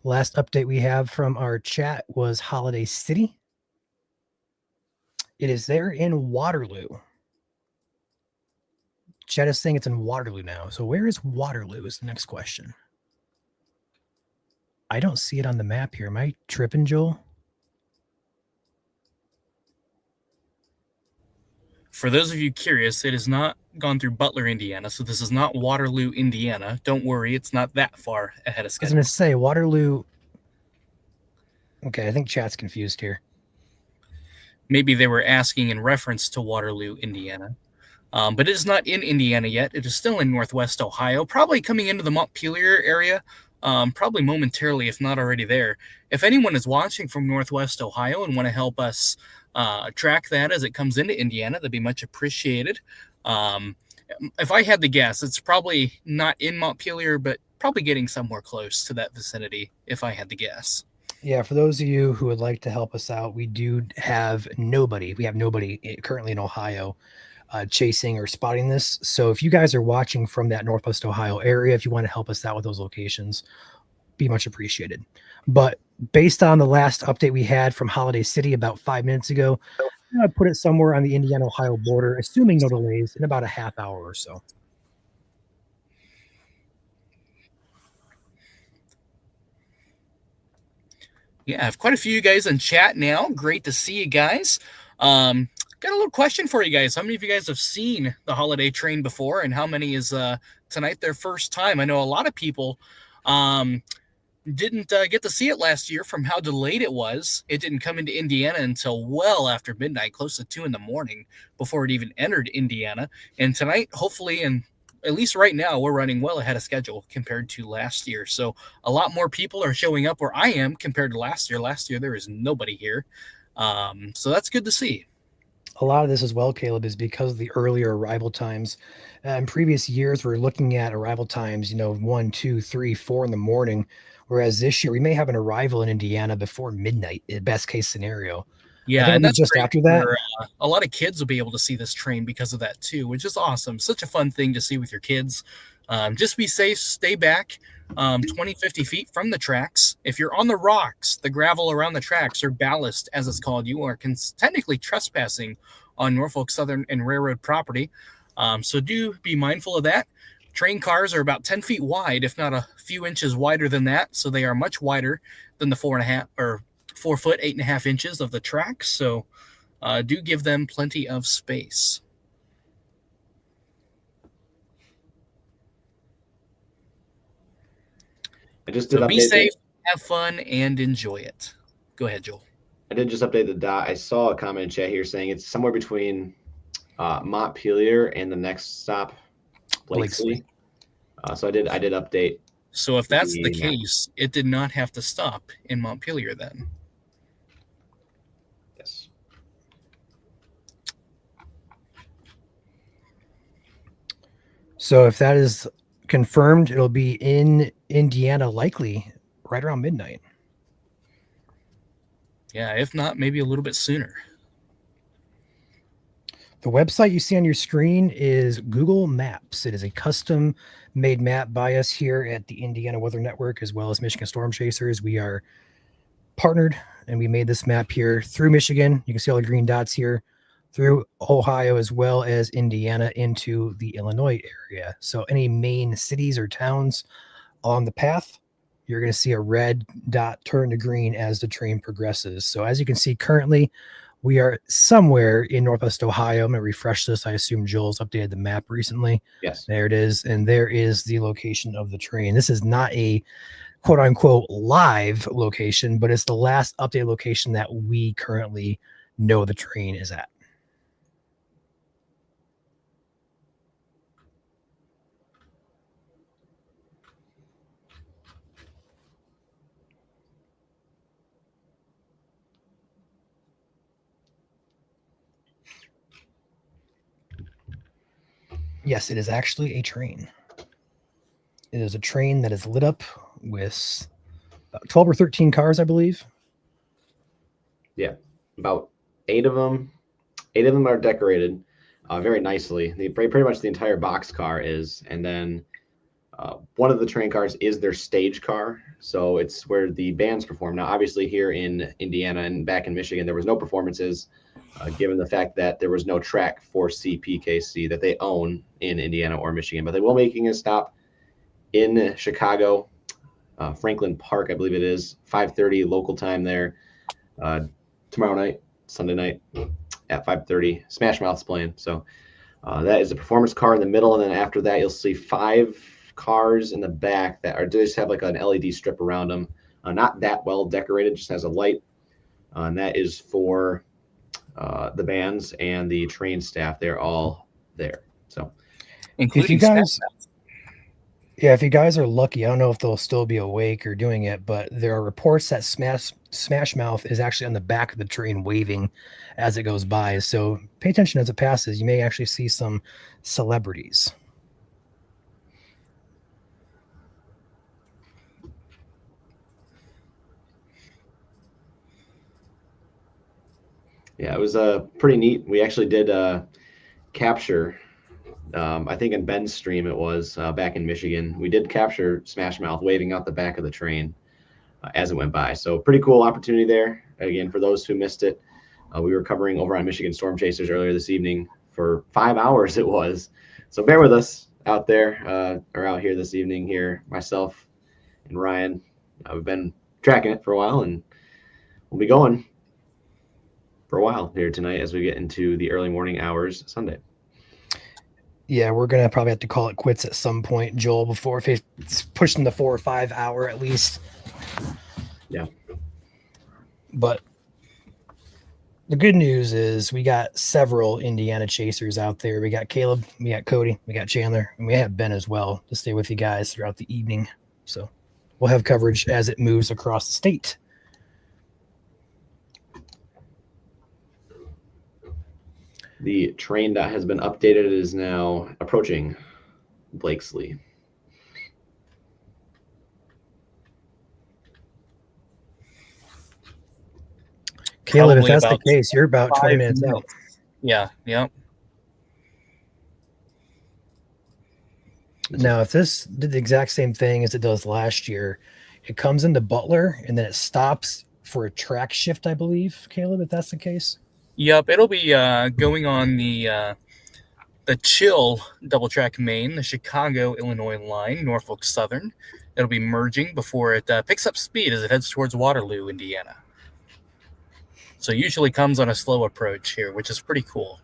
Last update we have from our chat was Holiday City. It is there in Waterloo. Chat is saying it's in Waterloo now. So where is Waterloo is the next question. I don't see it on the map here. Am I tripping, Joel? For those of you curious, it has not gone through Butler, Indiana, so this is not Waterloo, Indiana. Don't worry, it's not that far ahead of I was schedule. going to say Waterloo. Okay, I think chat's confused here. Maybe they were asking in reference to Waterloo, Indiana. But it is not in Indiana yet. It is still in Northwest Ohio, probably coming into the Montpelier area, probably momentarily, if not already there. If anyone is watching from Northwest Ohio and want to help us track that as it comes into Indiana, that'd be much appreciated. If I had to guess, it's probably not in Montpelier, but probably getting somewhere close to that vicinity, if I had to guess. Yeah, for those of you who would like to help us out, we do have nobody. We have nobody currently in Ohio chasing or spotting this. So if you guys are watching from that Northwest Ohio area, if you want to help us out with those locations, be much appreciated. But based on the last update we had from Holiday City about 5 minutes ago, I'm going to put it somewhere on the Indiana-Ohio border, assuming no delays, in about a half hour or so. Yeah, I have quite a few of you guys in chat now. Great to see you guys. Got a little question for you guys. How many of you guys have seen the holiday train before, and how many is tonight their first time? I know a lot of people didn't get to see it last year from how delayed it was. It didn't come into Indiana until well after midnight, close to 2 in the morning, before it even entered Indiana. And tonight, hopefully, and at least right now, we're running well ahead of schedule compared to last year. So a lot more people are showing up where I am compared to last year. Last year, there was nobody here. So that's good to see. A lot of this as well, Caleb, is because of the earlier arrival times. In previous years, we're looking at arrival times, 1, 2, 3, 4 in the morning. Whereas this year, we may have an arrival in Indiana before midnight, best case scenario. Yeah, I think and it'll be that's just great after that. for a lot of kids will be able to see this train because of that too, which is awesome. Such a fun thing to see with your kids. Just be safe, stay back 20, 50 feet from the tracks. If you're on the rocks, the gravel around the tracks, or ballast, as it's called, you are technically trespassing on Norfolk Southern and Railroad property. So do be mindful of that. Train cars are about 10 feet wide, if not a few inches wider than that. So they are much wider than the 4 foot, 8.5 inches of the tracks. So do give them plenty of space. So be safe, have fun, and enjoy it. Go ahead, Joel. I did just update the dot. I saw a comment in chat here saying it's somewhere between Montpelier and the next stop, Blakesley. So I did update. So if that's the case, it did not have to stop in Montpelier then. Yes. So if that is confirmed, it'll be in Indiana likely right around midnight. Yeah, if not, maybe a little bit sooner. The website you see on your screen is Google Maps. It is a custom-made map by us here at the Indiana Weather Network, as well as Michigan Storm Chasers. We are partnered, and we made this map here through Michigan. You can see all the green dots here, through Ohio, as well as Indiana into the Illinois area. So any main cities or towns on the path, you're going to see a red dot turn to green as the train progresses. So as you can see currently, we are somewhere in Northwest Ohio. I'm going to refresh this. I assume Joel's updated the map recently. Yes. There it is. And there is the location of the train. This is not a quote unquote live location, but it's the last updated location that we currently know the train is at. Yes, it is actually a train. It is a train that is lit up with 12 or 13 cars, I believe. Yeah, about 8 of them. 8 of them are decorated very nicely. Pretty much the entire box car is, and then One of the train cars is their stage car, so it's where the bands perform. Now, obviously, here in Indiana and back in Michigan, there was no performances, given the fact that there was no track for CPKC that they own in Indiana or Michigan. But they will be making a stop in Chicago, Franklin Park, I believe it is, 5:30 local time there, tomorrow night, Sunday night at 5:30. Smash Mouth's playing, so that is a performance car in the middle, and then after that, you'll see 5 cars in the back that are just have like an LED strip around them, not that well decorated, just has a light, and that is for the bands and the train staff. They're all there. So, including if you guys are lucky, I don't know if they'll still be awake or doing it, but there are reports that Smash Mouth is actually on the back of the train waving as it goes by. So pay attention as it passes. You may actually see some celebrities. Yeah, it was pretty neat. We actually did capture, I think in Ben's stream it was back in Michigan. We did capture Smash Mouth waving out the back of the train as it went by. So pretty cool opportunity there. Again, for those who missed it, we were covering over on Michigan Storm Chasers earlier this evening for 5 hours it was. So bear with us out there or out here this evening here, myself and Ryan. We've been tracking it for a while, and we'll be going for a while here tonight as we get into the early morning hours Sunday. Yeah, we're going to probably have to call it quits at some point, Joel, before if it's pushing the 4 or 5 hour at least. Yeah. But the good news is we got several Indiana chasers out there. We got Caleb, we got Cody, we got Chandler, and we have Ben as well to stay with you guys throughout the evening. So we'll have coverage as it moves across the state. The train that has been updated is now approaching Blakesley. Caleb, Probably if that's the case, you're about 20 minutes out. Yeah, yeah. Now, if this did the exact same thing as it does last year, it comes into Butler and then it stops for a track shift, I believe, Caleb, if that's the case. Yep, it'll be going on the Chill double track main, the Chicago, Illinois line, Norfolk Southern. It'll be merging before it picks up speed as it heads towards Waterloo, Indiana. So usually comes on a slow approach here, which is pretty cool.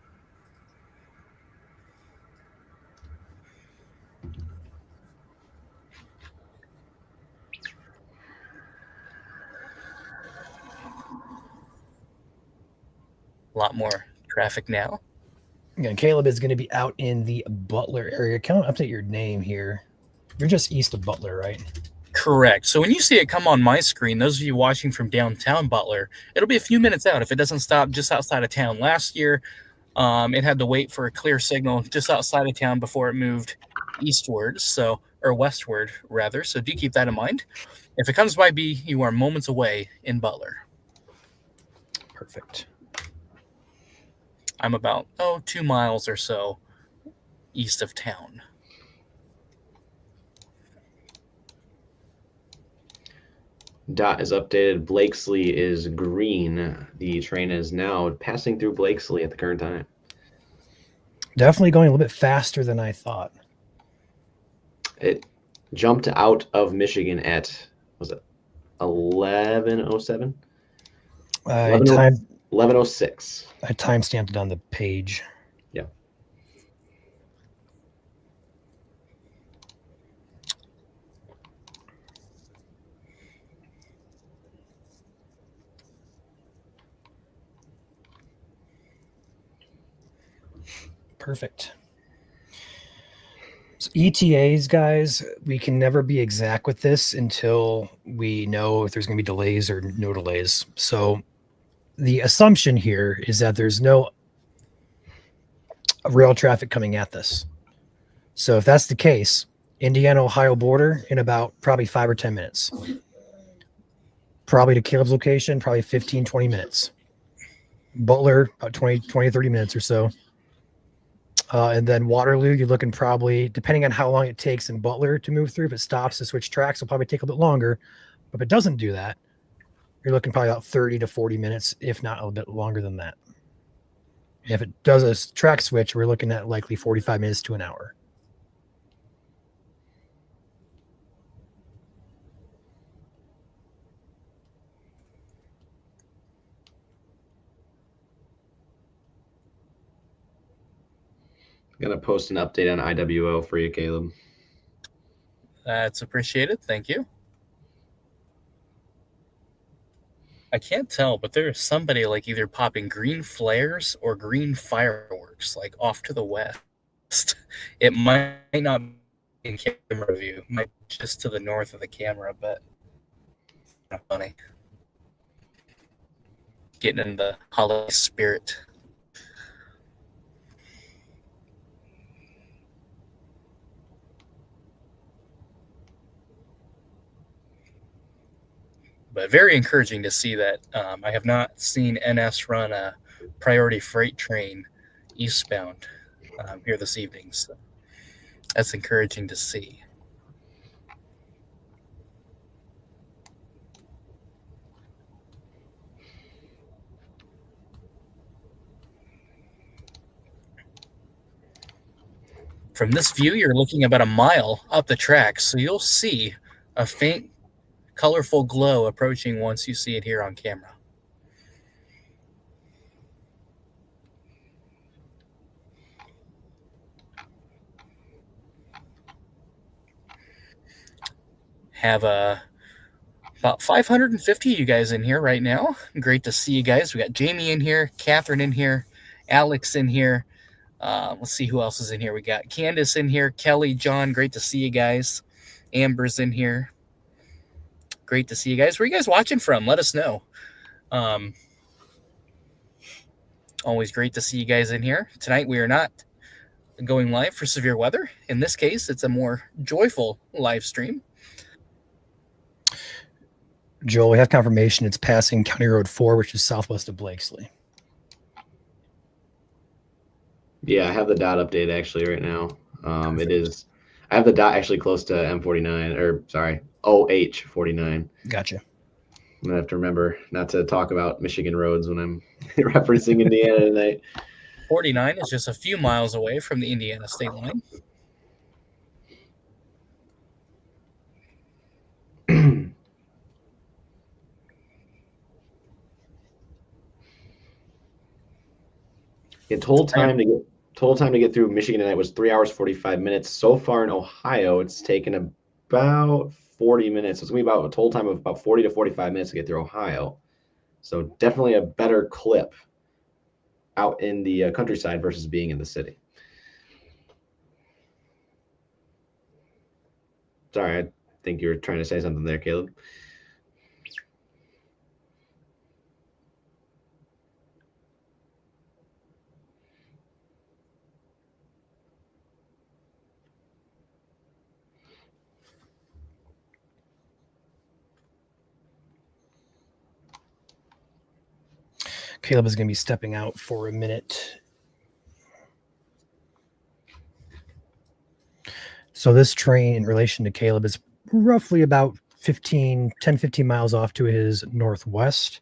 A lot more traffic now. Again, Caleb is going to be out in the Butler area. Can I update your name here? You're just east of Butler, right? Correct. So when you see it come on my screen, those of you watching from downtown Butler, it'll be a few minutes out if it doesn't stop just outside of town. Last year, it had to wait for a clear signal just outside of town before it moved eastward, or westward, rather. So do keep that in mind. If it comes by B, you are moments away in Butler. Perfect. I'm about 2 miles or so east of town. Dot is updated. Blakesley is green. The train is now passing through Blakesley at the current time. Definitely going a little bit faster than I thought. It jumped out of Michigan at, was it 11:07? 11:06. I timestamped it on the page. Yeah. Perfect. So ETAs, guys, we can never be exact with this until we know if there's going to be delays or no delays. So the assumption here is that there's no rail traffic coming at this. So if that's the case, Indiana-Ohio border in about probably 5 or 10 minutes. Probably to Caleb's location, probably 15, 20 minutes. Butler, about 20, 30 minutes or so. And then Waterloo, you're looking probably, depending on how long it takes in Butler to move through, if it stops to switch tracks, it'll probably take a bit longer. But if it doesn't do that, you're looking probably about 30 to 40 minutes, if not a little bit longer than that. If it does a track switch, we're looking at likely 45 minutes to an hour. I'm going to post an update on IWO for you, Caleb. That's appreciated. Thank you. I can't tell, but there's somebody like either popping green flares or green fireworks, like off to the west. It might not be in camera view, it might be just to the north of the camera, but kind of funny. Getting in the holiday spirit. But very encouraging to see that. I have not seen NS run a priority freight train eastbound here this evening. So that's encouraging to see. From this view, you're looking about a mile up the tracks, so you'll see a faint, colorful glow approaching once you see it here on camera. Have about 550 of you guys in here right now. Great to see you guys. We got Jamie in here, Catherine in here, Alex in here. Let's see who else is in here. We got Candace in here, Kelly, John. Great to see you guys. Amber's in here. Great to see you guys. Where are you guys watching from? Let us know. Always great to see you guys in here. Tonight we are not going live for severe weather. In this case, it's a more joyful live stream. Joel, we have confirmation it's passing County Road 4, which is southwest of Blakesley. Yeah, I have the dot update actually right now. It is, I have the dot actually close to M49, or sorry, OH49. Gotcha. I'm gonna have to remember not to talk about Michigan roads when I'm referencing Indiana tonight. 49 is just a few miles away from the Indiana state line. Total time to get through Michigan tonight was 3 hours 45 minutes. So far in Ohio, it's taken about 40 minutes. It's gonna be about a total time of about 40 to 45 minutes to get through Ohio. So definitely a better clip out in the countryside versus being in the city. Sorry, I think you were trying to say something there, Caleb. Caleb is going to be stepping out for a minute. So this train in relation to Caleb is roughly about 10, 15 miles off to his northwest.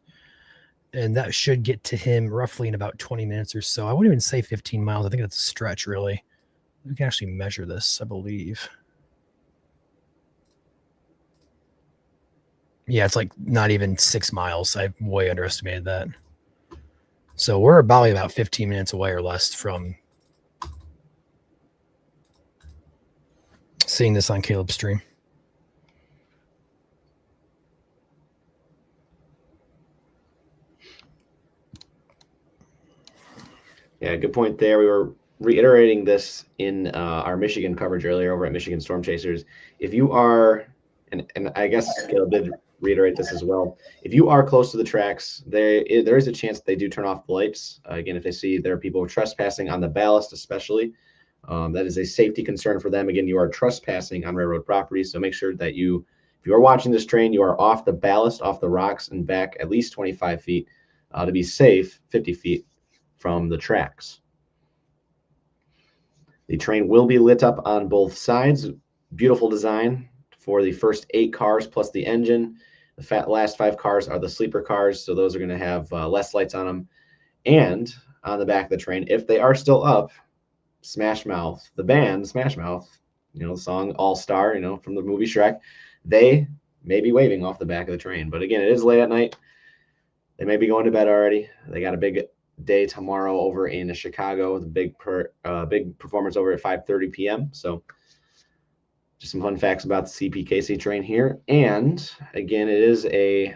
And that should get to him roughly in about 20 minutes or so. I wouldn't even say 15 miles. I think that's a stretch, really. We can actually measure this, I believe. Yeah, it's like not even 6 miles. I way underestimated that. So we're probably about 15 minutes away or less from seeing this on Caleb's stream. Yeah, good point there. We were reiterating this in our Michigan coverage earlier over at Michigan Storm Chasers. If you are, and I guess Caleb did reiterate this as well, if you are close to the tracks, there is a chance that they do turn off the lights. Again, if they see there are people trespassing on the ballast especially, that is a safety concern for them. Again, you are trespassing on railroad property, so make sure that if you are watching this train, you are off the ballast, off the rocks, and back at least 25 feet to be safe, 50 feet from the tracks. The train will be lit up on both sides. Beautiful design for the first 8 cars plus the engine. The last 5 cars are the sleeper cars, so those are going to have less lights on them. And on the back of the train, if they are still up, Smash Mouth, the band Smash Mouth, the song All Star, from the movie Shrek, they may be waving off the back of the train. But again, it is late at night. They may be going to bed already. They got a big day tomorrow over in Chicago with a big performance over at 5:30 p.m. So just some fun facts about the CPKC train here. And again, it is a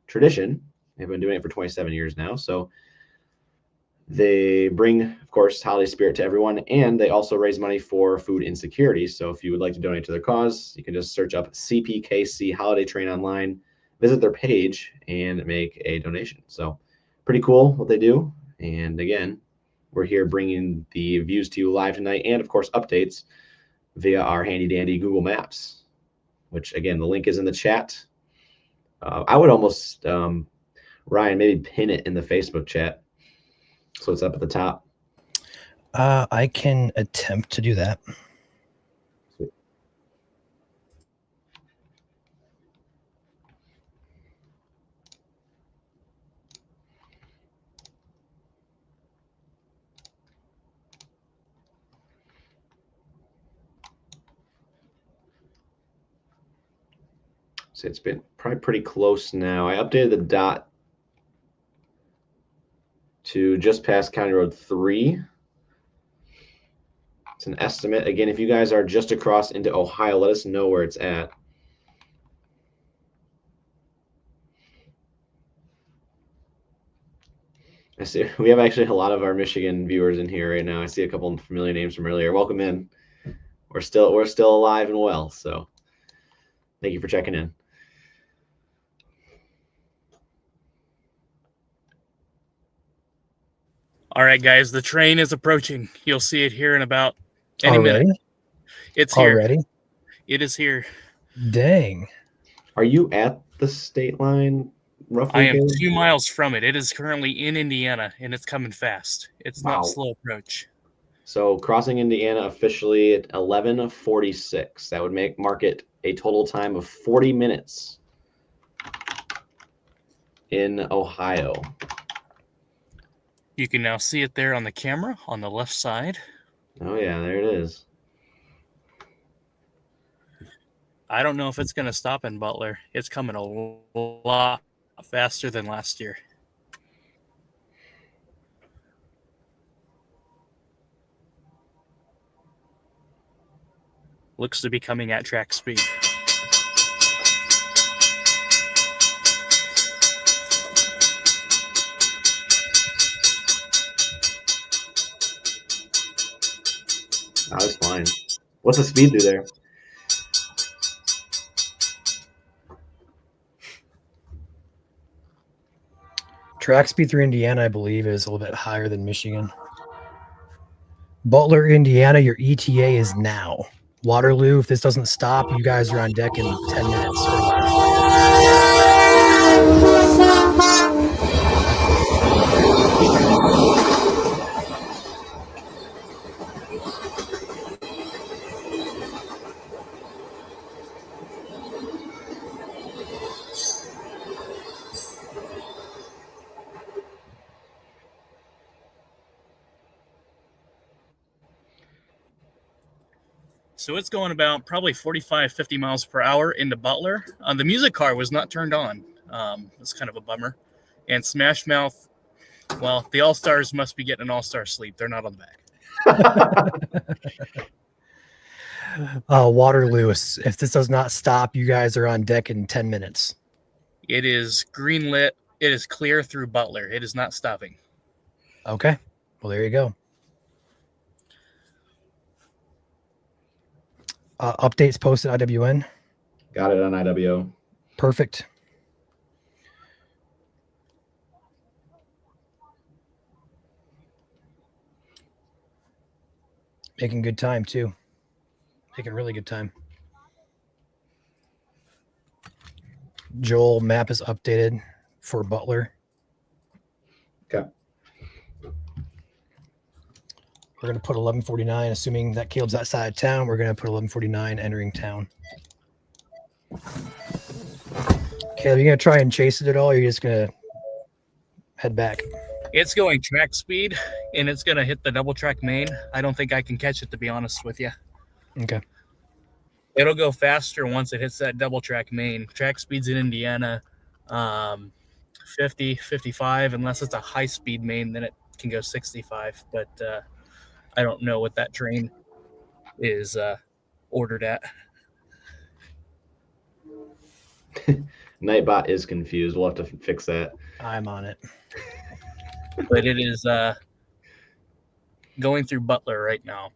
tradition. They've been doing it for 27 years now. So they bring, of course, holiday spirit to everyone, and they also raise money for food insecurity. So if you would like to donate to their cause, you can just search up CPKC Holiday Train online, visit their page, and make a donation. So pretty cool what they do. And again, we're here bringing the views to you live tonight, and of course updates via our handy dandy Google Maps, which again, the link is in the chat. I would almost, Ryan, maybe pin it in the Facebook chat so it's up at the top. I can attempt to do that. Sweet. So it's been probably pretty close now. I updated the dot to just past County Road 3. It's an estimate. Again, if you guys are just across into Ohio, let us know where it's at. I see we have actually a lot of our Michigan viewers in here right now. I see a couple of familiar names from earlier. Welcome in. We're still alive and well, so thank you for checking in. All right, guys, the train is approaching. You'll see it here in about any Already? minute. It's here. Already? It is here. Dang. Are you at the state line roughly? I am Caleb? 2 miles from it. It is currently in Indiana, and it's coming fast. It's Wow. not slow approach. So crossing Indiana officially at 11:46. That would mark it a total time of 40 minutes in Ohio. You can now see it there on the camera on the left side. Oh yeah, there it is. I don't know if it's going to stop in Butler. It's coming a lot faster than last year. Looks to be coming at track speed. That was fine. What's the speed through there? Track speed through Indiana, I believe, is a little bit higher than Michigan. Butler, Indiana, your ETA is now. Waterloo, if this doesn't stop, you guys are on deck in 10 minutes or less. So it's going about probably 45, 50 miles per hour into Butler. The music car was not turned on. It's kind of a bummer. And Smash Mouth, well, the All-Stars must be getting an All-Star sleep. They're not on the back. Waterloo, if this does not stop, you guys are on deck in 10 minutes. It is green lit. It is clear through Butler. It is not stopping. Okay. Well, there you go. Updates posted IWN. Got it on IWO. Perfect. Making good time, too. Making really good time. Joel, map is updated for Butler. Okay. We're going to put 11:49, assuming that Caleb's outside of town. We're going to put 11:49 entering town. Caleb, you going to try and chase it at all, or are you just going to head back? It's going track speed, and it's going to hit the double track main. I don't think I can catch it, to be honest with you. Okay. It'll go faster once it hits that double track main. Track speeds in Indiana, 50, 55, unless it's a high-speed main, then it can go 65. But I don't know what that train is ordered at. Nightbot is confused. We'll have to fix that. I'm on it. But it is going through Butler right now.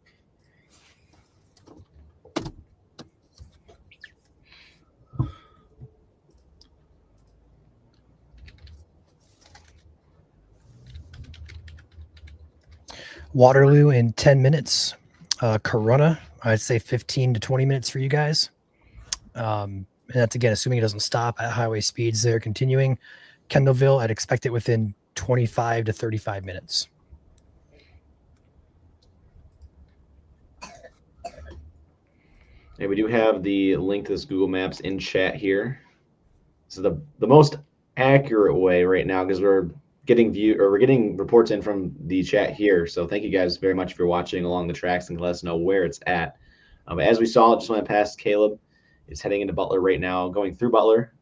Waterloo in 10 minutes. Corunna, I'd say 15 to 20 minutes for you guys. And that's, again, assuming it doesn't stop at highway speeds there. Continuing. Kendallville, I'd expect it within 25 to 35 minutes. Yeah, we do have the link to this Google Maps in chat here. So the most accurate way right now, because we're getting reports in from the chat here. So thank you guys very much for watching along the tracks and let us know where it's at. As we saw, just went past Caleb. Is heading into Butler right now, going through Butler,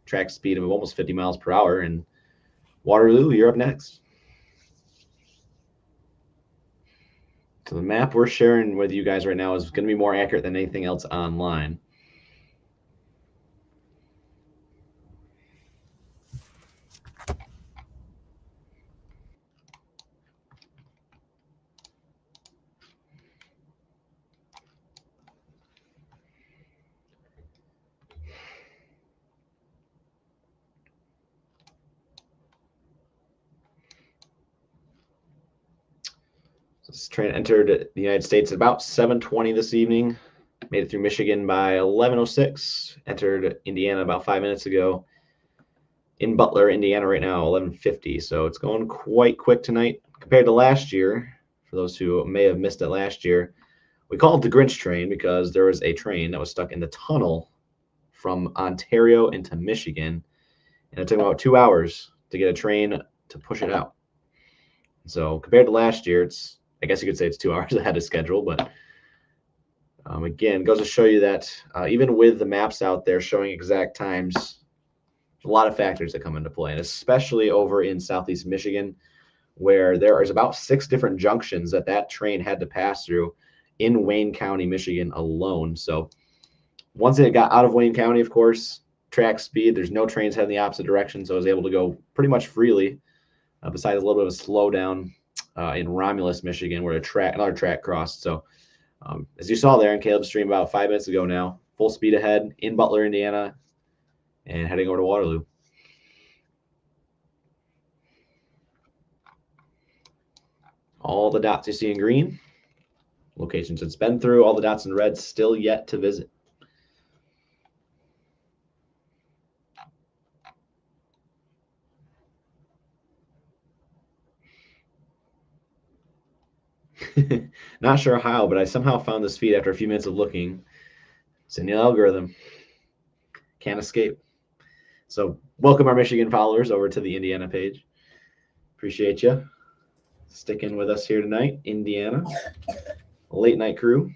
track speed of almost 50 miles per hour. And Waterloo, you're up next. So the map we're sharing with you guys right now is going to be more accurate than anything else online. This train entered the United States at about 7:20 this evening. Made it through Michigan by 11:06. Entered Indiana about 5 minutes ago. In Butler, Indiana right now, 11:50. So it's going quite quick tonight compared to last year. For those who may have missed it last year, we called it the Grinch train because there was a train that was stuck in the tunnel from Ontario into Michigan. And it took about 2 hours to get a train to push it out. So compared to last year, I guess you could say it's 2 hours ahead of schedule, but again, goes to show you that even with the maps out there showing exact times, a lot of factors that come into play, and especially over in Southeast Michigan, where there is about 6 different junctions that train had to pass through in Wayne County, Michigan alone. So once it got out of Wayne County, of course, track speed, there's no trains heading the opposite direction, so it was able to go pretty much freely, besides a little bit of a slowdown in Romulus, Michigan, where another track crossed. So as you saw there in Caleb's stream about 5 minutes ago now, full speed ahead in Butler, Indiana, and heading over to Waterloo. All the dots you see in green, locations it's been through. All the dots in red, still yet to visit. Not sure how, but I somehow found this feed after a few minutes of looking. It's in the algorithm. Can't escape. So welcome our Michigan followers over to the Indiana page. Appreciate you sticking with us here tonight. Indiana, late night crew.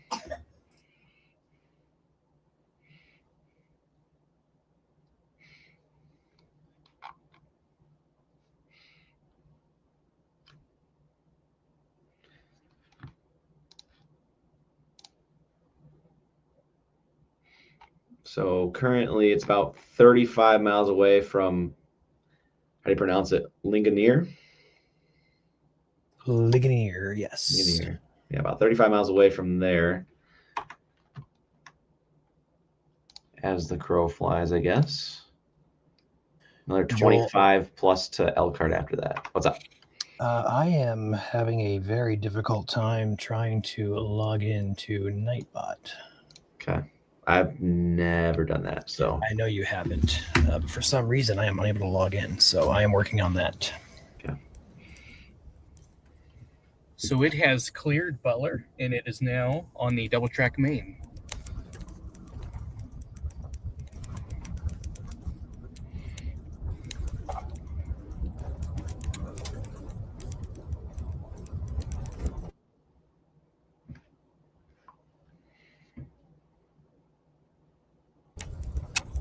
So currently it's about 35 miles away from, how do you pronounce it? Ligonier? Ligonier, yes. Ligonier. Yeah, about 35 miles away from there. As the crow flies, I guess. Another 25 plus to Elkhart after that. What's up? I am having a very difficult time trying to log into Nightbot. Okay. I've never done that, so. I know you haven't. But for some reason, I am unable to log in, so I am working on that. Okay. So it has cleared Butler, and it is now on the double track main.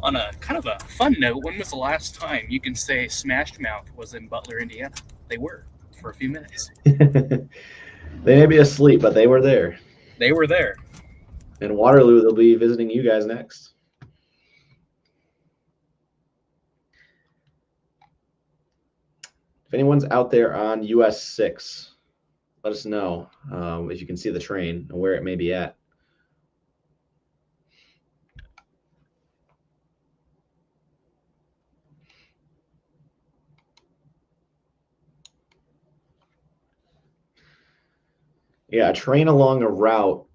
On a kind of a fun note, when was the last time you can say Smashed Mouth was in Butler, Indiana? They were for a few minutes. They may be asleep, but they were there. They were there. In Waterloo, they'll be visiting you guys next. If anyone's out there on US 6, let us know if you can see the train and where it may be at. Yeah, a train along a route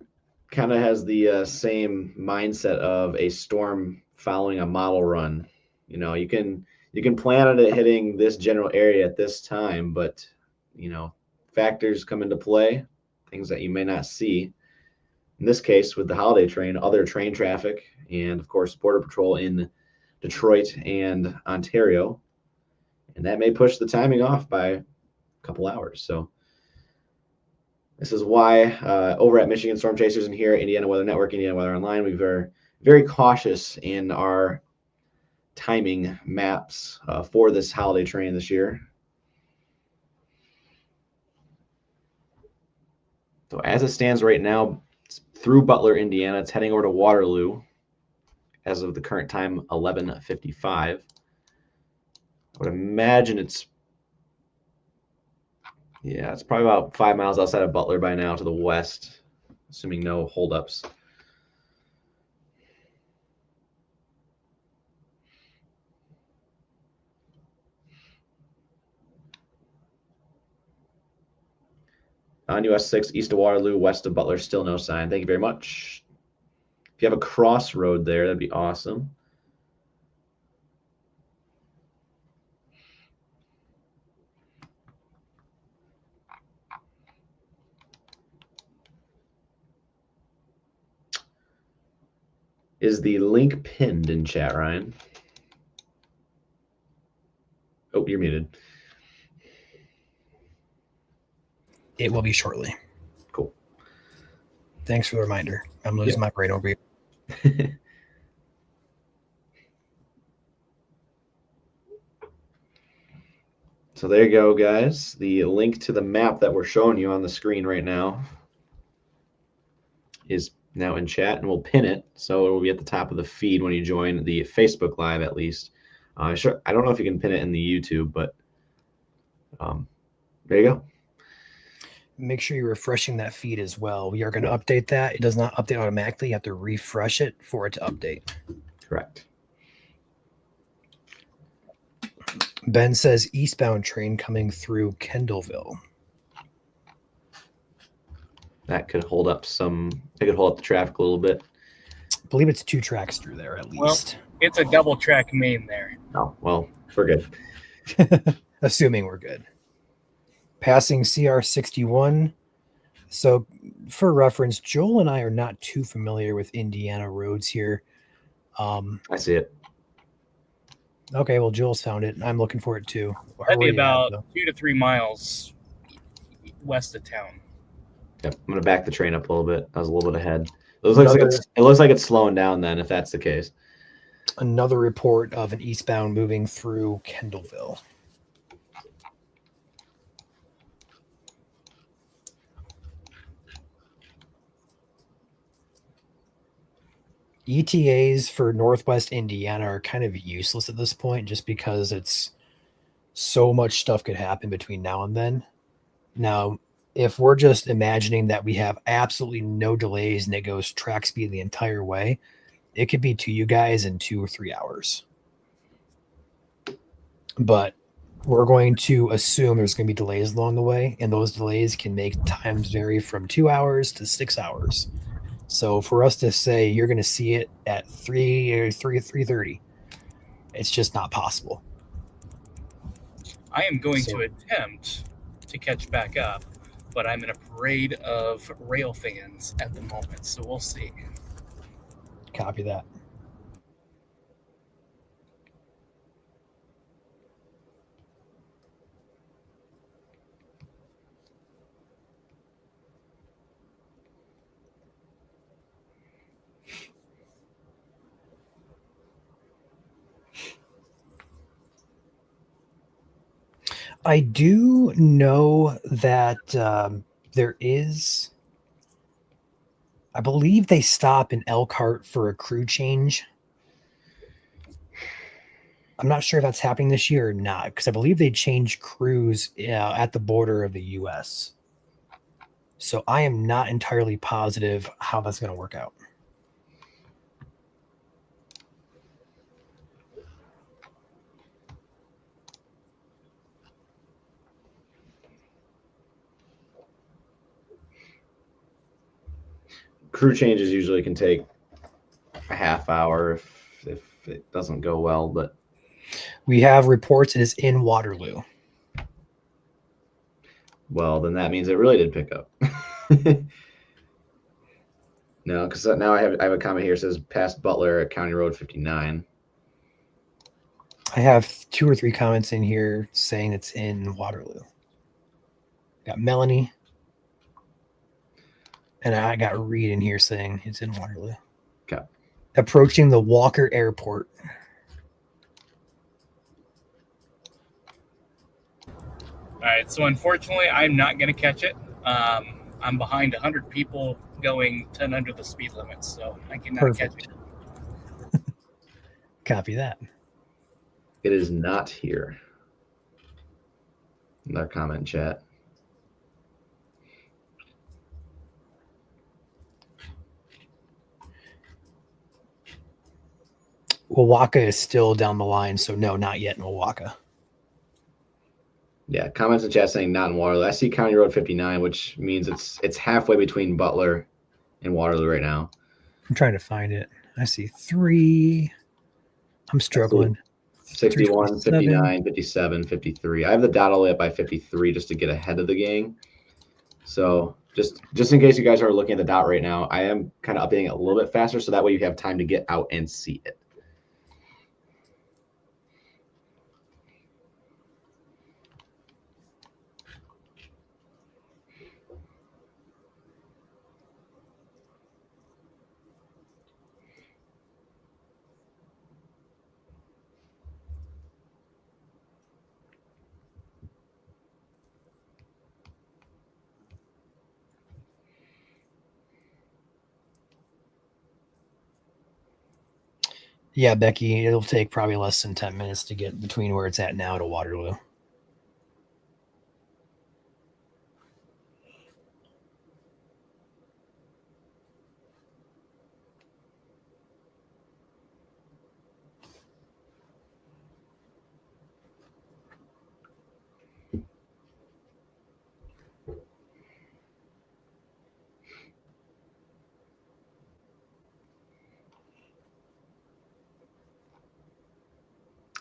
kind of has the same mindset of a storm following a model run. You know, you can plan on it hitting this general area at this time, but you know, factors come into play, things that you may not see. In this case, with the holiday train, other train traffic, and of course, Border Patrol in Detroit and Ontario, and that may push the timing off by a couple hours. So this is why over at Michigan Storm Chasers and here at Indiana Weather Network, Indiana Weather Online, we are very cautious in our timing maps for this holiday train this year. So as it stands right now, it's through Butler, Indiana. It's heading over to Waterloo as of the current time, 11:55. I would imagine it's probably about 5 miles outside of Butler by now to the west, assuming no holdups. On US 6, east of Waterloo, west of Butler, still no sign. Thank you very much. If you have a crossroad there, that'd be awesome. Is the link pinned in chat, Ryan? Oh, you're muted. It will be shortly. Cool. Thanks for the reminder. I'm losing my brain over here. So there you go, guys. The link to the map that we're showing you on the screen right now is now in chat, and we'll pin it so it will be at the top of the feed when you join the Facebook Live, at least. Sure, I don't know if you can pin it in the YouTube, but there you go. Make sure you're refreshing that feed as well. We are going to update that. It does not update automatically. You have to refresh it for it to update. Correct. Ben says eastbound train coming through Kendallville. That could hold up the traffic a little bit. I believe it's 2 tracks through there at least. Well, it's a double track main there. Oh, well, we're good. Assuming we're good. Passing CR 61. So for reference, Joel and I are not too familiar with Indiana roads here. I see it. Okay, well, Joel's found it. I'm looking for it too. That'd be about 2 to 3 miles west of town. Yep, I'm gonna back the train up a little bit. I was a little bit ahead. It looks like it's slowing down then, if that's the case. Another report of an eastbound moving through Kendallville. ETAs for Northwest Indiana are kind of useless at this point just because it's so much stuff could happen between now and then. Now, if we're just imagining that we have absolutely no delays and it goes track speed the entire way, it could be to you guys in 2 or 3 hours. But we're going to assume there's going to be delays along the way, and those delays can make times vary from 2 hours to 6 hours. So for us to say you're going to see it at 3:30, it's just not possible. I am going to attempt to catch back up. but I'm in a parade of rail fans at the moment, so we'll see. Copy that. I do know that there is, I believe they stop in Elkhart for a crew change. I'm not sure if that's happening this year or not, because I believe they changed crews at the border of the U.S. So I am not entirely positive how that's going to work out. Crew changes usually can take a half hour if it doesn't go well, but We have reports it is in Waterloo. well, then that means it really did pick up. No, because now I have a comment here that says past Butler at County Road 59. I have 2 or 3 comments in here saying it's in Waterloo. Got Melanie. And I got Reed in here saying it's in Waterloo. Okay. Approaching the Walker Airport. All right, so unfortunately, I'm not going to catch it. I'm behind 100 people going 10 under the speed limit, so I cannot catch Perfect. it. Copy that. It is not here. In our comment chat. Wawaka is still down the line, so no, not yet in Wawaka. Yeah, comments in chat saying not in Waterloo. I see County Road 59, which means it's halfway between Butler and Waterloo right now. I'm trying to find it. I see 3. I'm struggling. 61, 59, 57, 53. I have the dot all the way up by 53 just to get ahead of the gang. So just in case you guys are looking at the dot right now, I am kind of updating it a little bit faster so that way you have time to get out and see it. Yeah, Becky, it'll take probably less than 10 minutes to get between where it's at now to Waterloo.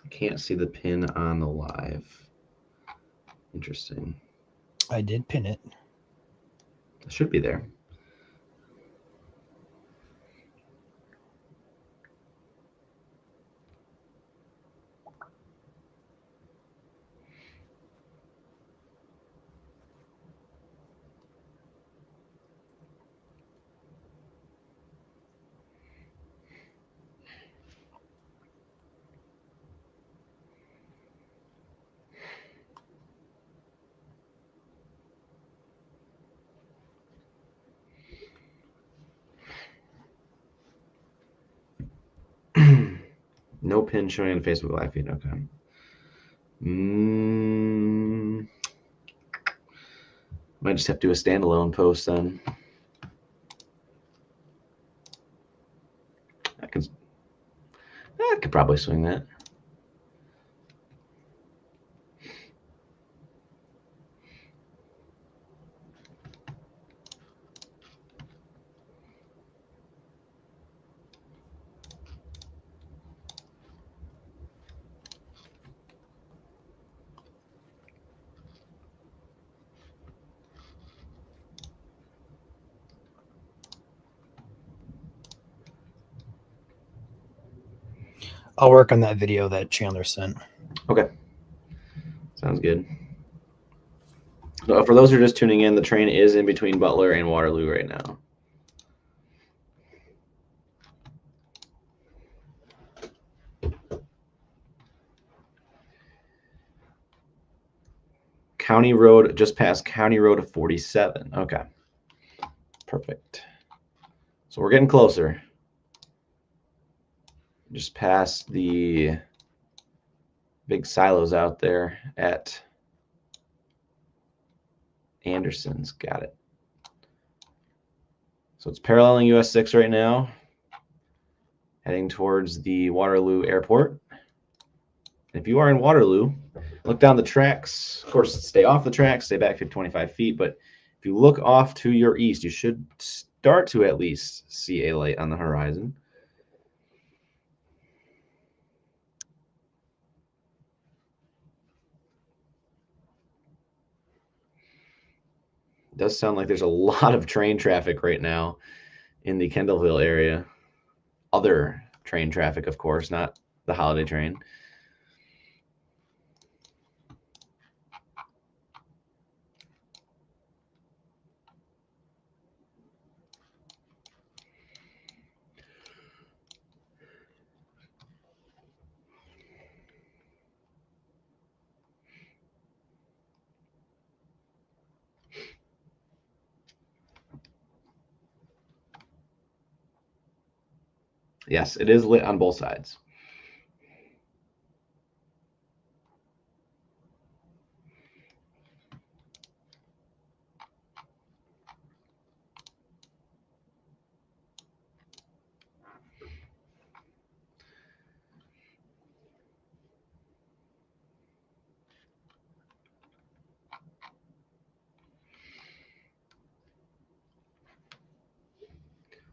I can't see the pin on the live. Interesting. I did pin it. It should be there. No pin showing on the Facebook Live feed. Okay. Might just have to do a standalone post then. I could probably swing that. I'll work on that video that Chandler sent. Okay. Sounds good. So for those who are just tuning in, the train is in between Butler and Waterloo right now. County Road, just past County Road 47. Okay. Perfect. So we're getting closer. Just past the big silos out there at Anderson's. Got it. So it's paralleling US 6 right now, heading towards the Waterloo Airport. And if you are in Waterloo, look down the tracks. Of course, stay off the tracks, stay back 25 feet. But if you look off to your east, you should start to at least see a light on the horizon. It does sound like there's a lot of train traffic right now in the Kendallville area. Other train traffic, of course, not the holiday train. Yes, it is lit on both sides.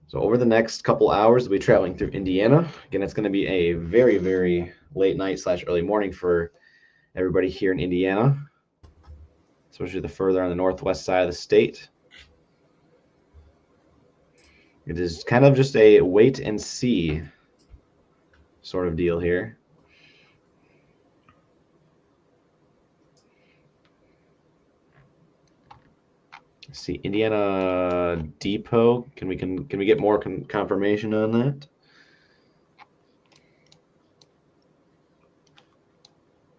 So over the next couple hours, we'll be traveling through Indiana. Again, it's going to be a very, very late night / early morning for everybody here in Indiana, especially the further on the northwest side of the state. It is kind of just a wait and see sort of deal here. Let's see, Indiana Depot. Can we get more confirmation on that?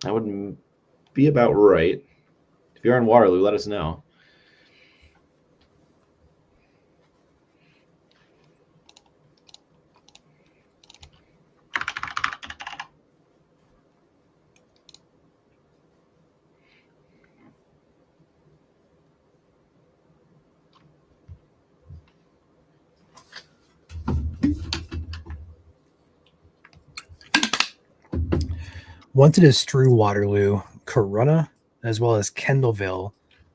That would be about right. If you're in Waterloo, let us know. Once it is through Waterloo, Corunna, as well as Kendallville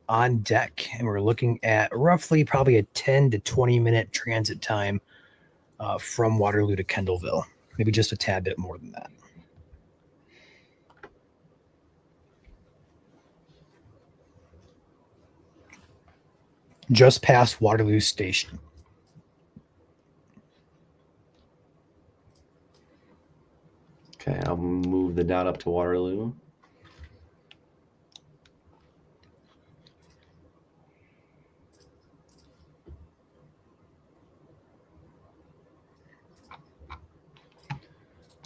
on deck, and we're looking at roughly probably a 10 to 20-minute transit time from Waterloo to Kendallville, maybe just a tad bit more than that. Just past Waterloo Station. Okay, I'll move the dot up to Waterloo.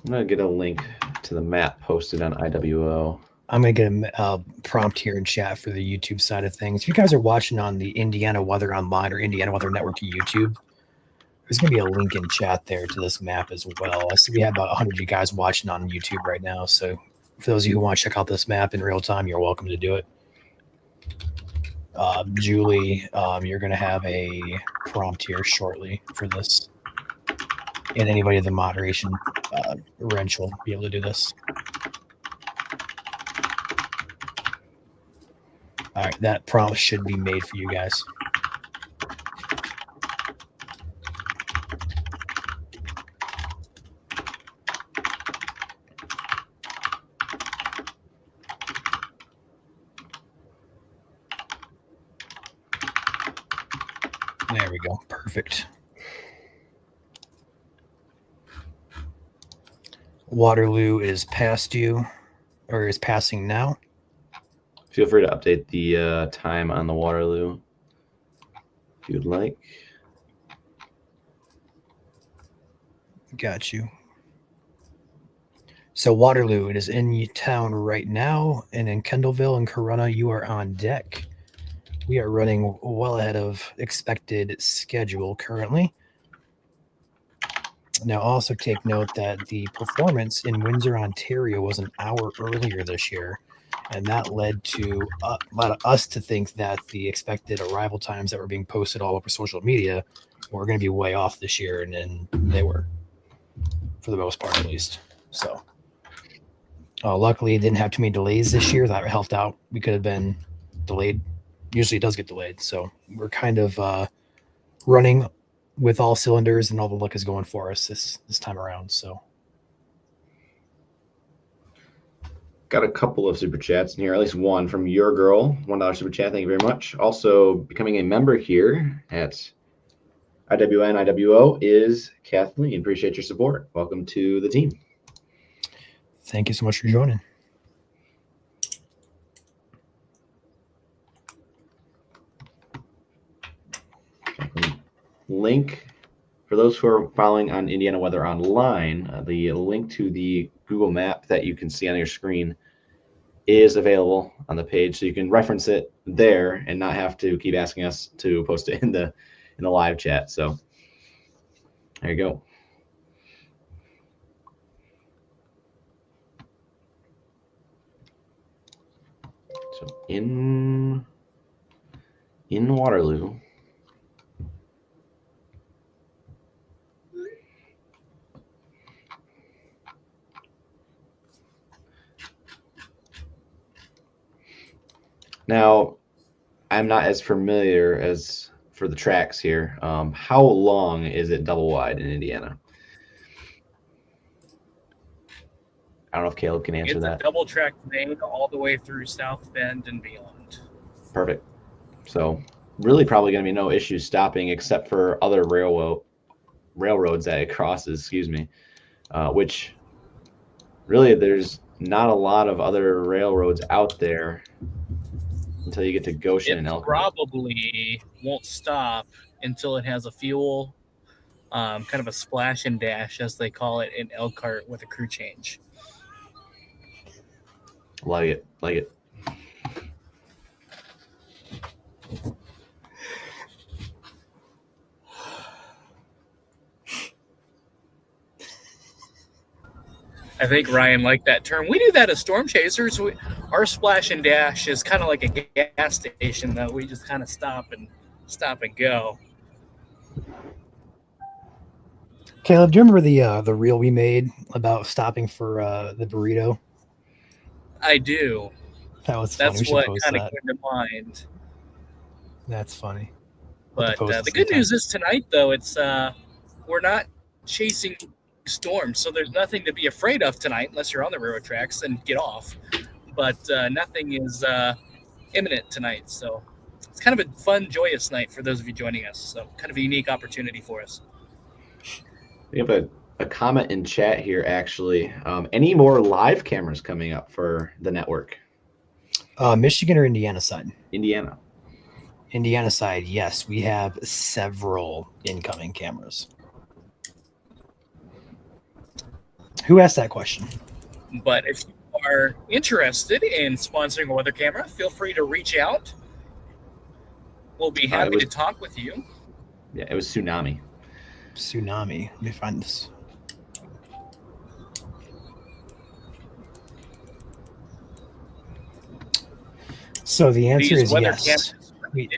I'm going to get a link to the map posted on IWO. I'm going to get a prompt here in chat for the YouTube side of things. If you guys are watching on the Indiana Weather Online or Indiana Weather Network YouTube, there's going to be a link in chat there to this map as well. I see we have about 100 of you guys watching on YouTube right now. So for those of you who want to check out this map in real time, you're welcome to do it. Julie, you're going to have a prompt here shortly for this. And anybody in the moderation wrench will be able to do this. All right, that prompt should be made for you guys. There we go. Perfect. Waterloo is past you, or is passing now. Feel free to update the time on the Waterloo if you'd like. Got you. So Waterloo, it is in town right now, and in Kendallville and Corunna, you are on deck. We are running well ahead of expected schedule currently. Now, also take note that the performance in Windsor, Ontario was an hour earlier this year, and that led to us to think that the expected arrival times that were being posted all over social media were going to be way off this year, and then they were, for the most part at least. So, luckily, it didn't have too many delays this year. That helped out. We could have been delayed. Usually, it does get delayed, so we're kind of running with all cylinders, and all the luck is going for us this time around. So, got a couple of super chats in here, at least one from Your Girl, $1 super chat. Thank you very much. Also, becoming a member here at IWO is Kathleen. Appreciate your support. Welcome to the team. Thank you so much for joining. Link for those who are following on Indiana Weather Online, the link to the Google map that you can see on your screen is available on the page, so you can reference it there and not have to keep asking us to post it in the live chat. So there you go. So in Waterloo, now, I'm not as familiar as for the tracks here. How long is it double wide in Indiana? I don't know if Caleb can answer that. It's a double track main all the way through South Bend and beyond. Perfect. So really probably going to be no issues stopping except for other railroads that it crosses, excuse me, which really there's not a lot of other railroads out there until you get to Goshen and Elkhart. Probably won't stop until it has a fuel, kind of a splash and dash, as they call it, in Elkhart with a crew change. Like it. I think Ryan liked that term. We do that as storm chasers. Our splash and dash is kind of like a gas station, though. We just kind of stop and go. Caleb, do you remember the reel we made about stopping for the burrito? I do. That's funny. That's what kind of came to mind. That's funny. But the good news is tonight, though, it's we're not chasing storms, so there's nothing to be afraid of tonight unless you're on the railroad tracks and get off. But nothing is imminent tonight, so it's kind of a fun, joyous night for those of you joining us. So kind of a unique opportunity for us. We have a comment in chat here, actually. Any more live cameras coming up for the network? Michigan or Indiana side? Indiana. Indiana side, yes. We have several incoming cameras. Who asked that question? But if you are interested in sponsoring a weather camera, feel free to reach out. We'll be happy to talk with you. Yeah, it was Tsunami. Tsunami. Let me find this. So the answer is yes. We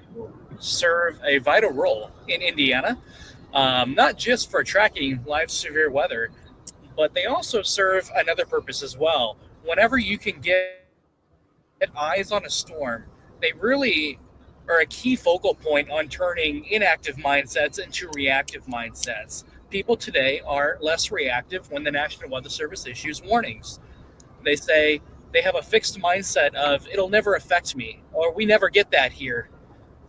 serve a vital role in Indiana, not just for tracking live severe weather, but they also serve another purpose as well. Whenever you can get eyes on a storm, they really are a key focal point on turning inactive mindsets into reactive mindsets. People today are less reactive when the National Weather Service issues warnings. They say they have a fixed mindset of it'll never affect me, or we never get that here.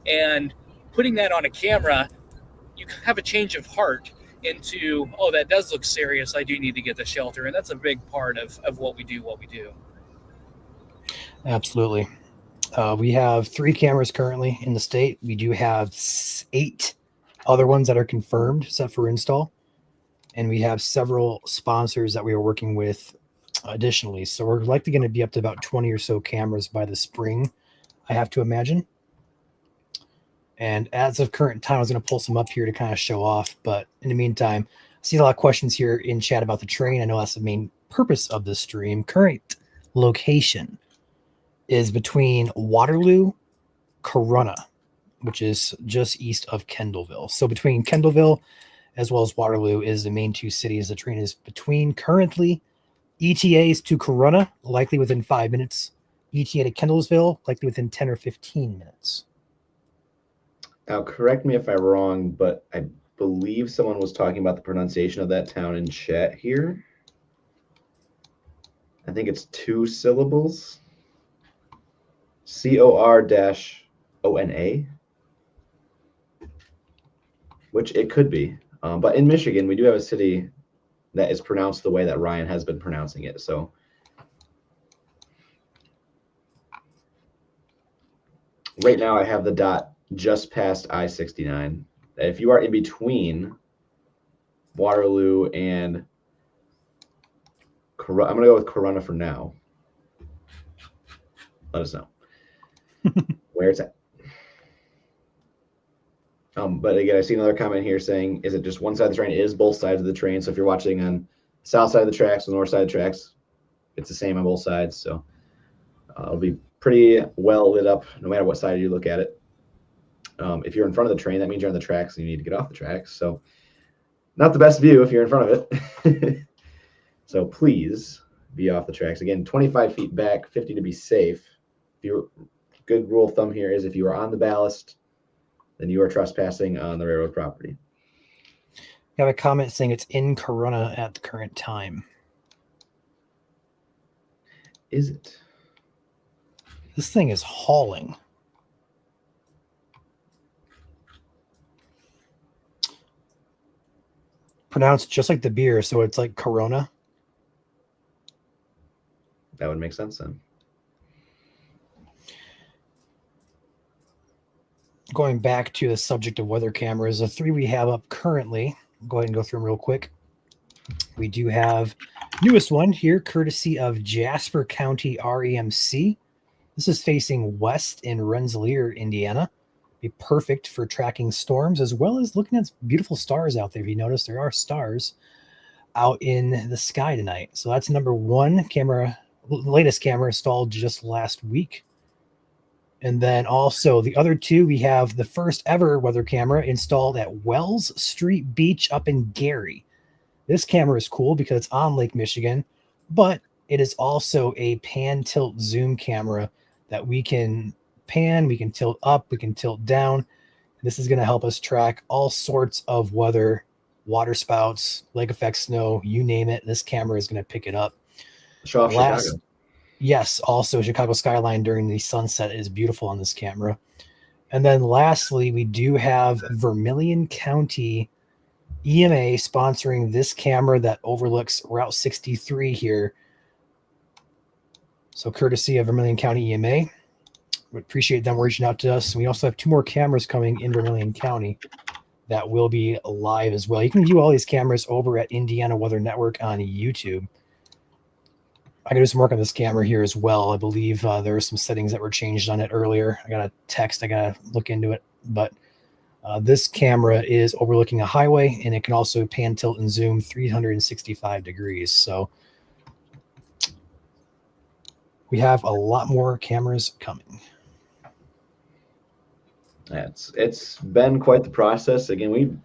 And putting that on a camera, you have a change of heart into, oh, that does look serious. I do need to get the shelter. And that's a big part of what we do. Absolutely. We have 3 cameras currently in the state. We do have 8 other ones that are confirmed set for install. And we have several sponsors that we are working with additionally. So we're likely going to be up to about 20 or so cameras by the spring, I have to imagine. And as of current time, I was going to pull some up here to kind of show off. But in the meantime, I see a lot of questions here in chat about the train. I know that's the main purpose of this stream. Current location is between Waterloo, Corunna, which is just east of Kendallville. So between Kendallville as well as Waterloo is the main 2 cities the train is between. Currently, ETAs to Corunna, likely within 5 minutes. ETA to Kendallsville, likely within 10 or 15 minutes. Now, correct me if I'm wrong, but I believe someone was talking about the pronunciation of that town in chat here. I think it's 2 syllables. COR-ONA, which it could be. But in Michigan, we do have a city that is pronounced the way that Ryan has been pronouncing it. So right now I have the dot just past I-69. If you are in between Waterloo and I'm going to go with Corunna for now. Let us know where it's at. But again, I see another comment here saying, is it just one side of the train? It is both sides of the train. So if you're watching on the south side of the tracks or the north side of the tracks, it's the same on both sides. So it'll be pretty well lit up no matter what side you look at it. If you're in front of the train, that means you're on the tracks and you need to get off the tracks. So not the best view if you're in front of it. So please be off the tracks. Again, 25 feet back, 50 to be safe. Good rule of thumb here is if you are on the ballast, then you are trespassing on the railroad property. I have a comment saying it's in Corunna at the current time. Is it? This thing is hauling. Pronounced just like the beer, so it's like Corona. That would make sense then. Going back to the subject of weather cameras, the 3 we have up currently, I'll go ahead and go through them real quick. We do have newest one here, courtesy of Jasper County REMC. This is facing west in Rensselaer, Indiana. Be perfect for tracking storms as well as looking at beautiful stars out there. If you notice, there are stars out in the sky tonight. So that's number 1 camera, latest camera installed just last week. And then also the other 2, we have the first ever weather camera installed at Wells Street Beach up in Gary. This camera is cool because it's on Lake Michigan, but it is also a pan tilt zoom camera that we can pan, we can tilt up, we can tilt down. This is going to help us track all sorts of weather, water spouts, lake effect snow, you name it. This camera is going to pick it up. Show off Chicago. Yes, also Chicago skyline during the sunset is beautiful on this camera. And then lastly, we do have Vermilion County EMA sponsoring this camera that overlooks Route 63 here. So courtesy of Vermilion County EMA, we appreciate them reaching out to us. And we also have 2 more cameras coming in Vermilion County that will be live as well. You can view all these cameras over at Indiana Weather Network on YouTube. I got to do some work on this camera here as well. I believe there are some settings that were changed on it earlier. I got a text. I got to look into it. But this camera is overlooking a highway, and it can also pan, tilt, and zoom 365 degrees. So we have a lot more cameras coming. It's been quite the process. Again, we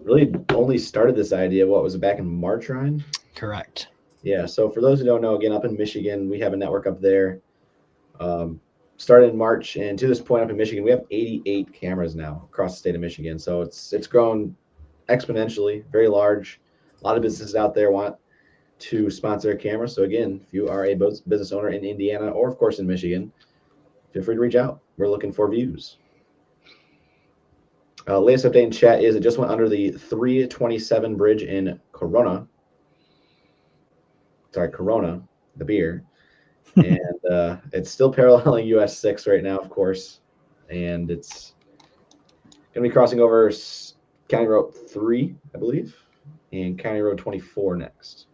really only started this idea, what was it, back in March, Ryan? Correct. Yeah, so for those who don't know, again, up in Michigan, we have a network up there. Started in March, and to this point up in Michigan, we have 88 cameras now across the state of Michigan. So it's grown exponentially, very large. A lot of businesses out there want to sponsor a camera. So again, if you are a business owner in Indiana or, of course, in Michigan, feel free to reach out. We're looking for views. Latest update in chat is it just went under the 327 bridge in Corona. Sorry, Corona, the beer. And it's still paralleling US 6 right now, of course. And it's going to be crossing over County Road 3, I believe, and County Road 24 next.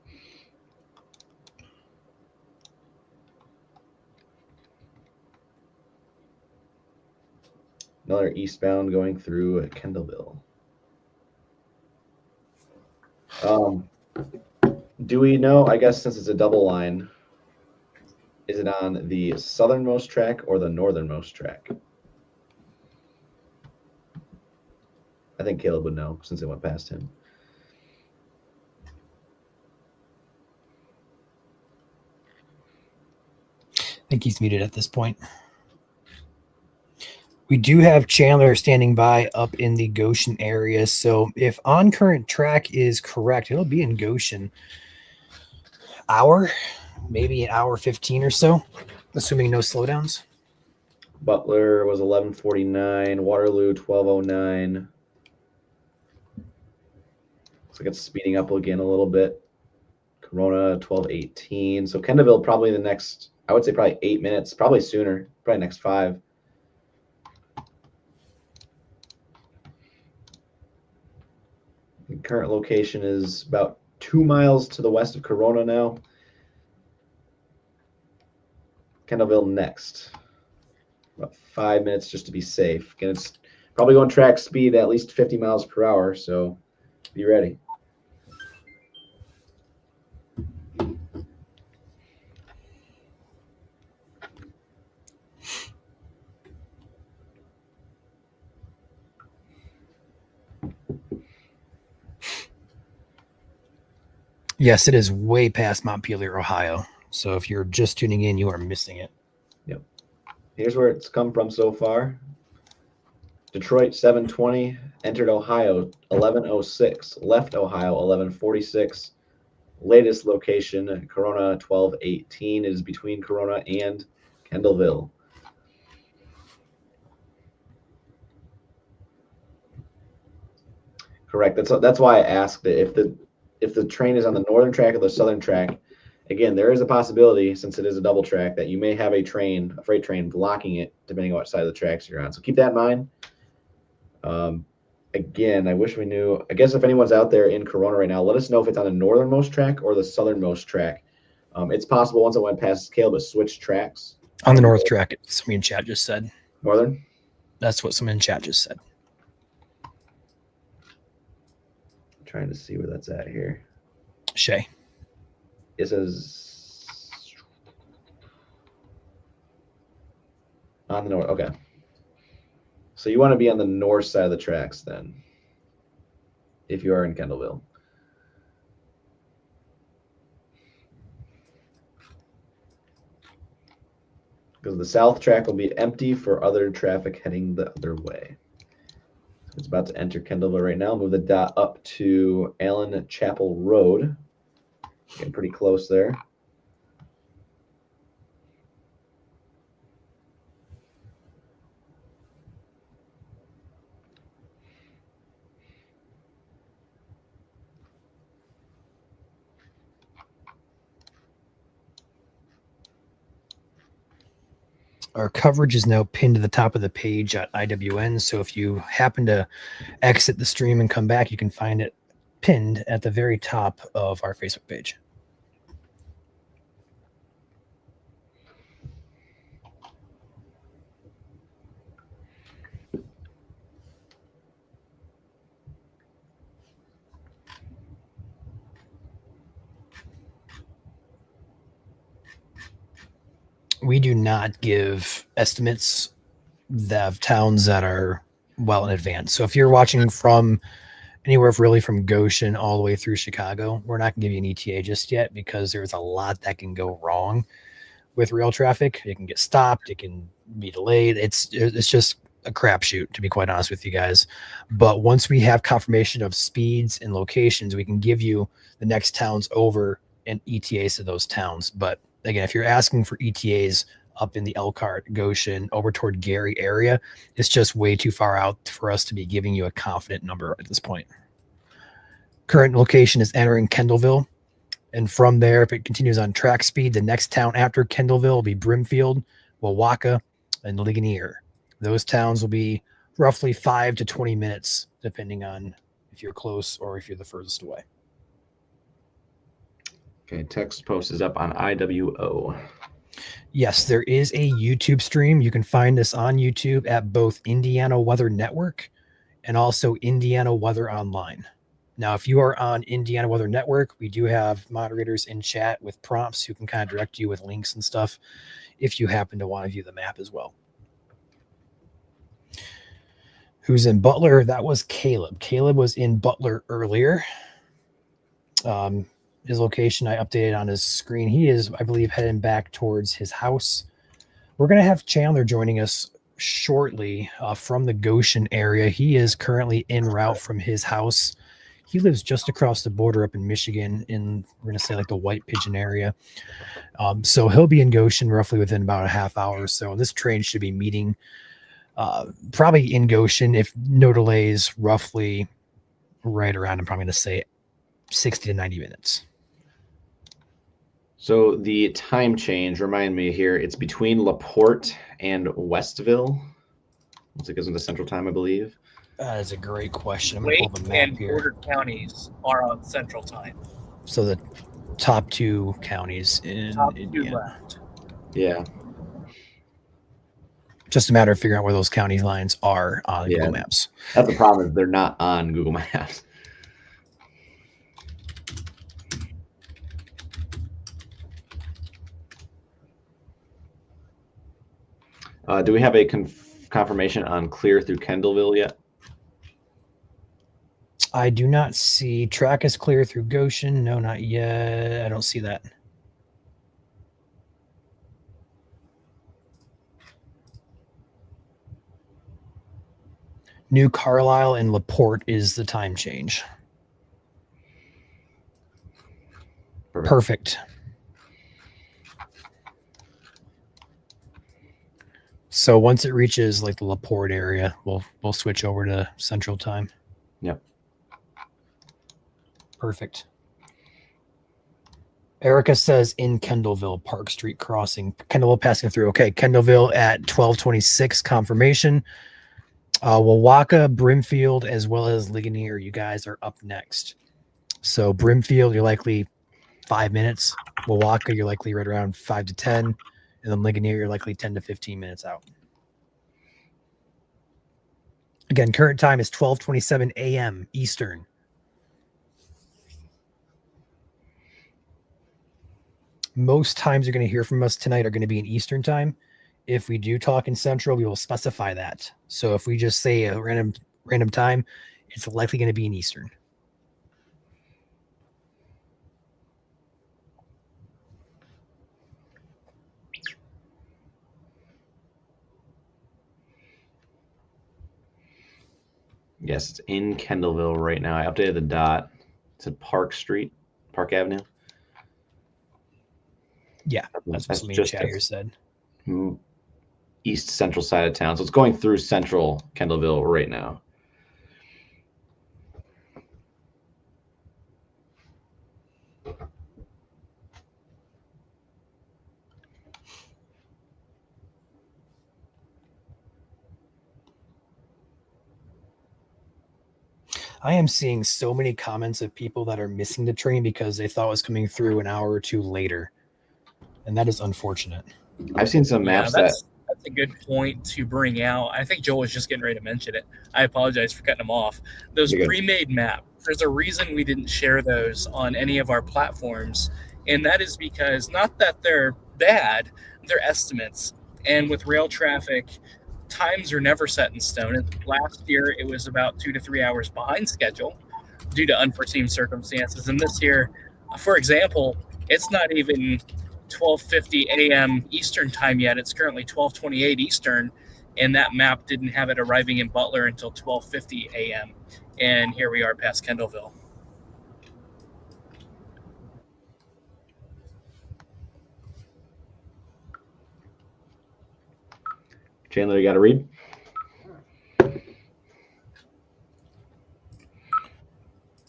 Another eastbound going through Kendallville. Do we know, I guess since it's a double line, is it on the southernmost track or the northernmost track? I think Caleb would know since it went past him. I think he's muted at this point. We do have Chandler standing by up in the Goshen area. So if on current track is correct, it'll be in Goshen hour, maybe an hour 15 or so, assuming no slowdowns. Butler was 11:49, Waterloo 12:09. Looks like it's speeding up again a little bit. Corona 12:18. So Kendallville probably the next, I would say probably 8 minutes, probably sooner, probably next 5. The current location is about 2 miles to the west of Corona now. Kendallville next. About 5 minutes just to be safe. Again, it's probably going track speed at least 50 miles per hour, so be ready. Yes, it is way past Montpelier, Ohio. So if you're just tuning in, you are missing it. Yep. Here's where it's come from so far. Detroit 7:20, entered Ohio 11:06, left Ohio 11:46. Latest location, Corona 12:18. It is between Corona and Kendallville. Correct. That's why I asked it. If the train is on the northern track or the southern track, again, there is a possibility, since it is a double track, that you may have a freight train blocking it, depending on what side of the tracks you're on. So keep that in mind. Again, I wish we knew. I guess if anyone's out there in Corona right now, let us know if it's on the northernmost track or the southernmost track. It's possible once it went past Caleb to switch tracks. On the north track, somebody in chat just said. Northern? That's what someone in chat just said. Trying to see where that's at here. Shay. It says on the north. Okay. So you want to be on the north side of the tracks then, if you are in Kendallville. Because the south track will be empty for other traffic heading the other way. It's about to enter Kendallville right now. Move the dot up to Allen Chapel Road. Getting pretty close there. Our coverage is now pinned to the top of the page at IWN. So if you happen to exit the stream and come back, you can find it pinned at the very top of our Facebook page. We do not give estimates of towns that are well in advance. So if you're watching from anywhere really from Goshen all the way through Chicago, we're not going to give you an ETA just yet because there's a lot that can go wrong with rail traffic. It can get stopped. It can be delayed. It's just a crapshoot, to be quite honest with you guys. But once we have confirmation of speeds and locations, we can give you the next towns over and ETAs to those towns. But again, if you're asking for ETAs up in the Elkhart, Goshen, over toward Gary area. It's just way too far out for us to be giving you a confident number at this point. Current location is entering Kendallville. And from there, if it continues on track speed, the next town after Kendallville will be Brimfield, Wawaka, and Ligonier. Those towns will be roughly 5 to 20 minutes, depending on if you're close or if you're the furthest away. Okay, text post is up on IWO. Yes, there is a YouTube stream. You can find this on YouTube at both Indiana Weather Network and also Indiana Weather Online. Now, if you are on Indiana Weather Network, we do have moderators in chat with prompts who can kind of direct you with links and stuff if you happen to want to view the map as well. Who's in Butler? That was Caleb. Caleb was in Butler earlier. His location I updated on his screen. He is, I believe, heading back towards his house. We're going to have Chandler joining us shortly from the Goshen area. He is currently en route from his house. He lives just across the border up in Michigan in, we're going to say, like the White Pigeon area. So he'll be in Goshen roughly within about a half hour or so. This train should be meeting probably in Goshen, if no delays, roughly right around, I'm probably going to say 60 to 90 minutes. So the time change, remind me here, it's between LaPorte and Westville. Once it goes into Central Time, I believe. That is a great question. I'm going to Wake pull up a map and here. border counties are on Central Time. So the top two counties in Top two Indiana. left. Yeah. Just a matter of figuring out where those county lines are on Google Maps. That's the problem, is they're not on Google Maps. Do we have a confirmation on clear through Kendallville yet? I do not see track is clear through Goshen. No, not yet. I don't see that. New Carlisle and LaPorte is the time change. Perfect. So once it reaches like the LaPorte area, we'll switch over to Central Time. Yep. Perfect. Erica says in Kendallville, Park Street crossing. Kendallville passing through. Okay, Kendallville at 12:26 confirmation. Wawaka, Brimfield, as well as Ligonier, you guys are up next. So Brimfield, you're likely 5 minutes. Wawaka, you're likely right around 5 to 10. And then Ligonier, you're likely 10 to 15 minutes out. Again, current time is 12:27 a.m. Eastern. Most times you're going to hear from us tonight are going to be in Eastern time. If we do talk in Central, we will specify that. So if we just say a random time, it's likely going to be in Eastern. Yes, it's in Kendallville right now. I updated the dot. It's at Park Street, Park Avenue. Yeah, that's what somebody in chat here said. East central side of town. So it's going through central Kendallville right now. I am seeing so many comments of people that are missing the train because they thought it was coming through an hour or two later. And that is unfortunate. I've seen some maps that's a good point to bring out. I think Joel was just getting ready to mention it. I apologize for cutting him off. Those pre-made maps, there's a reason we didn't share those on any of our platforms. And that is because not that they're bad, they're estimates. And with rail traffic, times are never set in stone. Last year, it was about 2 to 3 hours behind schedule due to unforeseen circumstances. And this year, for example, it's not even 12:50 a.m. Eastern time yet. It's currently 12:28 Eastern, and that map didn't have it arriving in Butler until 12:50 a.m. And here we are past Kendallville. Chandler, you got to read?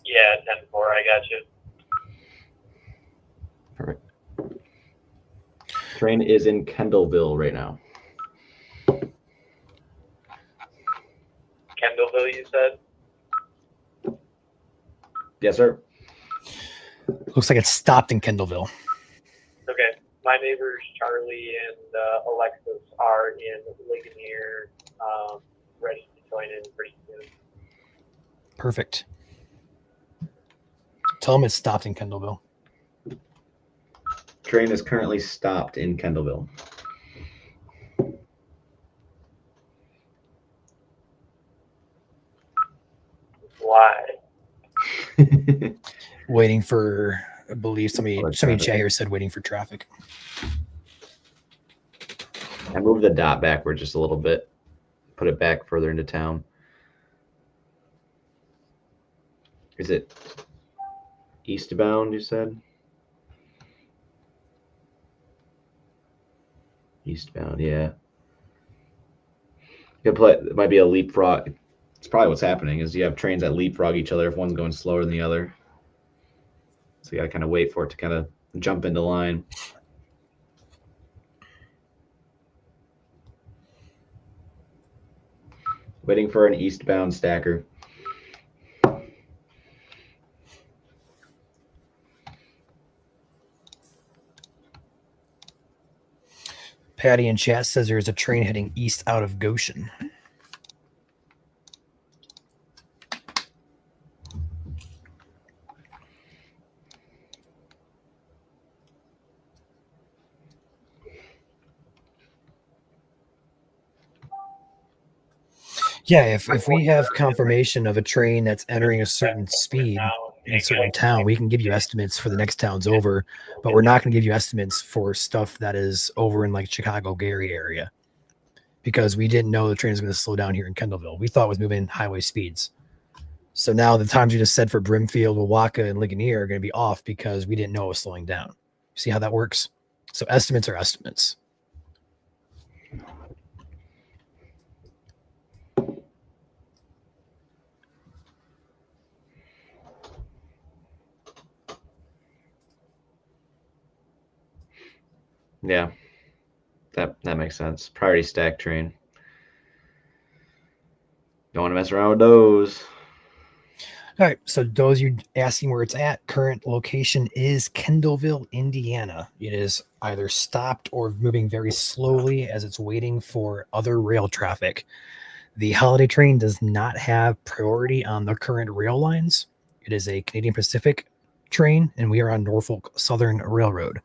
Yeah, 10-4, I got you. Perfect. Train is in Kendallville right now. Kendallville, you said? Yes, sir. Looks like it's stopped in Kendallville. Okay. My neighbors, Charlie and Alexis, are in Ligonier, ready to join in pretty soon. Perfect. Tell them it's stopped in Kendallville. Train is currently stopped in Kendallville. Why? Waiting for, I believe somebody traffic. chat here said waiting for traffic. I moved the dot backward just a little bit. Put it back further into town. Is it eastbound, you said? Eastbound, yeah. It might be a leapfrog. It's probably what's happening is you have trains that leapfrog each other if one's going slower than the other. So you got to kind of wait for it to kind of jump into line. Waiting for an eastbound stacker. Patty in chat says there's a train heading east out of Goshen. Yeah, if we have confirmation of a train that's entering a certain speed in a certain town, we can give you estimates for the next towns over, but we're not going to give you estimates for stuff that is over in like Chicago, Gary area, because we didn't know the train was going to slow down here in Kendallville. We thought it was moving highway speeds. So now the times you just said for Brimfield, Wawaka, and Ligonier are going to be off because we didn't know it was slowing down. See how that works? So estimates are estimates. Yeah, that makes sense. Priority stack train. Don't want to mess around with those. All right, so those you asking where it's at, current location is Kendallville, Indiana. It is either stopped or moving very slowly as it's waiting for other rail traffic. The holiday train does not have priority on the current rail lines. It is a Canadian Pacific train, and we are on Norfolk Southern Railroad.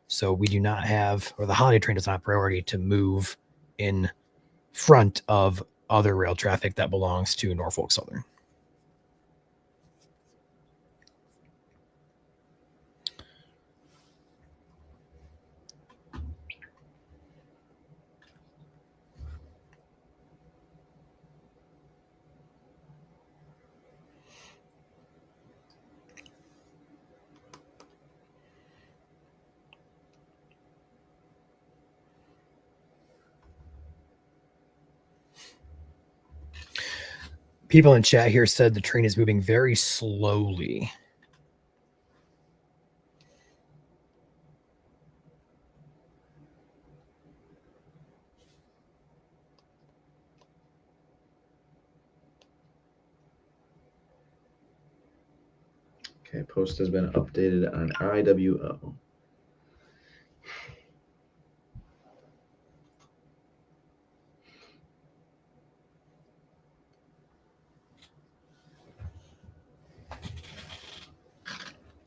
So we do not have, or the holiday train does not have priority to move in front of other rail traffic that belongs to Norfolk Southern. People in chat here said the train is moving very slowly. Okay, post has been updated on IWO.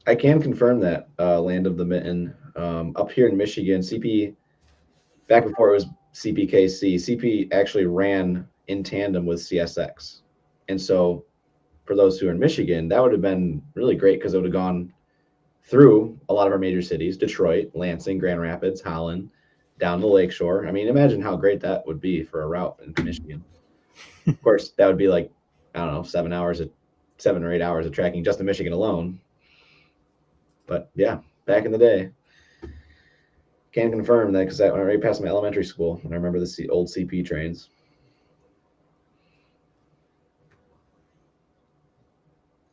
I can confirm that Land of the Mitten up here in Michigan, CP back before it was CPKC, CP actually ran in tandem with CSX, and so for those who are in Michigan, that would have been really great because it would have gone through a lot of our major cities: Detroit, Lansing, Grand Rapids, Holland, down the Lakeshore. I mean, imagine how great that would be for a route in Michigan. Of course, that would be like, I don't know, 7 or 8 hours of tracking just in Michigan alone. But yeah, back in the day. Can confirm that because I already passed my elementary school and I remember the old CP trains.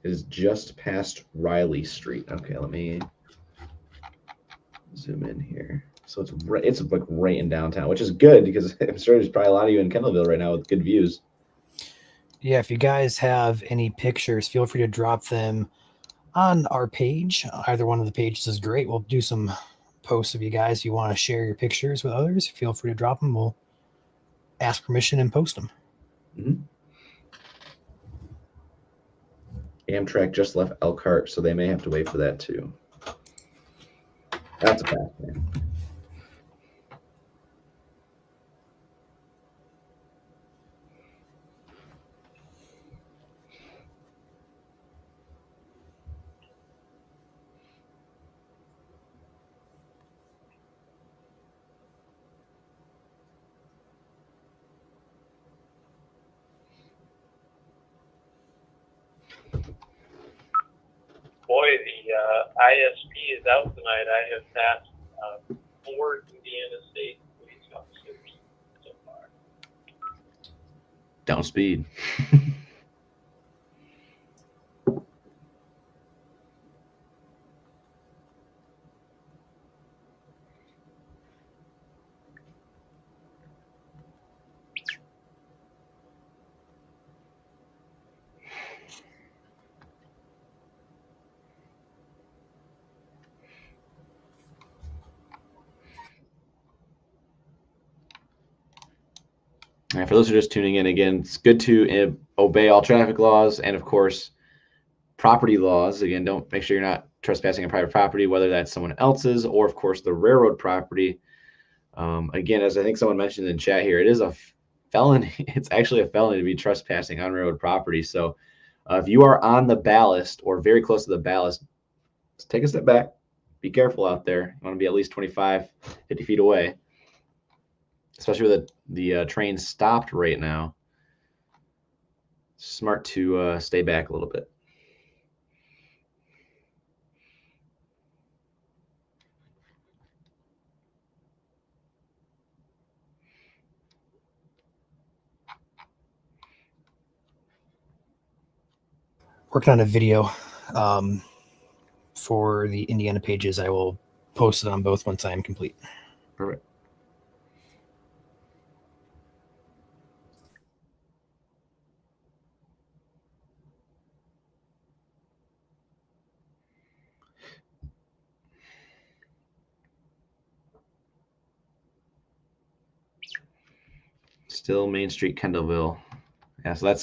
It is just past Riley Street. Okay, let me zoom in here. So it's like right in downtown, which is good because I'm sure there's probably a lot of you in Kendallville right now with good views. Yeah, if you guys have any pictures, feel free to drop them on our page. Either one of the pages is great. We'll do some posts of you guys. If you want to share your pictures with others, feel free to drop them. We'll ask permission and post them. Mm-hmm. Amtrak just left Elkhart, so they may have to wait for that too. That's a fact, man. Boy, the ISP is out tonight. I have passed 4 Indiana State police officers so far. Down speed. And for those who are just tuning in, again, it's good to obey all traffic laws and, of course, property laws. Again, don't make sure you're not trespassing on private property, whether that's someone else's or, of course, the railroad property. Again, as I think someone mentioned in chat here, it is a felony. It's actually a felony to be trespassing on railroad property. So if you are on the ballast or very close to the ballast, just take a step back. Be careful out there. You want to be at least 25, 50 feet away, especially with the train stopped right now. Smart to stay back a little bit. Working on a video for the Indiana pages. I will post it on both once I am complete. Perfect. Still Main Street, Kendallville. Yeah, so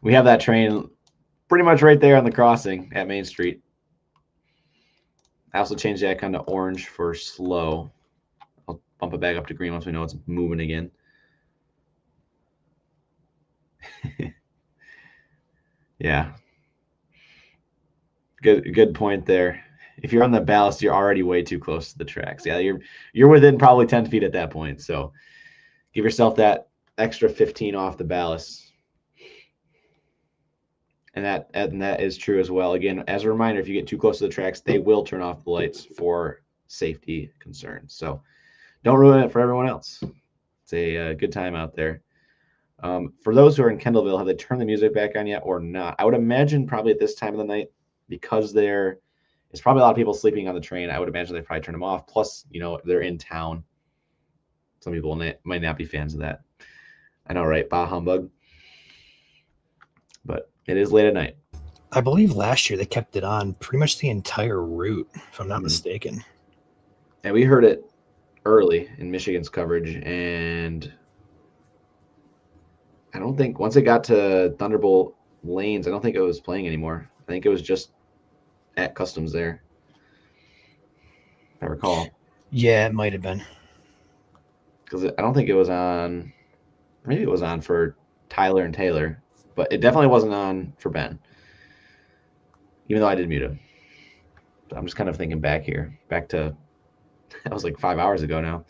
we have that train pretty much right there on the crossing at Main Street. I also changed the icon to orange for slow. I'll bump it back up to green once we know it's moving again. Yeah. Good point there. If you're on the ballast, you're already way too close to the tracks. Yeah, you're within probably 10 feet at that point. So give yourself that extra 15 off the ballast. And that is true as well. Again, as a reminder, if you get too close to the tracks, they will turn off the lights for safety concerns. So don't ruin it for everyone else. It's a good time out there. For those who are in Kendallville, have they turned the music back on yet or not? I would imagine probably at this time of the night, because there's probably a lot of people sleeping on the train. I would imagine they probably turn them off. Plus, they're in town. Some people might not be fans of that. I know, right? Bah humbug. But it is late at night. I believe last year they kept it on pretty much the entire route, if I'm not mistaken. And we heard it early in Michigan's coverage, and I don't think once it got to Thunderbolt lanes, I don't think it was playing anymore. I think it was just at Customs there, if I recall. Yeah, it might have been. Because I don't think it was on. Maybe it was on for Tyler and Taylor, but it definitely wasn't on for Ben. Even though I did mute him. So I'm just kind of thinking back here. Back to, that was like 5 hours ago now.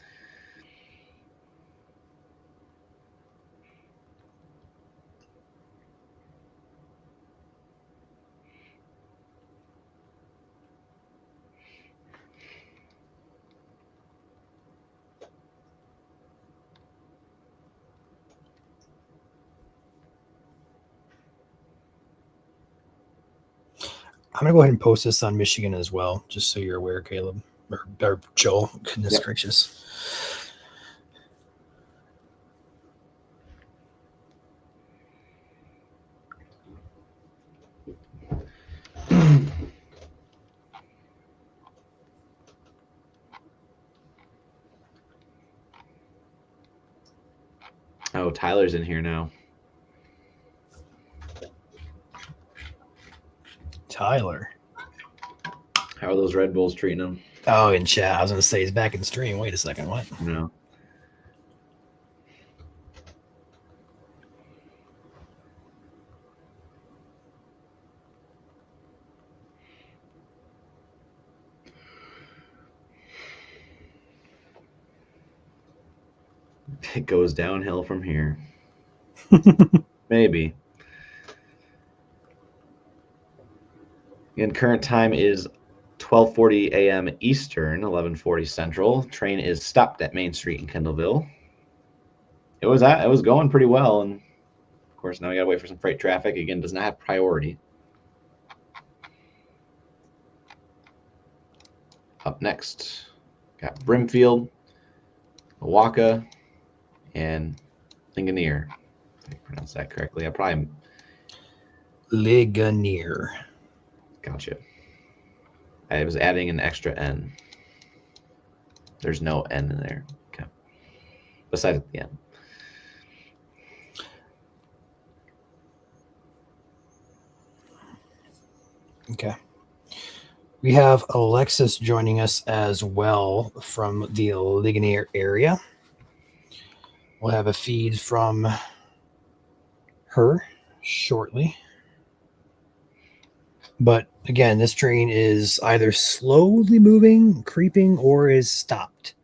I'm gonna go ahead and post this on Michigan as well, just so you're aware, Caleb or Joel. Goodness Yep. gracious. Oh, Tyler's in here now. Tyler. How are those Red Bulls treating him? Oh, in chat. I was gonna say he's back in stream. Wait a second. What? No. It goes downhill from here. Maybe. And current time is 12:40 a.m. Eastern, 11:40 Central. Train is stopped at Main Street in Kendallville. It was going pretty well, and of course now we gotta wait for some freight traffic. Again, does not have priority. Up next, got Brimfield, Milwaukee, and Ligonier. If I pronounce that correctly. I probably Ligonier. Gotcha. I was adding an extra N. There's no N in there. Okay. Besides at the end. Okay. We have Alexis joining us as well from the Ligonier area. We'll have a feed from her shortly. But again, this train is either slowly moving, creeping, or is stopped.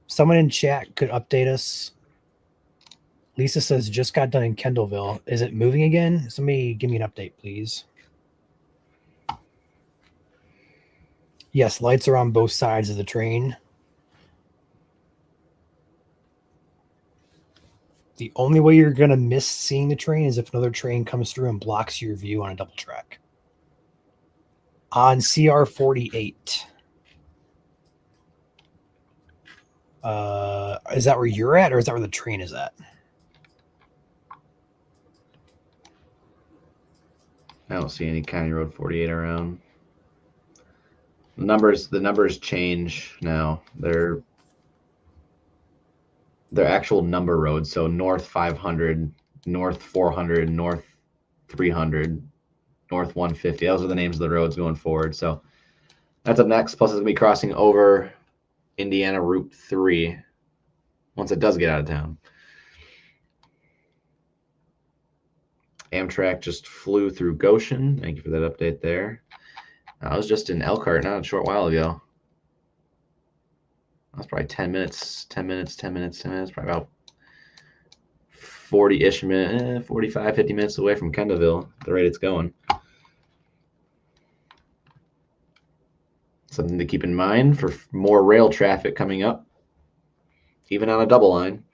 Someone in chat could update us. Lisa says just got done in Kendallville. Is it moving again? Somebody give me an update, please. Yes, lights are on both sides of the train. The only way you're going to miss seeing the train is if another train comes through and blocks your view on a double track. On CR 48. Is that where you're at, or is that where the train is at? I don't see any County Road 48 around. The numbers change now. They're actual number roads. So north 500, north 400, north 300, north 150. Those are the names of the roads going forward. So that's up next. Plus, it's going to be crossing over Indiana Route 3 once it does get out of town. Amtrak just flew through Goshen. Thank you for that update there. I was just in Elkhart not a short while ago. That was probably 10 minutes, probably about 40-ish minutes, 45, 50 minutes away from Kendallville, the rate it's going. Something to keep in mind for more rail traffic coming up, even on a double line.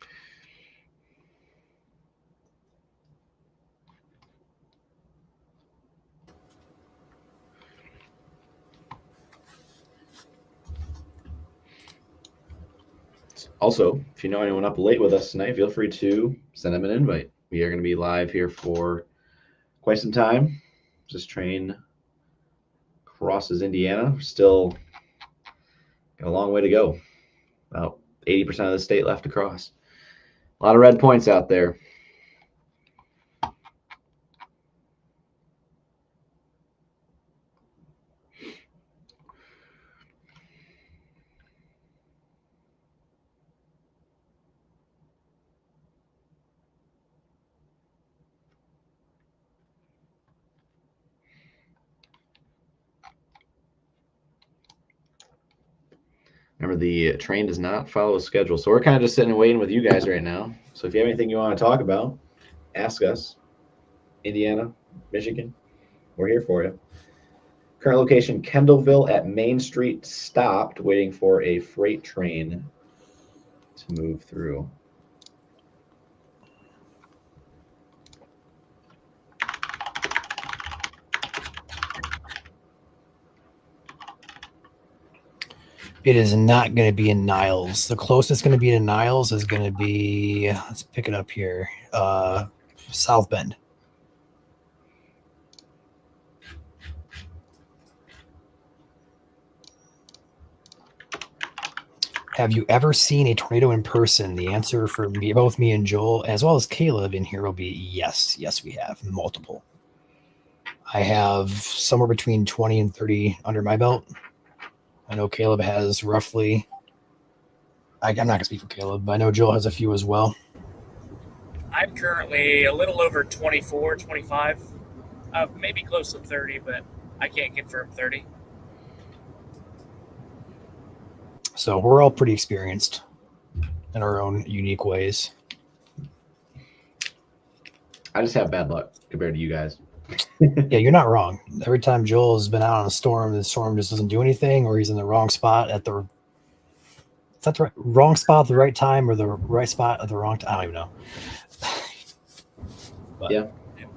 Also, if you know anyone up late with us tonight, feel free to send them an invite. We are going to be live here for quite some time. This train crosses Indiana. We're still got a long way to go. About 80% of the state left to cross. A lot of red points out there. Remember, the train does not follow a schedule. So we're kind of just sitting and waiting with you guys right now. So if you have anything you want to talk about, ask us. Indiana, Michigan, we're here for you. Current location, Kendallville at Main Street, stopped, waiting for a freight train to move through. It is not going to be in Niles. The closest going to be to Niles is going to be, let's pick it up here, South Bend. Have you ever seen a tornado in person? The answer for me, both me and Joel, as well as Caleb in here, will be yes. Yes, we have multiple. I have somewhere between 20 and 30 under my belt. I know Caleb has roughly, I'm not going to speak for Caleb, but I know Joel has a few as well. I'm currently a little over 24, 25, maybe close to 30, but I can't confirm 30. So we're all pretty experienced in our own unique ways. I just have bad luck compared to you guys. Yeah, you're not wrong. Every time Joel's been out on a storm, the storm just doesn't do anything, or he's in the wrong spot at the wrong spot at the right time, or the right spot at the wrong time. I don't even know. But, yeah.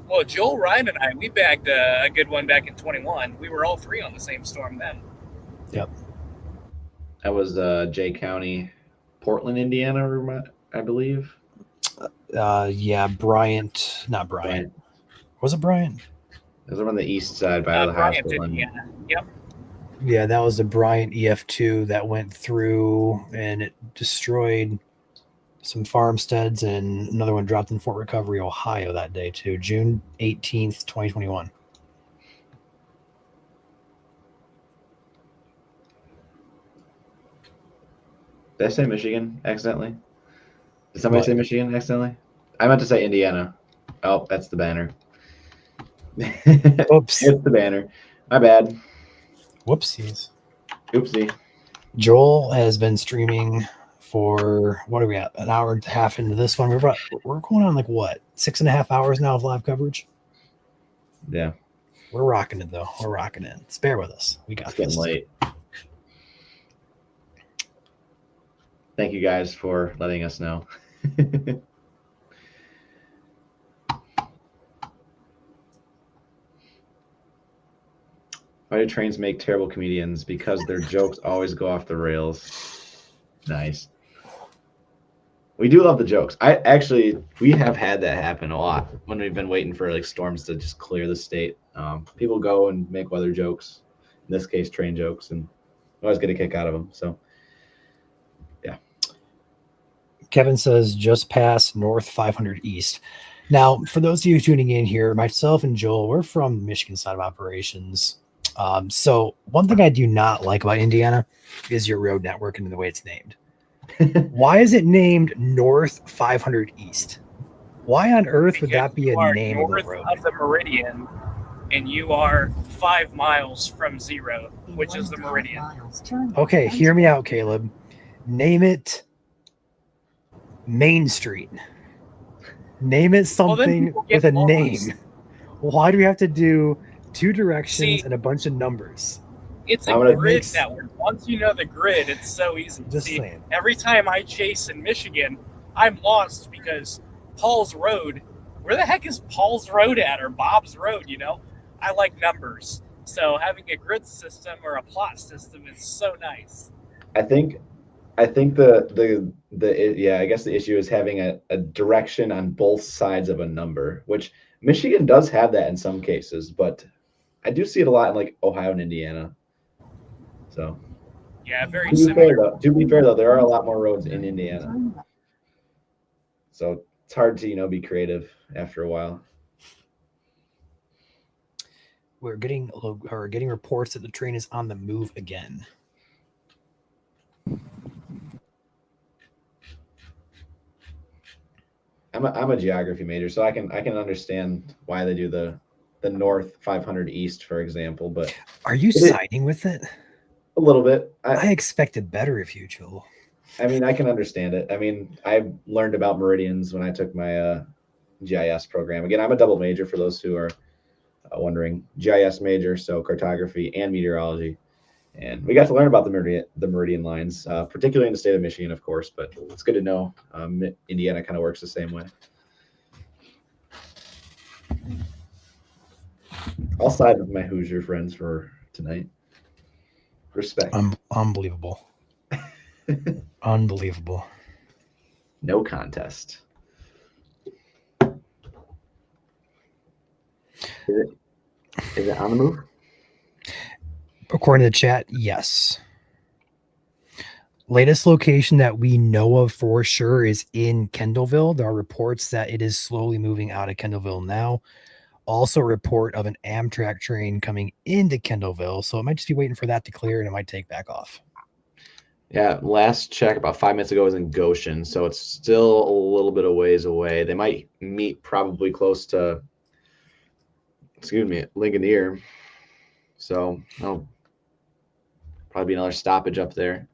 Well, Joel, Ryan, and I, we bagged a good one back in 21. We were all three on the same storm then. Yep. That was Jay County, Portland, Indiana, I believe. Yeah, Bryant, not Bryant. Was it Bryant? It was on the east side by the hospital. Indiana. Yep. Yeah, that was the Bryant EF2 that went through and it destroyed some farmsteads, and another one dropped in Fort Recovery, Ohio that day too, June 18th, 2021. Did I say Michigan accidentally? Did somebody say Michigan accidentally? I meant to say Indiana. Oh, that's the banner. Oops. It's the banner. My bad. Whoopsies. Oopsie. Joel has been streaming for, what are we at? An hour and a half into this one. We're going on like what? 6.5 hours now of live coverage? Yeah. We're rocking it though. We're rocking it. Just bear with us. We got It's getting this. late. Thank you guys for letting us know. Why do trains make terrible comedians? Because their jokes always go off the rails. Nice. We do love the jokes. We have had that happen a lot when we've been waiting for like storms to just clear the state. People go and make weather jokes, in this case, train jokes, and always get a kick out of them. So, yeah. Kevin says just past North 500 East. Now, for those of you tuning in here, myself and Joel, we're from the Michigan side of operations. So one thing I do not like about Indiana is your road network and the way it's named. Why is it named North 500 East? Why on earth would that be a name of the road? Of the meridian, and you are 5 miles from zero, which is the meridian. Okay, hear me out, Caleb. Name it Main Street. Name it something with a name. Why do we have to do 2 directions and a bunch of numbers? It's a grid network. Once you know the grid, it's so easy. Just saying. Every time I chase in Michigan, I'm lost because Paul's Road, where the heck is Paul's Road at, or Bob's Road, you know? I like numbers. So having a grid system or a plot system is so nice. I think I guess the issue is having a direction on both sides of a number, which Michigan does have that in some cases, but I do see it a lot in like Ohio and Indiana. So yeah, very similar. To be fair though, there are a lot more roads in Indiana. So it's hard to, be creative after a while. We're getting reports that the train is on the move again. I'm a geography major, so I can understand why they do the North 500 East, for example. But are you siding with it? A little bit. I expected better of you, Joel. I mean, I can understand it. I mean, I learned about meridians when I took my GIS program. Again, I'm a double major for those who are wondering. GIS major, so cartography and meteorology. And we got to learn about the meridian lines, particularly in the state of Michigan, of course. But it's good to know Indiana kind of works the same way. I'll side with my Hoosier friends for tonight. Respect. Unbelievable. Unbelievable. No contest. Is it on the move? According to the chat, yes. Latest location that we know of for sure is in Kendallville. There are reports that it is slowly moving out of Kendallville now. Also, a report of an Amtrak train coming into Kendallville. So it might just be waiting for that to clear and it might take back off. Yeah, last check about 5 minutes ago was in Goshen, so it's still a little bit of ways away. They might meet probably close to, Ligonier. So that'll probably be another stoppage up there.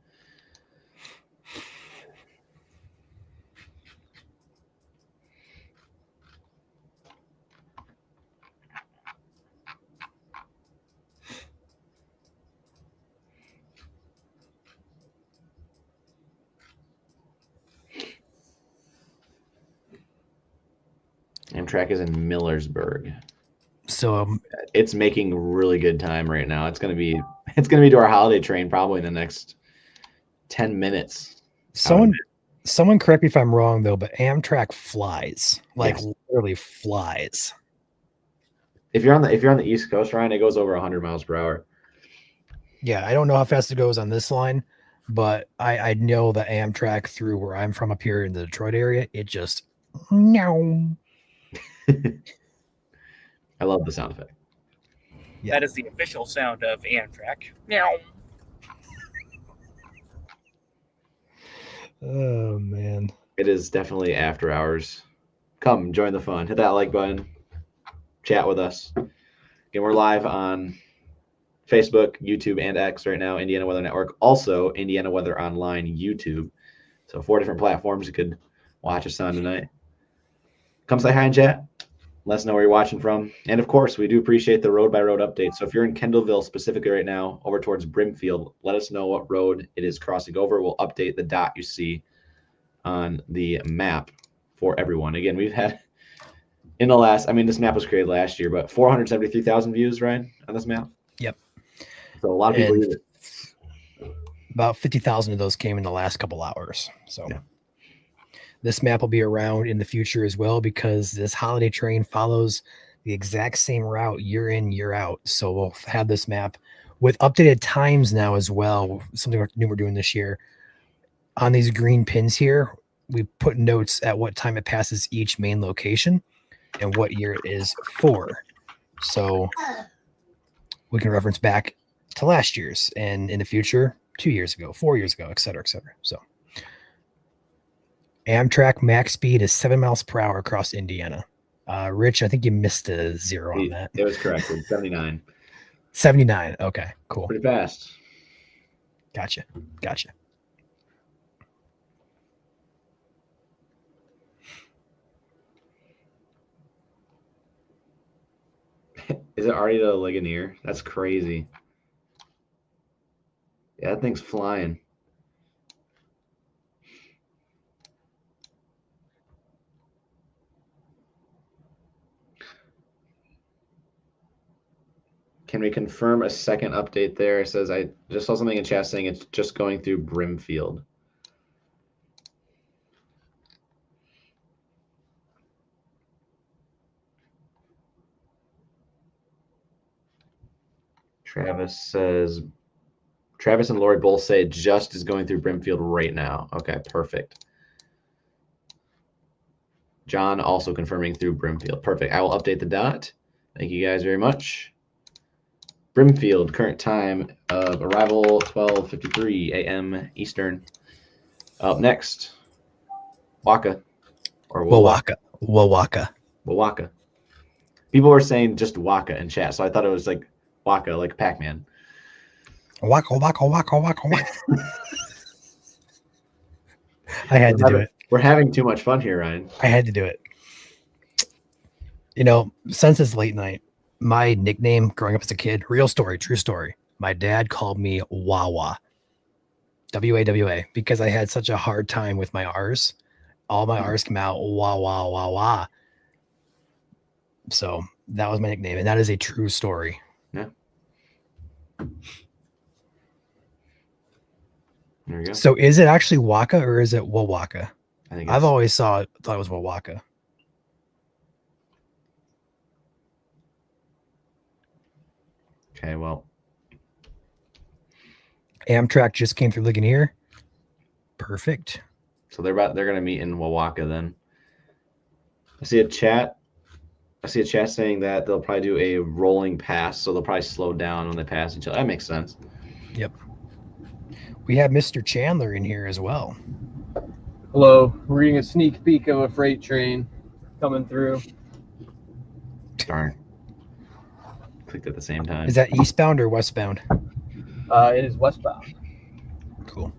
Amtrak is in Millersburg. So It's making really good time right now. It's gonna be to our holiday train probably in the next 10 minutes. someone correct me if I'm wrong though, but Amtrak flies. Like Yes. literally flies. If you're on the East Coast, Ryan, it goes over 100 miles per hour. Yeah, I don't know how fast it goes on this line, but I know the Amtrak through where I'm from up here in the Detroit area, it just no. I love the sound effect. Yeah. That is the official sound of Amtrak. Meow. Oh man. It is definitely after hours. Come join the fun. Hit that like button. Chat with us. Again, we're live on Facebook, YouTube, and X right now, Indiana Weather Network. Also, Indiana Weather Online YouTube. So 4 different platforms you could watch us on tonight. Come say hi and chat. Let us know where you're watching from. And of course, we do appreciate the road by road updates. So if you're in Kendallville specifically right now, over towards Brimfield, let us know what road it is crossing over. We'll update the dot you see on the map for everyone. Again, we've had in the last, this map was created last year, but 473,000 views, Ryan, on this map. Yep. So a lot of people And use it. about 50,000 of those came in the last couple hours. So Yeah. This map will be around in the future as well because this holiday train follows the exact same route year in, year out. So we'll have this map with updated times now as well. Something new we're doing this year. On these green pins here, we put notes at what time it passes each main location and what year it is for. So we can reference back to last year's and in the future, 2 years ago, 4 years ago, et cetera, et cetera. So Amtrak max speed is 7 miles per hour across Indiana. Rich, I think you missed a zero on that. It was correct. It was 79. 79. Okay, cool. Pretty fast. Gotcha. Is it already to Ligonier? That's crazy. Yeah, that thing's flying. Can we confirm a second update there? It says I just saw something in chat saying it's just going through Brimfield. Travis and Lori both say just is going through Brimfield right now. Okay, perfect. John also confirming through Brimfield. Perfect. I will update the dot. Thank you guys very much. Brimfield, current time of arrival 12:53 a.m. Eastern. Up next, Waka. Or Wawaka. People were saying just Waka in chat, so I thought it was like Waka, like Pac-Man. Waka. I had to do it. We're having too much fun here, Ryan. I had to do it. Since it's late night, my nickname growing up as a kid, real story, true story. My dad called me Wawa. WAWA, because I had such a hard time with my R's. All my R's come out Wawa. So that was my nickname, and that is a true story. Yeah. There we go. So is it actually Waka or is it Wawaka? I think I've always thought it was Wawaka. Okay, well, Amtrak just came through Ligonier. Perfect. so they're going to meet in Wawaka then. I see a chat saying that they'll probably do a rolling pass, so they'll probably slow down when they pass each other. That makes sense. Yep. We have Mr. Chandler in here as well. Hello. We're getting a sneak peek of a freight train coming through. Darn. Clicked at the same time. Is that eastbound or westbound? It is westbound. Cool.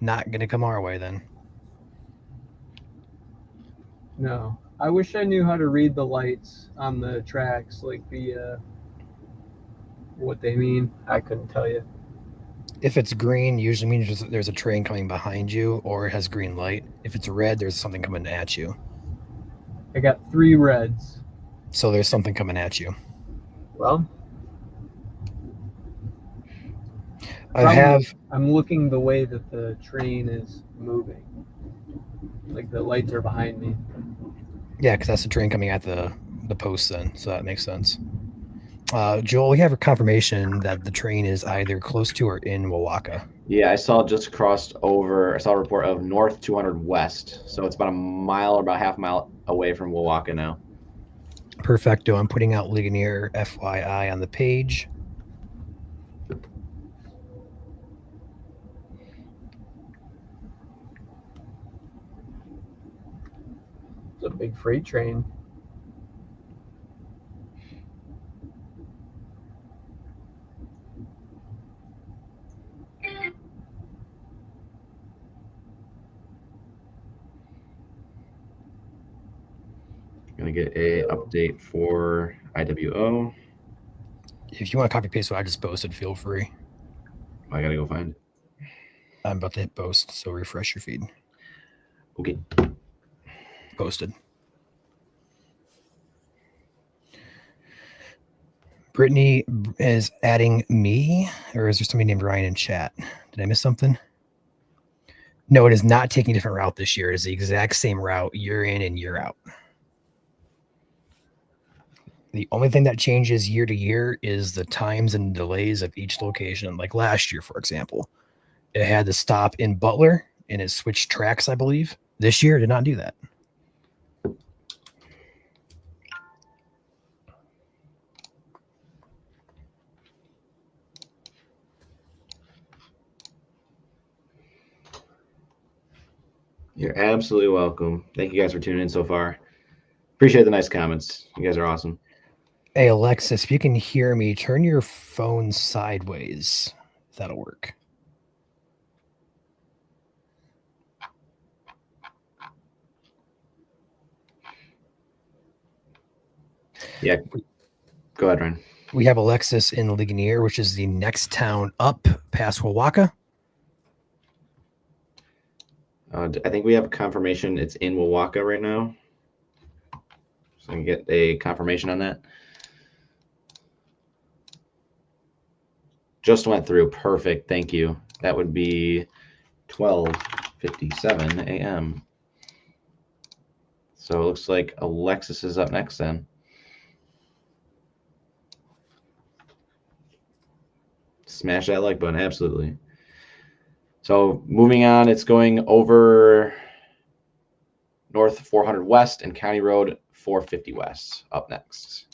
Not going to come our way then. No. I wish I knew how to read the lights on the tracks, like the what they mean. I couldn't tell you. If it's green, usually means there's a train coming behind you or it has green light. If it's red, there's something coming at you. I got 3 reds. So there's something coming at you. Well, I'm looking the way that the train is moving. Like the lights are behind me. Yeah, because that's the train coming at the post then. So that makes sense. Joel, we have a confirmation that the train is either close to or in Wawaka. Yeah, I saw just crossed over. I saw a report of north 200 west. So it's about a mile or about half mile away from Wawaka now. Perfecto. I'm putting out Ligonier FYI on the page. It's a big freight train. Gonna get a update for IWO. If you want to copy paste what I just posted, feel free. I gotta go find it. I'm about to hit post, so refresh your feed. Okay. Posted. Brittany is adding me, or is there somebody named Ryan in chat? Did I miss something? No, it is not taking a different route this year. It is the exact same route year in and year out. The only thing that changes year to year is the times and delays of each location. Like last year, for example, it had to stop in Butler and it switched tracks, I believe. This year, it did not do that. You're absolutely welcome. Thank you guys for tuning in so far. Appreciate the nice comments. You guys are awesome. Hey, Alexis, if you can hear me, turn your phone sideways. That'll work. Yeah. Go ahead, Ryan. We have Alexis in Ligonier, which is the next town up past Wawaka. I think we have confirmation it's in Wawaka right now. So I can get a confirmation on that. Just went through. Perfect. Thank you. That would be 12:57 a.m. So it looks like Alexis is up next then. Smash that like button. Absolutely. So moving on, it's going over north 400 west and County Road 450 west up next.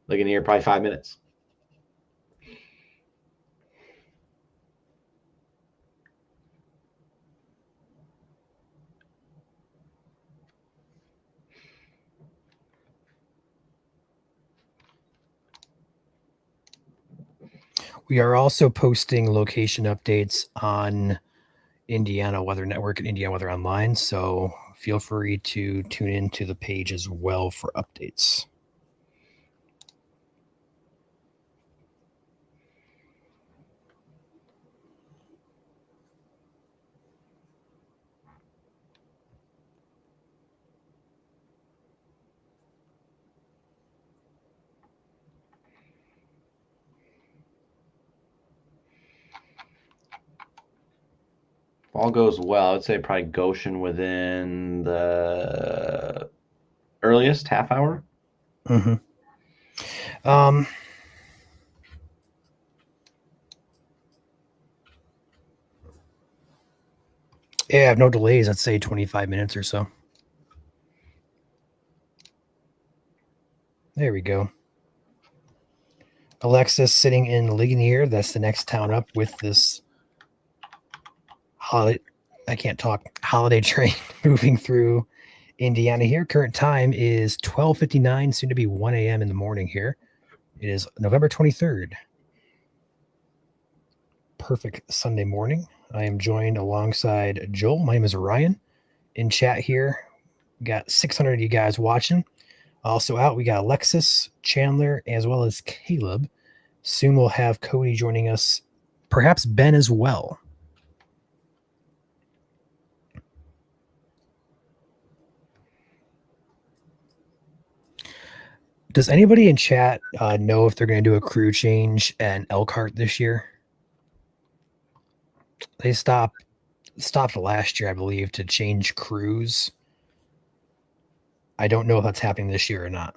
Looking here, probably 5 minutes. We are also posting location updates on Indiana Weather Network and Indiana Weather Online, so feel free to tune into the page as well for updates. all goes well, I'd say probably Goshen within the earliest half hour. Mm-hmm. Yeah, I have no delays. I'd say 25 minutes or so. There we go. Alexis sitting in Ligonier. That's the next town up with this holiday. I can't talk. Holiday train moving through Indiana here. Current time is 12:59, soon to be 1 a.m. in the morning here. It is November 23rd. Perfect Sunday morning. I am joined alongside Joel. My name is Ryan. In chat here, we got 600 of you guys watching. Also out, we got Alexis, Chandler, as well as Caleb. Soon we'll have Cody joining us, perhaps Ben as well. Does anybody in chat know if they're going to do a crew change at Elkhart this year? They stopped last year, I believe, to change crews. I don't know if that's happening this year or not.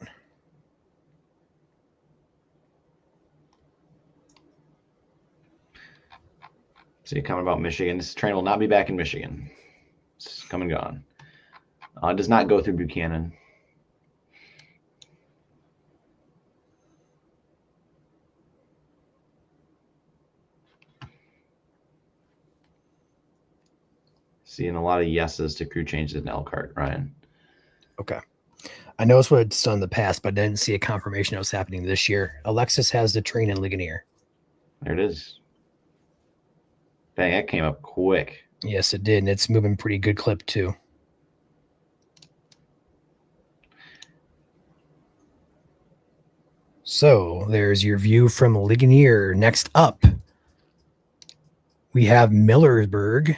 See a comment about Michigan. This train will not be back in Michigan. It's come and gone. It does not go through Buchanan. Seeing a lot of yeses to crew changes in Elkhart, Ryan. Okay. I know it's what it's done in the past, but I didn't see a confirmation it was happening this year. Alexis has the train in Ligonier. There it is. Dang, that came up quick. Yes, it did, and it's moving pretty good clip too. So there's your view from Ligonier. Next up, we have Millersburg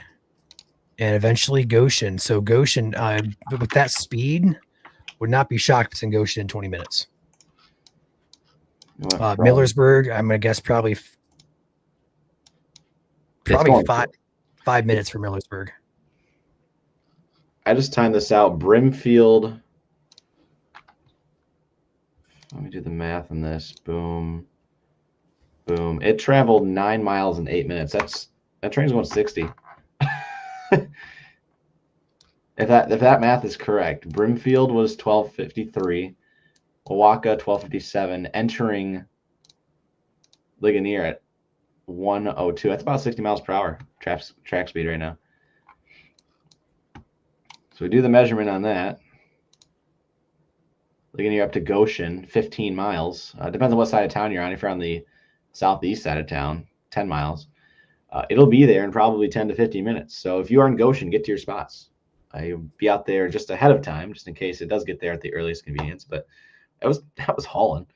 and eventually Goshen. So Goshen, with that speed, would not be shocked if it's in Goshen in 20 minutes. Millersburg, I'm going to guess probably 5 minutes for Millersburg. I just timed this out. Brimfield. Let me do the math on this. Boom. Boom. It traveled 9 miles in 8 minutes. That train's going 60. If that math is correct, Brimfield was 12:53, Wawaka 12:57, entering Ligonier at 1:02. That's about 60 miles per hour track speed right now. So we do the measurement on that. Ligonier up to Goshen, 15 miles. Depends on what side of town you're on. If you're on the southeast side of town, 10 miles. It'll be there in probably 10 to 15 minutes. So if you are in Goshen, get to your spots. You'll be out there just ahead of time, just in case it does get there at the earliest convenience. But that was hauling.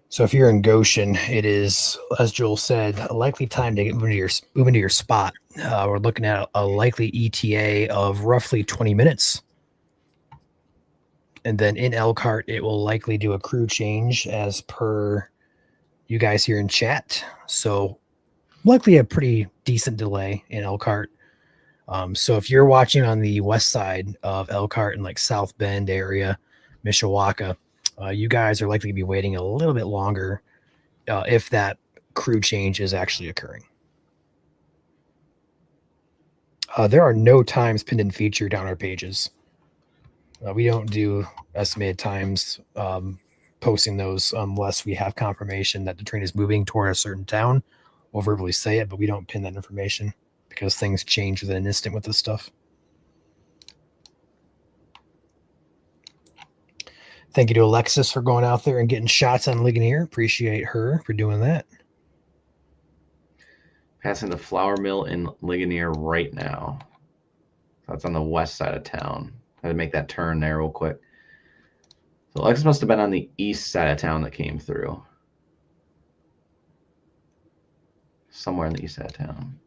So if you're in Goshen, it is, as Joel said, a likely time to move into your spot. We're looking at a likely ETA of roughly 20 minutes. And then in Elkhart, it will likely do a crew change as per you guys here in chat. So likely a pretty decent delay in Elkhart. So if you're watching on the west side of Elkhart and like South Bend area, Mishawaka, you guys are likely to be waiting a little bit longer if that crew change is actually occurring. There are no times pinned and featured on our pages. We don't do estimated times posting those unless we have confirmation that the train is moving toward a certain town. We'll verbally say it, but we don't pin that information because things change within an instant with this stuff. Thank you to Alexis for going out there and getting shots on Ligonier. Appreciate her for doing that. Passing the flour mill in Ligonier right now. So that's on the west side of town. I had to make that turn there real quick. So Alexis must have been on the east side of town that came through. Somewhere on the east side of town.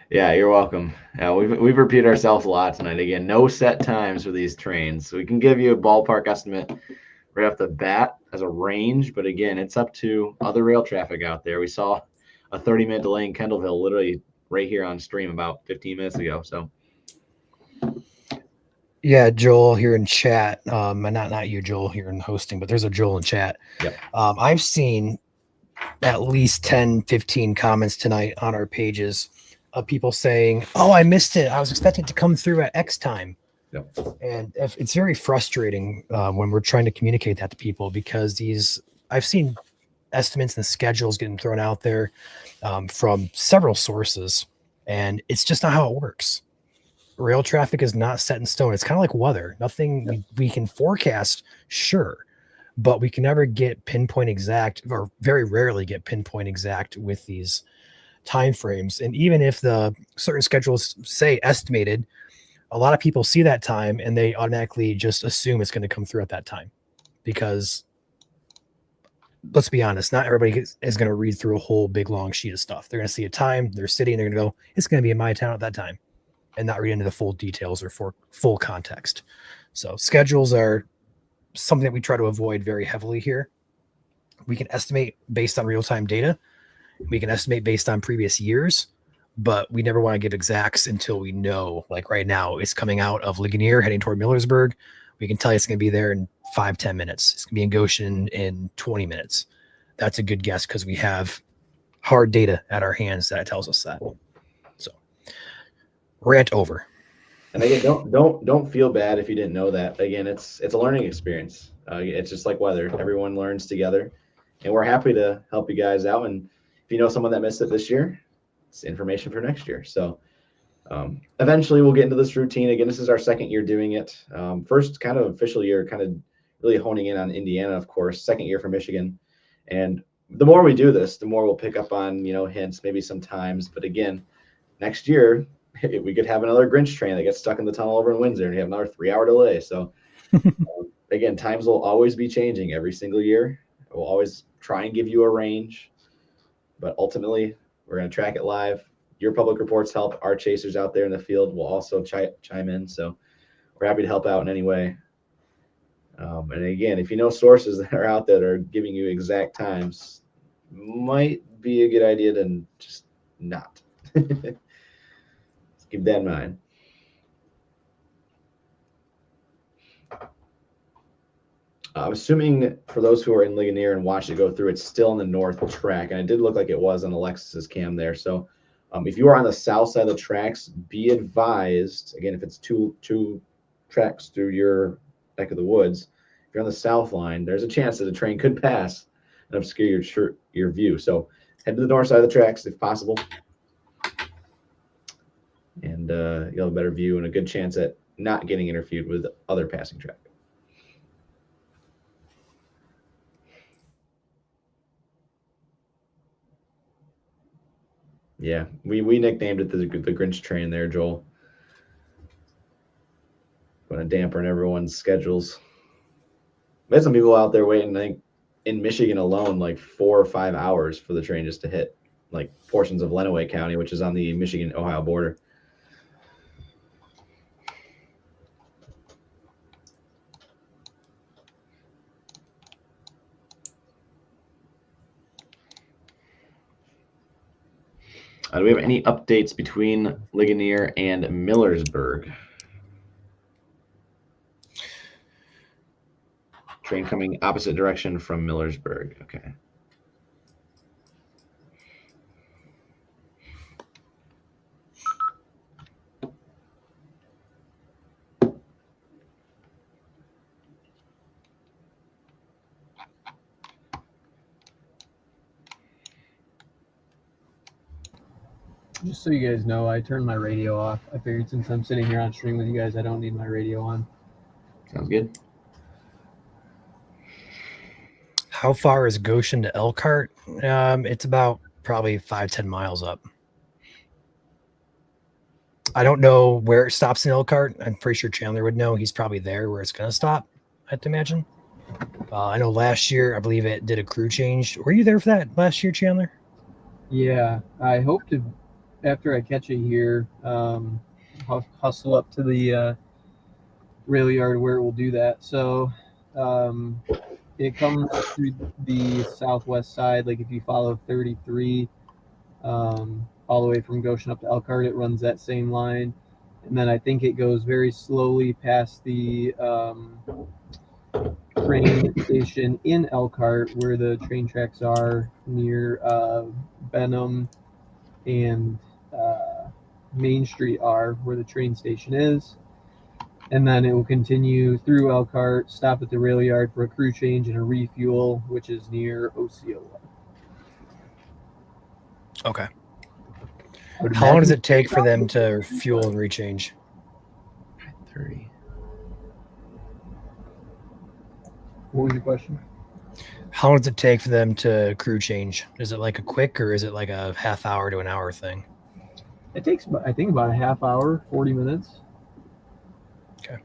Yeah, you're welcome. Yeah, we've repeated ourselves a lot tonight. Again, no set times for these trains. So we can give you a ballpark estimate right off the bat as a range, but again, it's up to other rail traffic out there. We saw a 30-minute delay in Kendallville literally right here on stream about 15 minutes ago. So Yeah, Joel here in chat. Not you, Joel, here in hosting, but there's a Joel in chat. Yep. I've seen at least 10, 15 comments tonight on our pages of people saying, "Oh, I missed it. I was expecting it to come through at X time." Yep. And it's very frustrating when we're trying to communicate that to people, because I've seen estimates and schedules getting thrown out there from several sources, and it's just not how it works. Rail traffic is not set in stone. It's kind of like weather. Nothing we can forecast, sure, but we can never get pinpoint exact, or very rarely get pinpoint exact with these time frames. And even if the certain schedules say estimated, a lot of people see that time and they automatically just assume it's going to come through at that time, because let's be honest, not everybody is going to read through a whole big long sheet of stuff. They're going to see a time, they're sitting, they're going to go, it's going to be in my town at that time, and not read into the full details or for full context. So schedules are something that we try to avoid very heavily here. We can estimate based on real-time data. We can estimate based on previous years, but we never want to give exacts until we know. Like right now, it's coming out of Ligonier heading toward Millersburg. We can tell you it's going to be there in 5-10 minutes. It's going to be in Goshen in 20 minutes. That's a good guess because we have hard data at our hands that tells us that. So, rant over. And again, don't feel bad if you didn't know that. Again, it's a learning experience. It's just like weather. Everyone learns together, and we're happy to help you guys out. And if you know someone that missed it this year, it's information for next year. So eventually we'll get into this routine. Again, this is our second year doing it. First kind of official year, kind of really honing in on Indiana, of course. Second year for Michigan. And the more we do this, the more we'll pick up on, hints, maybe some times. But again, next year, we could have another Grinch train that gets stuck in the tunnel over in Windsor and you have another 3-hour delay. So again, times will always be changing every single year. We'll always try and give you a range, but ultimately we're going to track it live. Your public reports help. Our chasers out there in the field will also chime in. So we're happy to help out in any way. And again, if you know sources that are out there that are giving you exact times, might be a good idea to just not. Keep that in mind. I'm assuming for those who are in Ligonier and watched it go through, it's still on the north track, and it did look like it was on Alexis's cam there. So if you are on the south side of the tracks, be advised, again, if it's two tracks through your neck of the woods, if you're on the south line, there's a chance that a train could pass and obscure your view. So head to the north side of the tracks if possible, and you'll have a better view and a good chance at not getting interfered with other passing traffic. Yeah, we nicknamed it the Grinch train there, Joel. Going to dampen everyone's schedules. We had some people out there waiting, I think, in Michigan alone, like 4 or 5 hours for the train just to hit like portions of Lenawee County, which is on the Michigan-Ohio border. Do we have any updates between Ligonier and Millersburg? Train coming opposite direction from Millersburg. Okay. Just so you guys know, I turned my radio off. I figured since I'm sitting here on stream with you guys, I don't need my radio on. Sounds good. how far is Goshen to Elkhart? It's about probably 5-10 miles up. I don't know where it stops in Elkhart. I'm pretty sure Chandler would know. He's probably there where it's going to stop, I have to imagine. I know last year, I believe it did a crew change. Were you there for that last year, Chandler? Yeah, I hope to, after I catch it here, hustle up to the rail yard where it will do that. So it comes through the southwest side. Like if you follow 33 all the way from Goshen up to Elkhart, it runs that same line. And then I think it goes very slowly past the train station in Elkhart where the train tracks are near Benham and Main Street are where the train station is. And then it will continue through Elkhart, stop at the rail yard for a crew change and a refuel, which is near Osceola. Okay. How long does it take for them to fuel and rechange? 30. What was your question? How long does it take for them to crew change? Is it like a quick or is it like a half hour to an hour thing? It takes, I think, about a half hour, 40 minutes. Okay.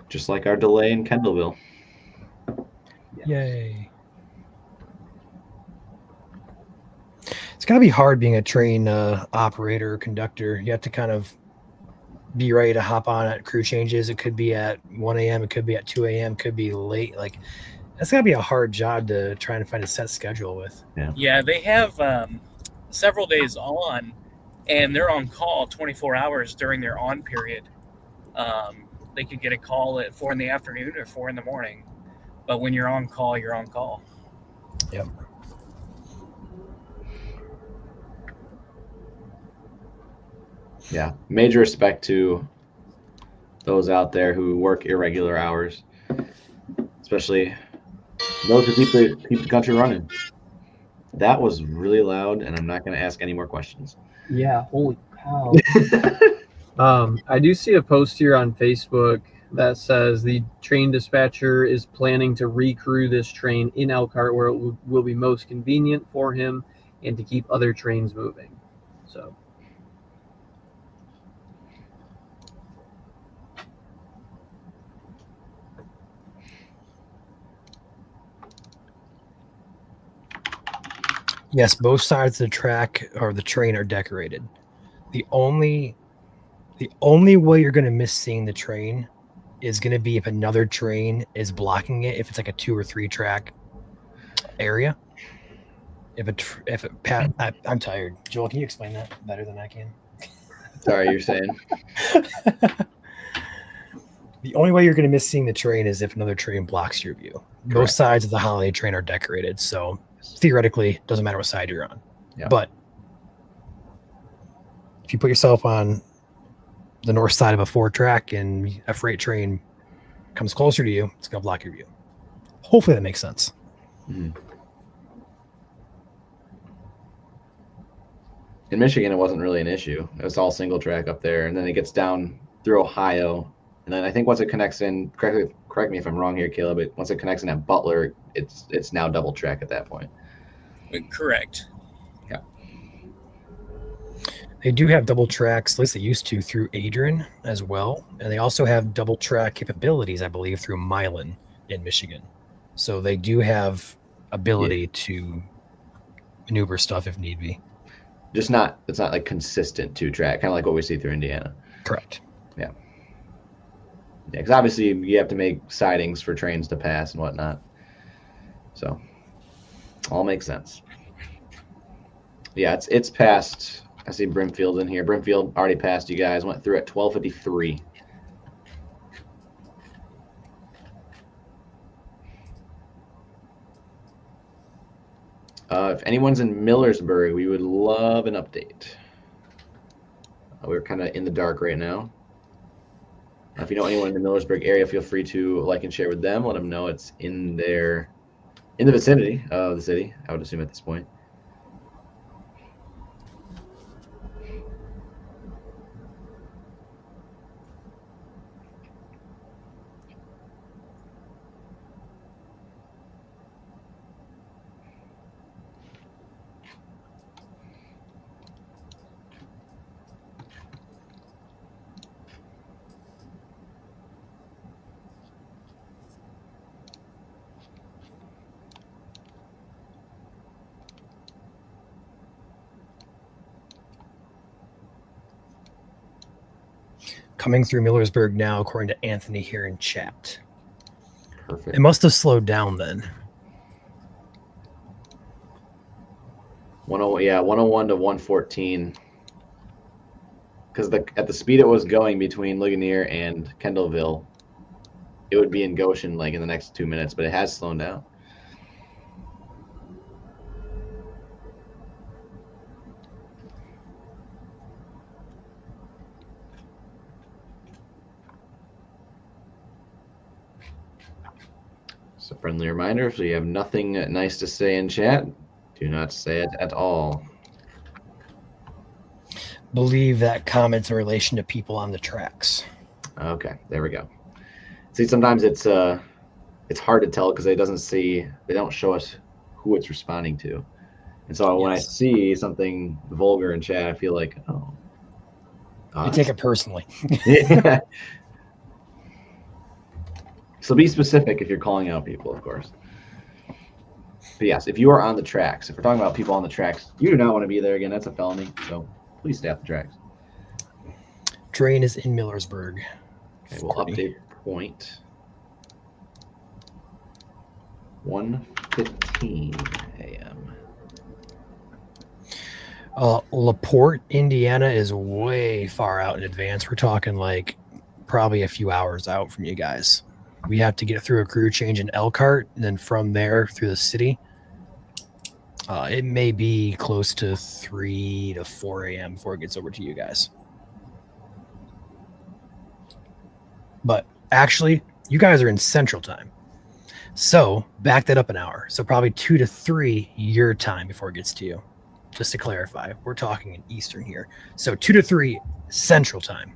Just like our delay in Kendallville. Yes. Yay. It's got to be hard being a train operator or conductor. You have to kind of be ready to hop on at crew changes. It could be at 1 a.m. It could be at 2 a.m. It could be late. Like, that's got to be a hard job to try and find a set schedule with. Yeah, they have several days on, and they're on call 24 hours during their on period. They could get a call at 4 in the afternoon or 4 in the morning. But when you're on call, you're on call. Yep. Yeah. Major respect to those out there who work irregular hours, especially those who keep the country running. That was really loud, and I'm not going to ask any more questions. Yeah, holy cow. I do see a post here on Facebook that says the train dispatcher is planning to recrew this train in Elkhart where it will be most convenient for him and to keep other trains moving. So Yes, both sides of the track or the train are decorated. The only way you're going to miss seeing the train is going to be if another train is blocking it. If it's like a 2 or 3 track area. I'm tired. Joel, can you explain that better than I can? Sorry, you're saying? The only way you're going to miss seeing the train is if another train blocks your view. Both Correct. sides of the holiday train are decorated, so theoretically, it doesn't matter what side you're on. Yeah. But if you put yourself on the north side of a 4-track and a freight train comes closer to you, it's going to block your view. Hopefully that makes sense. Mm-hmm. In Michigan, it wasn't really an issue. It was all single track up there, and then it gets down through Ohio, and then I think once it connects in, correct me if I'm wrong here, Caleb, but once it connects in at Butler, it's now double track at that point. Correct. Yeah. They do have double tracks, at least they used to, through Adrian as well, and they also have double track capabilities, I believe, through Milan in Michigan. So they do have ability to maneuver stuff if need be. It's not like consistent 2-track, kind of like what we see through Indiana. Correct. Yeah. Yeah, because obviously you have to make sidings for trains to pass and whatnot. So, all makes sense. Yeah, it's past. I see Brimfield in here. Brimfield already passed you guys. Went through at 12:53. If anyone's in Millersburg, we would love an update. We're kind of in the dark right now. If you know anyone in the Millersburg area, feel free to like and share with them. Let them know it's in the vicinity of the city, I would assume at this point. Coming through Millersburg now, according to Anthony here in chat. Perfect. It must have slowed down then. 101 to 114. Because at the speed it was going between Ligonier and Kendallville, it would be in Goshen like in the next 2 minutes, but it has slowed down. So friendly reminder, if you have nothing nice to say in chat, do not say it at all. Believe that comments in relation to people on the tracks. Okay, there we go. See, sometimes it's hard to tell because they don't show us who it's responding to. And so when I see something vulgar in chat, I feel like, you take it personally. Yeah. So be specific if you're calling out people, of course. But yes, if you are on the tracks, if we're talking about people on the tracks, you do not want to be there again. That's a felony. So please stay off the tracks. Train is in Millersburg. Okay, we'll update point. 1:15 a.m. LaPorte, Indiana is way far out in advance. We're talking like probably a few hours out from you guys. We have to get through a crew change in Elkhart, and then from there through the city. It may be close to 3 to 4 a.m. before it gets over to you guys. But actually, you guys are in Central Time. So back that up an hour. So probably 2 to 3 your time before it gets to you. Just to clarify, we're talking in Eastern here. So 2 to 3 Central Time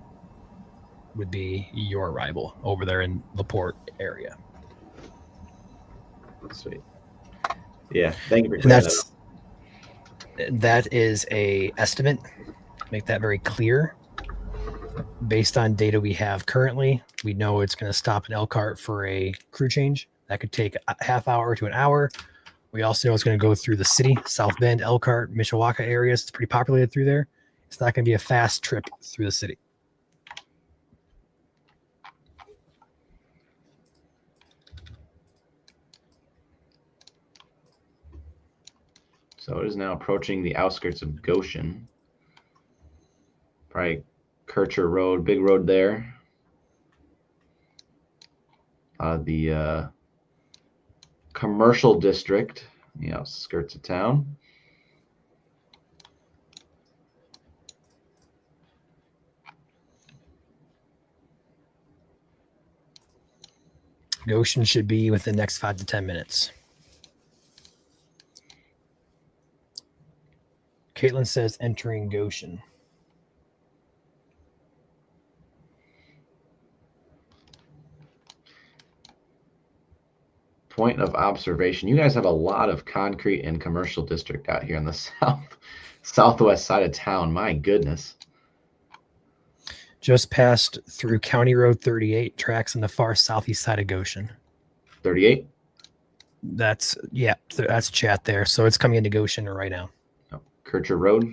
would be your arrival over there in LaPorte area. Sweet. Yeah, thank you for clearing that up. That is a estimate. Make that very clear. Based on data we have currently, we know it's going to stop in Elkhart for a crew change. That could take a half hour to an hour. We also know it's going to go through the city, South Bend, Elkhart, Mishawaka areas. It's pretty populated through there. It's not going to be a fast trip through the city. So it is now approaching the outskirts of Goshen. Probably Kircher Road, big road there. The commercial district, the outskirts of town. Goshen should be within the next 5 to 10 minutes. Caitlin says entering Goshen. Point of observation. You guys have a lot of concrete and commercial district out here in the southwest side of town. My goodness. Just passed through County Road 38, tracks on the far southeast side of Goshen. 38? That's chat there. So it's coming into Goshen right now. Kircher Road?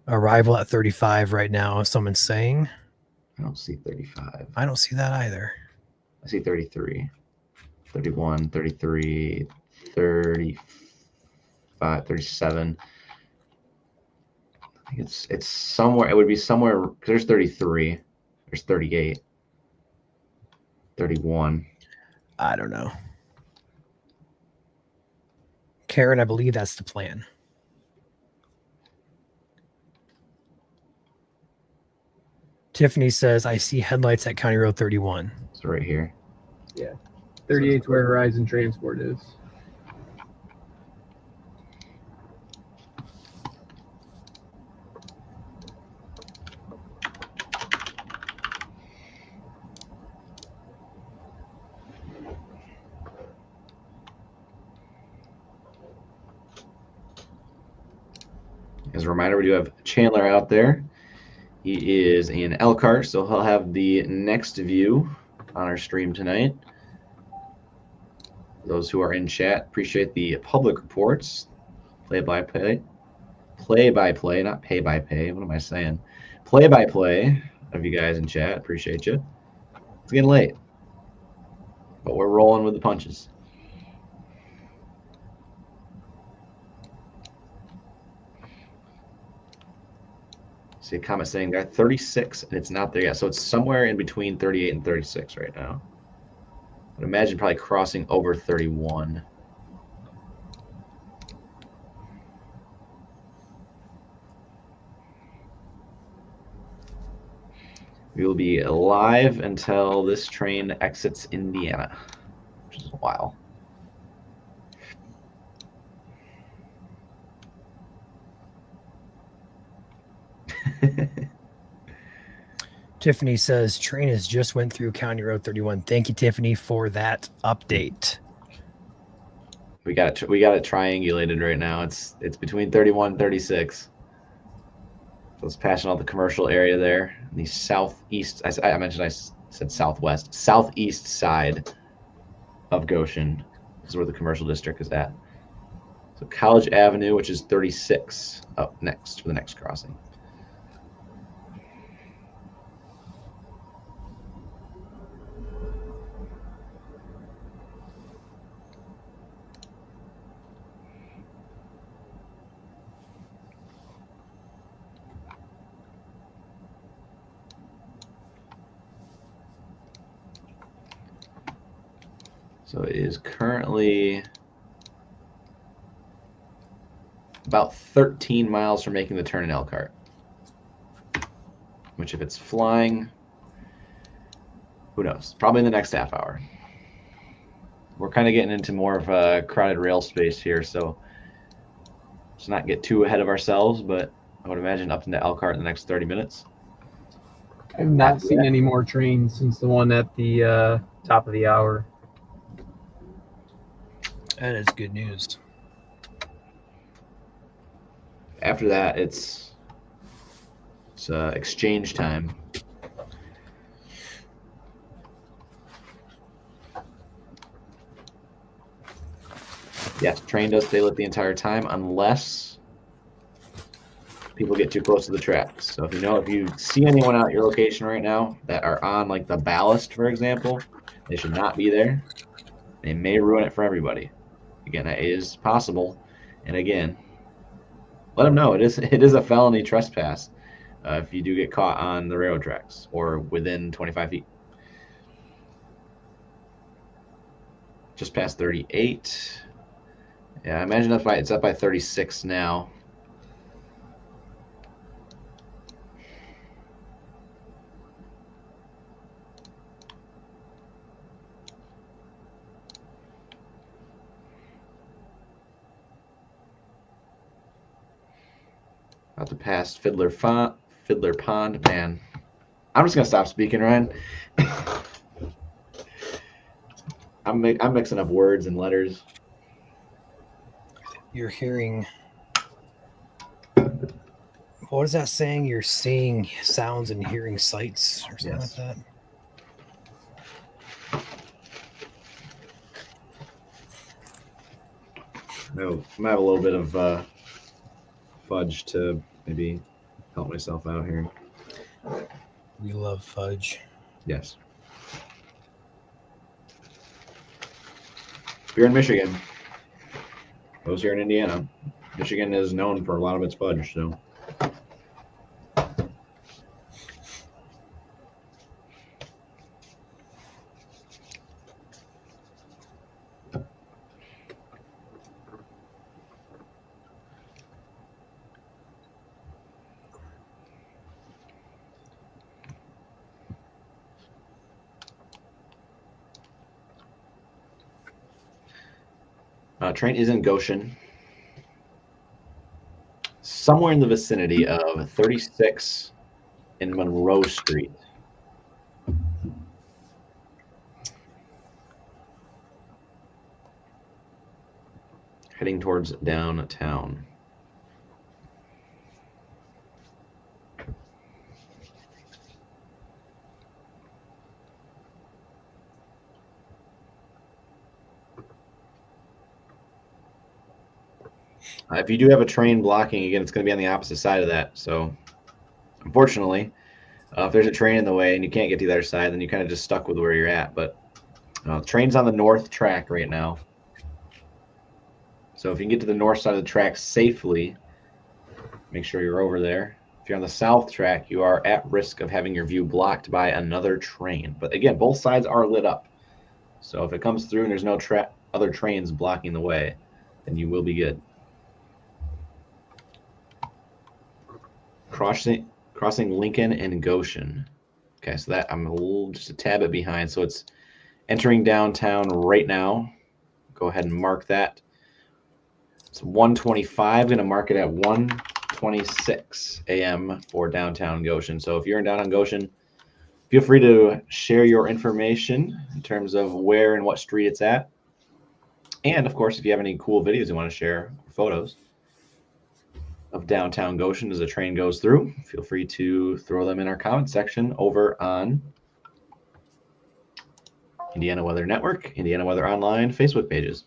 Arrival at 35 right now, someone's saying. I don't see 35. I don't see that either. I see 33. 31, 33, 35, 37. I think it's somewhere. It would be somewhere. There's 33. There's 38. 31. I don't know. Karen, I believe that's the plan. Tiffany says, I see headlights at County Road 31. It's right here. Yeah. 38 is where Horizon Transport is. As a reminder, we do have Chandler out there. He is in Elkhart, so he'll have the next view on our stream tonight. Those who are in chat, appreciate the public reports. Play-by-play, not pay-by-pay. What am I saying? Play-by-play of you guys in chat. Appreciate you. It's getting late, but we're rolling with the punches. See a comment saying they're at 36 and it's not there yet. So it's somewhere in between 38 and 36 right now. I'd imagine probably crossing over 31. We will be live until this train exits Indiana, which is a while. Tiffany says train has just went through County Road 31. Thank you, Tiffany, for that update. We got it triangulated right now. It's between 31 and 36. So it's passing all the commercial area there. The southeast, I said southwest, southeast side of Goshen is where the commercial district is at. So College Avenue, which is 36 up next for the next crossing. So it is currently about 13 miles from making the turn in Elkhart, which if it's flying, who knows? Probably in the next half hour. We're kind of getting into more of a crowded rail space here, so let's not get too ahead of ourselves, but I would imagine up into Elkhart in the next 30 minutes. I've not seen any more trains since the one at the top of the hour. That is good news. After that, it's exchange time. Yes, train does stay lit the entire time unless people get too close to the tracks. So if you see anyone out at your location right now that are on like the ballast, for example, they should not be there. They may ruin it for everybody. Again, that is possible. And again, let them know it is a felony trespass if you do get caught on the railroad tracks or within 25 feet. Just past 38. Yeah, I imagine it's up by 36 now. About to pass Fiddler Pond. Man, I'm just gonna stop speaking, Ryan. I'm mixing up words and letters. You're hearing, what is that saying? You're seeing sounds and hearing sights or something like that. No, I might have a little bit of fudge to maybe help myself out here. We love fudge. Yes. If you're in Michigan, those here in Indiana, Michigan is known for a lot of its fudge, so. Train is in Goshen, somewhere in the vicinity of 36 and Monroe Street. Heading towards downtown. If you do have a train blocking, again, it's going to be on the opposite side of that. So, unfortunately, If there's a train in the way and you can't get to the other side, then you're kind of just stuck with where you're at. But the train's on the north track right now. So if you can get to the north side of the track safely, make sure you're over there. If you're on the south track, you are at risk of having your view blocked by another train. But again, both sides are lit up. So if it comes through and there's no other trains blocking the way, then you will be good. Crossing Lincoln and Goshen. Okay, so that I'm just a tad bit behind. So it's entering downtown right now. Go ahead and mark that. It's 1:25. Going to mark it at 1:26 a.m. for downtown Goshen. So if you're in downtown Goshen, feel free to share your information in terms of where and what street it's at. And of course, if you have any cool videos you want to share, photos of downtown Goshen as the train goes through, feel free to throw them in our comment section over on Indiana Weather Network, Indiana Weather Online Facebook pages.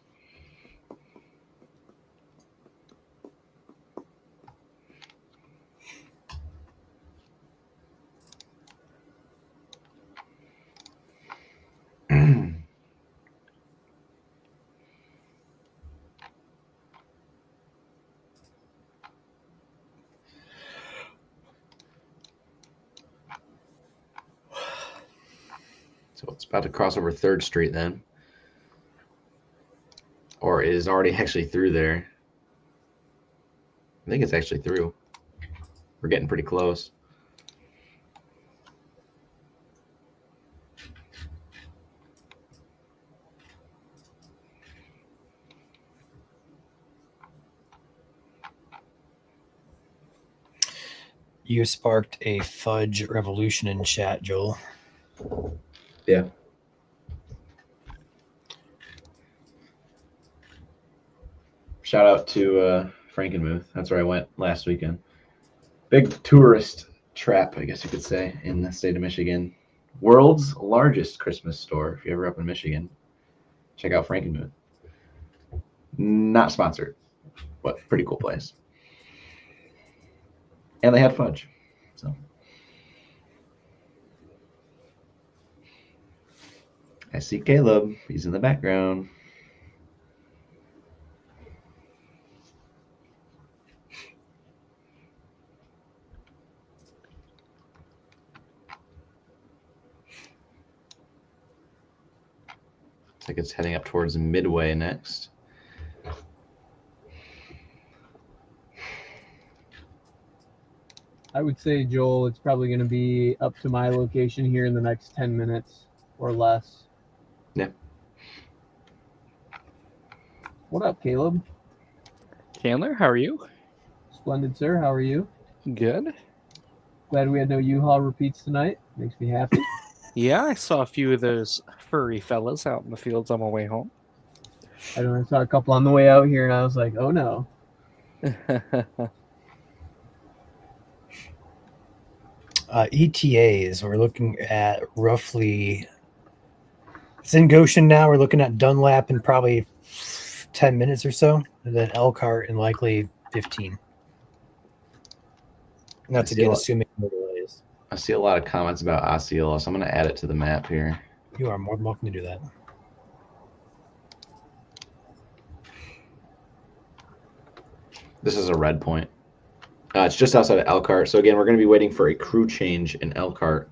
So it's about to cross over 3rd Street then. Or is already actually through there. I think it's actually through. We're getting pretty close. You sparked a fudge revolution in chat, Joel. Yeah. Shout out to Frankenmuth. That's where I went last weekend. Big tourist trap, I guess you could say, in the state of Michigan. World's largest Christmas store. If you're ever up in Michigan, check out Frankenmuth. Not sponsored, but pretty cool place. And they had fudge. So I see Caleb. He's in the background. Looks like it's heading up towards Midway next. I would say, Joel, it's probably going to be up to my location here in the next 10 minutes or less. Yeah. What up, Caleb? Chandler, how are you? Splendid, sir. How are you? Good. Glad we had no U-Haul repeats tonight. Makes me happy. Yeah, I saw a few of those furry fellas out in the fields on my way home. I don't know, I saw a couple on the way out here, and I was like, oh, no. ETAs, we're looking at roughly, it's in Goshen now, we're looking at Dunlap in probably 10 minutes or so, and then Elkhart in likely 15. And that's again assuming no delays. I see a lot of comments about Osceola, so I'm going to add it to the map here. You are more than welcome to do that. This is a red point. It's just outside of Elkhart. So again, we're going to be waiting for a crew change in Elkhart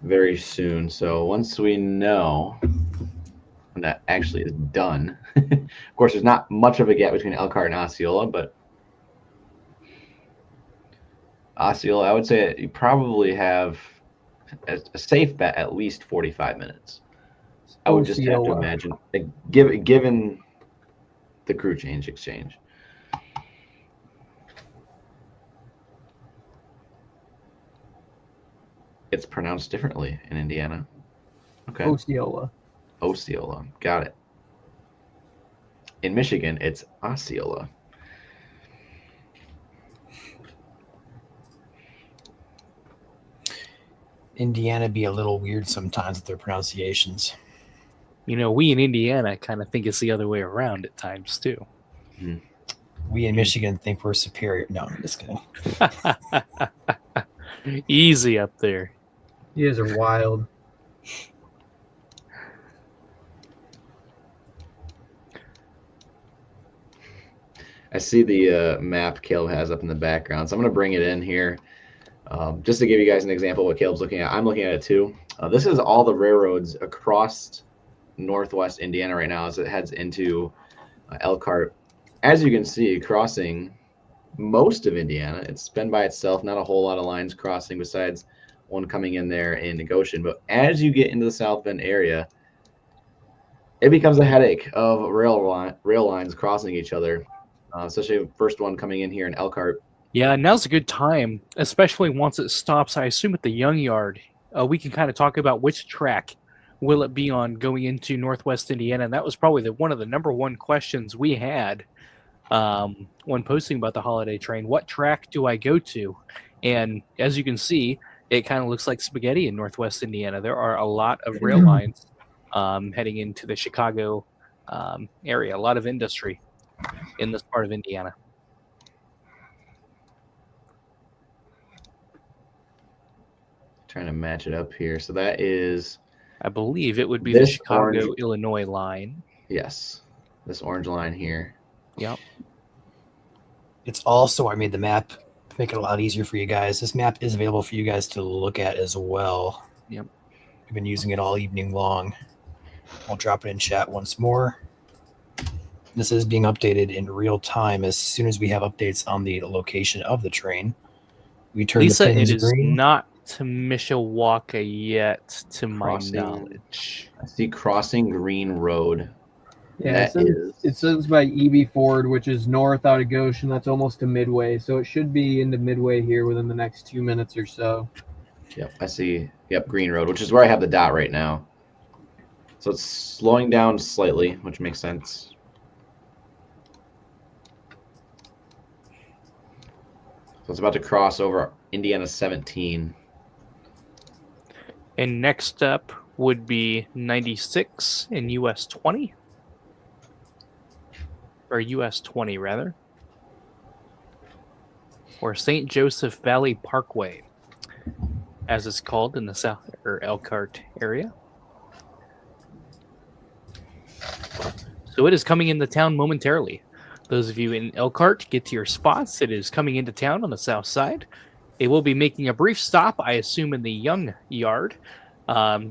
very soon. So once we know when that actually is done, of course, there's not much of a gap between Elkhart and Osceola, but Osceola, I would say you probably have a safe bet at least 45 minutes. I would just have to imagine, given the crew change exchange. It's pronounced differently in Indiana. Okay. Osceola. Osceola. Got it. In Michigan, it's Osceola. Indiana be a little weird sometimes with their pronunciations. You know, we in Indiana kind of think it's the other way around at times, too. We in Michigan think we're superior. No, I'm just kidding. Easy up there. You guys are wild. I see the map Caleb has up in the background, so I'm going to bring it in here. Just to give you guys an example of what Caleb's looking at, I'm looking at it too. This is all the railroads across northwest Indiana right now as it heads into Elkhart. As you can see, crossing most of Indiana, it's been by itself, not a whole lot of lines crossing besides one coming in there in Goshen. But as you get into the South Bend area, it becomes a headache of rail lines crossing each other, especially the first one coming in here in Elkhart. Yeah, now's a good time, especially once it stops. I assume at the Young Yard, we can kind of talk about which track will it be on going into Northwest Indiana. And that was probably one of the number one questions we had when posting about the holiday train. What track do I go to? And as you can see, it kind of looks like spaghetti in Northwest Indiana. There are a lot of rail lines heading into the Chicago area, a lot of industry in this part of Indiana. Trying to match it up here. So that is, I believe it would be the this Chicago, orange- Illinois line. yes, this orange line here. Yep. It's also, I made the map to make it a lot easier for you guys. This map is available for you guys to look at as well. Yep. I've been using it all evening long. I'll drop it in chat once more. This is being updated in real time. As soon as we have updates on the location of the train, we turn Lisa, the pins it is green. not to Mishawaka yet, to my Crossing. knowledge. I see crossing Green Road. Yeah, it says by EB Ford, which is north out of Goshen. That's almost to Midway, so it should be into Midway here within the next 2 minutes or so. Yep, I see. Yep, Green Road, which is where I have the dot right now. So it's slowing down slightly, which makes sense. So it's about to cross over Indiana 17. And next up would be 96 and US 20. Or US 20, rather. Or St. Joseph Valley Parkway, as it's called in the South or Elkhart area. So it is coming into town momentarily. Those of you in Elkhart, get to your spots. It is coming into town on the south side. It will be making a brief stop, I assume, in the Young Yard,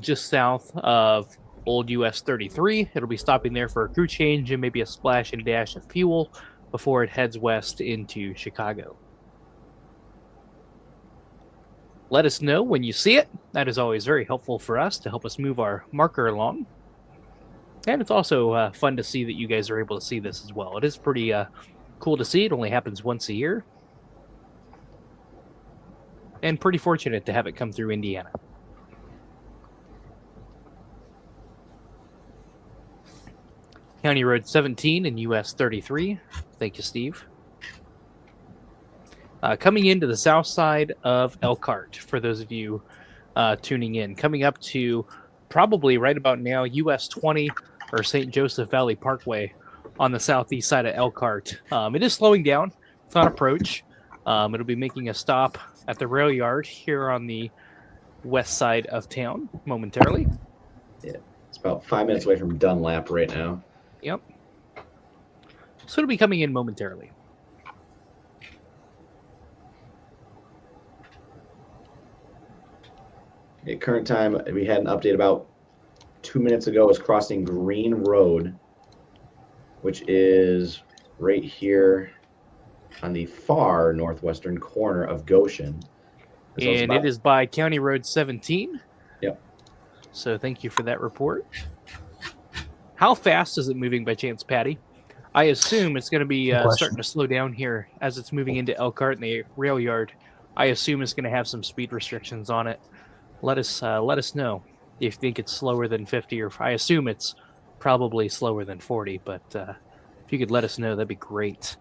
just south of Old US 33. It'll be stopping there for a crew change and maybe a splash and dash of fuel before it heads west into Chicago. Let us know when you see it. That is always very helpful for us to help us move our marker along. And it's also fun to see that you guys are able to see this as well. It is pretty cool to see. It only happens once a year. And pretty fortunate to have it come through Indiana. County Road 17 and US 33. Thank you, Steve. Coming into the south side of Elkhart, for those of you tuning in. Coming up to probably right about now, US 20 or St. Joseph Valley Parkway on the southeast side of Elkhart. It is slowing down. It's on approach. It'll be making a stop at the rail yard here on the west side of town momentarily. Yeah, it's about 5 minutes away from Dunlap right now. Yep. So it'll be coming in momentarily. At current time, we had an update about 2 minutes ago. Is crossing Green Road, which is right here on the far northwestern corner of Goshen. So And it is by County Road 17. Yep. So thank you for that report. How fast is it moving by chance, Patty? I assume it's going to be starting to slow down here as it's moving into Elkhart and the rail yard. I assume it's going to have some speed restrictions on it. Let us know if you think it's slower than 50, or I assume it's probably slower than 40. But if you could let us know, that'd be great.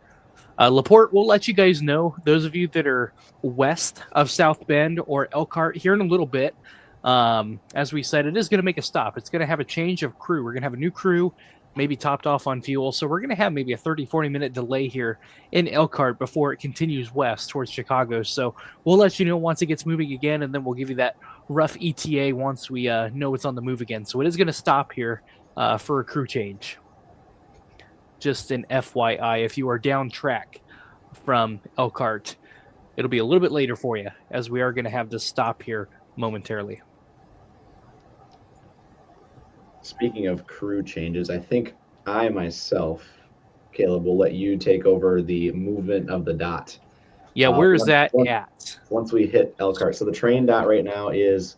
LaPorte, we'll let you guys know. Those of you that are west of South Bend or Elkhart, here in a little bit. As we said, it is going to make a stop. It's going to have a change of crew. We're going to have a new crew maybe topped off on fuel. So we're going to have maybe a 30-40 minute delay here in Elkhart before it continues west towards Chicago. So we'll let you know once it gets moving again, and then we'll give you that rough ETA once we know it's on the move again. So it is going to stop here for a crew change. Just an FYI, if you are down track from Elkhart, it'll be a little bit later for you, as we are going to have to stop here momentarily. Speaking of crew changes, I think I myself, Caleb, will let you take over the movement of the dot. Yeah, where is that at? Once we hit Elkhart. So the train dot right now is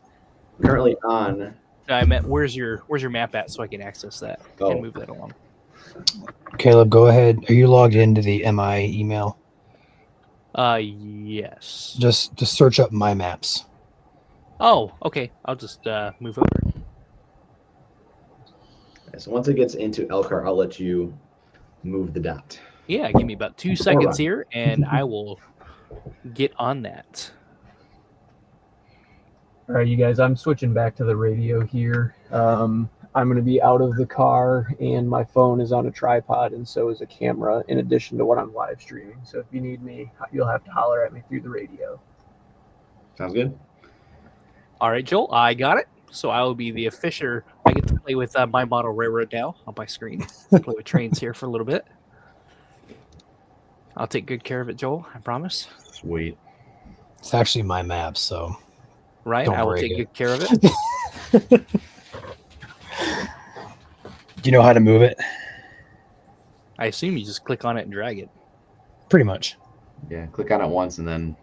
currently on. I meant where's your map at so I can access that and move that along. Caleb, go ahead. Are you logged into the MI email? Yes. Just search up my maps. Oh, okay. I'll just move over. So once it gets into Elkhart, I'll let you move the dot. Yeah, give me about 2 seconds here, and I will get on that. All right, you guys, I'm switching back to the radio here. I'm going to be out of the car, and my phone is on a tripod, and so is a camera, in addition to what I'm live streaming. So if you need me, you'll have to holler at me through the radio. Sounds good. All right, Joel, I got it. So I will be the official. I get to play with my model railroad now on my screen. Play with trains here for a little bit. I'll take good care of it, Joel. I promise. Sweet. It's actually my map, so right. I will take good care of it. Do you know how to move it? I assume you just click on it and drag it. Pretty much. Yeah, click on it once and then.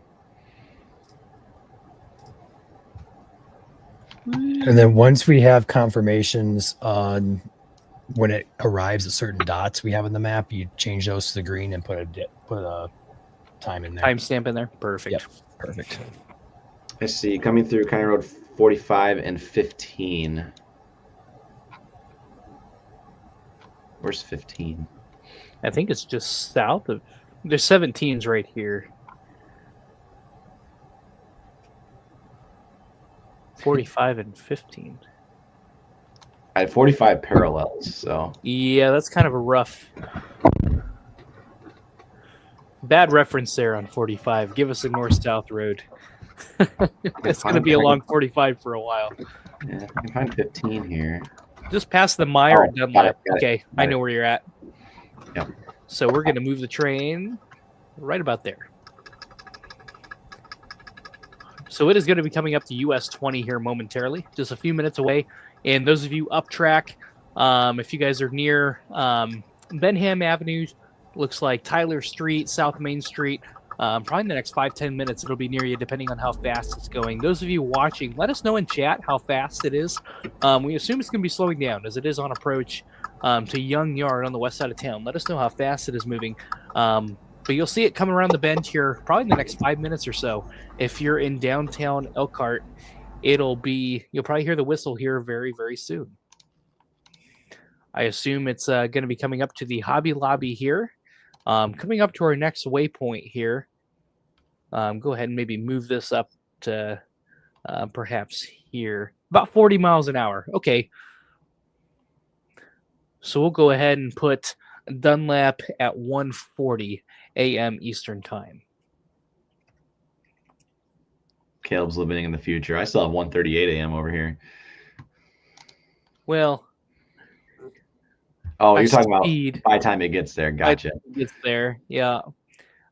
And then once we have confirmations on when it arrives at certain dots we have in the map, you change those to the green and put a time in there. Timestamp in there. Perfect. Yep. Perfect. I see. Coming through County Road 45 and 15. Where's 15? I think it's just south of. There's 17s right here. 45 and 15. I had 45 parallels, so. Yeah, that's kind of a rough. Bad reference there on 45. Give us a north-south road. It's going to be a long 45 for a while. Yeah, I can find 15 here. Just past the Meyer and Dunlap. Got it. Okay, I know where you're at. Yep. So we're going to move the train right about there. So it is going to be coming up to US 20 here momentarily, just a few minutes away. And those of you up track, if you guys are near Benham Avenue, looks like Tyler Street, South Main Street, probably in the next 5-10 minutes, it'll be near you depending on how fast it's going. Those of you watching, let us know in chat how fast it is. We assume it's going to be slowing down as it is on approach to Young Yard on the west side of town. Let us know how fast it is moving. But you'll see it coming around the bend here probably in the next 5 minutes or so. If you're in downtown Elkhart, you'll probably hear the whistle here very, very soon. I assume it's going to be coming up to the Hobby Lobby here. Coming up to our next waypoint here. Go ahead and maybe move this up to perhaps here. About 40 miles an hour. Okay. So we'll go ahead and put Dunlap at 1:40 a.m. Eastern Time. Caleb's living in the future. I still have 1:38 a.m. over here. Well. Oh, you're talking about by the time it gets there. Gotcha. It gets there. Yeah.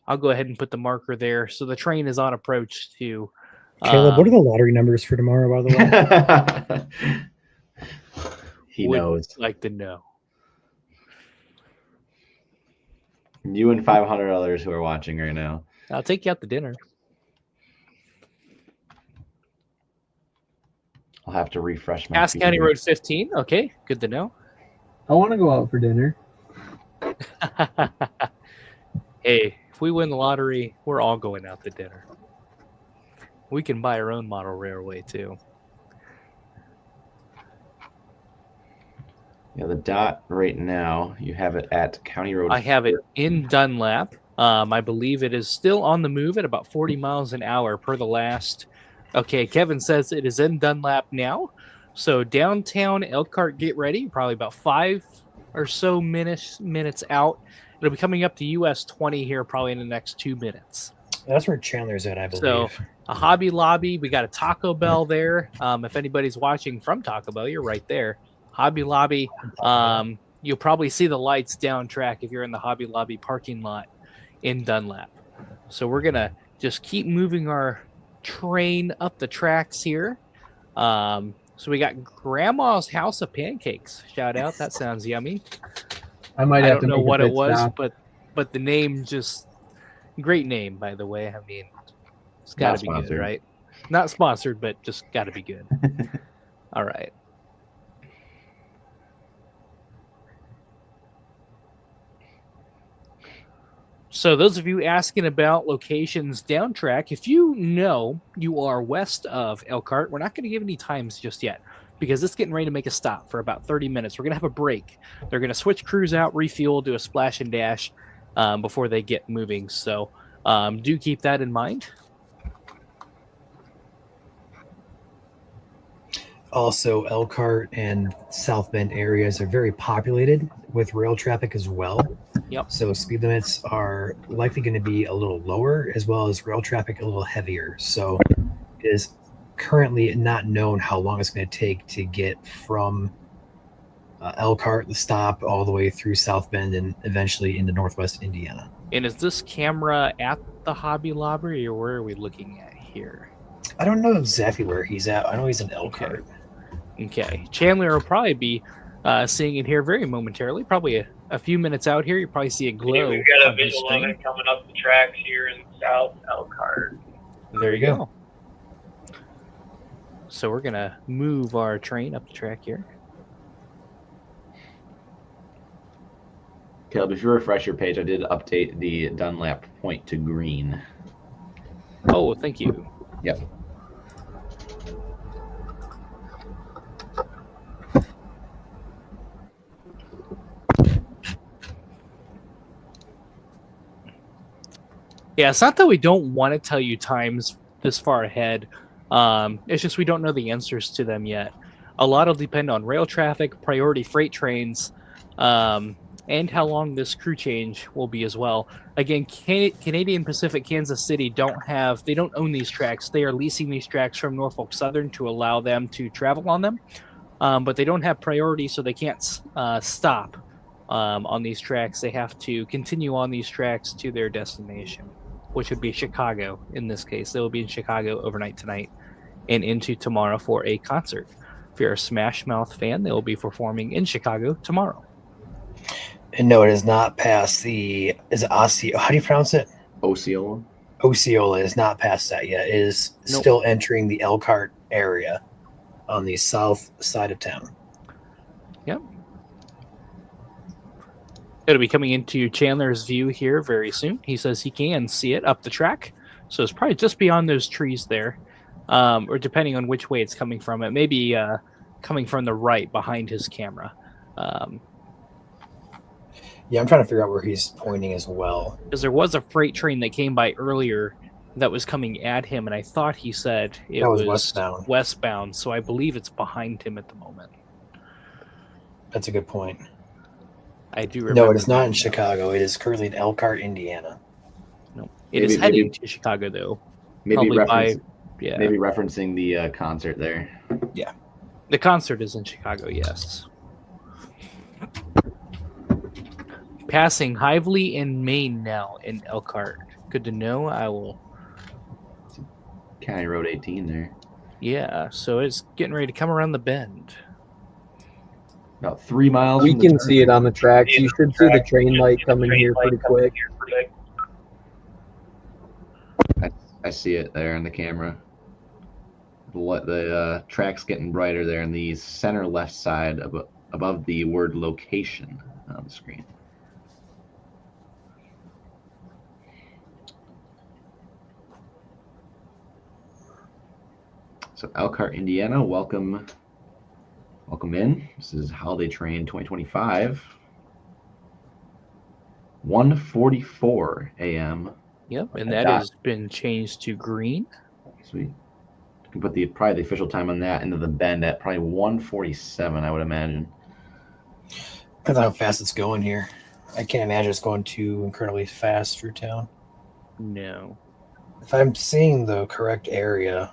I'll go ahead and put the marker there. So the train is on approach to. Caleb, what are the lottery numbers for tomorrow, by the way? He knows. Like to know. You and 500 others who are watching right now. I'll take you out to dinner. I'll have to refresh my. Cass County Road 15. Okay, good to know. I want to go out for dinner. Hey, if we win the lottery, we're all going out to dinner. We can buy our own model railway too. Yeah, the dot right now, you have it at County Road. I have it in Dunlap. I believe it is still on the move at about 40 miles an hour per the last. Okay, Kevin says it is in Dunlap now. So downtown Elkhart, get ready. Probably about or so minutes out. It'll be coming up to US 20 here probably in the next 2 minutes. That's where Chandler's at, I believe. So a Hobby Lobby, we got a Taco Bell there. If anybody's watching from Taco Bell, you're right there. Hobby Lobby. You'll probably see the lights down track if you're in the Hobby Lobby parking lot in Dunlap. So we're going to just keep moving our train up the tracks here. So we got Grandma's House of Pancakes. Shout out. That sounds yummy. I don't know what it was, but the name just great name, by the way. I mean, it's got to be good, right? Not sponsored, but just got to be good. All right. So those of you asking about locations down track, if you know you are west of Elkhart, we're not going to give any times just yet because it's getting ready to make a stop for about 30 minutes. We're going to have a break. They're going to switch crews out, refuel, do a splash and dash before they get moving. So do keep that in mind. Also, Elkhart and South Bend areas are very populated with rail traffic as well. Yep. So speed limits are likely going to be a little lower, as well as rail traffic a little heavier. So it is currently not known how long it's going to take to get from Elkhart, the stop, all the way through South Bend and eventually into Northwest Indiana. And is this camera at the Hobby Lobby, or where are we looking at here? I don't know exactly where he's at. I know he's in Elkhart. Okay. Chandler will probably be seeing it here very momentarily. Probably a few minutes out here, you probably see a glow. Yeah, we've got a visual of it coming up the tracks here in South Elkhart. There you go. So we're going to move our train up the track here. Caleb, if you refresh your page, I did update the Dunlap point to green. Oh, thank you. Yep. Yeah, it's not that we don't want to tell you times this far ahead. It's just we don't know the answers to them yet. A lot will depend on rail traffic, priority freight trains, and how long this crew change will be as well. Again, Canadian Pacific Kansas City don't own these tracks. They are leasing these tracks from Norfolk Southern to allow them to travel on them. But they don't have priority, so they can't stop on these tracks. They have to continue on these tracks to their destination, which would be Chicago in this case. They will be in Chicago overnight tonight and into tomorrow for a concert. If you're a Smash Mouth fan, they will be performing in Chicago tomorrow. And no, it is not past is it Osceola? How do you pronounce it? Osceola. Osceola is not past that yet. It is still entering the Elkhart area on the south side of town. Yep. It'll be coming into Chandler's view here very soon. He says he can see it up the track. So it's probably just beyond those trees there. Or depending on which way it's coming from. It may be coming from the right behind his camera. Yeah, I'm trying to figure out where he's pointing as well. Because there was a freight train that came by earlier that was coming at him, and I thought he said it was westbound. So I believe it's behind him at the moment. That's a good point. I do remember. No, it is not in Chicago. It is currently in Elkhart, Indiana. No, it is heading to Chicago, though. Maybe referencing the concert there. Yeah. The concert is in Chicago, yes. Passing Hively and Maine now in Elkhart. Good to know. I will. County Road 18 there. Yeah, so it's getting ready to come around the bend. About 3 miles. We can see it on the tracks. You should see the train light coming here pretty quick. I see it there on the camera. The track's getting brighter there in the center left side above the word location on the screen. So Elkhart, Indiana, welcome in. This is Holiday Train 2025. 1:44 a.m. Yep, and that has been changed to green. Sweet. You can put probably the official time on that into the bend at probably 1:47, I would imagine. That's how fast it's going here. I can't imagine it's going too incredibly fast through town. No. If I'm seeing the correct area,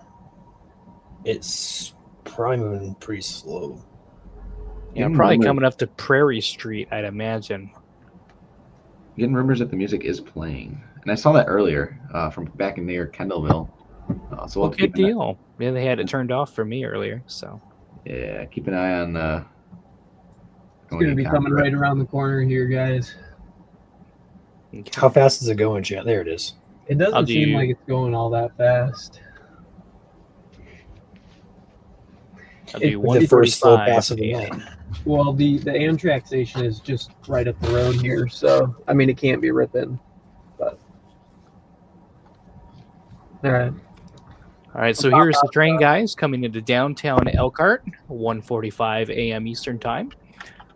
it's probably moving pretty slow. Yeah, Getting probably rumors- coming up to Prairie Street, I'd imagine. Getting rumors that the music is playing, and I saw that earlier from back in near Kendallville. So we'll Well, have to keep good an eye- deal. Yeah, they had it turned off for me earlier, so. Yeah, keep an eye on. It's going to be coming right around the corner here, guys. Okay. How fast is it going, chat? There it is. It doesn't seem like it's going all that fast. I'll do The first slow 1:45 pass of the a.m. night. Well, the Amtrak station is just right up the road here, so I mean it can't be ripping. But all right. All right, so here's the train, guys, coming into downtown Elkhart, 1:45 a.m. Eastern Time.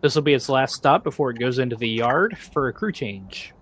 This will be its last stop before it goes into the yard for a crew change.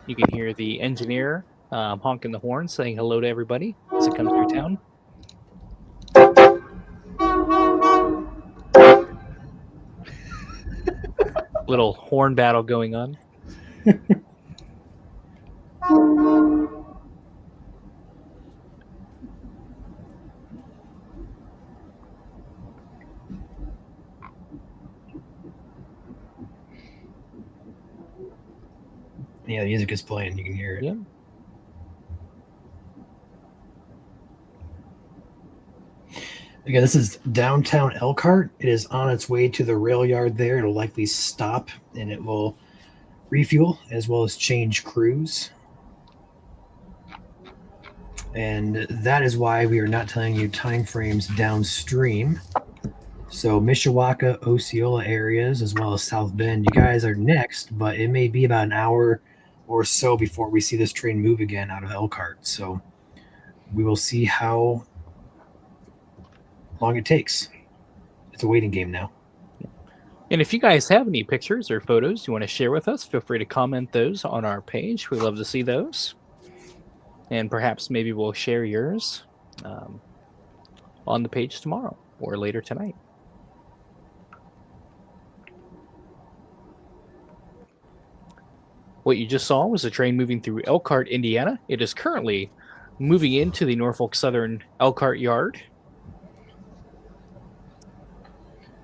You can hear the engineer honking the horn, saying hello to everybody as it comes through town. Little horn battle going on. Yeah, the music is playing. You can hear it. Yeah. Again, this is downtown Elkhart. It is on its way to the rail yard there. It'll likely stop and it will refuel as well as change crews. And that is why we are not telling you time frames downstream. So Mishawaka, Osceola areas, as well as South Bend, you guys are next, but it may be about an hour or so before we see this train move again out of Elkhart. So we will see how long it takes. It's a waiting game now. And if you guys have any pictures or photos you want to share with us, feel free to comment those on our page. We love to see those. And perhaps maybe we'll share yours on the page tomorrow or later tonight. What you just saw was a train moving through Elkhart, Indiana. It is currently moving into the Norfolk Southern Elkhart yard,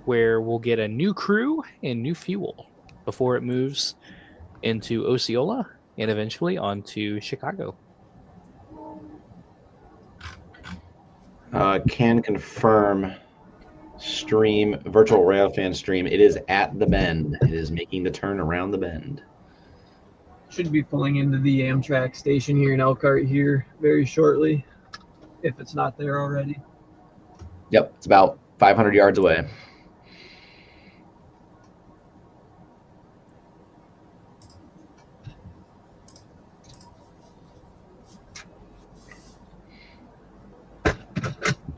where we'll get a new crew and new fuel before it moves into Osceola and eventually onto Chicago. Can confirm stream, virtual railfan stream. It is at the bend. It is making the turn around the bend. Should be pulling into the Amtrak station here in Elkhart here very shortly, if it's not there already. Yep, it's about 500 yards away.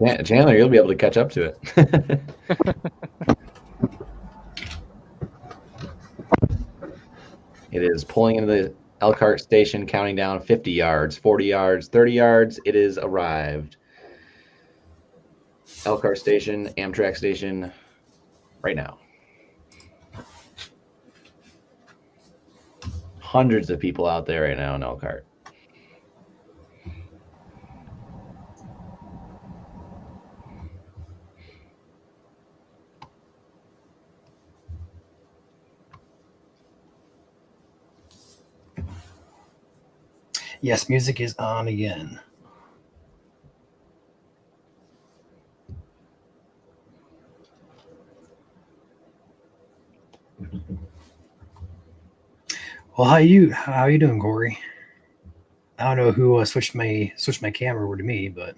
Yeah, Chandler, you'll be able to catch up to it. It is pulling into the Elkhart station, counting down 50 yards, 40 yards, 30 yards. It is arrived. Elkhart station, Amtrak station, right now. Hundreds of people out there right now in Elkhart. Yes, music is on again. Well, how you doing, Corey? I don't know who switched my camera over to me, but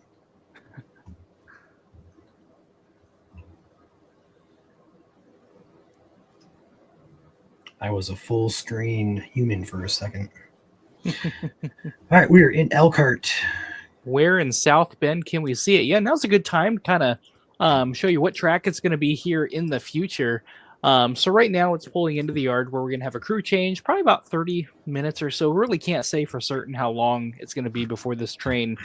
I was a full screen human for a second. All right, we're in Elkhart. Where in South Bend can we see it? Yeah, now's a good time to kind of show you what track it's going to be here in the future. So right now it's pulling into the yard where we're going to have a crew change, probably about 30 minutes or so. Really can't say for certain how long it's going to be before this train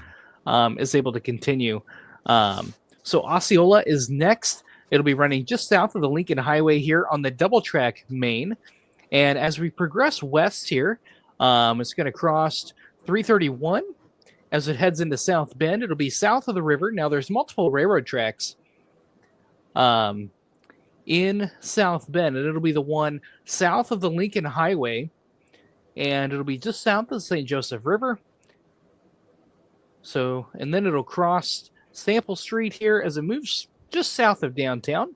is able to continue. So Osceola is next. It'll be running just south of the Lincoln Highway here on the double track main. And as we progress west here, it's going to cross 331 as it heads into South Bend. It'll be south of the river. Now there's multiple railroad tracks in South Bend, and it'll be the one south of the Lincoln Highway, and it'll be just south of the St. Joseph River. So, and then it'll cross Sample Street here as it moves just south of downtown.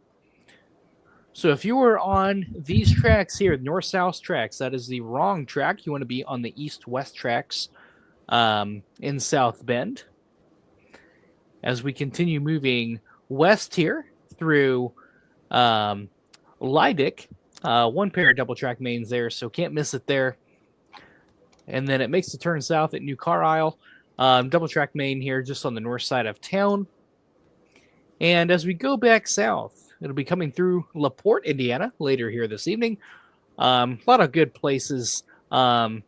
So if you were on these tracks here, north-south tracks, that is the wrong track. You want to be on the east-west tracks in South Bend. As we continue moving west here through Leidick, one pair of double track mains there, so can't miss it there. And then it makes the turn south at New Carlisle, double track main here just on the north side of town. And as we go back south, it'll be coming through LaPorte, Indiana later here this evening. A lot of good places to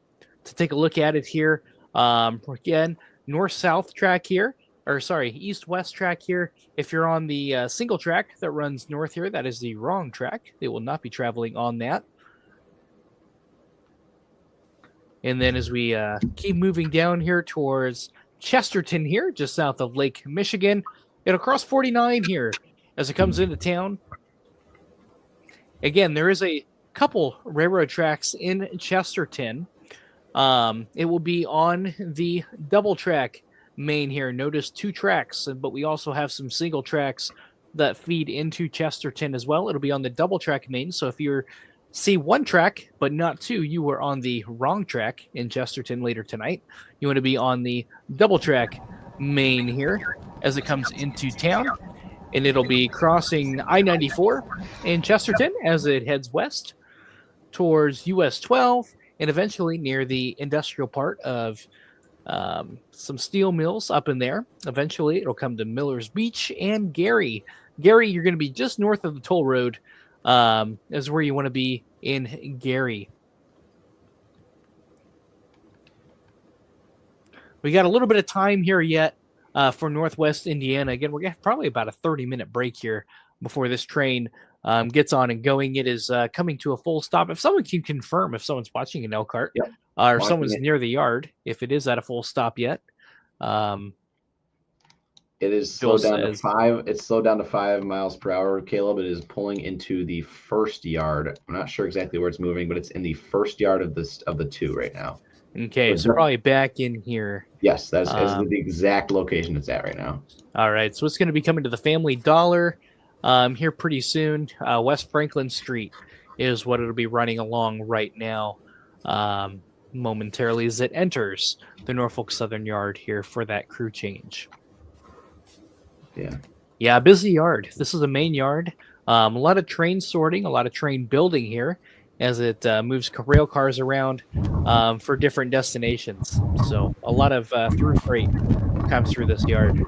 take a look at it here. Again, north-south track here, or sorry, east-west track here. If you're on the single track that runs north here, that is the wrong track. They will not be traveling on that. And then as we keep moving down here towards Chesterton here, just south of Lake Michigan, it'll cross 49 here as it comes into town. Again, there is a couple railroad tracks in Chesterton. It will be on the double track main here. Notice 2 tracks, but we also have some single tracks that feed into Chesterton as well. It'll be on the double track main. So if you see 1 track, but not 2, you were on the wrong track in Chesterton later tonight. You want to be on the double track main here as it comes into town. And it'll be crossing I-94 in Chesterton as it heads west towards US 12 and eventually near the industrial part of some steel mills up in there. Eventually, it'll come to Miller's Beach and Gary. Gary, you're going to be just north of the toll road is where you want to be in Gary. We got a little bit of time here yet for Northwest Indiana. Again, we're going to have probably about a 30-minute break here before this train gets on and going. It is coming to a full stop. If someone can confirm if someone's watching in Elkhart or someone's near the yard, if it is at a full stop yet. It is slowed down to 5. It's slowed down to 5 miles per hour, Caleb. It is pulling into the first yard. I'm not sure exactly where it's moving, but it's in the first yard of the 2 right now. Okay, so probably back in here. Yes, that's the exact location it's at right now. All right, so it's going to be coming to the Family Dollar here pretty soon. West Franklin Street is what it'll be running along right now momentarily as it enters the Norfolk Southern Yard here for that crew change. Yeah, busy yard. This is a main yard. A lot of train sorting, a lot of train building here as it moves rail cars around for different destinations. So a lot of through freight comes through this yard.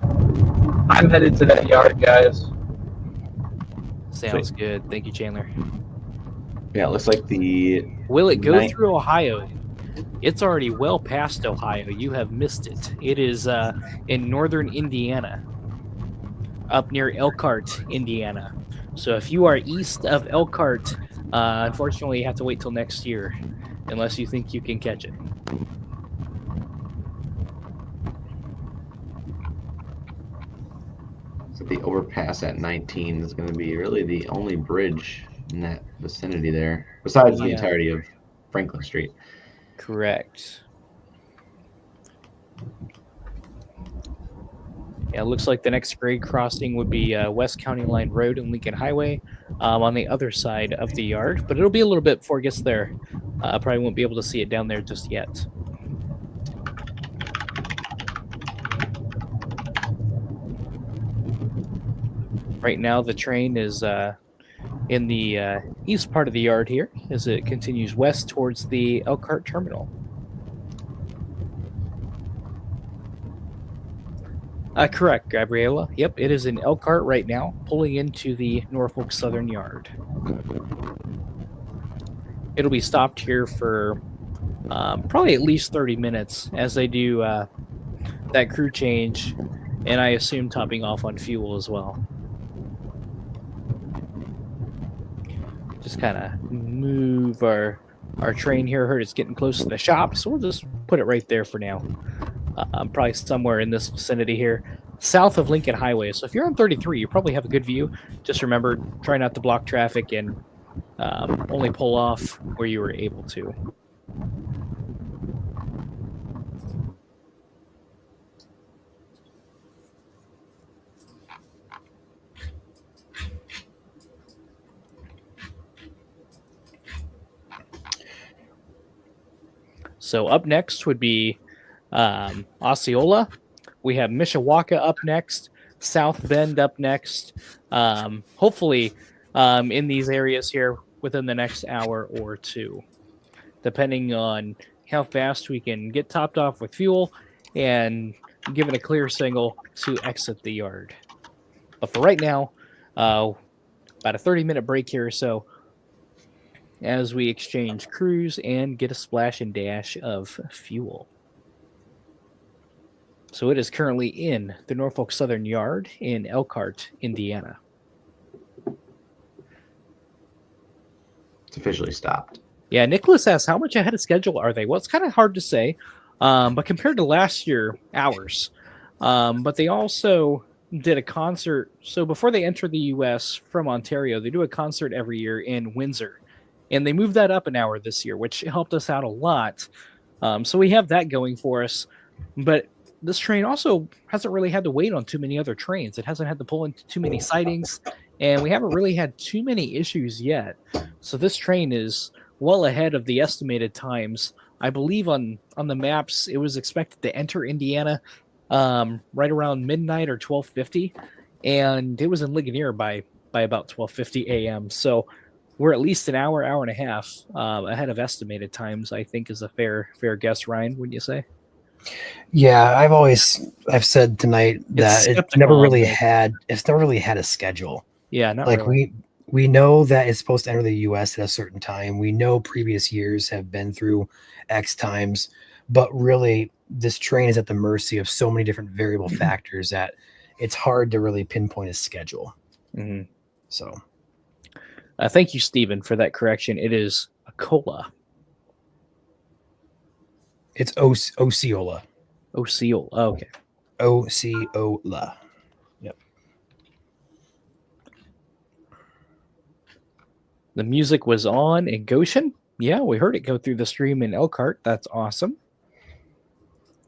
I'm headed to that yard, guys. Sounds good. Thank you, Chandler. Yeah, it looks like Will it go through Ohio? It's already well past Ohio. You have missed it. It is in northern Indiana, up near Elkhart, Indiana. So if you are east of Elkhart, unfortunately, you have to wait till next year, unless you think you can catch it. So the overpass at 19 is going to be really the only bridge in that vicinity there, besides the entirety of Franklin Street. Correct. Yeah, it looks like the next grade crossing would be West County Line Road and Lincoln Highway on the other side of the yard, but it'll be a little bit before it gets there. Probably won't be able to see it down there just yet. Right now, the train is in the east part of the yard here as it continues west towards the Elkhart terminal. Correct, Gabriela. Yep, it is in Elkhart right now, pulling into the Norfolk Southern Yard. It'll be stopped here for probably at least 30 minutes as they do that crew change, and I assume topping off on fuel as well. Just kind of move our train here. Heard it's getting close to the shop, so we'll just put it right there for now. Probably somewhere in this vicinity here, south of Lincoln Highway. So if you're on 33, you probably have a good view. Just remember, try not to block traffic and only pull off where you were able to. So up next would be Osceola. We have Mishawaka up next, South Bend up next. Hopefully in these areas here within the next hour or two, depending on how fast we can get topped off with fuel and given a clear signal to exit the yard. But for right now, about a 30-minute break here or so as we exchange crews and get a splash and dash of fuel. So it is currently in the Norfolk Southern Yard in Elkhart, Indiana. It's officially stopped. Yeah, Nicholas asks, how much ahead of schedule are they? Well, it's kind of hard to say, but compared to last year, hours. But they also did a concert. So before they enter the U.S. from Ontario, they do a concert every year in Windsor. And they moved that up an hour this year, which helped us out a lot. So we have that going for us. But this train also hasn't really had to wait on too many other trains. It hasn't had to pull into too many sidings. And we haven't really had too many issues yet. So this train is well ahead of the estimated times. I believe on the maps, it was expected to enter Indiana right around midnight or 12:50. And it was in Ligonier by about 12:50 a.m. So we're at least an hour and a half ahead of estimated times, I think is a fair guess, Ryan, wouldn't you say? Yeah, I've said tonight that it's never really had a schedule. Yeah, not like really. we know that it's supposed to enter the US at a certain time. We know previous years have been through X times, but really this train is at the mercy of so many different variable factors that it's hard to really pinpoint a schedule. Mm-hmm. So thank you, Stephen, for that correction. It is a cola. It's Osceola. Osceola. Oh, okay. Osceola. Yep. The music was on in Goshen. Yeah, we heard it go through the stream in Elkhart. That's awesome.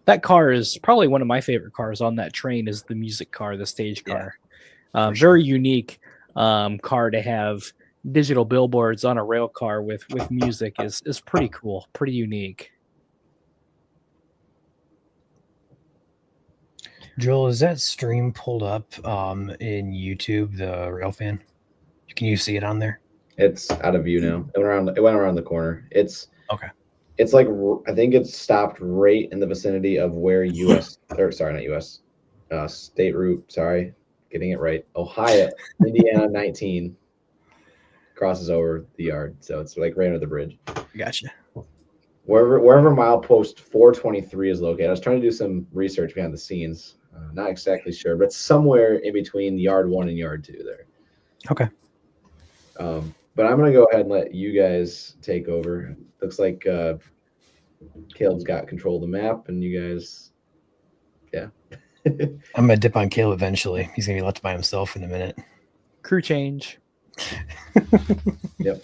That car is probably one of my favorite cars on that train is the music car, the stage car. Yeah, very unique car to have digital billboards on a rail car with music is pretty cool, pretty unique. Joel, is that stream pulled up in YouTube, the Railfan? Can you see it on there? It's out of view now. It went around the corner. It's okay. It's like I think it's stopped right in the vicinity of where State Route. Sorry, getting it right. Ohio, Indiana 19 crosses over the yard, so it's like right under the bridge. Gotcha. Wherever milepost 423 is located. I was trying to do some research behind the scenes. Not exactly sure, but somewhere in between yard 1 and yard 2 there. Okay. But I'm going to go ahead and let you guys take over. Looks like Caleb's got control of the map, and you guys, yeah. I'm going to dip on Caleb eventually. He's going to be left by himself in a minute. Crew change. Yep.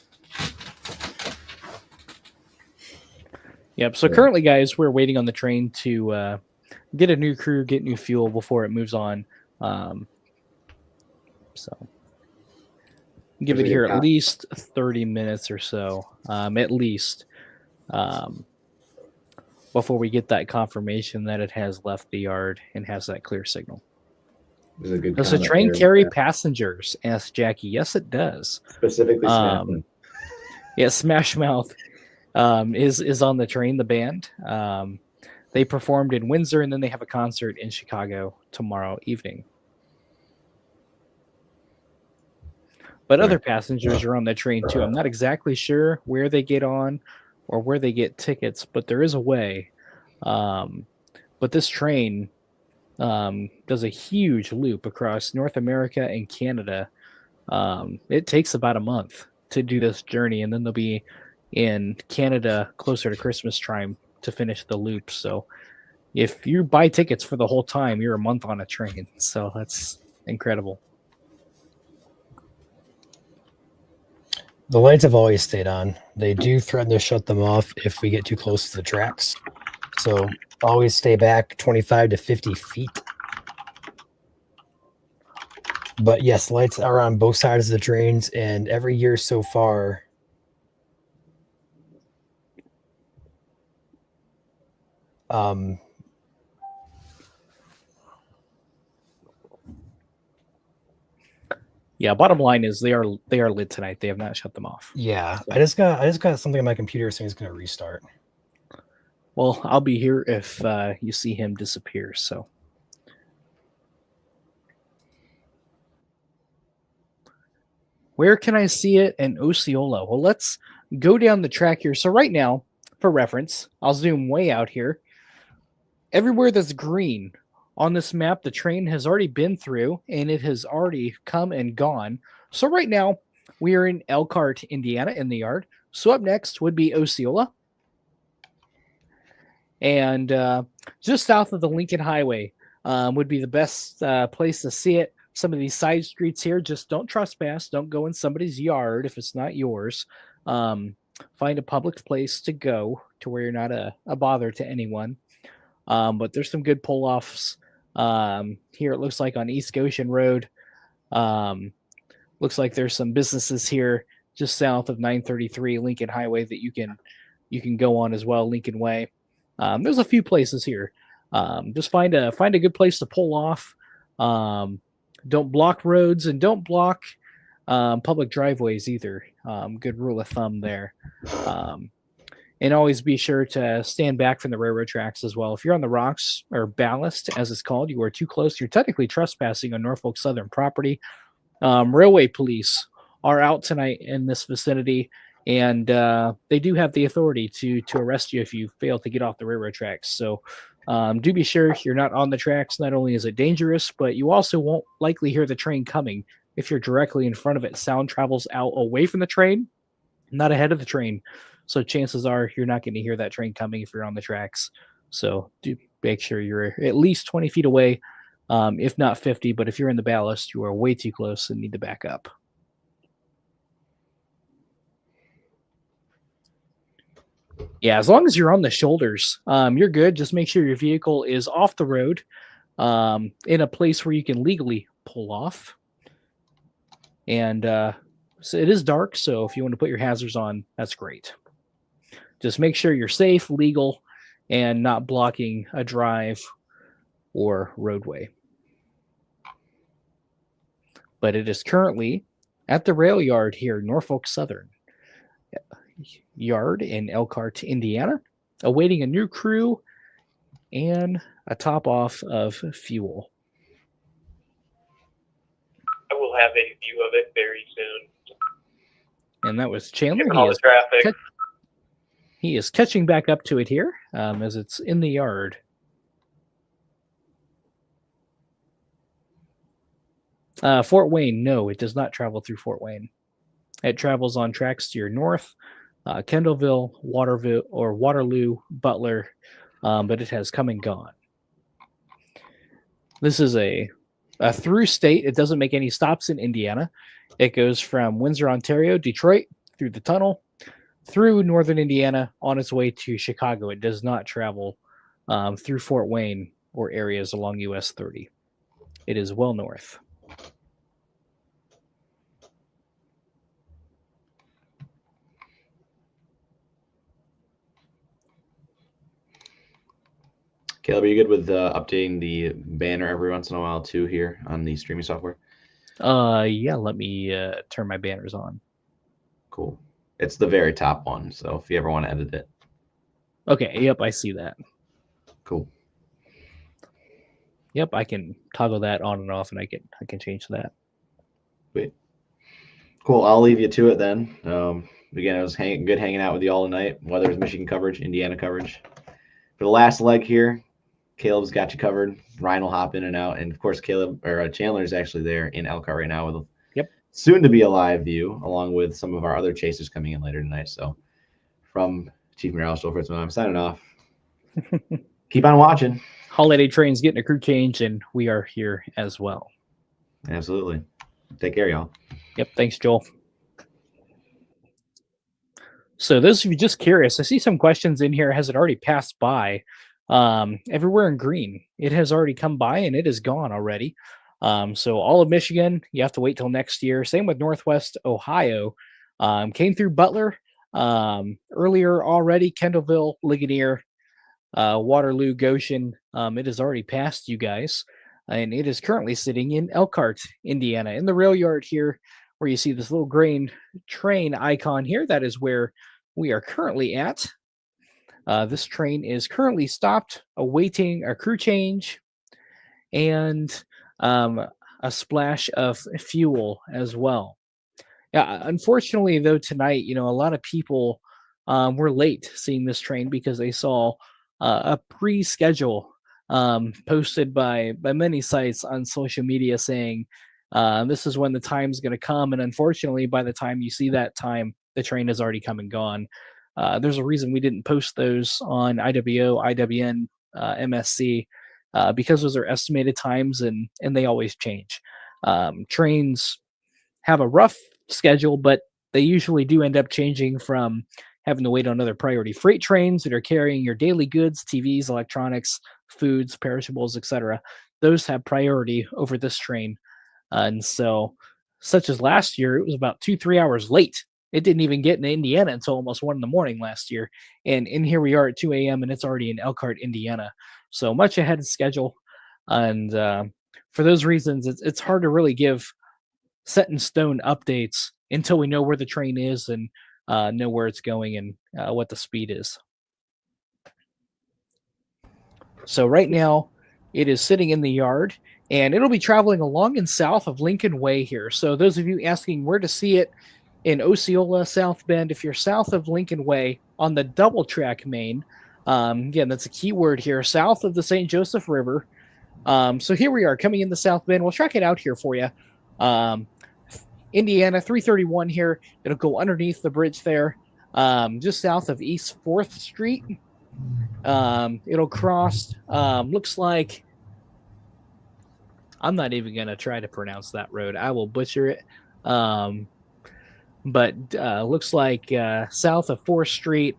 Yep. So currently, guys, we're waiting on the train to get a new crew, get new fuel before it moves on. So give it here at least 30 minutes or so, at least, before we get that confirmation that it has left the yard and has that clear signal. There's a good Does the comment train there. carry Yeah. passengers? Asked Jackie. Yes, it does. Specifically Smash Mouth. Yeah, Smash Mouth is on the train, the band. They performed in Windsor, and then they have a concert in Chicago tomorrow evening. But other passengers are on the train too. I'm not exactly sure where they get on or where they get tickets, but there is a way. But this train does a huge loop across North America and Canada. It takes about a month to do this journey, and then they'll be in Canada closer to Christmas time to finish the loop. So if you buy tickets for the whole time, you're a month on a train. So that's incredible. The lights have always stayed on. They do threaten to shut them off if we get too close to the tracks. So always stay back 25 to 50 feet. But yes, lights are on both sides of the trains, and every year so far, yeah, bottom line is they are lit tonight. They have not shut them off. yeah, I just got something on my computer saying it's going to restart. Well, I'll be here if you see him disappear. So where can I see it in Osceola? Well, let's go down the track here. So right now, for reference, I'll zoom way out here. Everywhere that's green on this map, the train has already been through, and it has already come and gone. So right now, we are in Elkhart, Indiana, in the yard. So up next would be Osceola. And just south of the Lincoln Highway would be the best place to see it. Some of these side streets here, just don't trespass. Don't go in somebody's yard if it's not yours. Find a public place to go to where you're not a bother to anyone. But there's some good pull-offs here. It looks like on East Goshen Road. Looks like there's some businesses here just south of 933 Lincoln Highway that you can go on as well, Lincoln Way. There's a few places here. Just find a good place to pull off. Don't block roads and don't block public driveways either. Good rule of thumb there. And always be sure to stand back from the railroad tracks as well. If you're on the rocks or ballast, as it's called, you are too close. You're technically trespassing on Norfolk Southern property. Railway police are out tonight in this vicinity, and they do have the authority to arrest you if you fail to get off the railroad tracks. So do be sure you're not on the tracks. Not only is it dangerous, but you also won't likely hear the train coming. If you're directly in front of it, sound travels out away from the train, not ahead of the train. So chances are you're not going to hear that train coming if you're on the tracks. So do make sure you're at least 20 feet away, if not 50. But if you're in the ballast, you are way too close and need to back up. Yeah, as long as you're on the shoulders, you're good. Just make sure your vehicle is off the road in a place where you can legally pull off. And so it is dark, so if you want to put your hazards on, that's great. Just make sure you're safe, legal, and not blocking a drive or roadway. But it is currently at the rail yard here, Norfolk Southern Yard in Elkhart, Indiana, awaiting a new crew and a top off of fuel. I will have a view of it very soon. And that was Chandler. Given all the traffic. He is catching back up to it here as it's in the yard. Fort Wayne, no, it does not travel through Fort Wayne. It travels on tracks to your north, Kendallville, Waterloo, Butler, but it has come and gone. This is a through state. It doesn't make any stops in Indiana. It goes from Windsor, Ontario, Detroit, through the tunnel, through northern Indiana, on its way to Chicago. It does not travel through Fort Wayne or areas along US 30. It is well north. Caleb, are you good with updating the banner every once in a while too here on the streaming software? Yeah, let me turn my banners on. Cool. It's the very top one, so if you ever want to edit it. Okay, yep, I see that. Cool. Yep, I can toggle that on and off, and I can change that. Sweet. Cool. I'll leave you to it then. Again, it was good hanging out with you all tonight, whether it's Michigan coverage, Indiana coverage. For the last leg here, Caleb's got you covered. Ryan will hop in and out, and of course, Chandler is actually there in Elkhart right now with soon to be a live view, along with some of our other chasers coming in later tonight. So, from Chief Meteorologist, I'm signing off. Keep on watching. Holiday Train's getting a crew change, and we are here as well. Absolutely. Take care, y'all. Yep. Thanks, Joel. So those of you just curious, I see some questions in here. Has it already passed by? Everywhere in green, it has already come by and it is gone already. So all of Michigan, you have to wait till next year. Same with Northwest Ohio. Came through Butler earlier already. Kendallville, Ligonier, Waterloo, Goshen. It has already passed you guys, and it is currently sitting in Elkhart, Indiana, in the rail yard here, where you see this little grain train icon here. That is where we are currently at. This train is currently stopped, awaiting a crew change and a splash of fuel as well. Yeah, unfortunately, though, tonight, a lot of people were late seeing this train because they saw a pre-schedule posted by many sites on social media saying this is when the time's going to come. And unfortunately, by the time you see that time, the train has already come and gone. There's a reason we didn't post those on IWO, IWN, MSC, because those are estimated times and they always change. Trains have a rough schedule, but they usually do end up changing from having to wait on other priority freight trains that are carrying your daily goods, TVs, electronics, foods, perishables, etc. Those have priority over this train. And so, such as last year, it was about 2-3 hours late. It didn't even get into Indiana until almost 1 a.m. last year. And here we are at 2 a.m. and it's already in Elkhart, Indiana. So much ahead of schedule. And for those reasons, it's hard to really give set in stone updates until we know where the train is and know where it's going and what the speed is. So right now, it is sitting in the yard, and it'll be traveling along and south of Lincoln Way here. So those of you asking where to see it, in Osceola, South Bend, if you're south of Lincoln Way on the double track main, again, that's a key word here, south of the St. Joseph River. So here we are coming into South Bend. We'll track it out here for you. Indiana 331 here. It'll go underneath the bridge there, just south of East 4th Street. It'll cross, looks like, I'm not even going to try to pronounce that road. I will butcher it. But looks like south of 4th Street.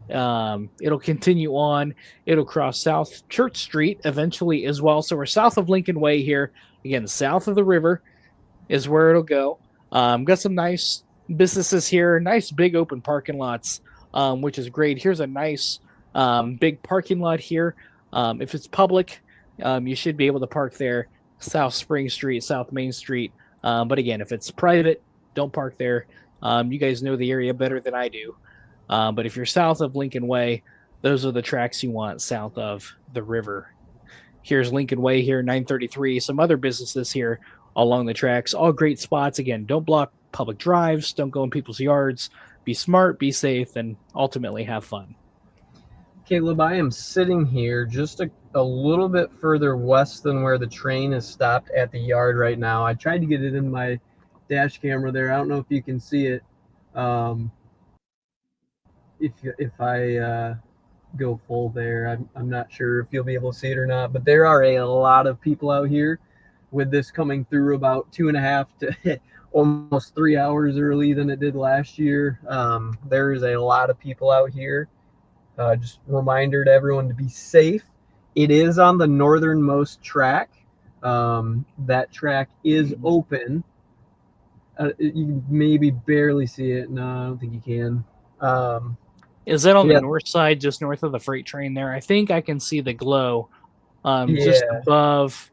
It'll continue on. It'll cross South Church Street eventually as well. So we're south of Lincoln Way here. Again, south of the river is where it'll go. Got some nice businesses here, nice big open parking lots, which is great. Here's a nice big parking lot here. If it's public, you should be able to park there. South Spring Street, South Main Street. But again, if it's private, don't park there. You guys know the area better than I do. But if you're south of Lincoln Way, those are the tracks you want south of the river. Here's Lincoln Way here, 933. Some other businesses here along the tracks. All great spots. Again, don't block public drives. Don't go in people's yards. Be smart, be safe, and ultimately have fun. Caleb, I am sitting here just a little bit further west than where the train is stopped at the yard right now. I tried to get it in my dash camera there. I don't know if you can see it. If I go full there, I'm not sure if you'll be able to see it or not, but there are a lot of people out here with this coming through about 2.5 to almost 3 hours early than it did last year. There is a lot of people out here. Just a reminder to everyone to be safe. It is on the northernmost track. That track is open. You can maybe barely see it. No, I don't think you can. Is that on Yeah. the north side, just north of the freight train there? I think I can see the glow just Yeah. above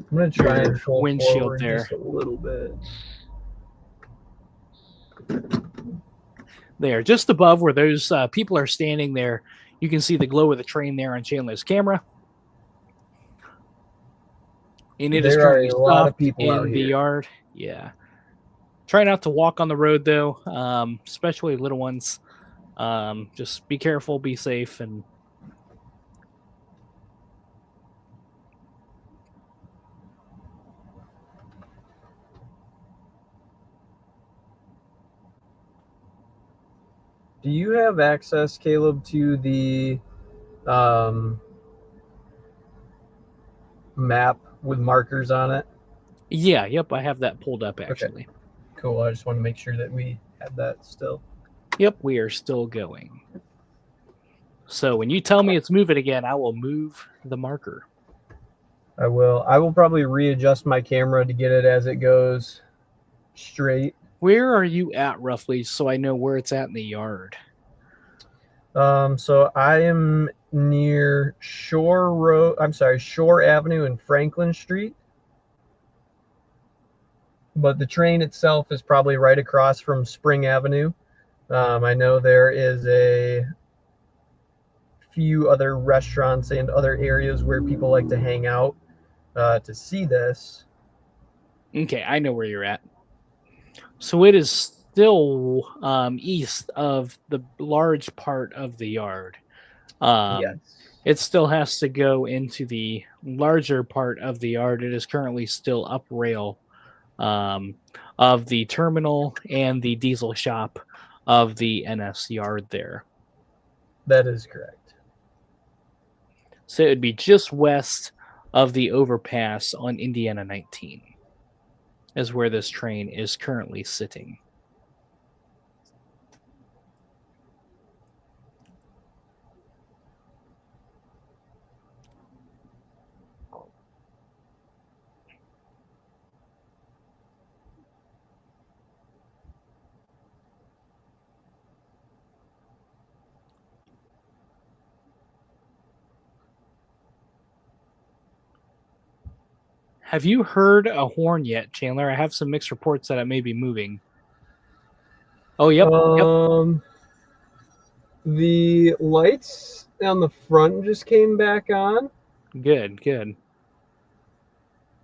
I'm gonna try your and pull windshield forward there. just a little bit. There, just above where those people are standing there. You can see the glow of the train there on Chandler's camera. And it is There are currently a lot of stopped people out in the here. yard. Yeah. Try not to walk on the road, though, especially little ones. Just be careful, be safe, and Do you have access, Caleb, to the map with markers on it? yeah, yep, I have that pulled up actually. Cool. I just want to make sure that we had that still. Yep, we are still going. So when you tell me it's moving again, I will move the marker. I will. I will probably readjust my camera to get it as it goes straight. Where are you at roughly, so I know where it's at in the yard? So I am near Shore Avenue and Franklin Street. But the train itself is probably right across from Spring Avenue. I know there is a few other restaurants and other areas where people like to hang out to see this. Okay, I know where you're at. So it is still east of the large part of the yard. Yes. It still has to go into the larger part of the yard. It is currently still up rail of the terminal and the diesel shop of the NS yard there. That is correct. So it would be just west of the overpass on Indiana 19 is where this train is currently sitting. Have you heard a horn yet, Chandler? I have some mixed reports that it may be moving. Oh, yep. The lights on the front just came back on. Good, good.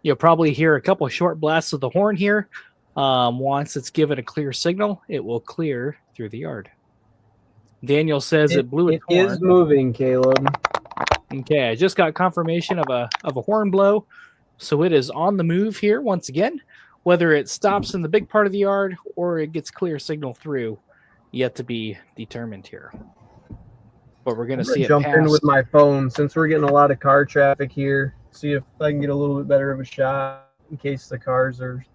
You'll probably hear a couple of short blasts of the horn here. Once it's given a clear signal, it will clear through the yard. Daniel says it blew its horn. It is moving, Caleb. Okay, I just got confirmation of a horn blow. So it is on the move here once again. Whether it stops in the big part of the yard or it gets clear signal through, yet to be determined here. But we're going to see it jump pass. in with my phone since we're getting a lot of car traffic here. See if I can get a little bit better of a shot in case the cars are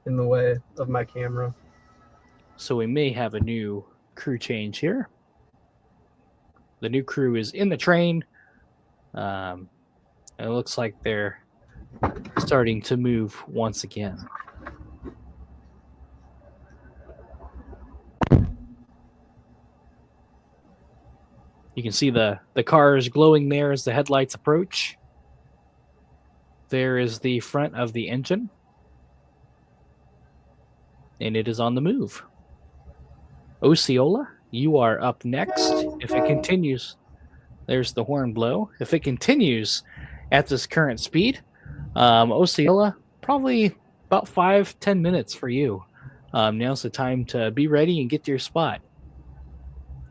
in the way of my camera. So we may have a new crew change here. The new crew is in the train. It looks like they're starting to move once again. You can see the cars glowing there as the headlights approach. There is the front of the engine. And it is on the move. Osceola, you are up next. If it continues, there's the horn blow. If it continues at this current speed, Osceola, probably about 5-10 minutes for you. Now's the time to be ready and get to your spot.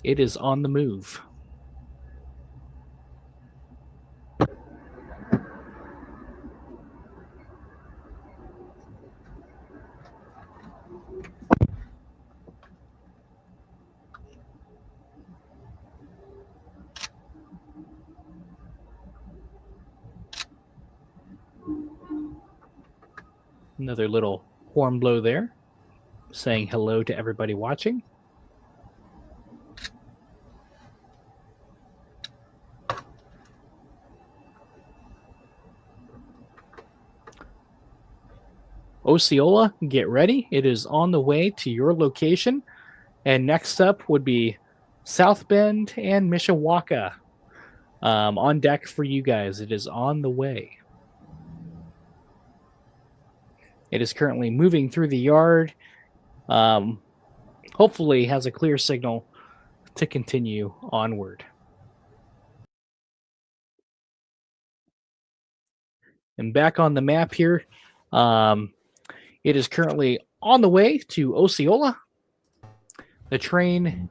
It is on the move. Another little horn blow there, saying hello to everybody watching. Osceola, get ready. It is on the way to your location. And next up would be South Bend and Mishawaka. On deck for you guys. It is on the way. It is currently moving through the yard. Hopefully has a clear signal to continue onward. And back on the map here, it is currently on the way to Osceola. The train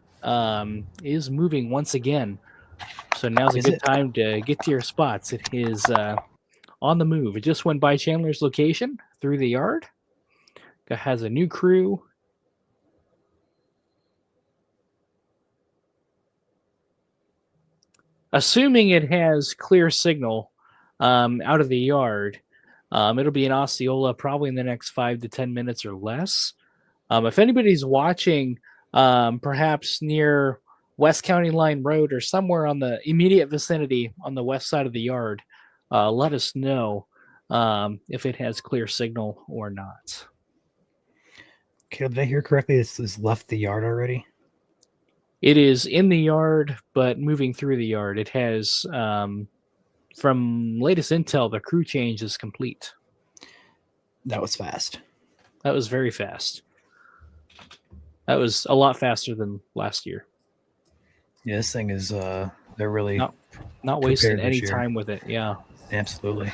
is moving once again. So now's a good time to get to your spots. It is on the move. It just went by Chandler's location through the yard. It has a new crew. Assuming it has clear signal out of the yard, it'll be in Osceola probably in the next 5 to 10 minutes or less. If anybody's watching, perhaps near West County Line Road or somewhere on the immediate vicinity on the west side of the yard, let us know if it has clear signal or not. Caleb, did I hear correctly? This has left the yard already? It is in the yard, but moving through the yard. It has, from latest intel, the crew change is complete. That was fast. That was very fast. That was a lot faster than last year. Yeah, this thing is, they're really not wasting any time with it. Yeah. Absolutely.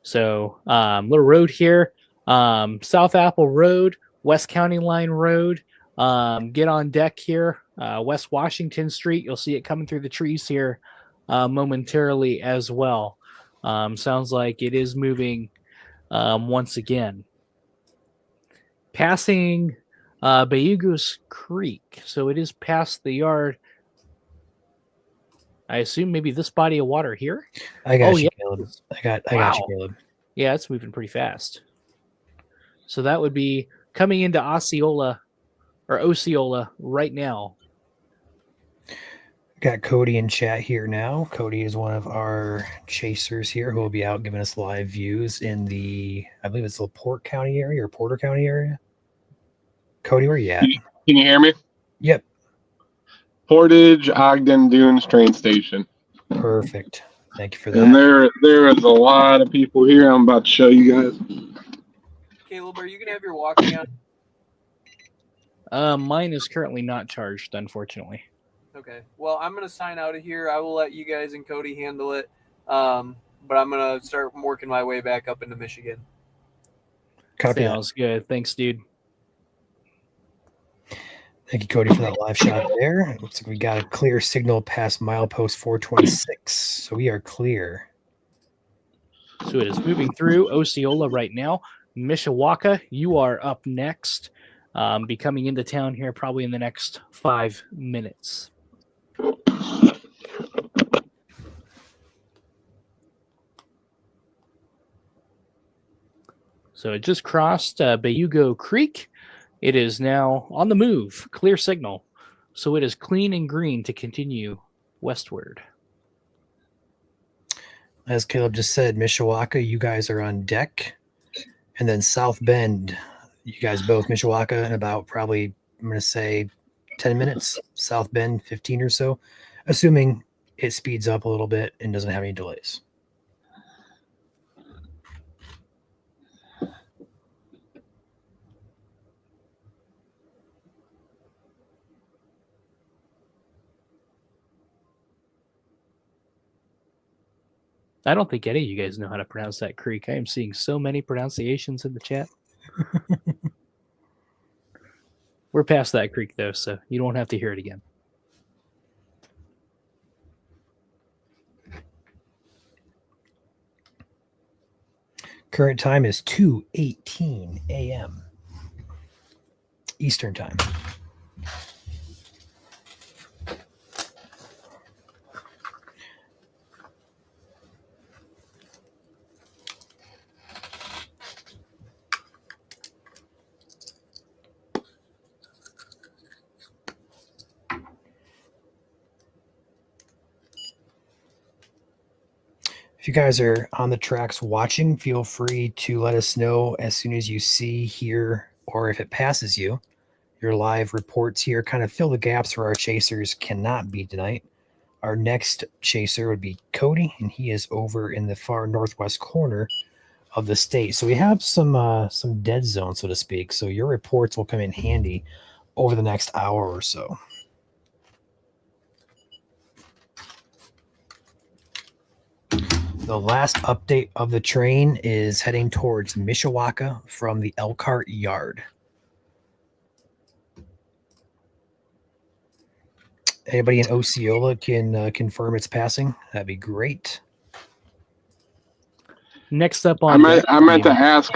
So, little road here, South Apple Road, West County Line Road. Get on deck here, West Washington Street. You'll see it coming through the trees here momentarily as well. Sounds like it is moving once again. Passing Bayugos Creek. So it is past the yard. I assume maybe this body of water here. I got you, Caleb. I got you, Caleb. Yeah, it's moving pretty fast. So that would be coming into Osceola right now. Got Cody in chat here now. Cody is one of our chasers here who will be out giving us live views in the, I believe it's LaPorte County area or Porter County area. Cody, where you at? Can you hear me? Yep. Portage, Ogden, Dunes train station. Perfect. Thank you for that. And there is a lot of people here. I'm about to show you guys. Caleb, are you going to have your walkie on? Mine is currently not charged, unfortunately. Okay. Well, I'm going to sign out of here. I will let you guys and Cody handle it. But I'm going to start working my way back up into Michigan. Copy. Sounds good. Thanks, dude. Thank you, Cody, for that live shot there. It looks like we got a clear signal past milepost 426. So we are clear. So it is moving through Osceola right now. Mishawaka, you are up next. Be coming into town here probably in the next 5 minutes. So it just crossed Bayugo Creek. It is now on the move, clear signal. So it is clean and green to continue westward. As Caleb just said, Mishawaka, you guys are on deck. And then South Bend, you guys both, Mishawaka, in about probably, I'm going to say 10 minutes. South Bend, 15 or so, assuming it speeds up a little bit and doesn't have any delays. I don't think any of you guys know how to pronounce that creek. I am seeing so many pronunciations in the chat. We're past that creek, though, so you don't have to hear it again. Current time is 2:18 a.m. Eastern time. If you guys are on the tracks watching, feel free to let us know as soon as you see, hear, or if it passes you. Your live reports here kind of fill the gaps where our chasers cannot be tonight. Our next chaser would be Cody, and he is over in the far northwest corner of the state. So we have some dead zone, so to speak. So your reports will come in handy over the next hour or so. The last update of the train is heading towards Mishawaka from the Elkhart yard. Anybody in Osceola can confirm its passing? That'd be great. Next up on I meant to ask,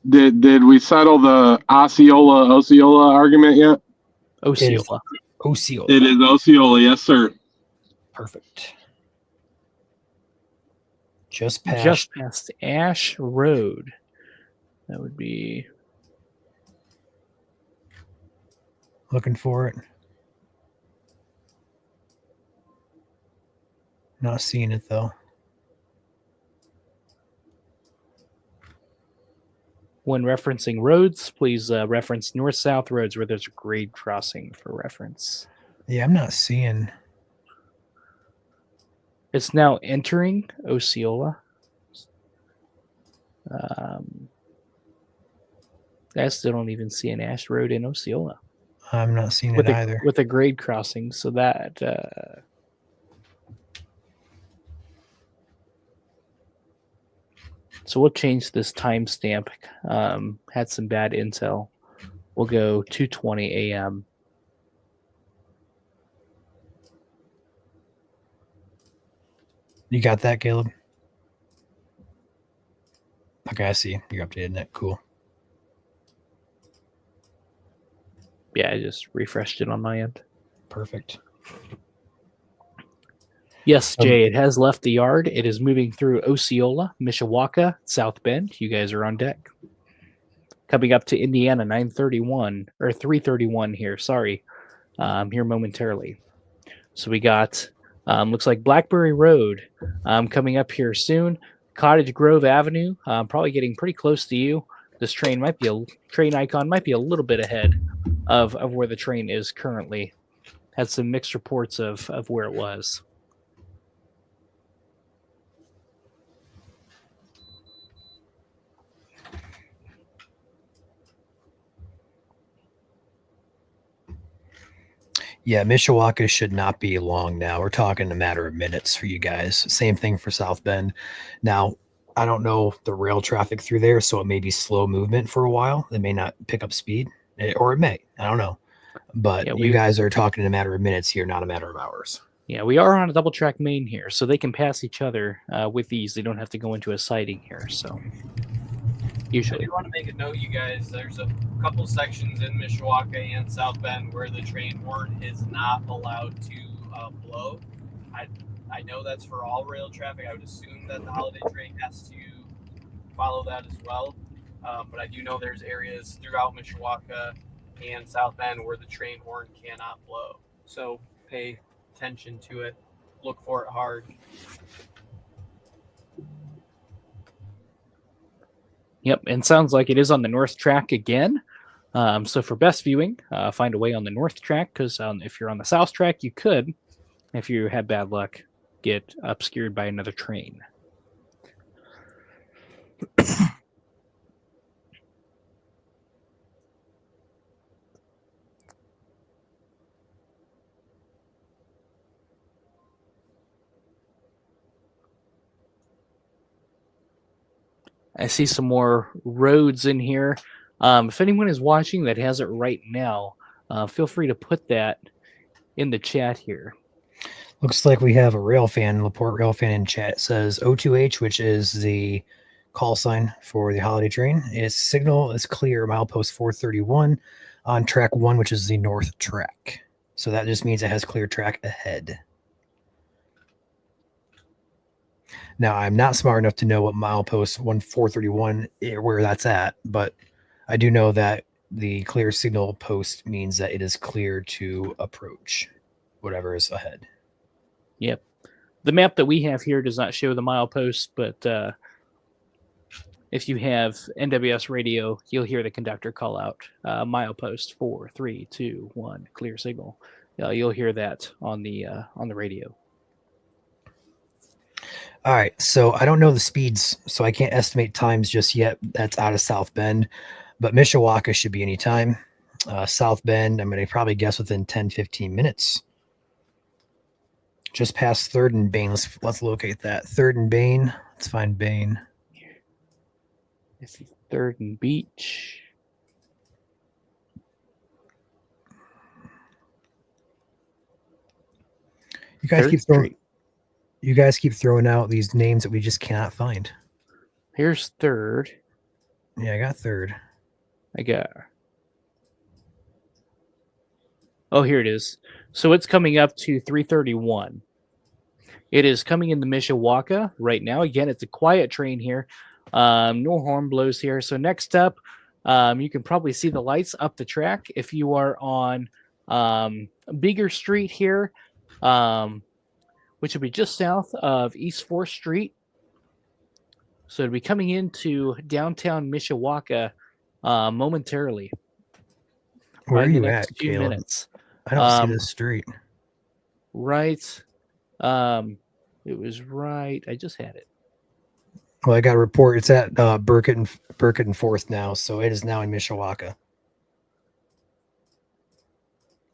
did we settle the Osceola argument yet? Osceola. Osceola. It is Osceola, yes, sir. Perfect. Just past Ash Road. That would be. Looking for it. Not seeing it though. When referencing roads, please reference north-south roads where there's a grade crossing for reference. Yeah, I'm not seeing. It's now entering Osceola. I still don't even see an Ash Road in Osceola. I'm not seeing it either. With a grade crossing, so that... So we'll change this timestamp. Had some bad intel. We'll go 2:20 a.m. You got that, Caleb? Okay, I see. You're updating that. Cool. Yeah, I just refreshed it on my end. Perfect. Yes, Jay, it has left the yard. It is moving through Osceola, Mishawaka, South Bend. You guys are on deck. Coming up to Indiana, 9:31 or 3:31 here. Sorry, here momentarily. So we got looks like Blackberry Road coming up here soon. Cottage Grove Avenue, probably getting pretty close to you. This train icon might be a little bit ahead of where the train is currently. Had some mixed reports of where it was. Yeah, Mishawaka should not be long now. We're talking a matter of minutes for you guys. Same thing for South Bend. Now, I don't know the rail traffic through there, so it may be slow movement for a while. It may not pick up speed, or it may. I don't know. But yeah, you guys are talking in a matter of minutes here, not a matter of hours. Yeah, we are on a double track main here, so they can pass each other with ease. They don't have to go into a siding here, so usually. I do want to make a note, you guys. There's a couple sections in Mishawaka and South Bend where the train horn is not allowed to blow. I know that's for all rail traffic. I would assume that the holiday train has to follow that as well. But I do know there's areas throughout Mishawaka and South Bend where the train horn cannot blow. So pay attention to it. Look for it hard. Yep, and sounds like it is on the north track again. So for best viewing, find a way on the north track, because if you're on the south track, you could, if you had bad luck, get obscured by another train. I see some more roads in here. If anyone is watching that has it right now, feel free to put that in the chat here. Looks like we have a rail fan, Laporte rail fan in chat. It says O2H, which is the call sign for the holiday train. Its signal is clear, milepost 431 on track 1, which is the north track. So that just means it has clear track ahead. Now, I'm not smart enough to know what milepost 431, where that's at, but I do know that the clear signal post means that it is clear to approach whatever is ahead. Yep. The map that we have here does not show the milepost, but if you have NWS radio, you'll hear the conductor call out milepost 4, 3, 2, 1, clear signal. You'll hear that on the radio. All right, so I don't know the speeds, so I can't estimate times just yet. That's out of South Bend, but Mishawaka should be any time. South Bend, I'm going to probably guess within 10, 15 minutes. Just past 3rd and Bain. Let's locate that. 3rd and Bain. Let's find Bain. This is 3rd and Beach. You guys keep throwing out these names that we just cannot find. Here's 3rd. Yeah, I got 3rd. Oh, here it is. So it's coming up to 331. It is coming into Mishawaka right now. Again, it's a quiet train here. No horn blows here. So next up, you can probably see the lights up the track. If you are on Bigger Street here, which will be just south of East 4th Street. So it'll be coming into downtown Mishawaka momentarily. Where are you at, Caleb? Minutes. I don't see this street. Right. It was right. I just had it. Well, I got a report. It's at Burkett and 4th now, so it is now in Mishawaka.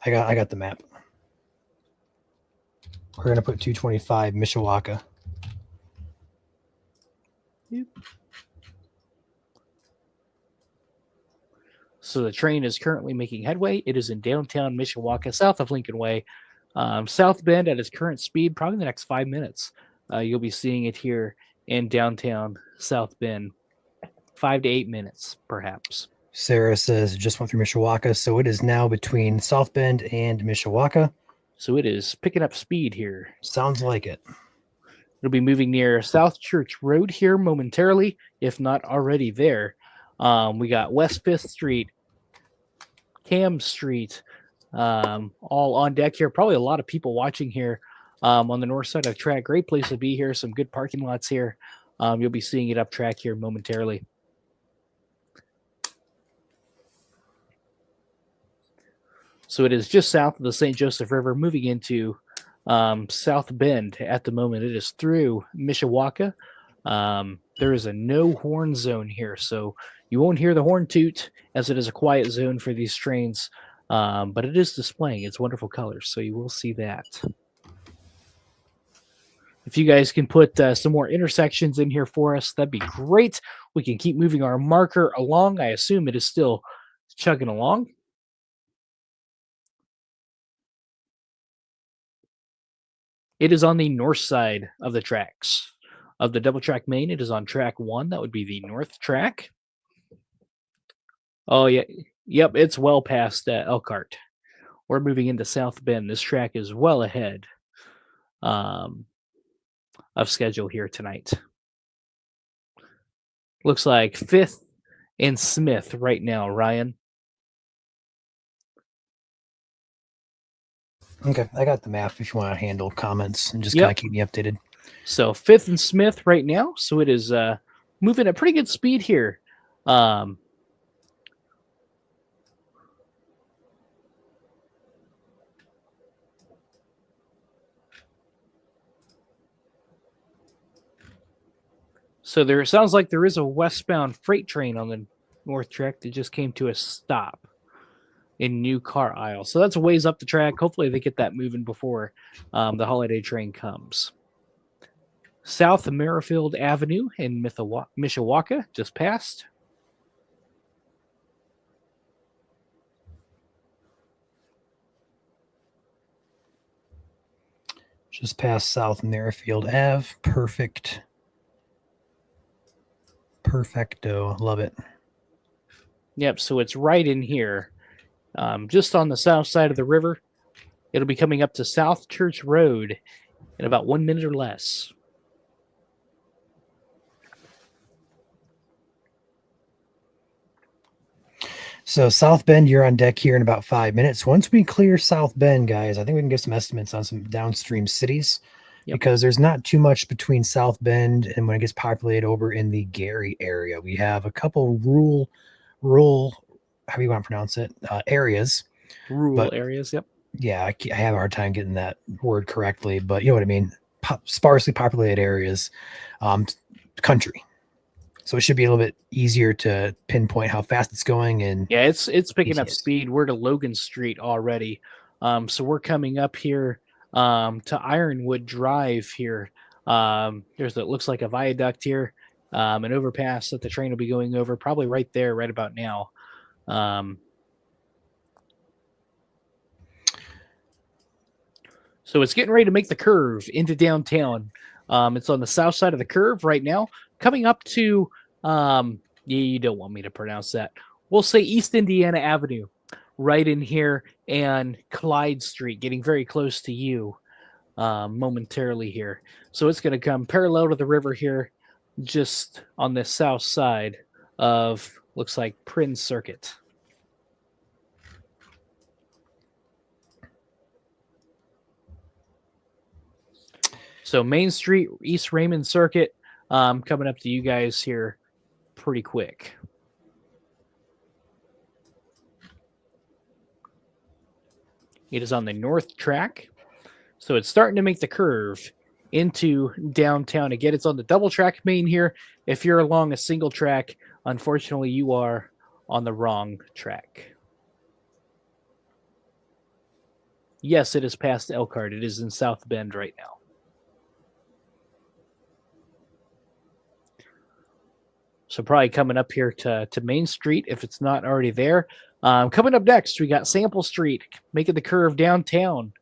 I got the map. We're gonna put 225 Mishawaka. Yep. So the train is currently making headway. It is in downtown Mishawaka, south of Lincoln Way. South Bend at its current speed, probably in the next 5 minutes. You'll be seeing it here in downtown South Bend. 5 to 8 minutes, perhaps. Sarah says it just went through Mishawaka, so it is now between South Bend and Mishawaka. So it is picking up speed here. Sounds like it. It'll be moving near South Church Road here momentarily, if not already there. We got West 5th Street, Cam Street, all on deck here. Probably a lot of people watching here on the north side of the track. Great place to be here. Some good parking lots here. You'll be seeing it up track here momentarily. So it is just south of the St. Joseph River, moving into South Bend at the moment. It is through Mishawaka. There is a no horn zone here, so you won't hear the horn toot, as it is a quiet zone for these trains. But it is displaying its wonderful colors, so you will see that. If you guys can put some more intersections in here for us, that'd be great. We can keep moving our marker along. I assume it is still chugging along. It is on the north side of the tracks. Of the double track main, it is on track 1. That would be the north track. Oh, yeah. Yep, it's well past Elkhart. We're moving into South Bend. This track is well ahead of schedule here tonight. Looks like 5th and Smith right now, Ryan. Okay, I got the map if you want to handle comments and just kind of keep me updated. So 5th and Smith right now. So it is moving at pretty good speed here. So there sounds like there is a westbound freight train on the north track that just came to a stop in New Car Aisle. So that's a ways up the track. Hopefully they get that moving before the holiday train comes. South of Merrifield Avenue in Mishawaka, just passed. Just past South Merrifield Ave. Perfect. Perfecto. Love it. Yep, so it's right in here. Just on the south side of the river. It'll be coming up to South Church Road in about 1 minute or less. So South Bend, you're on deck here in about 5 minutes. Once we clear South Bend, guys, I think we can give some estimates on some downstream cities. because there's not too much between South Bend and when it gets populated over in the Gary area. We have a couple rural, how do you want to pronounce it, areas. Rural areas, yep. Yeah, I have a hard time getting that word correctly, but you know what I mean. Sparsely populated areas, country. So it should be a little bit easier to pinpoint how fast it's going. And yeah, it's picking up ETS. speed. We're to Logan Street already, so we're coming up here to Ironwood Drive here. There's it looks like a viaduct here, an overpass that the train will be going over, probably right there, right about now. So it's getting ready to make the curve into downtown. It's on the south side of the curve right now, coming up to, you don't want me to pronounce that. We'll say East Indiana Avenue, right in here, and Clyde Street, getting very close to you momentarily here. So it's going to come parallel to the river here, just on the south side of, looks like, Prince Circuit. So Main Street, East Raymond Circuit, coming up to you guys here pretty quick. It is on the north track, so it's starting to make the curve into downtown. Again, it's on the double track main here. If you're along a single track, unfortunately, you are on the wrong track. Yes, it is past Elkhart. It is in South Bend right now. So probably coming up here to Main Street if it's not already there. Coming up next, we got Sample Street making the curve downtown.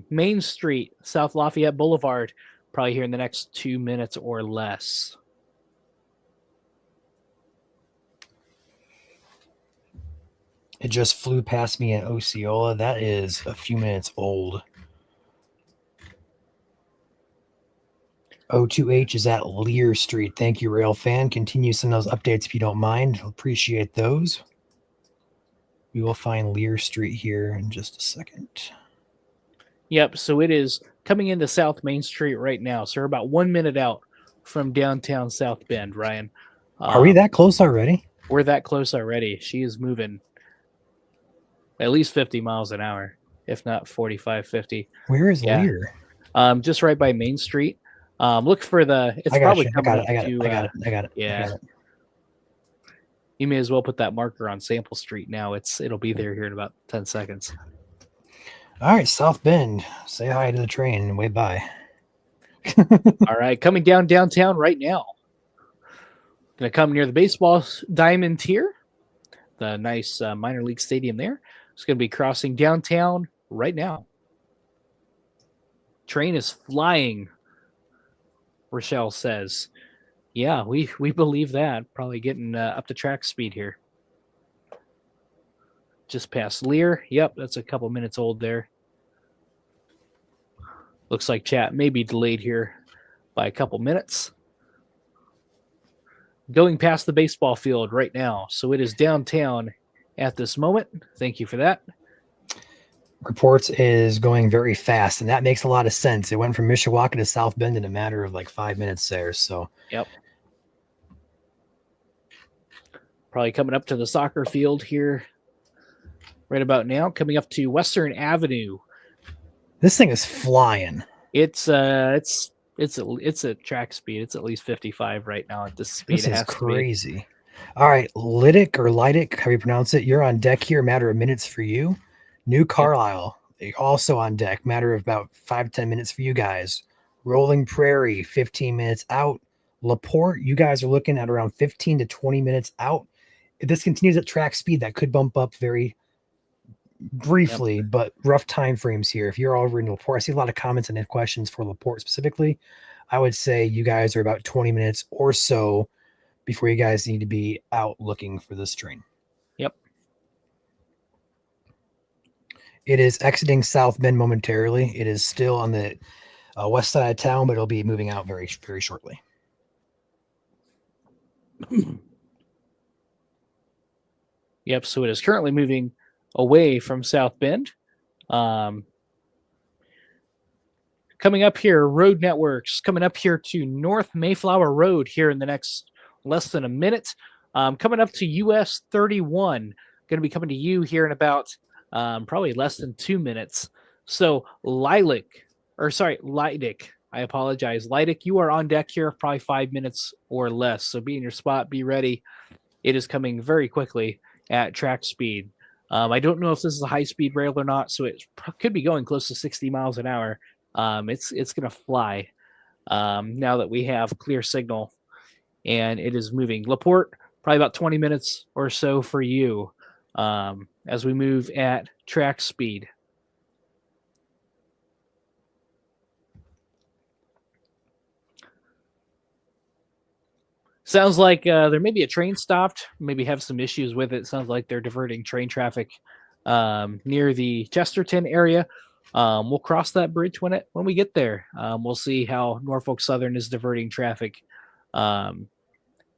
Main Street, South Lafayette Boulevard, probably here in the next 2 minutes or less. It just flew past me at Osceola. That is a few minutes old. O2H is at Lear Street. Thank you, Rail Fan. Continue sending those updates if you don't mind. Appreciate those. We will find Lear Street here in just a second. Yep, so it is coming into South Main Street right now. So we're about 1 minute out from downtown South Bend, Ryan. Are we that close already? We're that close already. She is moving at least 50 miles an hour, if not 45, 50. Where is Lear? Just right by Main Street. Look for the. It's probably coming up to. I got it. Yeah. You may as well put that marker on Sample Street now. It'll be there here in about 10 seconds. All right, South Bend. Say hi to the train and wave by. All right, coming downtown right now. Going to come near the baseball diamond here, the nice minor league stadium there. It's going to be crossing downtown right now. Train is flying. Rochelle says, yeah, we believe that. Probably getting up to track speed here. Just past Lear. Yep, that's a couple minutes old there. Looks like chat may be delayed here by a couple minutes. Going past the baseball field right now. So it is downtown at this moment. Thank you for that. Reports is going very fast, and that makes a lot of sense. It went from Mishawaka to South Bend in a matter of like 5 minutes there. So, yep. Probably coming up to the soccer field here right about now. Coming up to Western Avenue. This thing is flying. It's at track speed. It's at least 55 right now at this speed. This is crazy. All right, Lydic or Lydic, how you pronounce it? You're on deck here. Matter of minutes for you. New Carlisle, also on deck. Matter of about 5 to 10 minutes for you guys. Rolling Prairie, 15 minutes out. LaPorte, you guys are looking at around 15 to 20 minutes out. If this continues at track speed, that could bump up very briefly, but rough time frames here. If you're over in LaPorte, I see a lot of comments and questions for LaPorte specifically. I would say you guys are about 20 minutes or so before you guys need to be out looking for this train. Yep. It is exiting South Bend momentarily. It is still on the west side of town, but it'll be moving out very, very shortly. Yep. So it is currently moving away from South Bend. Coming coming up here, road networks coming up here to North Mayflower Road here in the next less than a minute. Coming up to US 31, going to be coming to you here in about probably less than 2 minutes. So Lidic, I apologize. Lidic, you are on deck here, probably 5 minutes or less. So be in your spot, be ready. It is coming very quickly at track speed. I don't know if this is a high-speed rail or not, so it could be going close to 60 miles an hour. It's going to fly now that we have clear signal, and it is moving. LaPorte, probably about 20 minutes or so for you as we move at track speed. Sounds like there may be a train stopped, maybe have some issues with it. Sounds like they're diverting train traffic near the Chesterton area. We'll cross that bridge when we get there. We'll see how Norfolk Southern is diverting traffic.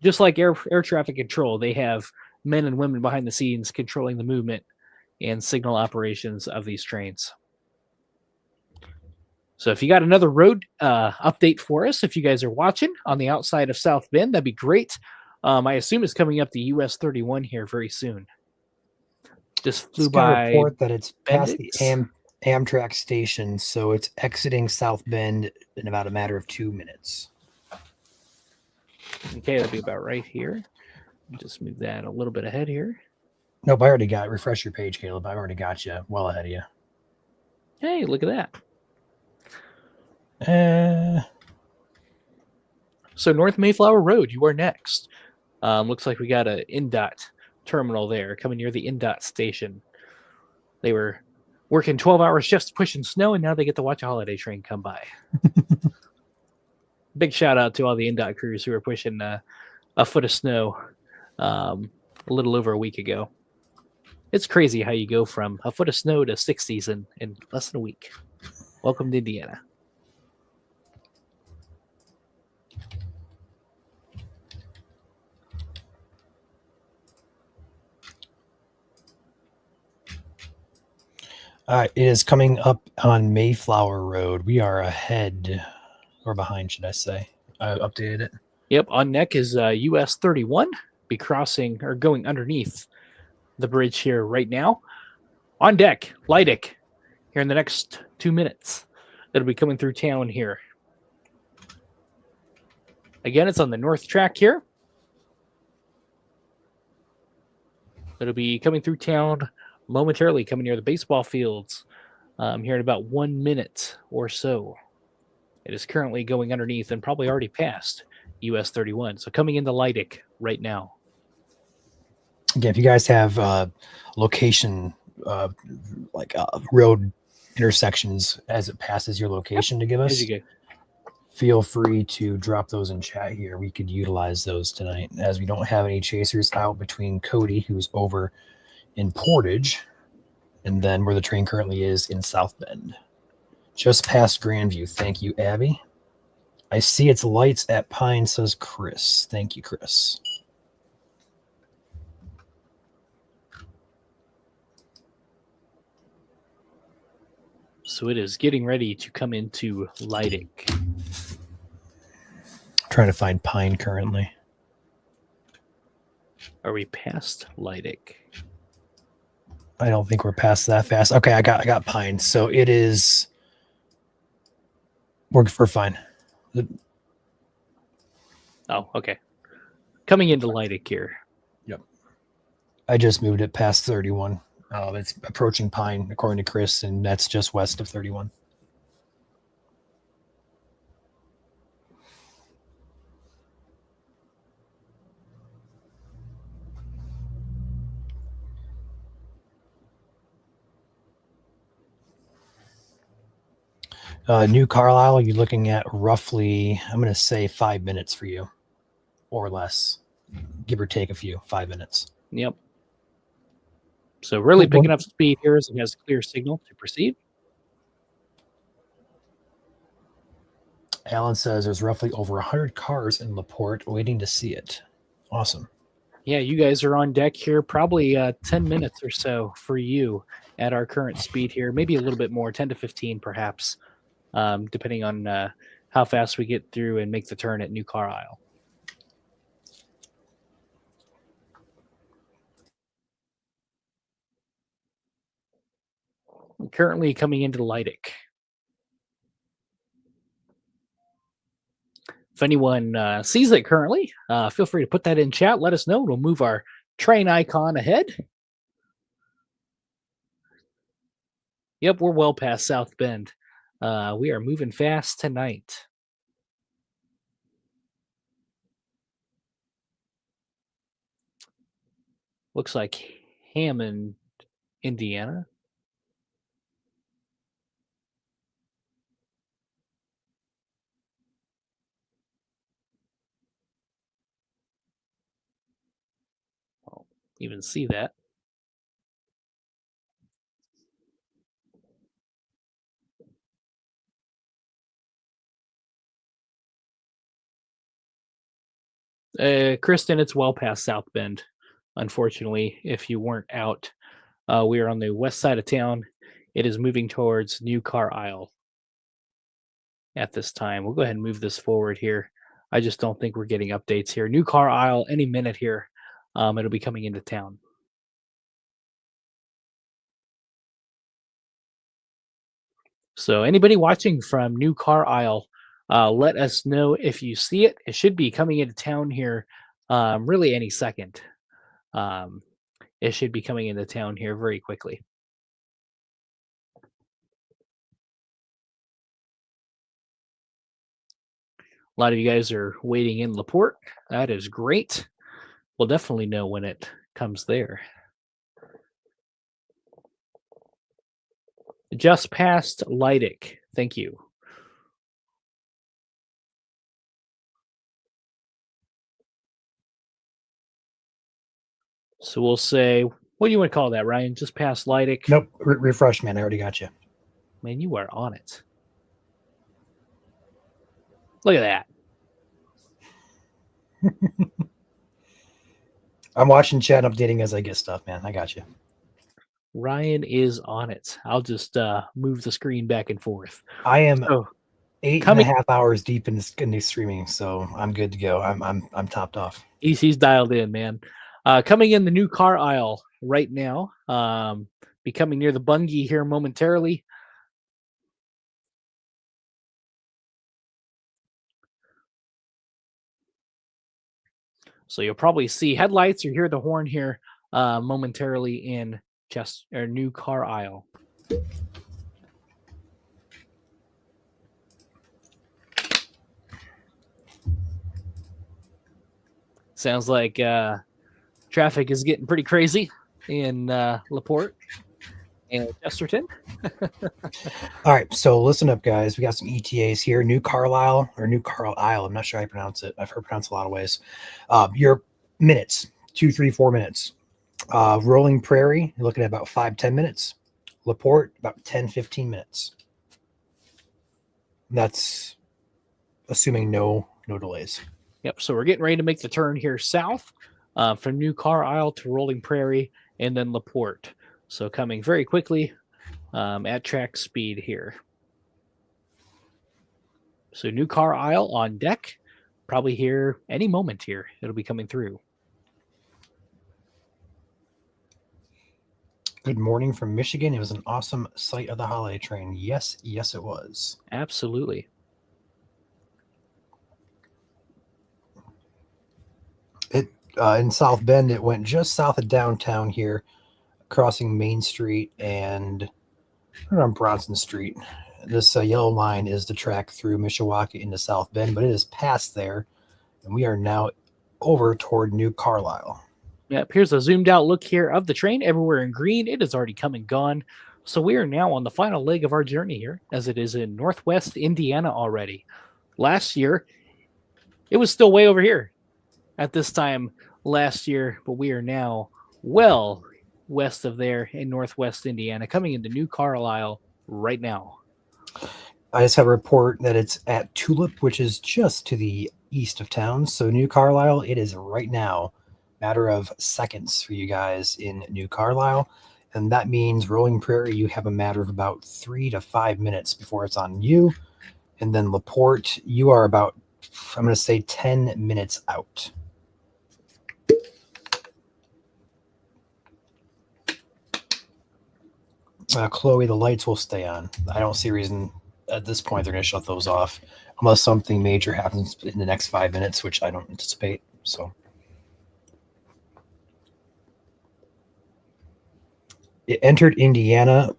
Just like air traffic control, they have men and women behind the scenes controlling the movement and signal operations of these trains. So if you got another road update for us, if you guys are watching on the outside of South Bend, that'd be great. I assume it's coming up to US 31 here very soon. Just flew by. Report that it's past Bendix. the Amtrak station, so it's exiting South Bend in about a matter of 2 minutes. Okay, that'll be about right here. Just move that a little bit ahead here. Nope, I already got it. Refresh your page, Caleb. I've already got you well ahead of you. Hey, look at that. So North Mayflower Road, you are next. Looks like we got a INDOT terminal there coming near the INDOT station. They were working 12 hours just pushing snow, and now they get to watch a holiday train come by. Big shout out to all the INDOT crews who were pushing a foot of snow a little over a week ago. It's crazy how you go from a foot of snow to 60s in less than a week. Welcome to Indiana. All right, it is coming up on Mayflower Road. We are ahead, or behind, should I say. I updated it. Yep, on neck is US 31. Be crossing or going underneath the bridge here right now. On deck, Lidic, here in the next 2 minutes. It'll be coming through town here. Again, it's on the north track here. It'll be coming through town momentarily, coming near the baseball fields here in about 1 minute or so. It is currently going underneath and probably already past US 31. So coming into Lidic right now. Again, if you guys have location, road intersections as it passes your location to give us, As you go. feel free to drop those in chat here. We could utilize those tonight, as we don't have any chasers out between Cody, who's over in Portage, and then where the train currently is in South Bend. Just past Grandview. Thank you, Abby. I see its lights at Pine, says Chris. Thank you, Chris. So it is getting ready to come into Lidic. Trying to find Pine currently. Are we past Lidic? I don't think we're past that fast. Okay, I got Pine. So it is. We're fine. Oh, okay. Coming into Lidic here. Yep. I just moved it past 31. It's approaching Pine, according to Chris, and that's just west of 31. New Carlisle, you're looking at roughly, I'm going to say 5 minutes for you, or less, give or take a few, 5 minutes. Yep. So really picking up speed here as it has clear signal to proceed. Alan says there's roughly over 100 cars in LaPorte waiting to see it. Awesome. Yeah, you guys are on deck here, probably 10 minutes or so for you at our current speed here. Maybe a little bit more, 10 to 15 perhaps. depending on how fast we get through and make the turn at New Carlisle. Currently coming into Leidick. If anyone sees it currently, feel free to put that in chat. Let us know. We'll move our train icon ahead. Yep, we're well past South Bend. We are moving fast tonight. Looks like Hammond, Indiana. I'll even see that. Kristen, it's well past South Bend. Unfortunately, if you weren't out, we are on the west side of town. It is moving towards New Carlisle at this time. We'll go ahead and move this forward here. I just don't think we're getting updates here. New Carlisle any minute here. It'll be coming into town. So anybody watching from New Carlisle, let us know if you see it. It should be coming into town here really any second. It should be coming into town here very quickly. A lot of you guys are waiting in LaPorte. That is great. We'll definitely know when it comes there. Just past Leidick. Thank you. So we'll say, what do you want to call that, Ryan? Just past Leidick? Nope. Refresh, man. I already got you. Man, you are on it. Look at that. I'm watching chat, updating as I get stuff, man. I got you. Ryan is on it. I'll just move the screen back and forth. I am So, 8.5 hours deep in this streaming, so I'm good to go. I'm topped off. He's dialed in, man. Coming in the New Carlisle right now. Be coming near the Bungie here momentarily. So you'll probably see headlights or hear the horn here momentarily in New Carlisle. Sounds like traffic is getting pretty crazy in LaPorte and Chesterton. All right, so listen up, guys. We got some ETAs here. New Carlisle or New Carlisle. I'm not sure how you pronounce it. I've heard pronounced a lot of ways. Your minutes, 2, 3, 4 minutes. Rolling Prairie, you're looking at about 5-10 minutes. LaPorte, about 10-15 minutes. That's assuming no delays. Yep. So we're getting ready to make the turn here south from New Carlisle to Rolling Prairie and then LaPorte. So coming very quickly at track speed here. So New Carlisle on deck. Probably here any moment here. It'll be coming through. Good morning from Michigan. It was an awesome sight of the holiday train. Yes, it was. Absolutely. It in South Bend, it went just south of downtown here, crossing Main Street and on Bronson Street. This yellow line is the track through Mishawaka into South Bend, but it is past there, and we are now over toward New Carlisle. Yep, here's a zoomed out look here of the train. Everywhere in green, it has already come and gone. So we are now on the final leg of our journey here, as it is in Northwest Indiana already. Last year, it was still way over here at this time last year, but we are now well west of there in Northwest Indiana, coming into New Carlisle right now. I just have a report that it's at Tulip, which is just to the east of town. So New Carlisle, it is right now, matter of seconds for you guys in New Carlisle. And that means Rolling Prairie, you have a matter of about 3 to 5 minutes before it's on you. And then LaPorte, you are about, I'm going to say 10 minutes out. Chloe, the lights will stay on. I don't see a reason at this point they're going to shut those off unless something major happens in the next 5 minutes, which I don't anticipate. So it entered Indiana.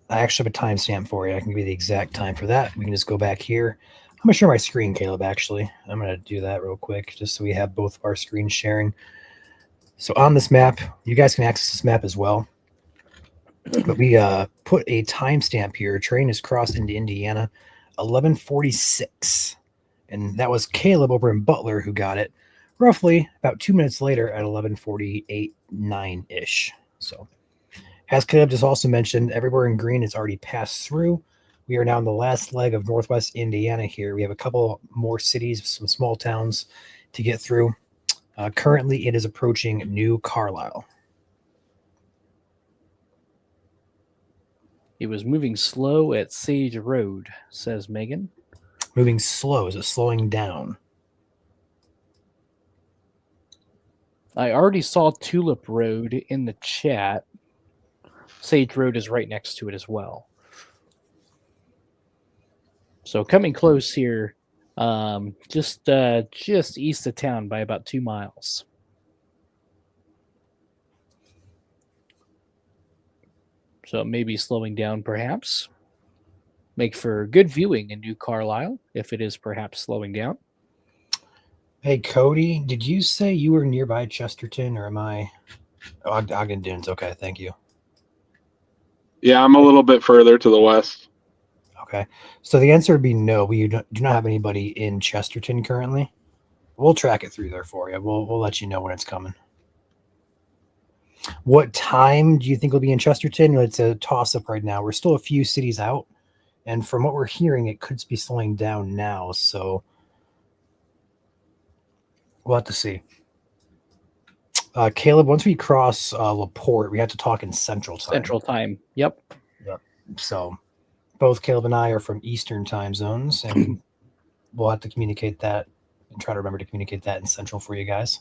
I actually have a timestamp for you. I can give you the exact time for that. We can just go back here. I'm going to share my screen, Caleb, actually. I'm going to do that real quick just so we have both of our screens sharing. So on this map, you guys can access this map as well. But we put a timestamp here. Train is crossed into Indiana, 11:46. And that was Caleb over in Butler who got it roughly about 2 minutes later at 11:48.9-ish. So as Caleb just also mentioned, everywhere in green is already passed through. We are now in the last leg of Northwest Indiana here. We have a couple more cities, some small towns to get through. Currently, it is approaching New Carlisle. It was moving slow at Sage Road, says Megan. Moving slow. Is it slowing down? I already saw Tulip Road in the chat. Sage Road is right next to it as well. So coming close here, just east of town by about 2 miles. So maybe slowing down, perhaps. Make for good viewing in New Carlisle if it is perhaps slowing down. Hey, Cody, did you say you were nearby Chesterton, or am I? Ogden Dunes. Okay, thank you. Yeah, I'm a little bit further to the west. Okay, so the answer would be no. We do not have anybody in Chesterton currently. We'll track it through there for you. We'll let you know when it's coming. What time do you think will be in Chesterton? It's a toss-up right now. We're still a few cities out, and from what we're hearing, it could be slowing down now. So we'll have to see. Caleb, once we cross LaPorte, we have to talk in Central Time. Central Time. Yep. So both Caleb and I are from Eastern time zones, and we'll have to communicate that and try to remember to communicate that in Central for you guys.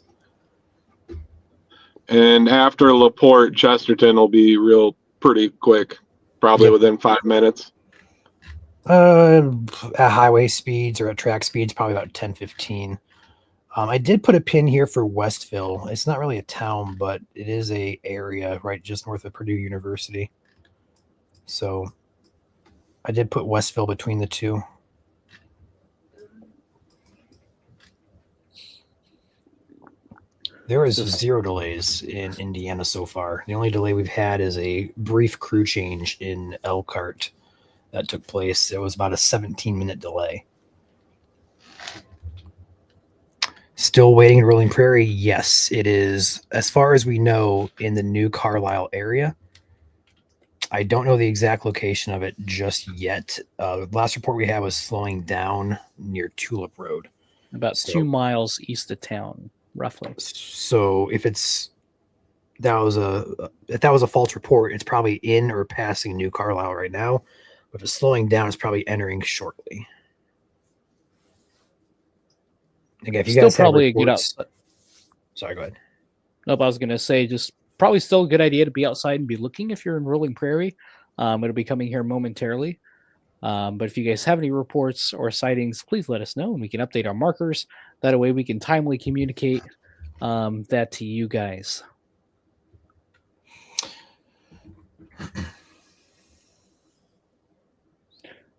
And after LaPorte, Chesterton will be pretty quick, probably within 5 minutes. At highway speeds or at track speeds, probably about 10-15. I did put a pin here for Westville. It's not really a town, but it is a area right just north of Purdue University. So I did put Westville between the two. There is 0 delays in Indiana so far. The only delay we've had is a brief crew change in Elkhart that took place. It was about a 17-minute delay. Still waiting in Rolling Prairie? Yes, it is. As far as we know, in the New Carlisle area. I don't know the exact location of it just yet. The last report we had was slowing down near Tulip Road. About 2 miles east of town, roughly. So if that was a false report, it's probably in or passing New Carlisle right now. But if it's slowing down, it's probably entering shortly. Again, if you still guys probably have reports, a good sorry, go ahead. Nope, I was going to say just probably still a good idea to be outside and be looking if you're in Rolling Prairie. It'll be coming here momentarily. But if you guys have any reports or sightings, please let us know and we can update our markers. That way we can timely communicate that to you guys.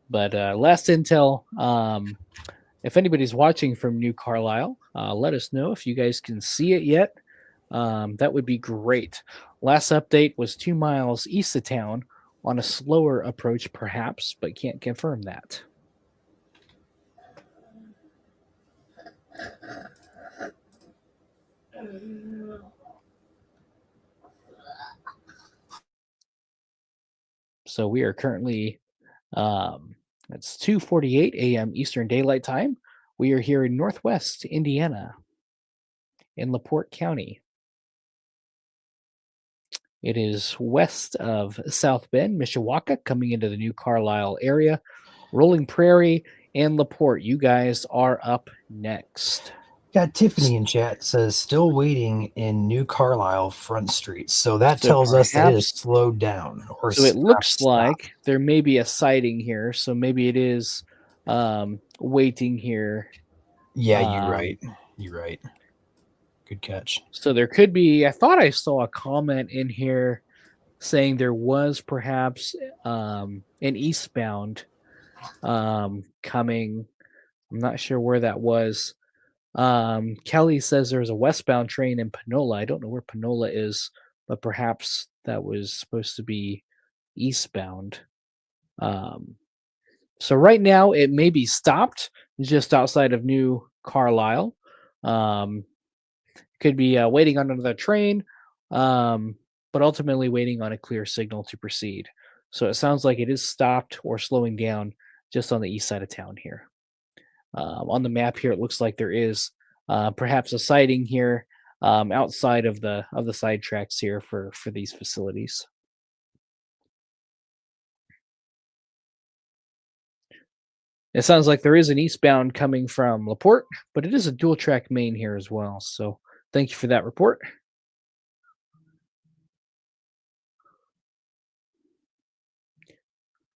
But last intel, if anybody's watching from New Carlisle, let us know if you guys can see it yet. That would be great. Last update was 2 miles east of town on a slower approach, perhaps, but can't confirm that. So we are currently, it's 2:48 a.m. Eastern Daylight Time. We are here in Northwest Indiana in LaPorte County. It is west of South Bend, Mishawaka, coming into the New Carlisle area. Rolling Prairie and LaPorte, you guys are up next. Got Tiffany in chat, says still waiting in New Carlisle Front Street. So that So tells us that it is perhaps- slowed down. Or So it looks stopped. like there may be a sighting here. So maybe it is waiting here. Yeah, you're right. You're right. Good catch. So there could be, I thought I saw a comment in here saying there was perhaps an eastbound coming. I'm not sure where that was. Kelly says there's a westbound train in Panola. I don't know where Panola is, but perhaps that was supposed to be eastbound. So right now it may be stopped just outside of New Carlisle. Could be waiting on another train, but ultimately waiting on a clear signal to proceed. So it sounds like it is stopped or slowing down just on the east side of town here. On the map here, it looks like there is perhaps a sighting here outside of the side tracks here for these facilities. It sounds like there is an eastbound coming from LaPorte, but it is a dual track main here as well. So thank you for that report.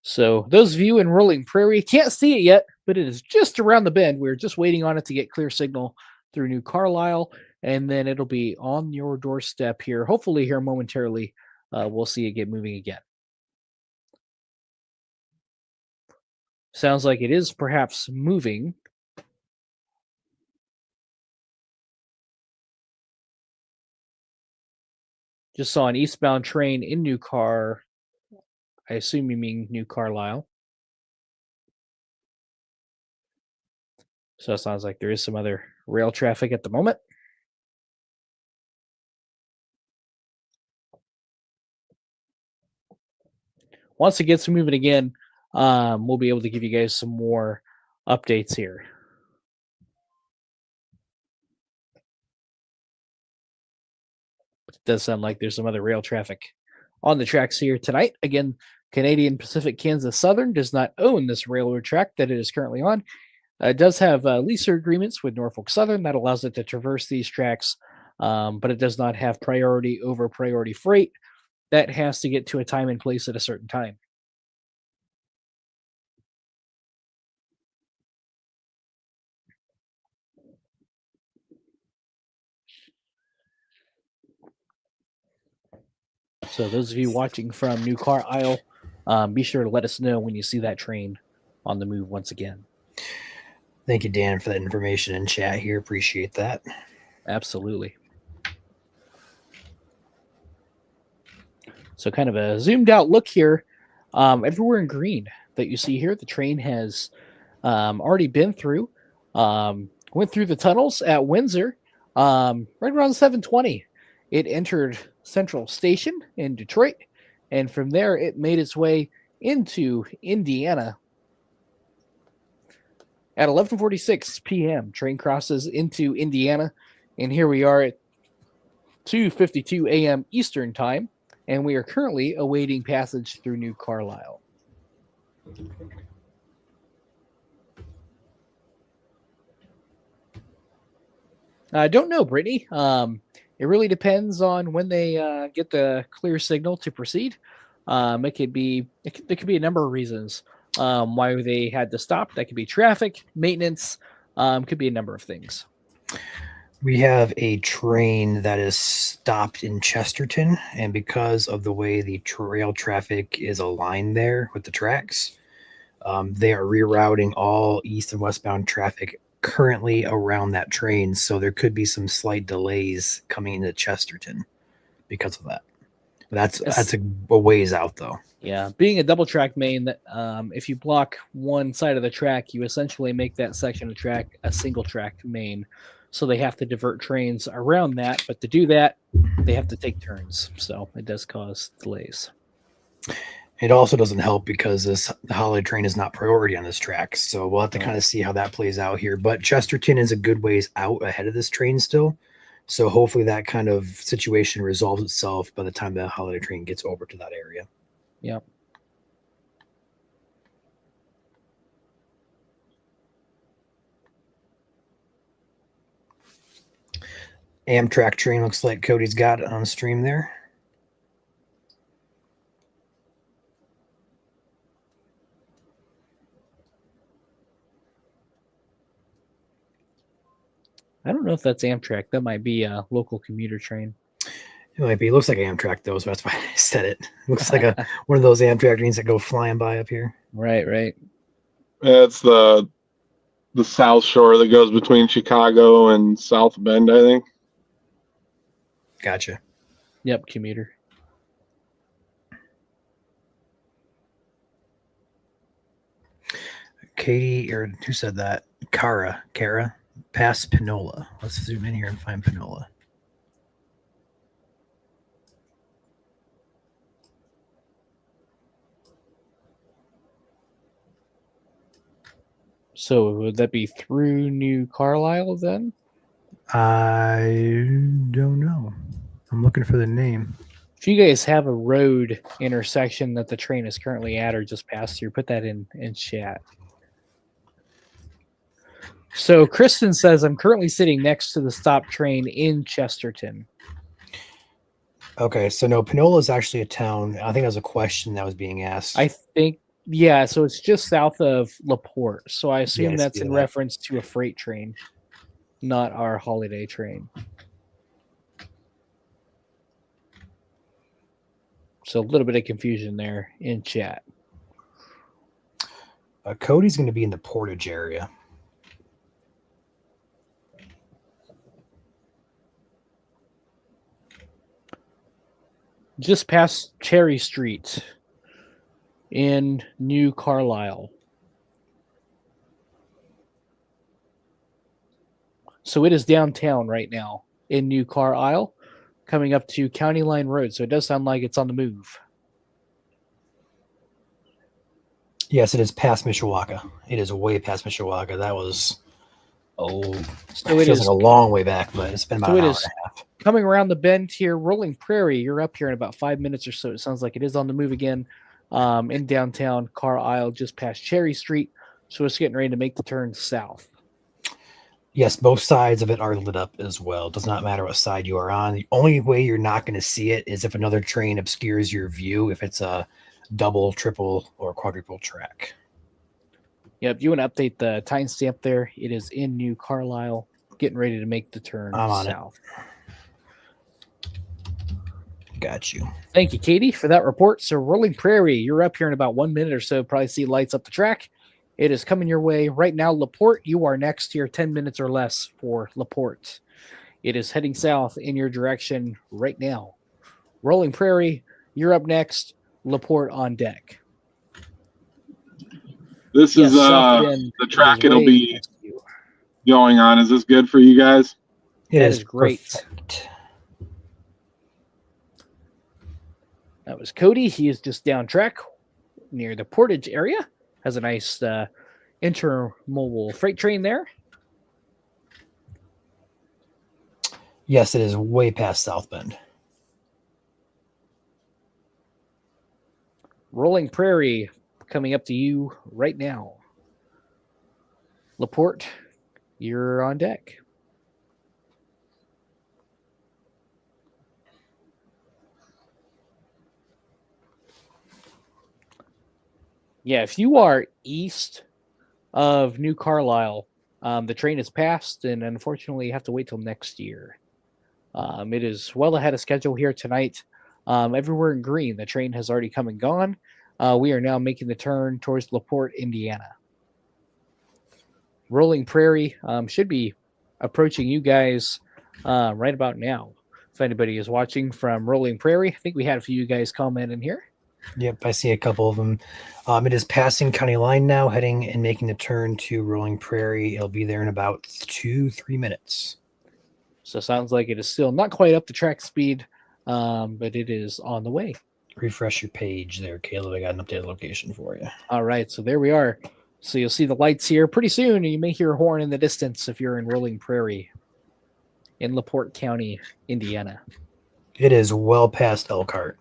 So those of you in Rolling Prairie can't see it yet, but it is just around the bend. We're just waiting on it to get clear signal through New Carlisle, and then it'll be on your doorstep here. Hopefully here momentarily, we'll see it get moving again. Sounds like it is perhaps moving. Just saw an eastbound train in New Car. I assume you mean New Carlisle. So it sounds like there is some other rail traffic at the moment. Once it gets moving again, we'll be able to give you guys some more updates here. It does sound like there's some other rail traffic on the tracks here tonight. Again, Canadian Pacific Kansas Southern does not own this railroad track that it is currently on. It does have leaser agreements with Norfolk Southern that allows it to traverse these tracks, but it does not have priority over priority freight. That has to get to a time and place at a certain time. So those of you watching from New Carlisle, be sure to let us know when you see that train on the move once again. Thank you, Dan, for that information in chat here. Appreciate that. Absolutely. So kind of a zoomed out look here. Everywhere in green that you see here, the train has already been through. Went through the tunnels at Windsor right around 7:20. It entered Central Station in Detroit, and from there it made its way into Indiana. At 11:46 p.m., train crosses into Indiana, and here we are at 2:52 a.m. Eastern Time, and we are currently awaiting passage through New Carlisle. I don't know, Brittany. It really depends on when they get the clear signal to proceed. There could be a number of reasons why they had to stop. That could be traffic, maintenance, could be a number of things. We have a train that is stopped in Chesterton, and because of the way the rail traffic is aligned there with the tracks, they are rerouting all east and westbound traffic currently around that train. So there could be some slight delays coming into Chesterton because of that. That's a ways out though. Yeah, being a double track main, that if you block one side of the track, you essentially make that section of track a single track main. So they have to divert trains around that, but to do that, they have to take turns. So it does cause delays. It also doesn't help because this holiday train is not priority on this track. So we'll have to kind of see how that plays out here. But Chesterton is a good ways out ahead of this train still. So hopefully that kind of situation resolves itself by the time the holiday train gets over to that area. Yep. Amtrak train looks like Cody's got it on stream there. I don't know if that's Amtrak. That might be a local commuter train. It might be. It looks like Amtrak though, so that's why I said it. It looks like one of those Amtrak trains that go flying by up here. Right, right. It's the South Shore that goes between Chicago and South Bend, I think. Gotcha. Yep, commuter. Katie, or who said that? Kara, past Panola. Let's zoom in here and find Panola. So would that be through New Carlisle then? I don't know. I'm looking for the name. If you guys have a road intersection that the train is currently at or just passed through, put that in chat. So Kristen says, I'm currently sitting next to the stop train in Chesterton. Okay, so no, Panola is actually a town. I think that was a question that was being asked. I think, yeah, so it's just south of LaPorte. So I assume Yeah, I that's see in that. reference to a freight train, not our holiday train. So a little bit of confusion there in chat. Cody's going to be in the Portage area. Just past Cherry Street in New Carlisle. So it is downtown right now in New Carlisle, coming up to County Line Road. So it does sound like it's on the move. Yes, it is past Mishawaka. It is way past Mishawaka. That was So it it feels is like a long way back, but it's been about So an it hour is and a half. coming around the bend here, Rolling Prairie. You're up here in about 5 minutes or so. It sounds like it is on the move again in downtown Carlisle, just past Cherry Street. So it's getting ready to make the turn south. Yes, both sides of it are lit up as well. It does not matter what side you are on. The only way you're not going to see it is if another train obscures your view, if it's a double, triple, or quadruple track. Yep, you want to update the timestamp there. It is in New Carlisle, getting ready to make the turn I'm on south. Got you. Thank you, Katie, for that report. So Rolling Prairie, you're up here in about 1 minute or so. Probably see lights up the track. It is coming your way right now. LaPorte, you are next here, 10 minutes or less for LaPorte. It is heading south in your direction right now. Rolling Prairie, you're up next. LaPorte on deck. This Yes, is South Bend the track is it'll way be next to you. going on. Is this good for you guys? It That is great. perfect. That was Cody. He is just down track near the Portage area. Has a nice intermodal freight train there. Yes, it is way past South Bend. Rolling Prairie coming up to you right now. LaPorte, you're on deck. Yeah, if you are east of New Carlisle, the train is passed, and unfortunately, you have to wait till next year. It is well ahead of schedule here tonight. Everywhere in green, the train has already come and gone. We are now making the turn towards LaPorte, Indiana. Rolling Prairie should be approaching you guys right about now. If anybody is watching from Rolling Prairie, I think we had a few guys comment in here. Yep, I see a couple of them. It is passing County Line now, heading and making the turn to Rolling Prairie. It'll be there in about 2-3 minutes. So it sounds like it is still not quite up to track speed, but it is on the way. Refresh your page there, Caleb. I got an updated location for you. All right, so there we are. So you'll see the lights here pretty soon. You may hear a horn in the distance if you're in Rolling Prairie. in LaPorte County, Indiana. It is well past Elkhart.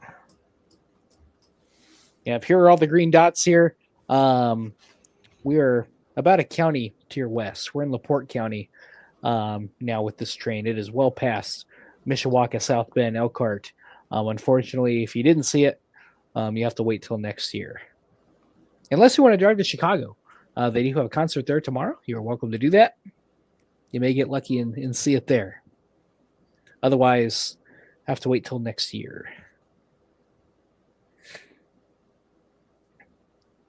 Yeah, here are all the green dots here. We are about a county to your west. We're in LaPorte County now with this train. It is well past Mishawaka, South Bend, Elkhart. Unfortunately, if you didn't see it, you have to wait till next year. Unless you want to drive to Chicago. They do have a concert there tomorrow. You're welcome to do that. You may get lucky and see it there. Otherwise, have to wait till next year.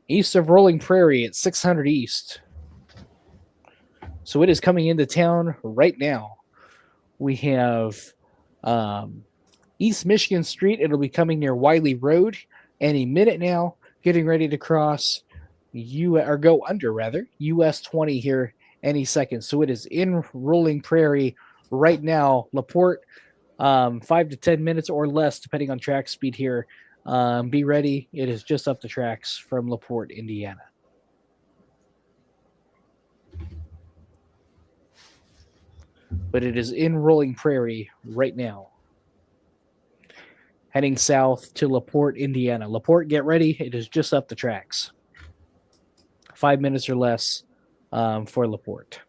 East of Rolling Prairie at 600 East. So it is coming into town right now. We have East Michigan Street. It'll be coming near Wiley Road any minute now. Getting ready to cross go under US 20 here any second. So it is in Rolling Prairie right now. LaPorte, 5 to 10 minutes or less, depending on track speed here. Be ready. It is just up the tracks from LaPorte, Indiana. But it is in Rolling Prairie right now. Heading south to LaPorte, Indiana. LaPorte, get ready. It is just up the tracks. 5 minutes or less for LaPorte.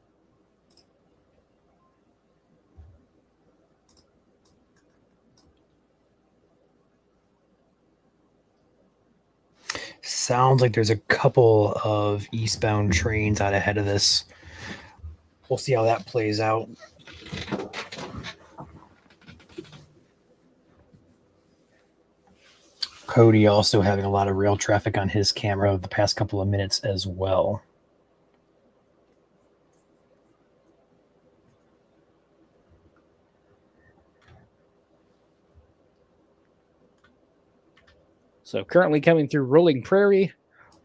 Sounds like there's a couple of eastbound trains out ahead of this. We'll see how that plays out. Cody also having a lot of rail traffic on his camera the past couple of minutes as well. So currently coming through Rolling Prairie,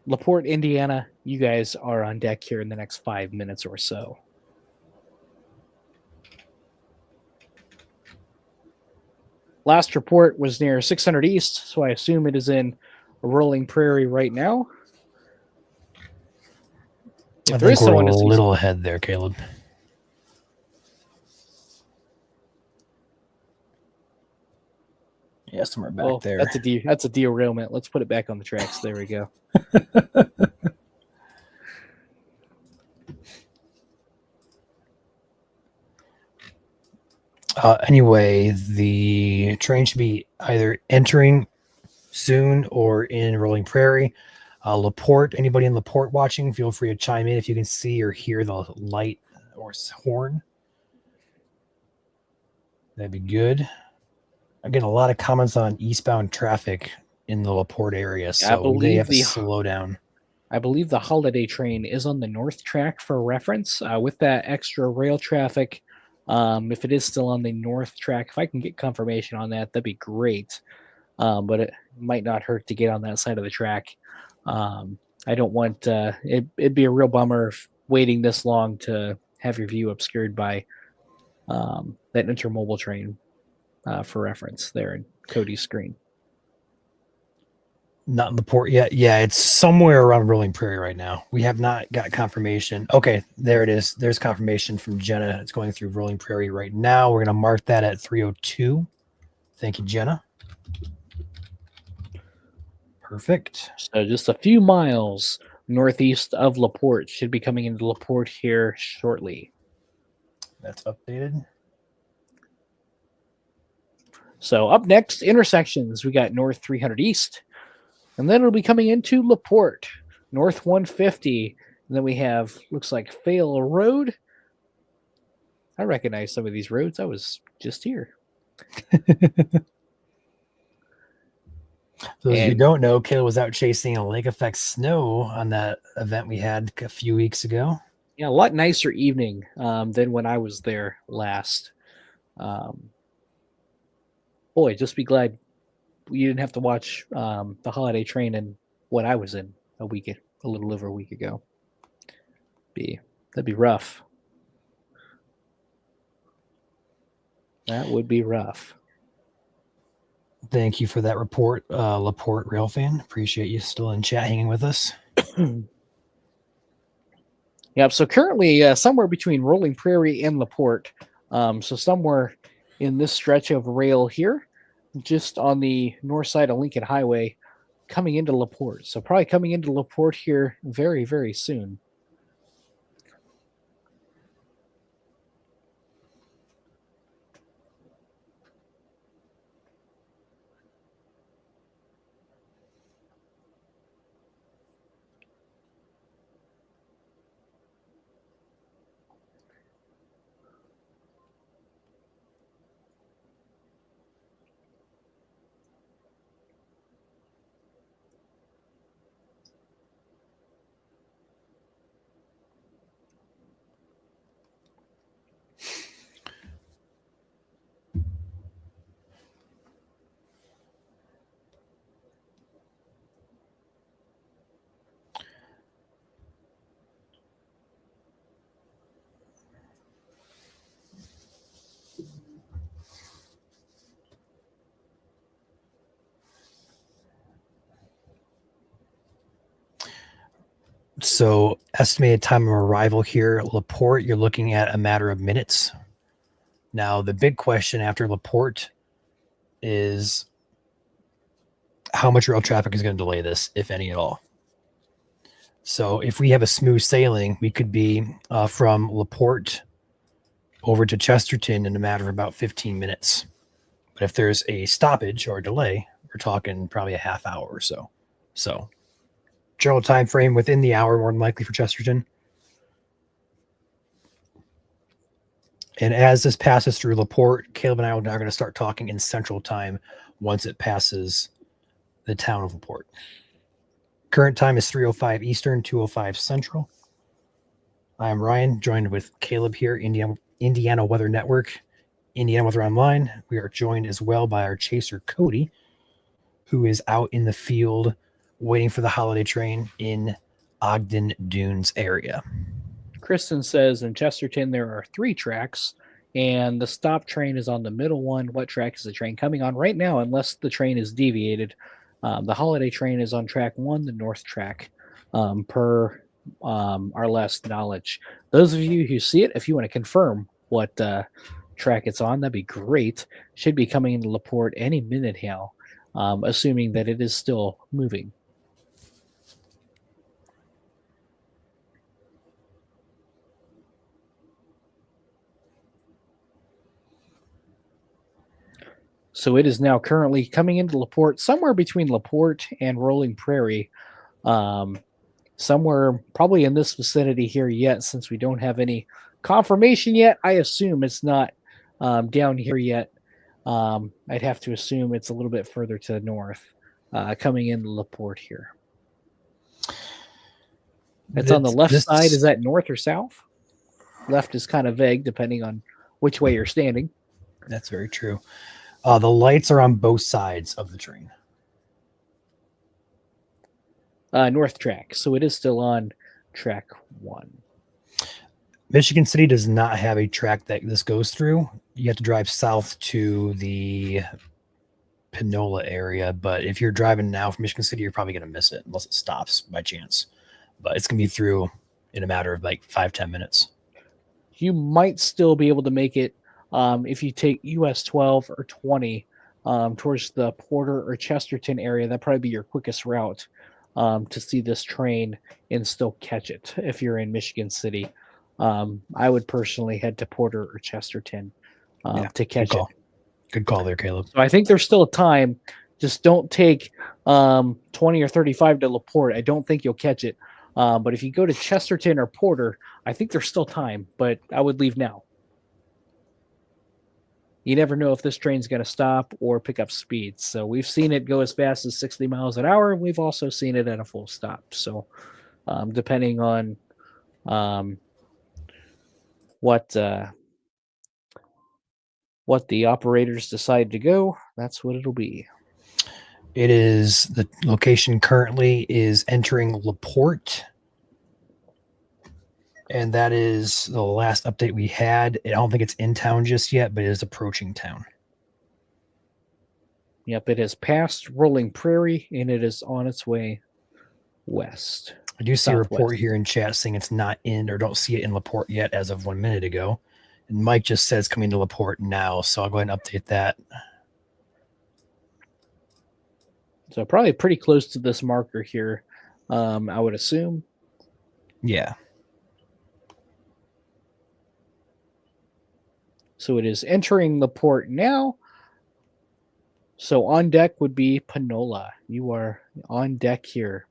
LaPorte, Indiana. You guys are on deck here in the next 5 minutes or so. Last report was near 600 East, so I assume it is in Rolling Prairie right now. I think we're a little ahead there, Caleb. Yeah, somewhere back there. That's a derailment. Let's put it back on the tracks. There we go. Anyway, the train should be either entering soon or in Rolling Prairie. LaPorte, anybody in LaPorte watching, feel free to chime in if you can see or hear the light or horn. That'd be good. I'm getting a lot of comments on eastbound traffic in the LaPorte area, so we may have to slow down. I believe the holiday train is on the north track for reference. With that extra rail traffic, if it is still on the north track, if I can get confirmation on that, that'd be great. But it might not hurt to get on that side of the track. I don't want it'd be a real bummer waiting this long to have your view obscured by that intermodal train for reference there in Cody's screen. Not in LaPorte yet. Yeah, it's somewhere around Rolling Prairie right now. We have not got confirmation. Okay, there it is. There's confirmation from Jenna. It's going through Rolling Prairie right now. We're going to mark that at 3:02. Thank you, Jenna. Perfect. So just a few miles northeast of LaPorte. Should be coming into LaPorte here shortly. That's updated. So up next, intersections. We got north 300 East. And then it'll be coming into LaPorte, north 150. And then we have, looks like Fail Road. I recognize some of these roads. I was just here. For those who don't know, Caleb was out chasing a lake effect snow on that event we had a few weeks ago. Yeah, a lot nicer evening than when I was there last. Boy, just be glad you didn't have to watch the holiday train and what I was in a little over a week ago. That'd be rough. That would be rough. Thank you for that report, LaPorte Rail fan. Appreciate you still in chat hanging with us. Yep. So currently, somewhere between Rolling Prairie and LaPorte, So somewhere in this stretch of rail here, just on the north side of Lincoln Highway, coming into LaPorte. So probably coming into LaPorte here very, very soon. So estimated time of arrival here, LaPorte, you're looking at a matter of minutes. Now, the big question after LaPorte is how much rail traffic is going to delay this, if any at all. So if we have a smooth sailing, we could be from LaPorte over to Chesterton in a matter of about 15 minutes. But if there's a stoppage or a delay, we're talking probably a half hour or so. So general time frame within the hour, more than likely for Chesterton. And as this passes through LaPorte, Caleb and I are now going to start talking in Central Time once it passes the town of LaPorte. Current time is 3:05 Eastern, 2:05 Central. I'm Ryan, joined with Caleb here, Indiana Weather Network, Indiana Weather Online. We are joined as well by our chaser, Cody, who is out in the field waiting for the holiday train in Ogden Dunes area. Kristen says in Chesterton there are 3 tracks, and the stop train is on the middle one. What track is the train coming on right now, unless the train is deviated? The holiday train is on track 1, the north track, per our last knowledge. Those of you who see it, if you want to confirm what track it's on, that'd be great. Should be coming into LaPorte any minute now, assuming that it is still moving. So it is now currently coming into LaPorte, somewhere between LaPorte and Rolling Prairie, somewhere probably in this vicinity here yet, since we don't have any confirmation yet. I assume it's not down here yet. I'd have to assume it's a little bit further to the north, coming into LaPorte here. It's on the left side. Is that north or south? Left is kind of vague depending on which way you're standing. That's very true. The lights are on both sides of the train. North track. So it is still on track 1. Michigan City does not have a track that this goes through. You have to drive south to the Panola area. But if you're driving now from Michigan City, you're probably going to miss it unless it stops by chance. But it's going to be through in a matter of like 5-10 minutes. You might still be able to make it if you take US 12 or 20 towards the Porter or Chesterton area. That'd probably be your quickest route to see this train and still catch it if you're in Michigan City. I would personally head to Porter or Chesterton to catch it. Good call there, Caleb. So I think there's still time. Just don't take 20 or 35 to LaPorte. I don't think you'll catch it. But if you go to Chesterton or Porter, I think there's still time, but I would leave now. You never know if this train's going to stop or pick up speed. So we've seen it go as fast as 60 miles an hour. We've also seen it at a full stop. So depending on what the operators decide to go, that's what it'll be. It is, the location currently is entering LaPorte. And that is the last update we had. I don't think it's in town just yet, but it is approaching town. Yep, it has passed Rolling Prairie, and it is on its way west. I do see a report here in chat saying it's not in, or don't see it in LaPorte yet as of 1 minute ago. And Mike just says coming to LaPorte now, so I'll go ahead and update that. So probably pretty close to this marker here, I would assume. Yeah. So it is entering LaPorte now. So on deck would be Panola. You are on deck here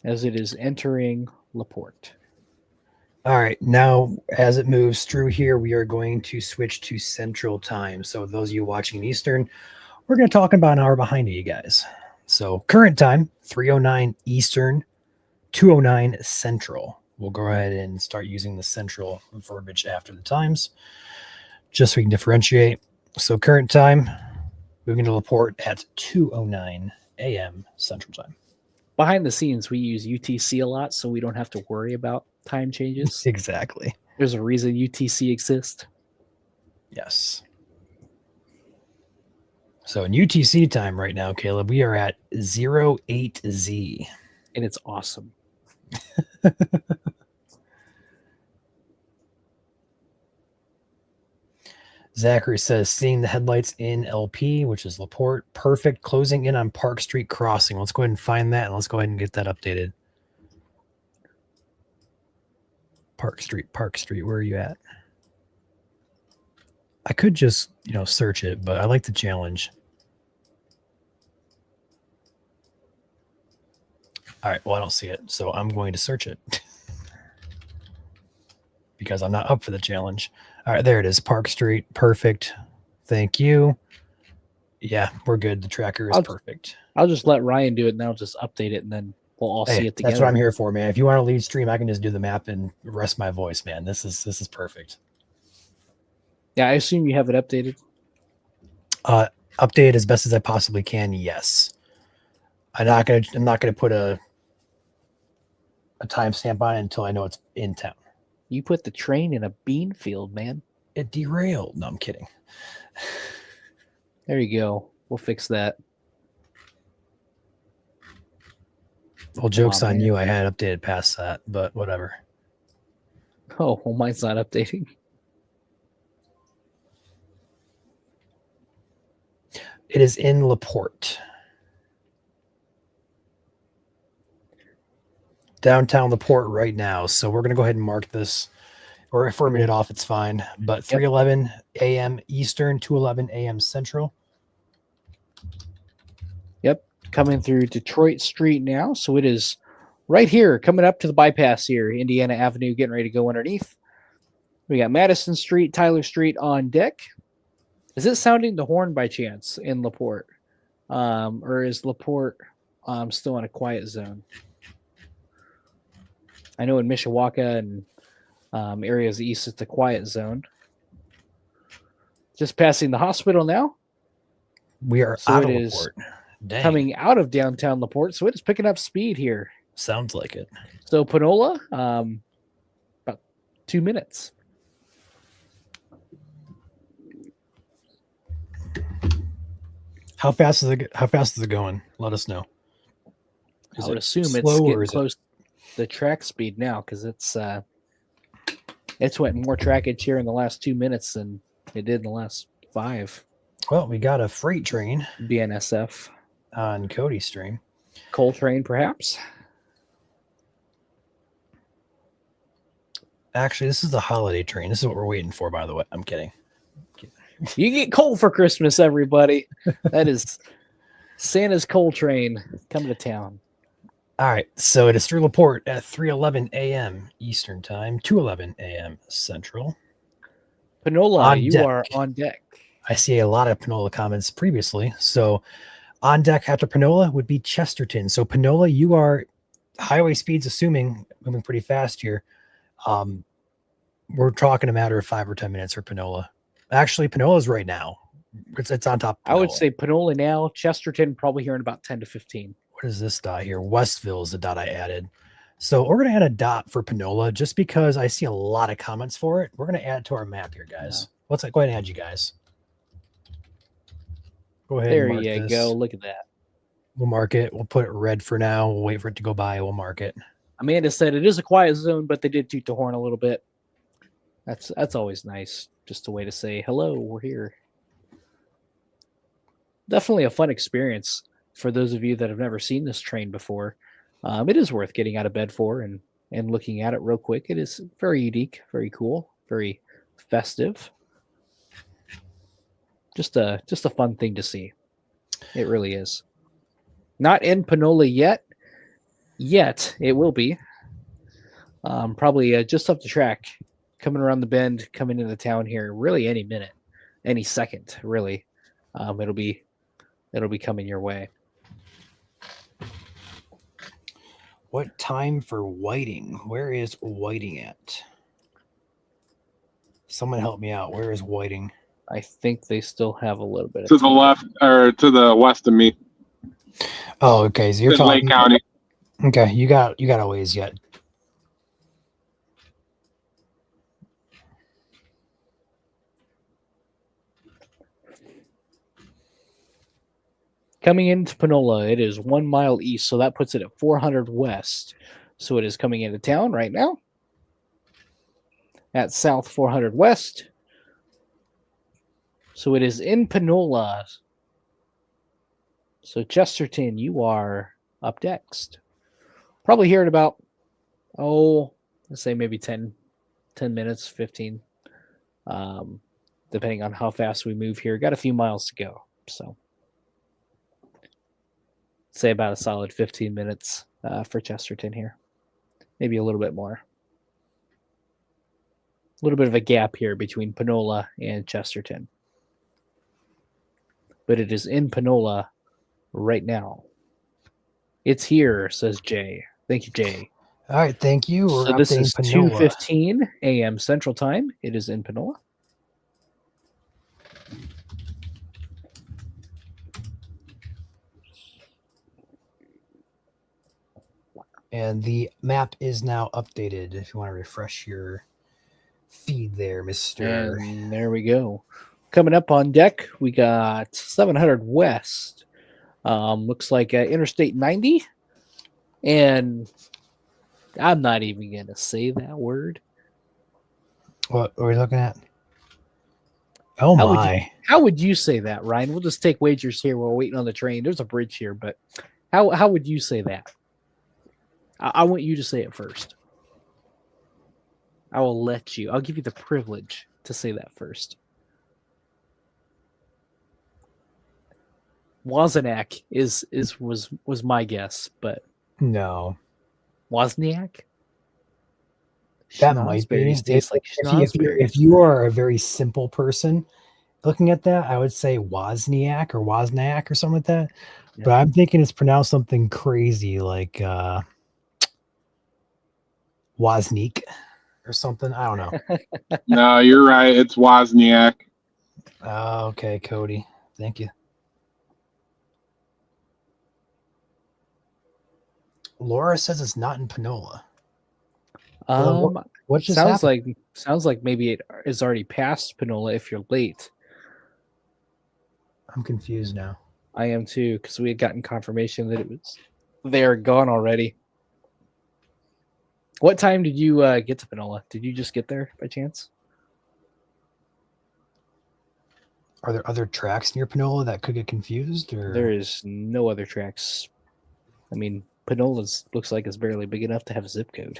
as it is entering LaPorte. All right. Now, as it moves through here, we are going to switch to Central Time. So those of you watching Eastern, we're going to talk about an hour behind you guys. So current time, 3:09 Eastern, 2:09 Central. We'll go ahead and start using the Central verbiage after the times, just so we can differentiate. So current time, moving to LaPorte at 2:09 a.m. Central Time. Behind the scenes, we use UTC a lot, so we don't have to worry about time changes. Exactly. There's a reason UTC exists. Yes. So in UTC time right now, Caleb, we are at 08Z. And it's awesome. Zachary says, seeing the headlights in LP, which is LaPorte. Perfect. Closing in on Park Street Crossing. Let's go ahead and find that, and let's go ahead and get that updated. Park Street. Where are you at? I could just, search it, but I like the challenge. All right. Well, I don't see it, so I'm going to search it because I'm not up for the challenge. All right, there it is. Park Street. Perfect. Thank you. Yeah, we're good. The tracker is perfect. I'll just let Ryan do it, and I'll just update it, and then we'll all see it together. That's what I'm here for, man. If you want to lead stream, I can just do the map and rest my voice, man. This is perfect. Yeah, I assume you have it updated. Update as best as I possibly can. Yes. I'm not gonna put a timestamp on it until I know it's in town. You put the train in a bean field, man. It derailed. No, I'm kidding. There you go. We'll fix that. Well, joke's on you. I had updated past that, but whatever. Oh, well, mine's not updating. It is in LaPorte. Downtown LaPorte right now. So we're going to go ahead and mark this. Or if we're a minute off, it's fine. But 3:11 a.m. Eastern, 2:11 a.m. Central. Yep. Coming through Detroit Street now. So it is right here, coming up to the bypass here. Indiana Avenue, getting ready to go underneath. We got Madison Street, Tyler Street on deck. Is it sounding the horn by chance in LaPorte? Or is LaPorte still in a quiet zone? I know in Mishawaka and areas east, it's a quiet zone. Just passing the hospital now. We are out of LaPorte. Coming out of downtown LaPorte, so it is picking up speed here. Sounds like it. So Panola, about 2 minutes. How fast is it going? Let us know. I would assume it's getting close to the track speed now because it's went more trackage here in the last 2 minutes than it did in the last 5. Well, we got a freight train. BNSF. On Cody's stream. Coal train, perhaps? Actually, this is the holiday train. This is what we're waiting for, by the way. I'm kidding. You get coal for Christmas, everybody. That is Santa's coal train coming to town. All right, so it is through LaPorte at 3:11 a.m. Eastern Time, 2:11 a.m. Central. Panola, you are on deck. I see a lot of Panola comments previously. So on deck after Panola would be Chesterton. So Panola, you are highway speeds, assuming moving pretty fast here. We're talking a matter of 5 or 10 minutes for Panola. Actually, Panola's right now. It's on top. I would say Panola now. Chesterton probably here in about 10 to 15. What is this dot here? Westville is the dot I added. So we're going to add a dot for Panola just because I see a lot of comments for it. We're going to add it to our map here, guys. Yeah. Go ahead and add you guys. Go ahead. There you go. Look at that. We'll mark it. We'll put it red for now. We'll wait for it to go by. We'll mark it. Amanda said it is a quiet zone, but they did toot the horn a little bit. That's always nice. Just a way to say hello. We're here. Definitely a fun experience for those of you that have never seen this train before. It is worth getting out of bed for and looking at it real quick. It is very unique, very cool, very festive. Just a fun thing to see. It really is. Not in Panola yet. Yet it will be. Probably just up the track, coming around the bend, coming into town here. Really, any minute, any second. Really, it'll be coming your way. What time for Whiting? Where is Whiting at? Someone help me out. Where is Whiting? I think they still have a little bit of To the time. left or to the west of me. Oh, okay. So you're In talking Lake County. Okay, you got a ways yet. Coming into Panola, it is 1 mile east, so that puts it at 400 west. So it is coming into town right now at south 400 west. So it is in Panola. So Chesterton, you are up next. Probably here in about, let's say maybe 10 minutes, 15, depending on how fast we move here. Got a few miles to go, so say about a solid 15 minutes for Chesterton here. Maybe a little bit more. A little bit of a gap here between Panola and Chesterton. But it is in Panola right now. It's here, says Jay. Thank you, Jay. All right, thank you. We're So this updating is Panola. 2:15 a.m. Central Time. It is in Panola. And the map is now updated. If you want to refresh your feed there, Mr. And there we go. Coming up on deck, we got 700 West. Looks like Interstate 90. And I'm not even going to say that word. What are we looking at? Oh, How would you say that, Ryan? We'll just take wagers here while we're waiting on the train. There's a bridge here, but how would you say that? I want you to say it first. I will let you. I'll give you the privilege to say that first. Wozniak was my guess, but no. Wozniak? That might be. Tastes like If you are a very simple person looking at that, I would say Wozniak or Wozniak or something like that. Yeah. But I'm thinking it's pronounced something crazy like Wozniak or something. I don't know. No, you're right. It's Wozniak. Okay, Cody. Thank you. Laura says it's not in Panola. What just sounds like maybe it is already past Panola if you're late. I'm confused now. I am too, because we had gotten confirmation that it was there, gone already. What time did you get to Panola? Did you just get there by chance? Are there other tracks near Panola that could get confused? Or there is no other tracks. I mean, Panola looks like it's barely big enough to have a zip code.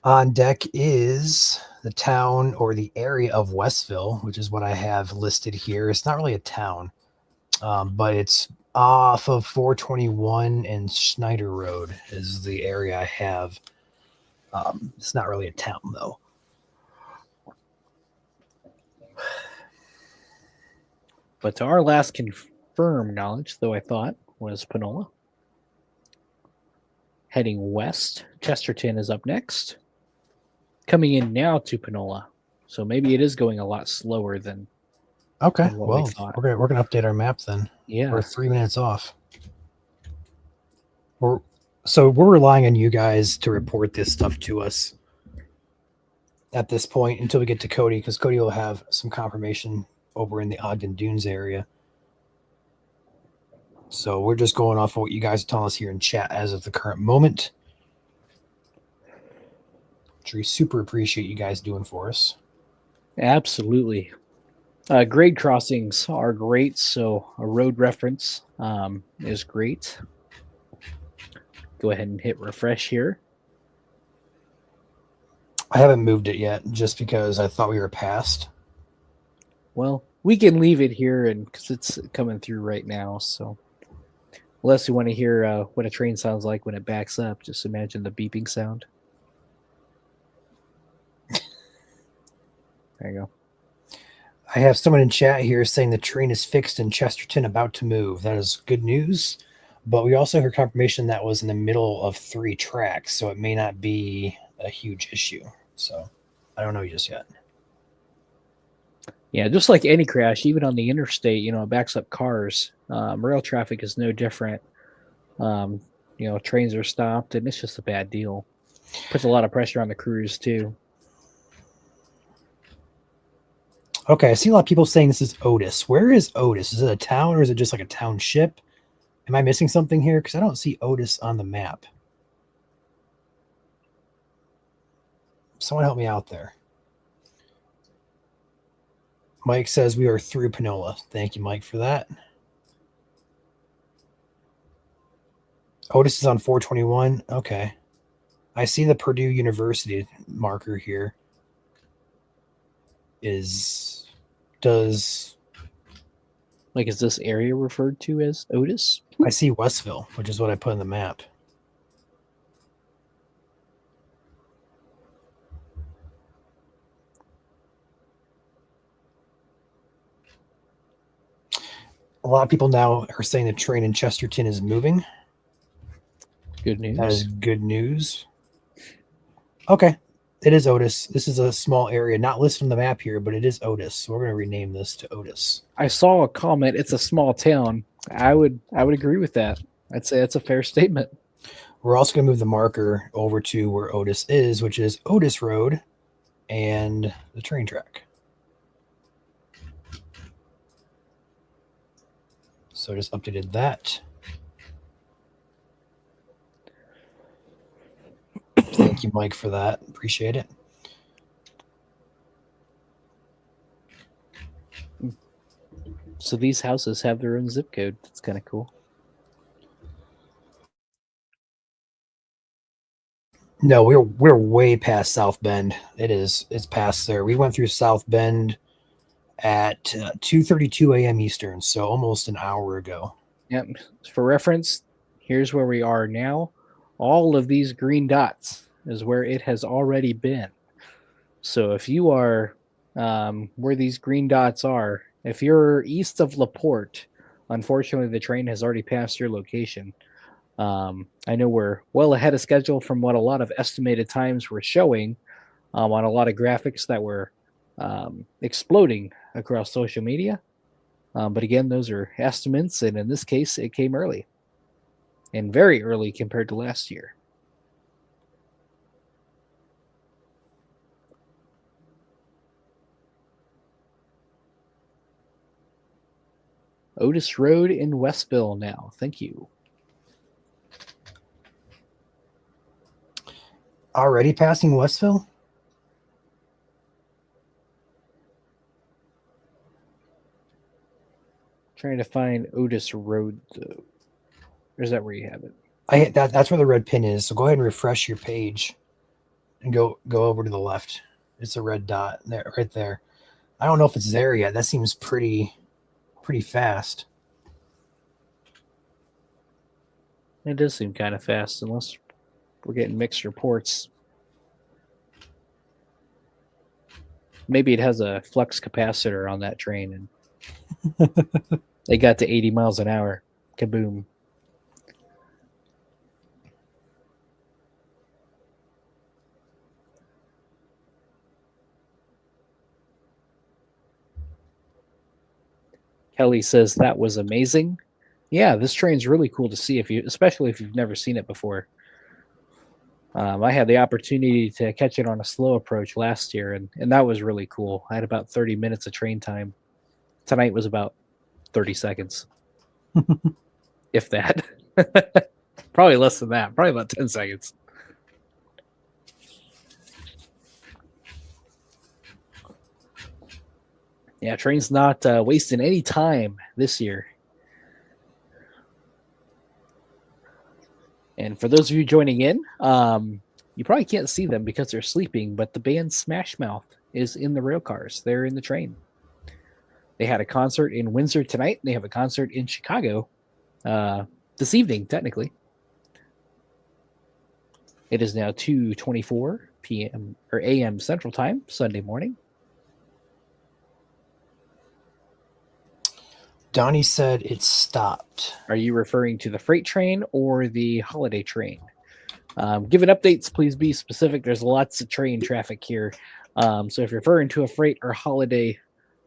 On deck is the town or the area of Westville, which is what I have listed here. It's not really a town, but it's off of 421 and Schneider Road is the area I have. It's not really a town, though. But to our last confirmed knowledge, though I thought, was Panola. Heading west, Chesterton is up next. Coming in now to Panola. So maybe it is going a lot slower than okay. Than well, we're gonna update our map then. Yeah. We're 3 minutes off. We're relying on you guys to report this stuff to us at this point until we get to Cody, because Cody will have some confirmation over in the Ogden Dunes area. So we're just going off of what you guys are telling us here in chat as of the current moment. Which we super appreciate you guys doing for us. Absolutely. Grade crossings are great, so a road reference is great. Go ahead and hit refresh here. I haven't moved it yet just because I thought we were past. Well, we can leave it here and because it's coming through right now. So, unless you want to hear what a train sounds like when it backs up, just imagine the beeping sound. There you go. I have someone in chat here saying the train is fixed in Chesterton, about to move. That is good news. But we also heard confirmation that was in the middle of 3 tracks, so it may not be a huge issue. So I don't know just yet. Yeah, just like any crash, even on the interstate, it backs up cars. Rail traffic is no different. Trains are stopped, and it's just a bad deal. Puts a lot of pressure on the crews, too. Okay, I see a lot of people saying this is Otis. Where is Otis? Is it a town or is it just like a township? Am I missing something here? Because I don't see Otis on the map. Someone help me out there. Mike says we are through Panola. Thank you, Mike, for that. Otis is on 421. Okay. I see the Purdue University marker here. Is this area referred to as Otis? I see Westville, which is what I put in the map. A lot of people now are saying the train in Chesterton is moving. Good news. That is good news. Okay. It is Otis. This is a small area, not listed on the map here, but it is Otis. So we're going to rename this to Otis. I saw a comment. It's a small town. I would agree with that. I'd say that's a fair statement. We're also going to move the marker over to where Otis is, which is Otis Road and the train track. So just updated that. Thank you, Mike, for that. Appreciate it. So these houses have their own zip code. That's kind of cool. No, we're way past South Bend. It's past there. We went through South Bend at 2:32 a.m. Eastern, so almost an hour ago. Yep. For reference, here's where we are now. All of these green dots is where it has already been. So if you are where these green dots are, if you're east of LaPorte, unfortunately the train has already passed your location. I know we're well ahead of schedule from what a lot of estimated times were showing on a lot of graphics that were exploding across social media. But again, those are estimates, and in this case, it came early and very early compared to last year. Otis Road in Westville now. Thank you. Already passing Westville? Trying to find Otis Road, though. Or is that where you have it? That's where the red pin is. So go ahead and refresh your page and go over to the left. It's a red dot there, right there. I don't know if it's there yet. That seems pretty fast. It does seem kind of fast, unless we're getting mixed reports. Maybe it has a flux capacitor on that train, and they got to 80 miles an hour. Kaboom. Kelly says that was amazing. Yeah, this train's really cool to see, especially if you've never seen it before. I had the opportunity to catch it on a slow approach last year, and that was really cool. I had about 30 minutes of train time. Tonight was about 30 seconds. if that. Probably less than that. Probably about 10 seconds. Yeah, train's not wasting any time this year. And for those of you joining in, you probably can't see them because they're sleeping, but the band Smash Mouth is in the rail cars. They're in the train. They had a concert in Windsor tonight, and they have a concert in Chicago this evening, technically. It is now 2:24 p.m. or a.m. Central Time, Sunday morning. Donnie said it stopped. Are you referring to the freight train or the holiday train? Given updates, please be specific. There's lots of train traffic here. So if you're referring to a freight or holiday,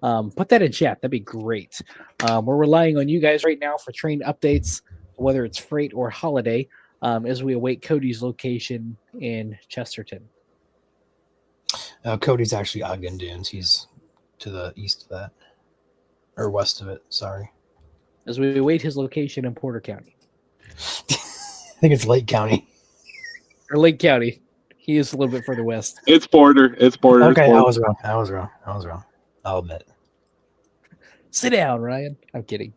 put that in chat. That'd be great. We're relying on you guys right now for train updates, whether it's freight or holiday, as we await Cody's location in Chesterton. Cody's actually Ogden Dunes. He's to the east of that. Or west of it, sorry. As we await his location in Porter County. I think it's Lake County. Or Lake County. He is a little bit further west. It's border. It's border. Okay, it's border. I was wrong. I'll admit. Sit down, Ryan. I'm kidding.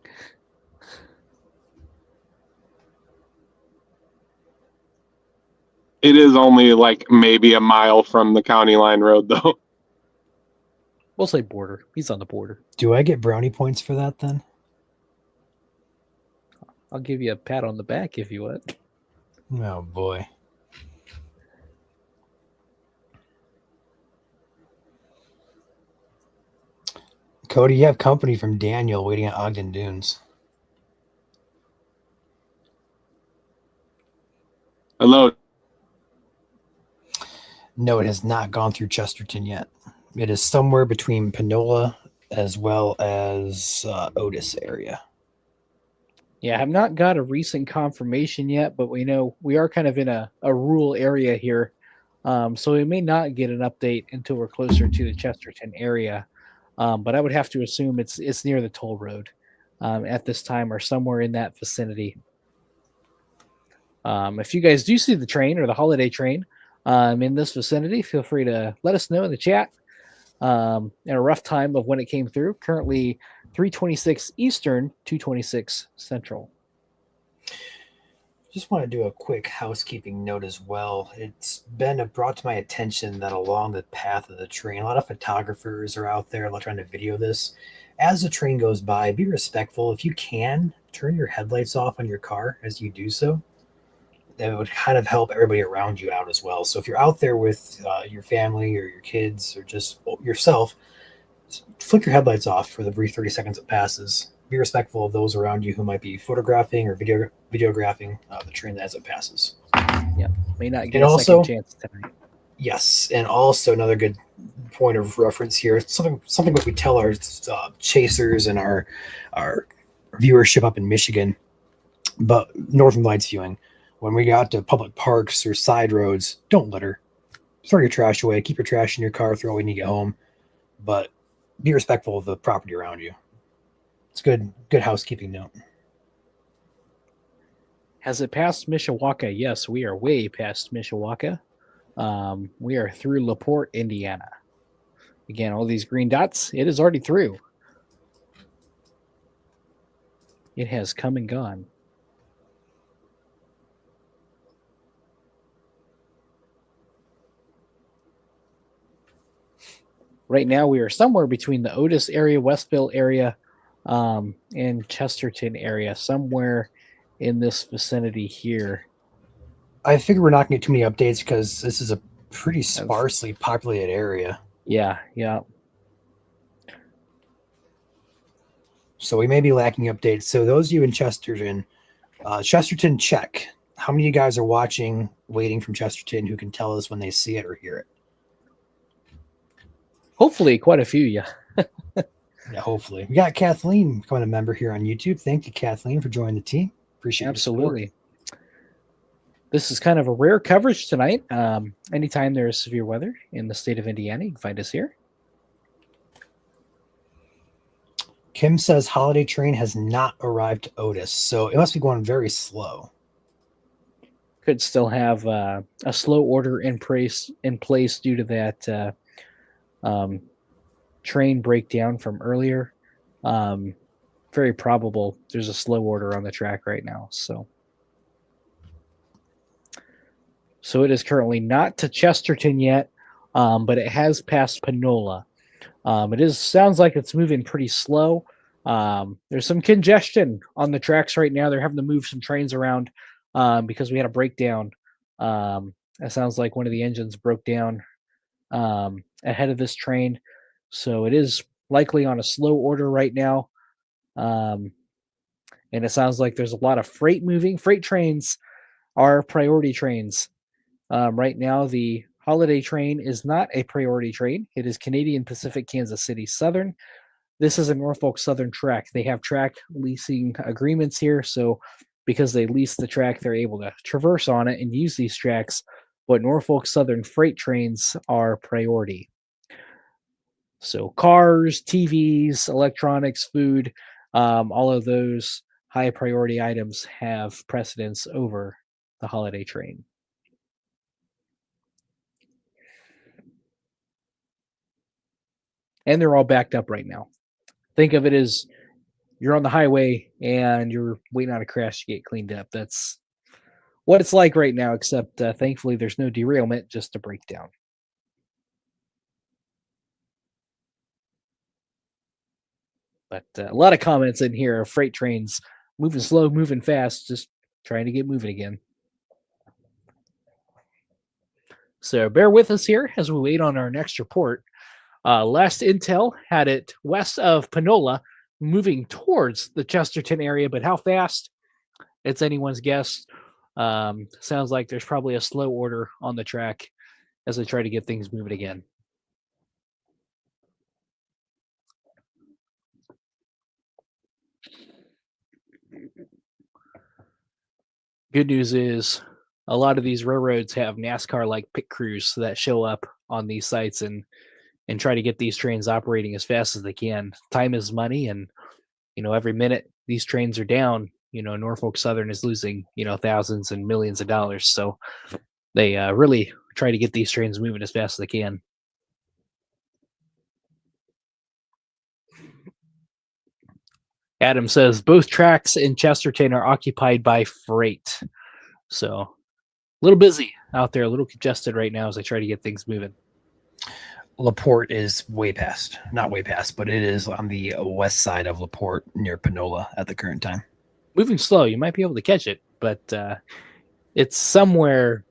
It is only like maybe a mile from the county line road, though. We'll say border. He's on the border. Do I get brownie points for that then? I'll give you a pat on the back if you want. Oh boy. Cody, you have company from Daniel waiting at Ogden Dunes. Hello. No, it has not gone through Chesterton yet. It is somewhere between Panola as well as Otis area. Yeah, I have not got a recent confirmation yet, but we know we are kind of in a rural area here. So we may not get an update until we're closer to the Chesterton area. But I would have to assume it's near the toll road at this time or somewhere in that vicinity. If you guys do see the train or the holiday train in this vicinity, feel free to let us know in the chat. And a rough time of when it came through. Currently 3:26 Eastern, 2:26 Central. Just want to do a quick housekeeping note as well. It's been brought to my attention that along the path of the train, a lot of photographers are out there trying to video this. As the train goes by, be respectful. If you can, turn your headlights off on your car as you do so. That would kind of help everybody around you out as well. So if you're out there with your family or your kids or just yourself, flick your headlights off for the brief 30 seconds it passes. Be respectful of those around you who might be photographing or videographing the train as it passes. Yeah, may not get a second chance tonight. Yes, and also another good point of reference here, something that we tell our chasers and our viewership up in Michigan, but Northern Lights viewing. When we got to public parks or side roads, don't litter. Throw your trash away. Keep your trash in your car. Throw it when you get home. But be respectful of the property around you. It's good housekeeping note. Has it passed Mishawaka? Yes, we are way past Mishawaka. We are through LaPorte, Indiana. Again, all these green dots, it is already through. It has come and gone. Right now, we are somewhere between the Otis area, Westville area, and Chesterton area, somewhere in this vicinity here. I figure we're not going to get too many updates because this is a pretty sparsely populated area. Yeah. So we may be lacking updates. So those of you in Chesterton, check. How many of you guys are watching, waiting from Chesterton who can tell us when they see it or hear it? Hopefully, quite a few, yeah. Yeah, hopefully. We got Kathleen becoming a member here on YouTube. Thank you, Kathleen, for joining the team. Appreciate it. Absolutely. This is kind of a rare coverage tonight. Anytime there's severe weather in the state of Indiana, you can find us here. Kim says holiday train has not arrived to Otis, so it must be going very slow. Could still have a slow order in place due to that train breakdown from earlier. Very probable there's a slow order on the track right now. So it is currently not to Chesterton yet, but it has passed Panola. Sounds like it's moving pretty slow. There's some congestion on the tracks right now. They're having to move some trains around because we had a breakdown. It sounds like one of the engines broke down ahead of this train. So it is likely on a slow order right now. And it sounds like there's a lot of freight moving. Freight trains are priority trains. Right now, the holiday train is not a priority train. It is Canadian Pacific Kansas City Southern. This is a Norfolk Southern track. They have track leasing agreements here. So because they lease the track, they're able to traverse on it and use these tracks. But Norfolk Southern freight trains are priority. So cars, TVs, electronics, food, all of those high priority items have precedence over the holiday train. And they're all backed up right now. Think of it as you're on the highway and you're waiting on a crash to get cleaned up. That's what it's like right now, except thankfully there's no derailment, just a breakdown. But a lot of comments in here of freight trains moving slow, moving fast, just trying to get moving again. So bear with us here as we wait on our next report. Last intel had it west of Panola, moving towards the Chesterton area, but how fast? It's anyone's guess. Sounds like there's probably a slow order on the track as they try to get things moving again. Good news is a lot of these railroads have NASCAR-like pit crews that show up on these sites and try to get these trains operating as fast as they can. Time is money, and every minute these trains are down, Norfolk Southern is losing thousands and millions of dollars. So they really try to get these trains moving as fast as they can. Adam says both tracks in Chesterton are occupied by freight. So a little busy out there, a little congested right now as I try to get things moving. LaPorte is not way past, but it is on the west side of LaPorte near Panola at the current time. Moving slow, you might be able to catch it, but it's somewhere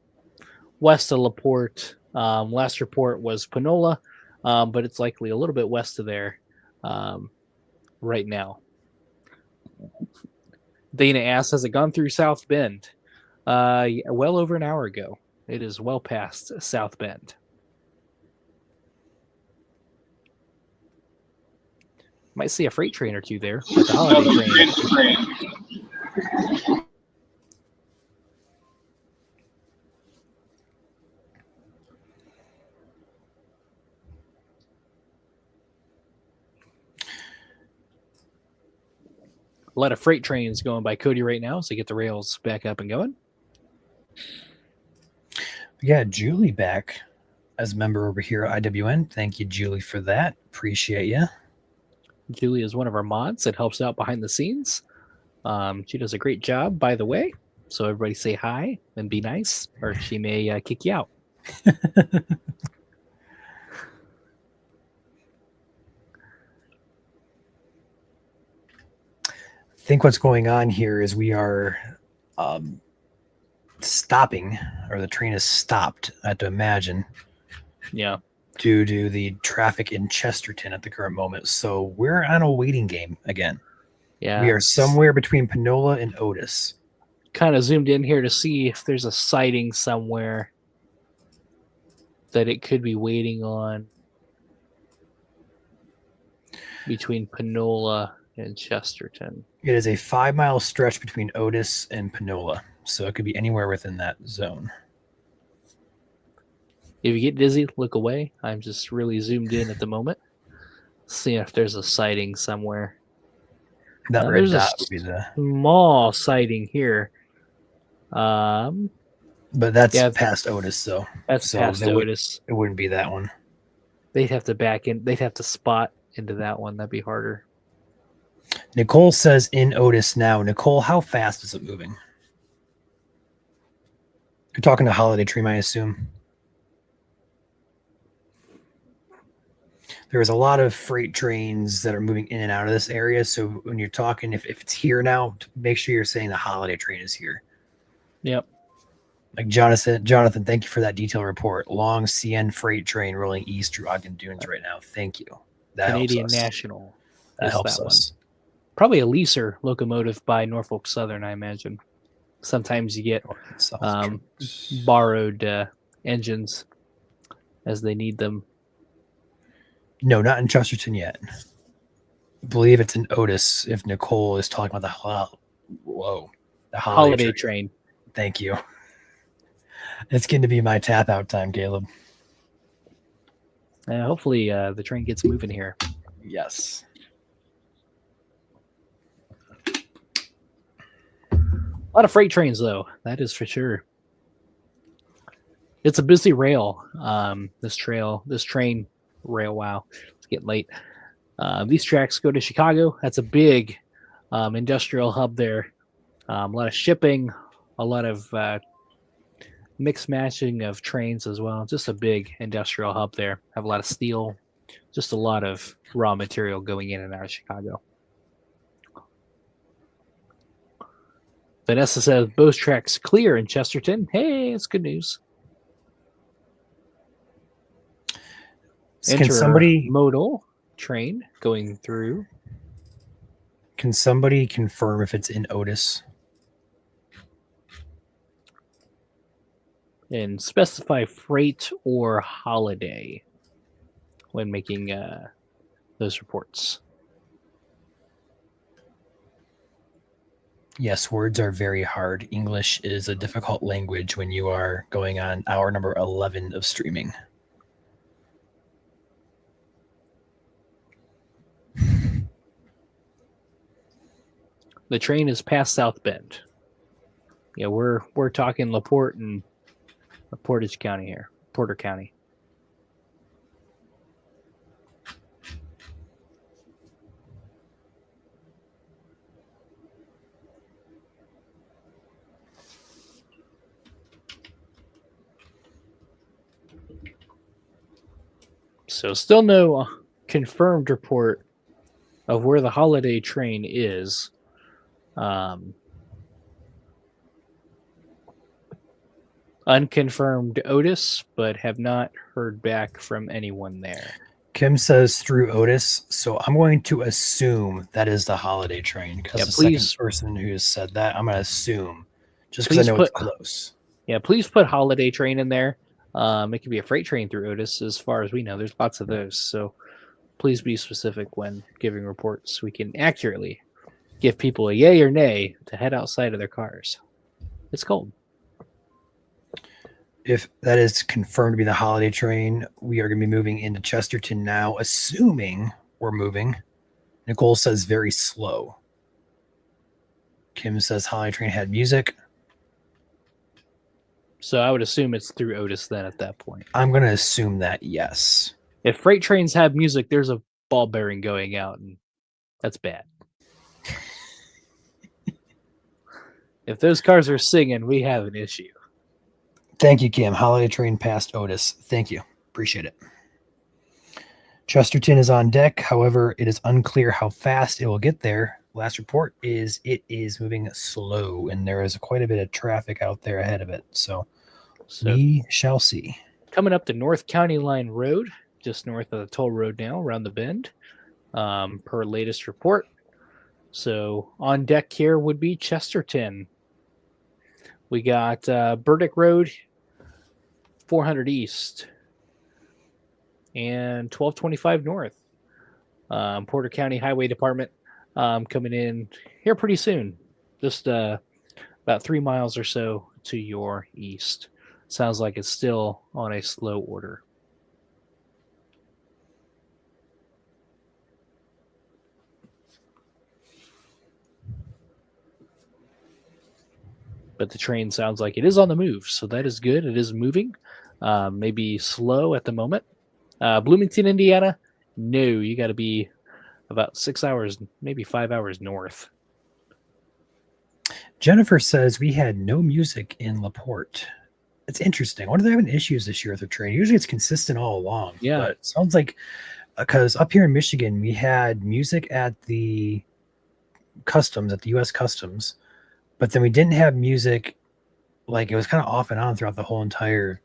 west of LaPorte. Last report was Panola, but it's likely a little bit west of there right now. Dana asks, has it gone through South Bend? Well over an hour ago. It is well past South Bend. Might see a freight train or two there. But the holiday train. A lot of freight trains going by Cody right now, so get the rails back up and going. Yeah, Julie back as a member over here at IWN. Thank you, Julie, for that. Appreciate you. Julie is one of our mods that helps out behind the scenes. She does a great job, by the way. So everybody say hi and be nice, or she may kick you out. I think what's going on here is we are stopping, or the train is stopped, I have to imagine. Yeah. Due to the traffic in Chesterton at the current moment. So we're on a waiting game again. Yeah. We are somewhere between Panola and Otis. Kind of zoomed in here to see if there's a siding somewhere that it could be waiting on between Panola and Chesterton. It is a 5-mile stretch between Otis and Panola. So it could be anywhere within that zone. If you get dizzy, look away. I'm just really zoomed in at the moment. See if there's a sighting somewhere. That red there's a dot would be the. small sighting here. But that's Yeah, past Otis, though. that's So past they would- Otis. It wouldn't be that one. They'd have to back in. They'd have to spot into that one. That'd be harder. Nicole says in Otis now. Nicole, how fast is it moving? You're talking to Holiday Dream, I assume. There's a lot of freight trains that are moving in and out of this area. So when you're talking, if it's here now, make sure you're saying the Holiday Train is here. Yep. Like Jonathan, thank you for that detailed report. Long CN freight train rolling east through Ogden Dunes right now. Thank you. That Canadian helps us. National. That is helps that us. Probably a leaser locomotive by Norfolk Southern, I imagine. Sometimes you get borrowed engines as they need them. No, not in Chesterton yet. I believe it's in Otis if Nicole is talking about the Holiday train. Thank you. It's going to be my tap out time, Caleb. Hopefully the train gets moving here. Yes. A lot of freight trains, though. That is for sure. It's a busy rail. This train rail. Wow, it's getting late. These tracks go to Chicago. That's a big industrial hub there. A lot of shipping, a lot of mixed matching of trains as well. Just a big industrial hub there. Have a lot of steel. Just a lot of raw material going in and out of Chicago. Vanessa says both tracks clear in Chesterton. Hey, it's good news. Can somebody modal train going through? Can somebody confirm if it's in Otis? And specify freight or holiday when making those reports. Yes, words are very hard. English is a difficult language when you are going on hour number 11 of streaming. The train is past South Bend. Yeah, we're talking LaPorte and Portage County here, Porter County. So still no confirmed report of where the holiday train is. Unconfirmed Otis, but have not heard back from anyone there. Kim says through Otis, so I'm going to assume that is the holiday train because the second person who has said that, I'm going to assume just because I know it's close. Yeah, please put holiday train in there. It could be a freight train through Otis, as far as we know. There's lots of those, so please be specific when giving reports. So we can accurately give people a yay or nay to head outside of their cars. It's cold. If that is confirmed to be the holiday train, we are going to be moving into Chesterton now, assuming we're moving. Nicole says very slow. Kim says holiday train had music. So I would assume it's through Otis then at that point. I'm going to assume that, yes. If freight trains have music, there's a ball bearing going out, and that's bad. If those cars are singing, we have an issue. Thank you, Kim. Holiday train past Otis. Thank you. Appreciate it. Chesterton is on deck. However, it is unclear how fast it will get there. Last report is it is moving slow, and there is quite a bit of traffic out there ahead of it. So we shall see. Coming up the North County Line Road, just north of the toll road now, around the bend, per latest report. So on deck here would be Chesterton. We got Burdick Road, 400 East, and 1225 North. Porter County Highway Department coming in here pretty soon. Just about 3 miles or so to your east. Sounds like it's still on a slow order. but the train sounds like it is on the move, so that is good. It is moving, maybe slow at the moment. Bloomington, Indiana, no, you got to be about 6 hours, maybe 5 hours north. Jennifer says we had no music in LaPorte. It's interesting. I wonder if they're having issues this year with the train. Usually it's consistent all along. Yeah. But it sounds like, because up here in Michigan, we had music at the customs, at the U.S. Customs, but then we didn't have music, like it was kind of off and on throughout the whole entire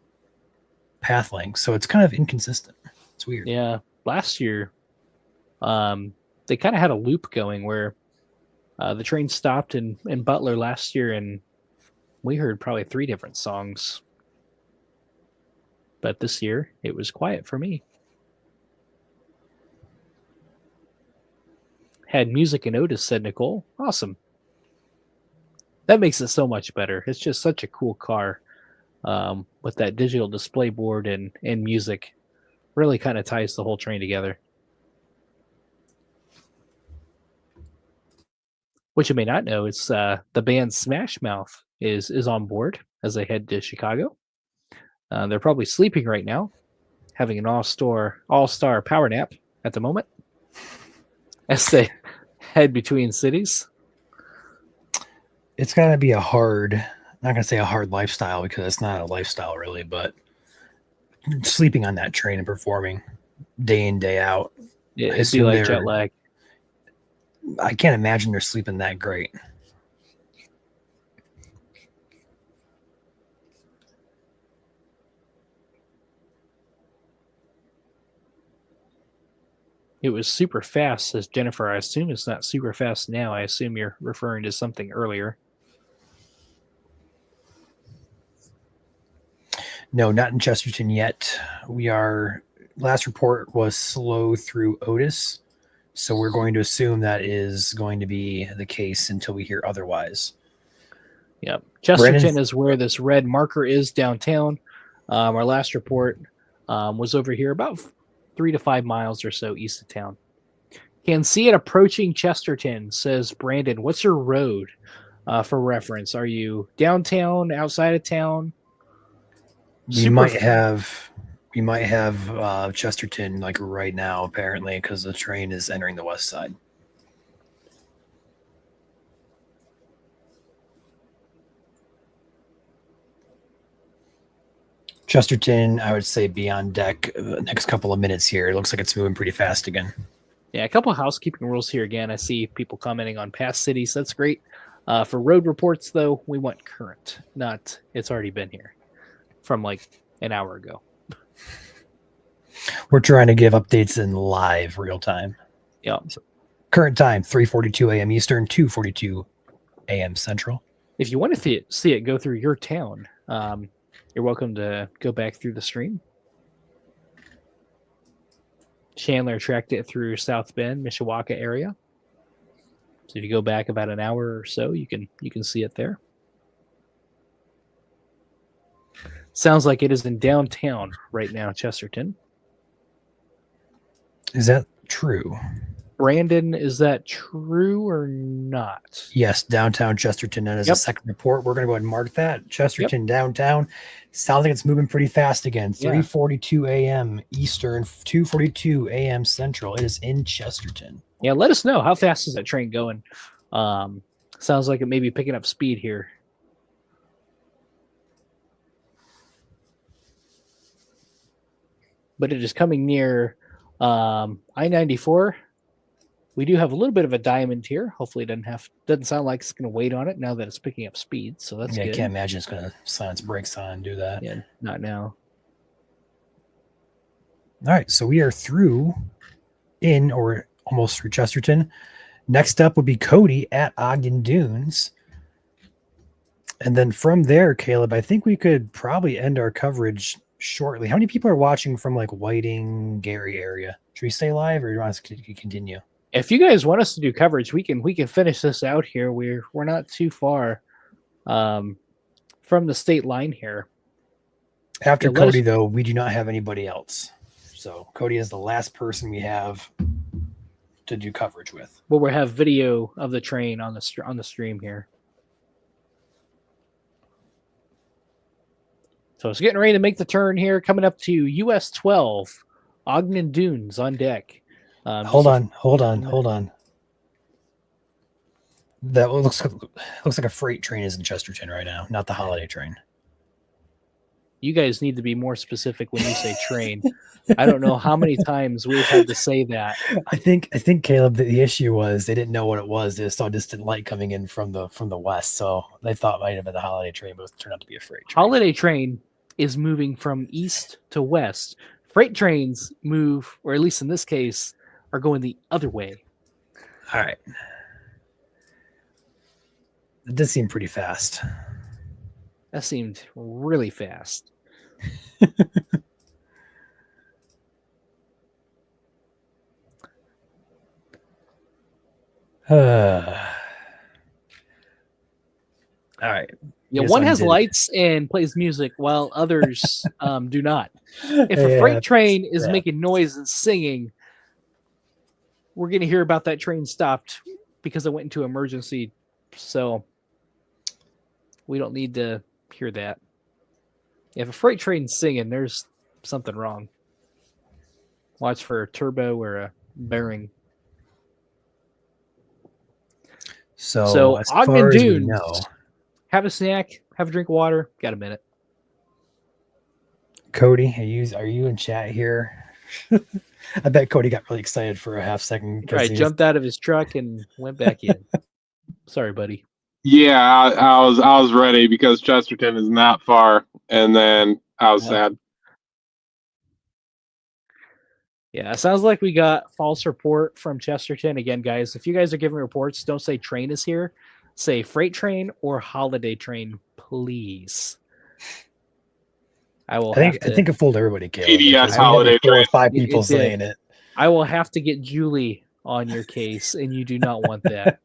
path length. So it's kind of inconsistent. It's weird. Yeah. Last year, they kind of had a loop going where the train stopped in Butler last year, and we heard probably 3 different songs. But this year, it was quiet for me. Had music in Otis, said Nicole. Awesome. That makes it so much better. It's just such a cool car with that digital display board and music. Really kind of ties the whole train together. What you may not know is the band Smash Mouth is on board as they head to Chicago. They're probably sleeping right now, having an all-star power nap at the moment as they head between cities. It's got to be a hard, not going to say a hard lifestyle because it's not a lifestyle really, but sleeping on that train and performing day in, day out. It'd be like jet lag. I can't imagine they're sleeping that great. It was super fast, says Jennifer. I assume it's not super fast now. I assume you're referring to something earlier. No, not in Chesterton yet. Last report was slow through Otis. So we're going to assume that is going to be the case until we hear otherwise. Yep. Chesterton is where this red marker is downtown. Our last report was over here about 3 to 5 miles or so east of town. Can see it approaching Chesterton, says Brandon. What's your road for reference? Are you downtown, outside of town? We might have Chesterton like right now, apparently, because the train is entering the west side. Chesterton, I would say, be on deck the next couple of minutes here. It looks like it's moving pretty fast again. Yeah, a couple of housekeeping rules here again. I see people commenting on past cities. That's great. For road reports, though, we want current, not it's already been here from like an hour ago. We're trying to give updates in live real time. Yeah. So, current time, 3:42 a.m. Eastern, 2:42 a.m. Central. If you want to see it go through your town, you're welcome to go back through the stream. Chandler tracked it through South Bend, Mishawaka area. So if you go back about an hour or so, you can see it there. Sounds like it is in downtown right now, Chesterton. Is that true? Brandon, is that true or not? Yes, downtown Chesterton. That is a second report. We're going to go ahead and mark that. Chesterton downtown. Sounds like it's moving pretty fast again. 3:42 a.m. Eastern, 2:42 a.m. Central. It is in Chesterton. Yeah, let us know. How fast is that train going? Sounds like it may be picking up speed here. But it is coming near I-94. We do have a little bit of a diamond here. Hopefully it doesn't sound like it's going to wait on it now that it's picking up speed. So that's good. I can't imagine it's going to slam its brakes on and do that. Yeah, not now. All right, so we are through or almost through Chesterton. Next up would be Cody at Ogden Dunes. And then from there, Caleb, I think we could probably end our coverage shortly. How many people are watching from like Whiting, Gary area? Should we stay live or do you want us to continue? If you guys want us to do coverage, we can finish this out here. We're not too far from the state line here. After Cody, though, we do not have anybody else. So Cody is the last person we have to do coverage with. Well, we'll have video of the train on the stream here. So it's getting ready to make the turn here, coming up to US 12, Ogden Dunes on deck. Hold on. That looks like a freight train is in Chesterton right now, not the holiday train. You guys need to be more specific when you say train. I don't know how many times we've had to say that. I think Caleb, the issue was they didn't know what it was. They just saw distant light coming in from the west, so they thought it might have been the holiday train, but it turned out to be a freight train. Holiday train is moving from east to west. Freight trains move, or at least in this case, are going the other way. All right. It does seem pretty fast. That seemed really fast. All right. Yeah, one has lights and plays music while others do not. If a freight train is making noise and singing, we're going to hear about that train stopped because it went into emergency. So we don't need to hear that. If a freight train's singing, there's something wrong. Watch for a turbo or a bearing. So as Ogden far as we Dunes, know, have a snack, have a drink of water. Got a minute. Cody, are you in chat here? I bet Cody got really excited for a half second. Right, jumped out of his truck and went back in. Sorry, buddy. Yeah, I was ready because Chesterton is not far, and then I was sad. Yeah, it sounds like we got false report from Chesterton. Again, guys, if you guys are giving reports, don't say train is here. Say freight train or holiday train, please. I think it fooled everybody, Caleb. PDS holiday train. 4 or 5 people saying it. I will have to get Julie on your case, and you do not want that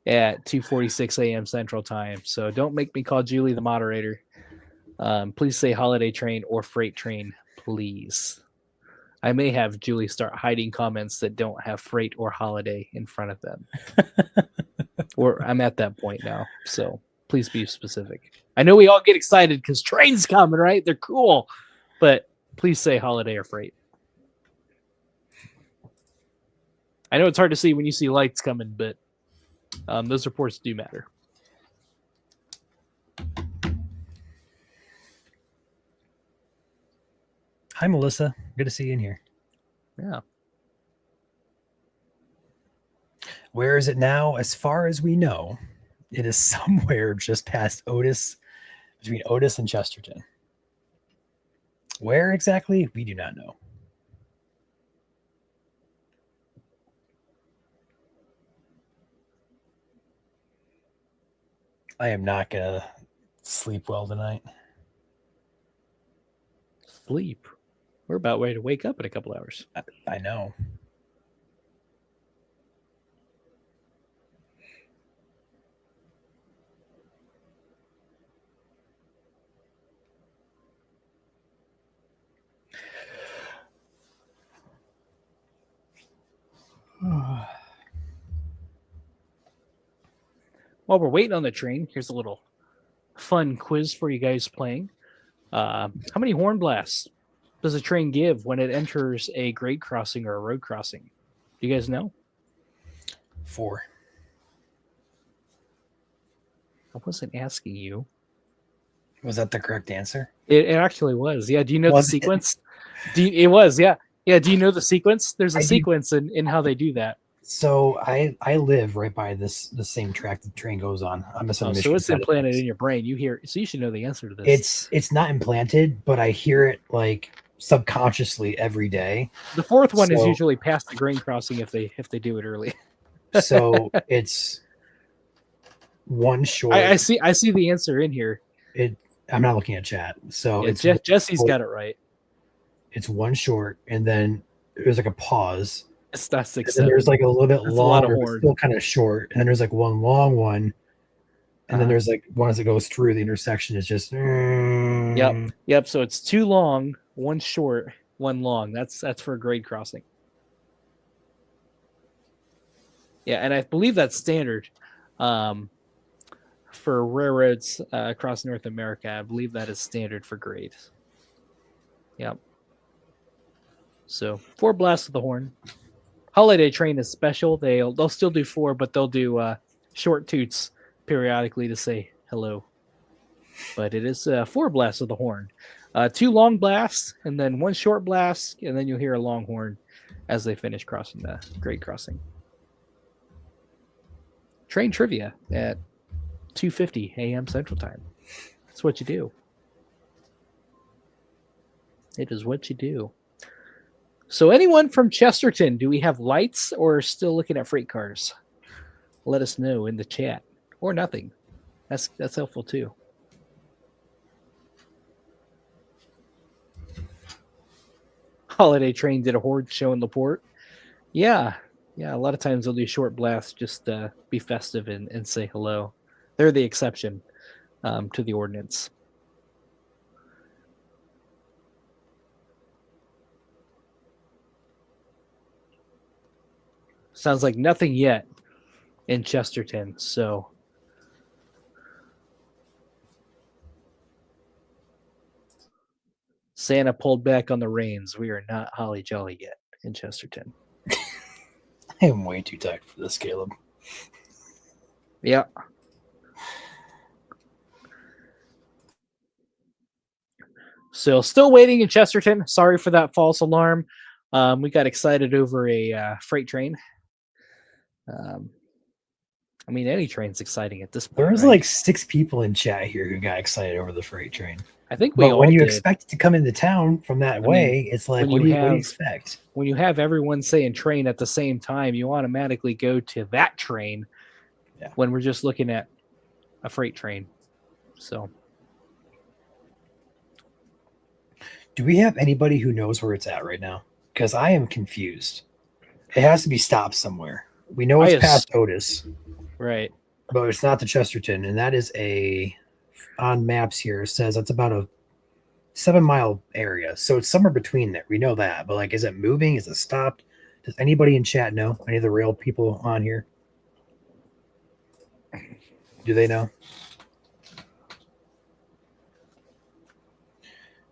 at 2:46 a.m. Central Time. So don't make me call Julie the moderator. Please say holiday train or freight train, please. I may have Julie start hiding comments that don't have freight or holiday in front of them. I'm at that point now, so please be specific. I know we all get excited because trains coming, right? They're cool, but please say holiday or freight. I know it's hard to see when you see lights coming, but those reports do matter. Hi, Melissa. Good to see you in here. Yeah. Where is it now? As far as we know, it is somewhere just past Otis, between Otis and Chesterton. Where exactly? We do not know. I am not going to sleep well tonight. Sleep? We're about ready to wake up in a couple hours. I know. While we're waiting on the train, here's a little fun quiz for you guys playing. How many horn blasts does a train give when it enters a grade crossing or a road crossing? Do you guys know? 4. I wasn't asking you. Was that the correct answer? It actually was. Yeah. Do you know the sequence? It was. Yeah. Yeah. Do you know the sequence? There's a sequence in how they do that. So I live right by the same track the train goes on. I'm a so it's implanted in your brain. You hear, so you should know the answer to this. It's not implanted, but I hear it like subconsciously every day. The fourth one is usually past the grade crossing if they do it early. So it's one short. I see the answer in here. I'm not looking at chat. So it's Jesse's got it right. It's one short, and then there's like a pause. That's 6. And then there's like a little bit longer, but still kind of short. And then there's like one long one. And then there's like one as it goes through the intersection. It's just. Yep. So it's 2 long, 1 short, 1 long. That's for a grade crossing. Yeah, and I believe that's standard. for railroads across North America. I believe that is standard for grade. Yep. So 4 blasts of the horn. Holiday train is special. They'll still do 4, but they'll do short toots periodically to say hello. But it is 4 blasts of the horn. 2 long blasts, and then 1 short blast, and then you'll hear a long horn as they finish crossing the grade crossing. Train trivia at 2:50 a.m. Central Time. That's what you do. It is what you do. So anyone from Chesterton, do we have lights or still looking at freight cars? Let us know in the chat. Or nothing. That's helpful too. Holiday train did a horde show in LaPorte. Yeah. A lot of times they'll do short blasts just be festive and say hello. They're the exception to the ordinance. Sounds like nothing yet in Chesterton. So Santa pulled back on the reins. We are not holly jolly yet in Chesterton. I am way too tired for this, Caleb. Yeah. So still waiting in Chesterton. Sorry for that false alarm. We got excited over a freight train. I mean, any train's exciting at this point. There was right? like 6 people in chat here who got excited over the freight train. I think we But all when you did. expect it to come into town from that way, it's like, what do you expect? When you have everyone saying train at the same time, you automatically go to that train when we're just looking at a freight train. So, do we have anybody who knows where it's at right now? Because I am confused. It has to be stopped somewhere. We know it's past Otis. Right. But it's not the Chesterton. And that is on maps here, it says that's about a 7-mile area. So it's somewhere between there. We know that. But like, is it moving? Is it stopped? Does anybody in chat know? Any of the rail people on here? Do they know?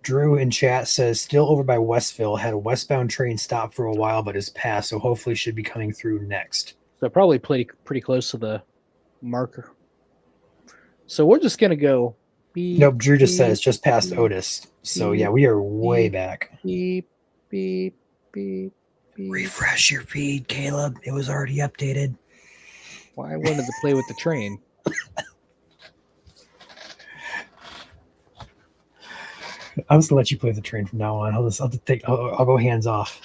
Drew in chat says, still over by Westville, had a westbound train stop for a while, but is passed, so hopefully should be coming through next. So probably pretty close to the marker. So we're just going to go. Beep, nope, Drew just says just past Otis. So yeah, we are way back. Beep, beep, beep, beep. Refresh your feed, Caleb. It was already updated. Well, I wanted to play with the train. I'm just gonna let you play with the train from now on. I'll go hands off.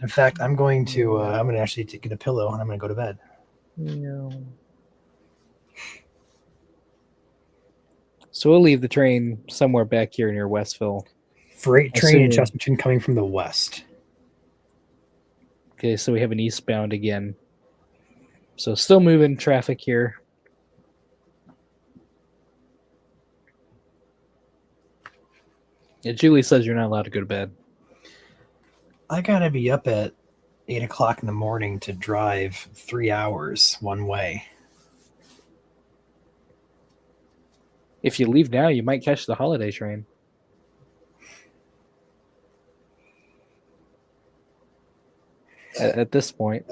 In fact, I'm going to actually get a pillow and I'm gonna go to bed. No. So we'll leave the train somewhere back here near Westville. Freight train in Chesterton coming from the west. Okay, so we have an eastbound again. So still moving traffic here. Yeah, Julie says you're not allowed to go to bed. I gotta be up at 8 o'clock in the morning to drive 3 hours one way. If you leave now, you might catch the holiday train. At this point,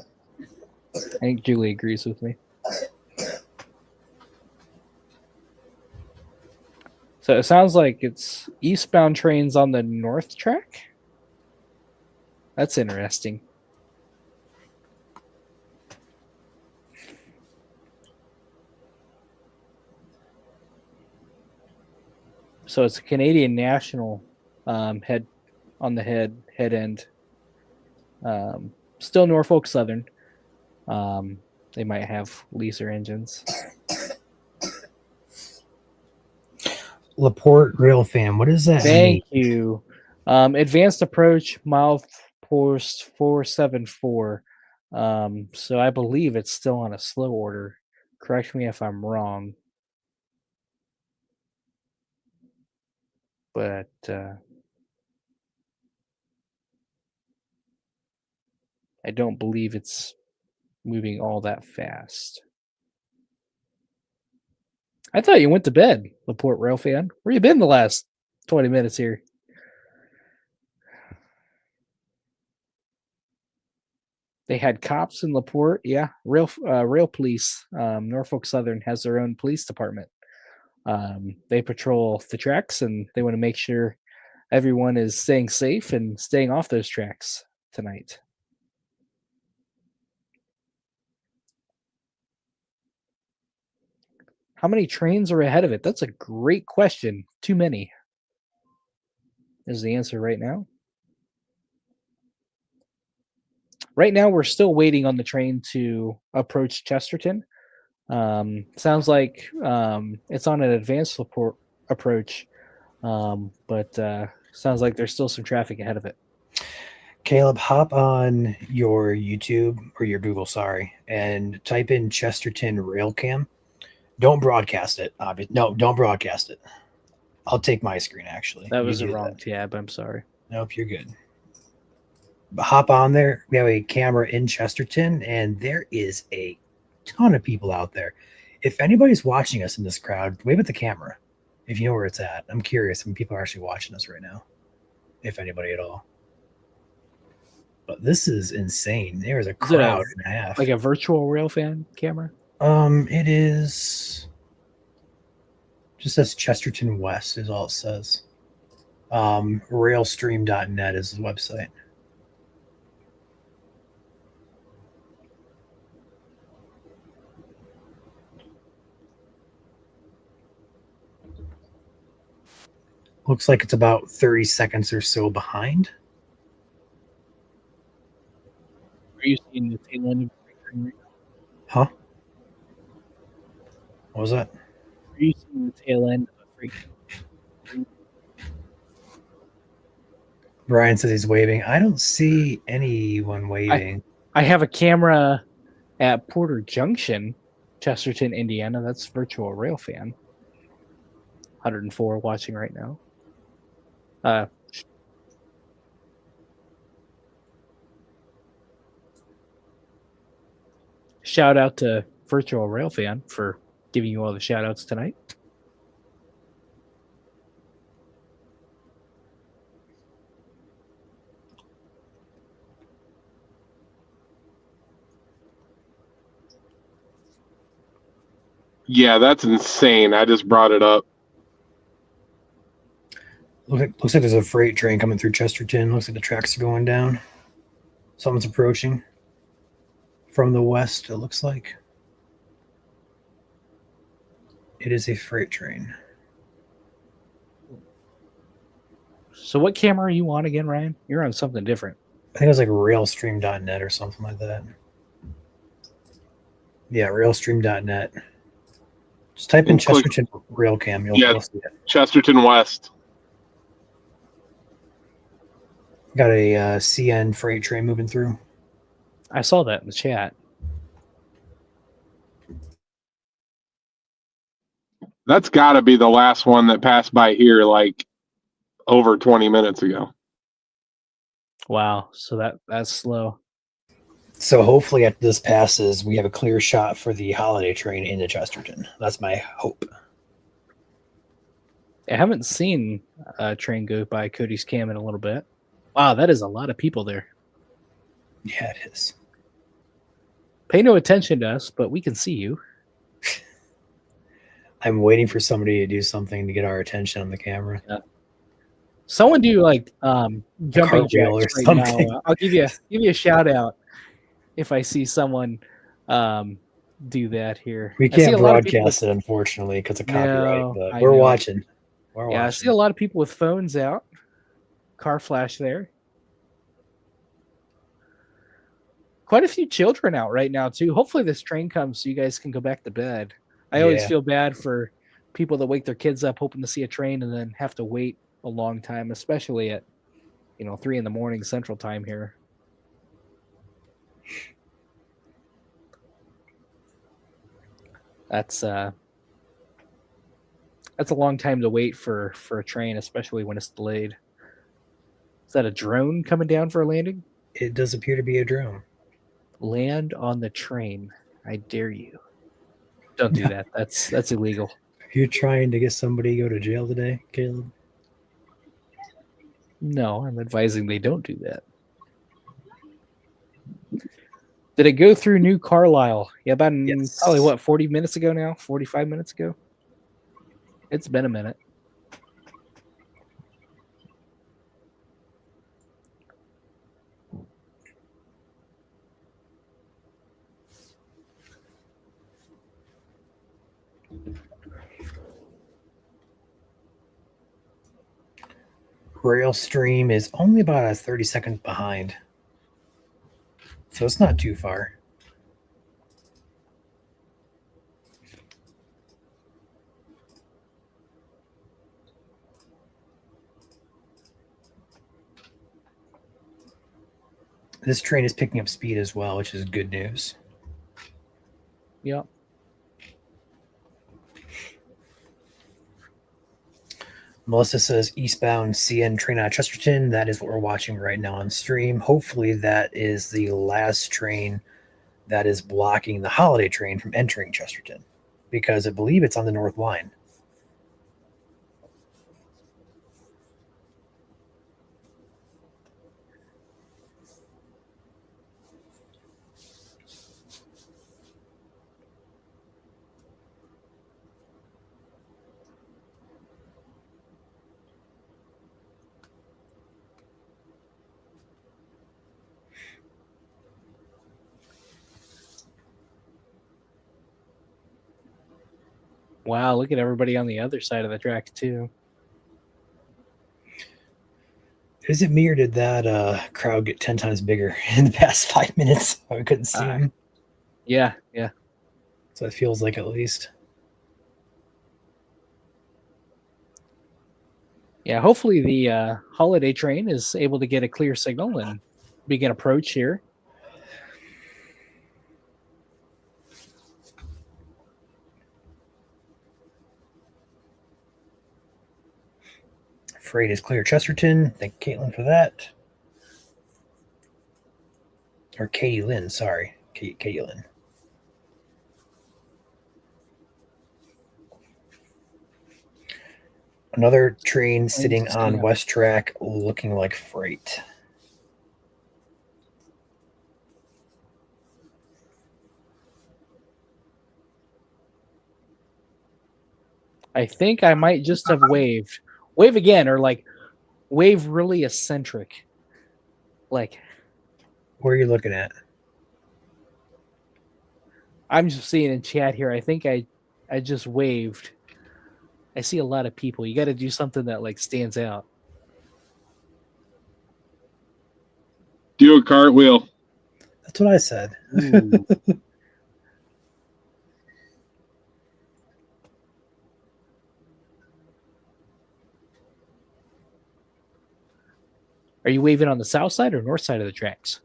I think Julie agrees with me. So it sounds like it's eastbound trains on the north track. That's interesting. So it's a Canadian National head end. Still Norfolk Southern. They might have leaser engines. LaPorte Rail Fan, what does that mean? Thank you. Advanced approach, mile post 474. So I believe it's still on a slow order. Correct me if I'm wrong. But I don't believe it's moving all that fast. I thought you went to bed, Laporte Rail fan. Where you been the last 20 minutes here? They had cops in Laporte. Yeah, rail police. Norfolk Southern has their own police department. They patrol the tracks, and they want to make sure everyone is staying safe and staying off those tracks tonight. How many trains are ahead of it? That's a great question. Too many is the answer right now. Right now, we're still waiting on the train to approach Chesterton. Sounds like it's on an advanced approach, but sounds like there's still some traffic ahead of it. Caleb, hop on your YouTube or your Google, and type in Chesterton Rail Cam. Don't broadcast it. No, don't broadcast it. I'll take my screen, actually. That was a wrong tab. I'm sorry. Nope, you're good. But hop on there. We have a camera in Chesterton, and there is a ton of people out there. If anybody's watching us in this crowd, wave at the camera if you know where it's at. I'm curious when people are actually watching us right now, if anybody at all. But this is insane. There's a crowd and a half. Like a virtual rail fan camera? It is just says Chesterton West is all it says. Railstream.net is the website. Looks like it's about 30 seconds or so behind. Are you seeing the tail end of the train? Huh? What was that? Are you seeing the tail end of a freight train? Brian says he's waving. I don't see anyone waving. I have a camera at Porter Junction, Chesterton, Indiana. That's virtual rail fan. 104 watching right now. Shout out to Virtual Rail Fan for giving you all the shout outs tonight. Yeah, that's insane. I just brought it up. Looks like there's a freight train coming through Chesterton. Looks like the tracks are going down. Someone's approaching from the west, it looks like. It is a freight train. So what camera are you on again, Ryan? You're on something different. I think it was like railstream.net or something like that. Yeah, railstream.net. Just type in Chesterton Rail Cam. You'll see it. Chesterton West. Got a CN freight train moving through. I saw that in the chat. That's got to be the last one that passed by here like over 20 minutes ago. Wow, so that's slow. So hopefully after this passes, we have a clear shot for the holiday train into Chesterton. That's my hope. I haven't seen a train go by Cody's Cam in a little bit. Wow, that is a lot of people there. Yeah, it is. Pay no attention to us, but we can see you. I'm waiting for somebody to do something to get our attention on the camera. Yeah. Someone do like jumping jacks right something. now. I'll give you a shout out if I see someone do that here. We can't broadcast it, unfortunately, because of copyright. But we're watching. I see a lot of people with phones out. Car flash there. Quite a few children out right now too. Hopefully this train comes so you guys can go back to bed. I always feel bad for people that wake their kids up hoping to see a train and then have to wait a long time, especially at 3 a.m. Central Time here. That's a long time to wait for a train, especially when it's delayed. Is that a drone coming down for a landing? It does appear to be a drone. Land on the train. I dare you. Don't do that. That's illegal. You trying to get somebody to go to jail today, Caleb? No, I'm advising they don't do that. Did it go through New Carlisle? Yeah, about Yes. probably what, 40 minutes ago now? 45 minutes ago? It's been a minute. Rail stream is only about a 30 seconds behind. So it's not too far. This train is picking up speed as well, which is good news. Yep. Melissa says eastbound CN train out of Chesterton. That is what we're watching right now on stream. Hopefully, that is the last train that is blocking the holiday train from entering Chesterton, because I believe it's on the North Line. Wow, look at everybody on the other side of the track too. Is it me or did that crowd get 10 times bigger in the past 5 minutes? I couldn't see them. Yeah. So it feels like, at least. Yeah, hopefully the holiday train is able to get a clear signal and begin approach here. Freight is clear Chesterton. Thank Caitlin for that. Or Katie Lynn, sorry. Katie Lynn. Another train sitting on West Track looking like freight. I think I might just have waved. Wave again, or like wave really eccentric. Like, where are you looking at? I'm just seeing in chat here. I think I just waved. I see a lot of people. You got to do something that like stands out. Do a cartwheel. That's what I said. Are you waving on the south side or north side of the tracks?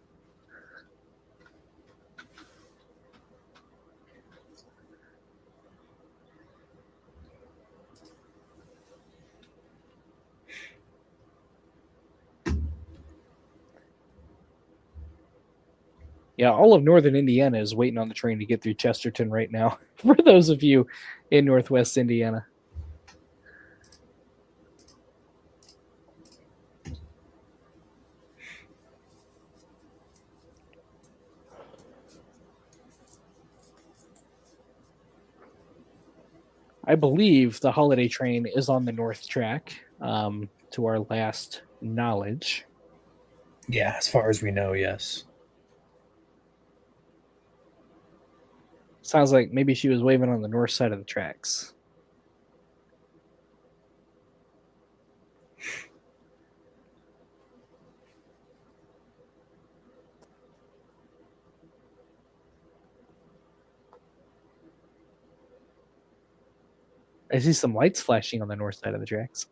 Yeah, all of northern Indiana is waiting on the train to get through Chesterton right now. For those of you in northwest Indiana. I believe the holiday train is on the north track, to our last knowledge. Yeah, as far as we know, yes. Sounds like maybe she was waving on the north side of the tracks. I see some lights flashing on the north side of the tracks.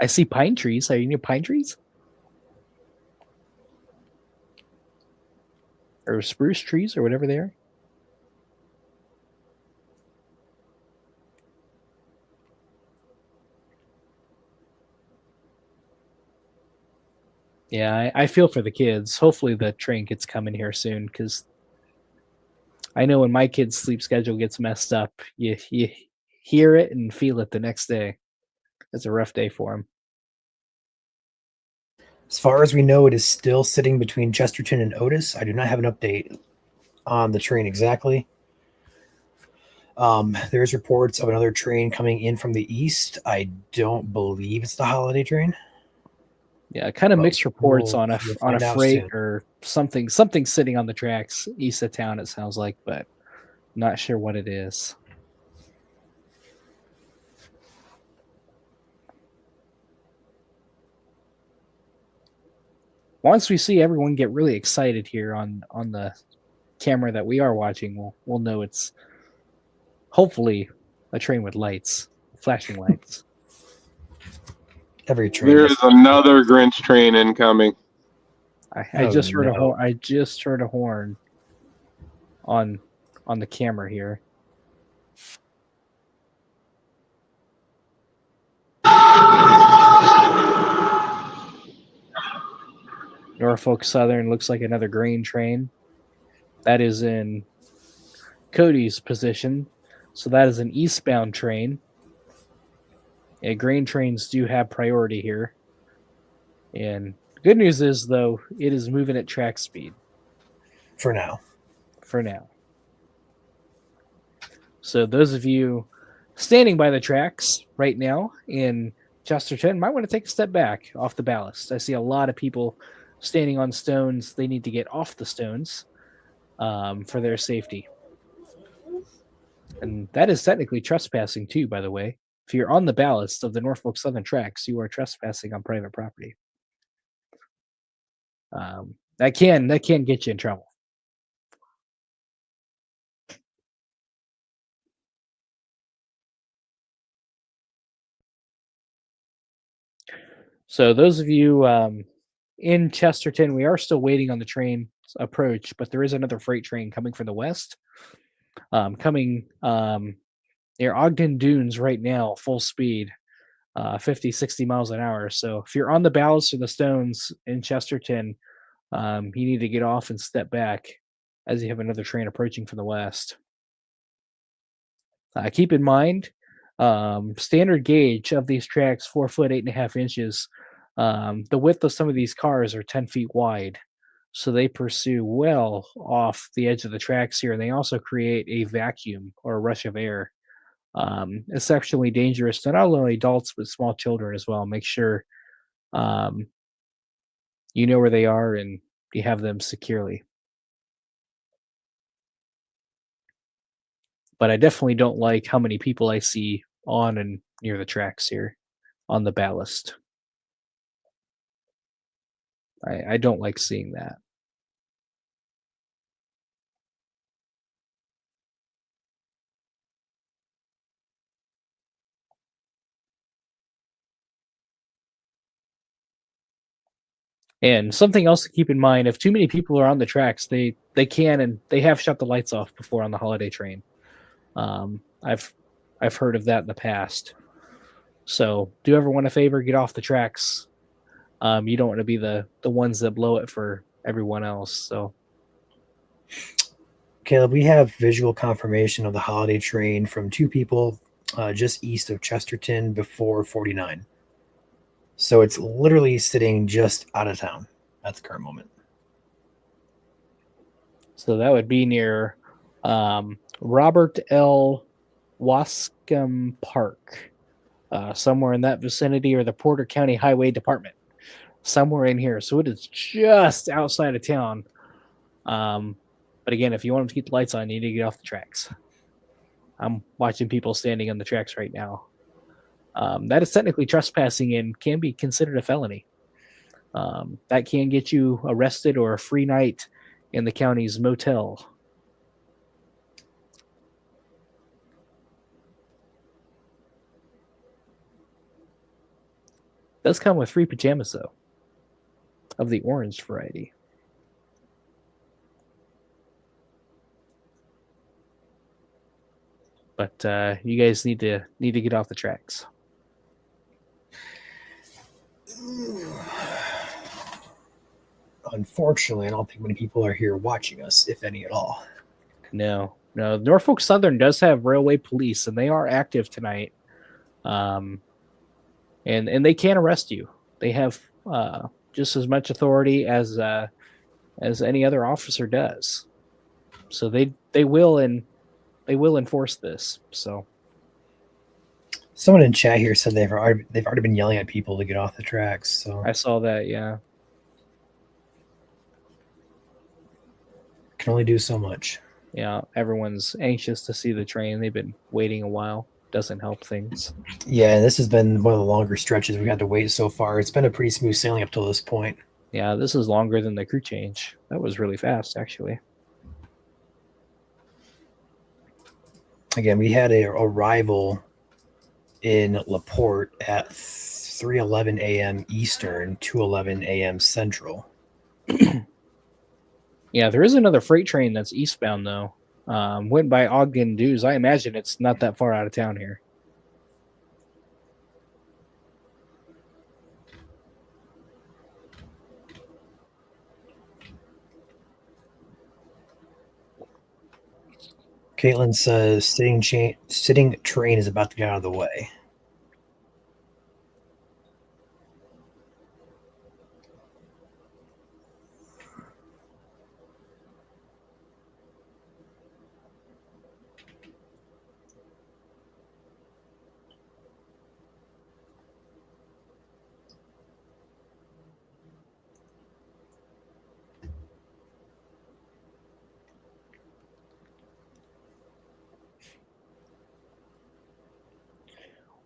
I see pine trees. Are you near pine trees? Or spruce trees or whatever they are? Yeah, I feel for the kids. Hopefully the train gets coming here soon, because I know when my kid's sleep schedule gets messed up, you hear it and feel it the next day. It's a rough day for them. As far as we know, it is still sitting between Chesterton and Otis. I do not have an update on the train exactly. There's reports of another train coming in from the east. I don't believe it's the holiday train. Yeah, kind of But mixed reports we'll on a find out freight soon. or something sitting on the tracks east of town. It sounds like, but not sure what it is. Once we see everyone get really excited here on the camera that we are watching, we'll know it's hopefully a train with lights, flashing lights. Every train. There is another Grinch train incoming. I just heard a horn. I just heard a horn on the camera here. Norfolk Southern looks like another grain train. That is in Cody's position. So that is an eastbound train. Yeah, grain trains do have priority here. And the good news is, though, it is moving at track speed. For now. For now. So those of you standing by the tracks right now in Chesterton might want to take a step back off the ballast. I see a lot of people standing on stones. They need to get off the stones for their safety. And that is technically trespassing too, by the way. If you're on the ballast of the Norfolk Southern tracks, you are trespassing on private property. That can get you in trouble. So those of you in Chesterton, we are still waiting on the train approach, but there is another freight train coming from the west, coming near Ogden Dunes right now, full speed, 50, 60 miles an hour. So if you're on the ballast or the stones in Chesterton, you need to get off and step back as you have another train approaching from the west. Keep in mind, standard gauge of these tracks, 4 foot, 8.5 inches. The width of some of these cars are 10 feet wide. So they pursue well off the edge of the tracks here. And they also create a vacuum or a rush of air. It's exceptionally dangerous to not only adults, but small children as well. Make sure you know where they are and you have them securely. But I definitely don't like how many people I see on and near the tracks here on the ballast. I don't like seeing that. And something else to keep in mind, if too many people are on the tracks, they can and they have shut the lights off before on the holiday train. I've heard of that in the past. So do everyone a favor, get off the tracks. You don't want to be the ones that blow it for everyone else. So Caleb, we have visual confirmation of the holiday train from 2 people just east of Chesterton before 49. So it's literally sitting just out of town at the current moment. So that would be near Robert L. Wascom Park, somewhere in that vicinity, or the Porter County Highway Department, somewhere in here. So it is just outside of town. But again, if you want them to keep the lights on, you need to get off the tracks. I'm watching people standing on the tracks right now. That is technically trespassing and can be considered a felony. That can get you arrested or a free night in the county's motel. Does come with free pajamas, though, of the orange variety. But you guys need to get off the tracks. unfortunately, I don't think many people are here watching us, if any at all. No. Norfolk Southern does have railway police, and they are active tonight. And they can arrest you. They have just as much authority as any other officer does. So they will enforce this. So Someone in chat here said they've already been yelling at people to get off the tracks. So I saw that. Yeah. can only do so much. Yeah, everyone's anxious to see the train. They've been waiting a while. Doesn't help things. Yeah, this has been one of the longer stretches we had to wait so far. It's been a pretty smooth sailing up till this point. Yeah, this is longer than the crew change. That was really fast, actually. Again, we had a arrival in LaPorte at 3:11 a.m. Eastern, 2:11 a.m. Central. Yeah, there is another freight train that's eastbound, though. Went by Ogden Dues. I imagine it's not that far out of town here. Caitlin says sitting train is about to get out of the way.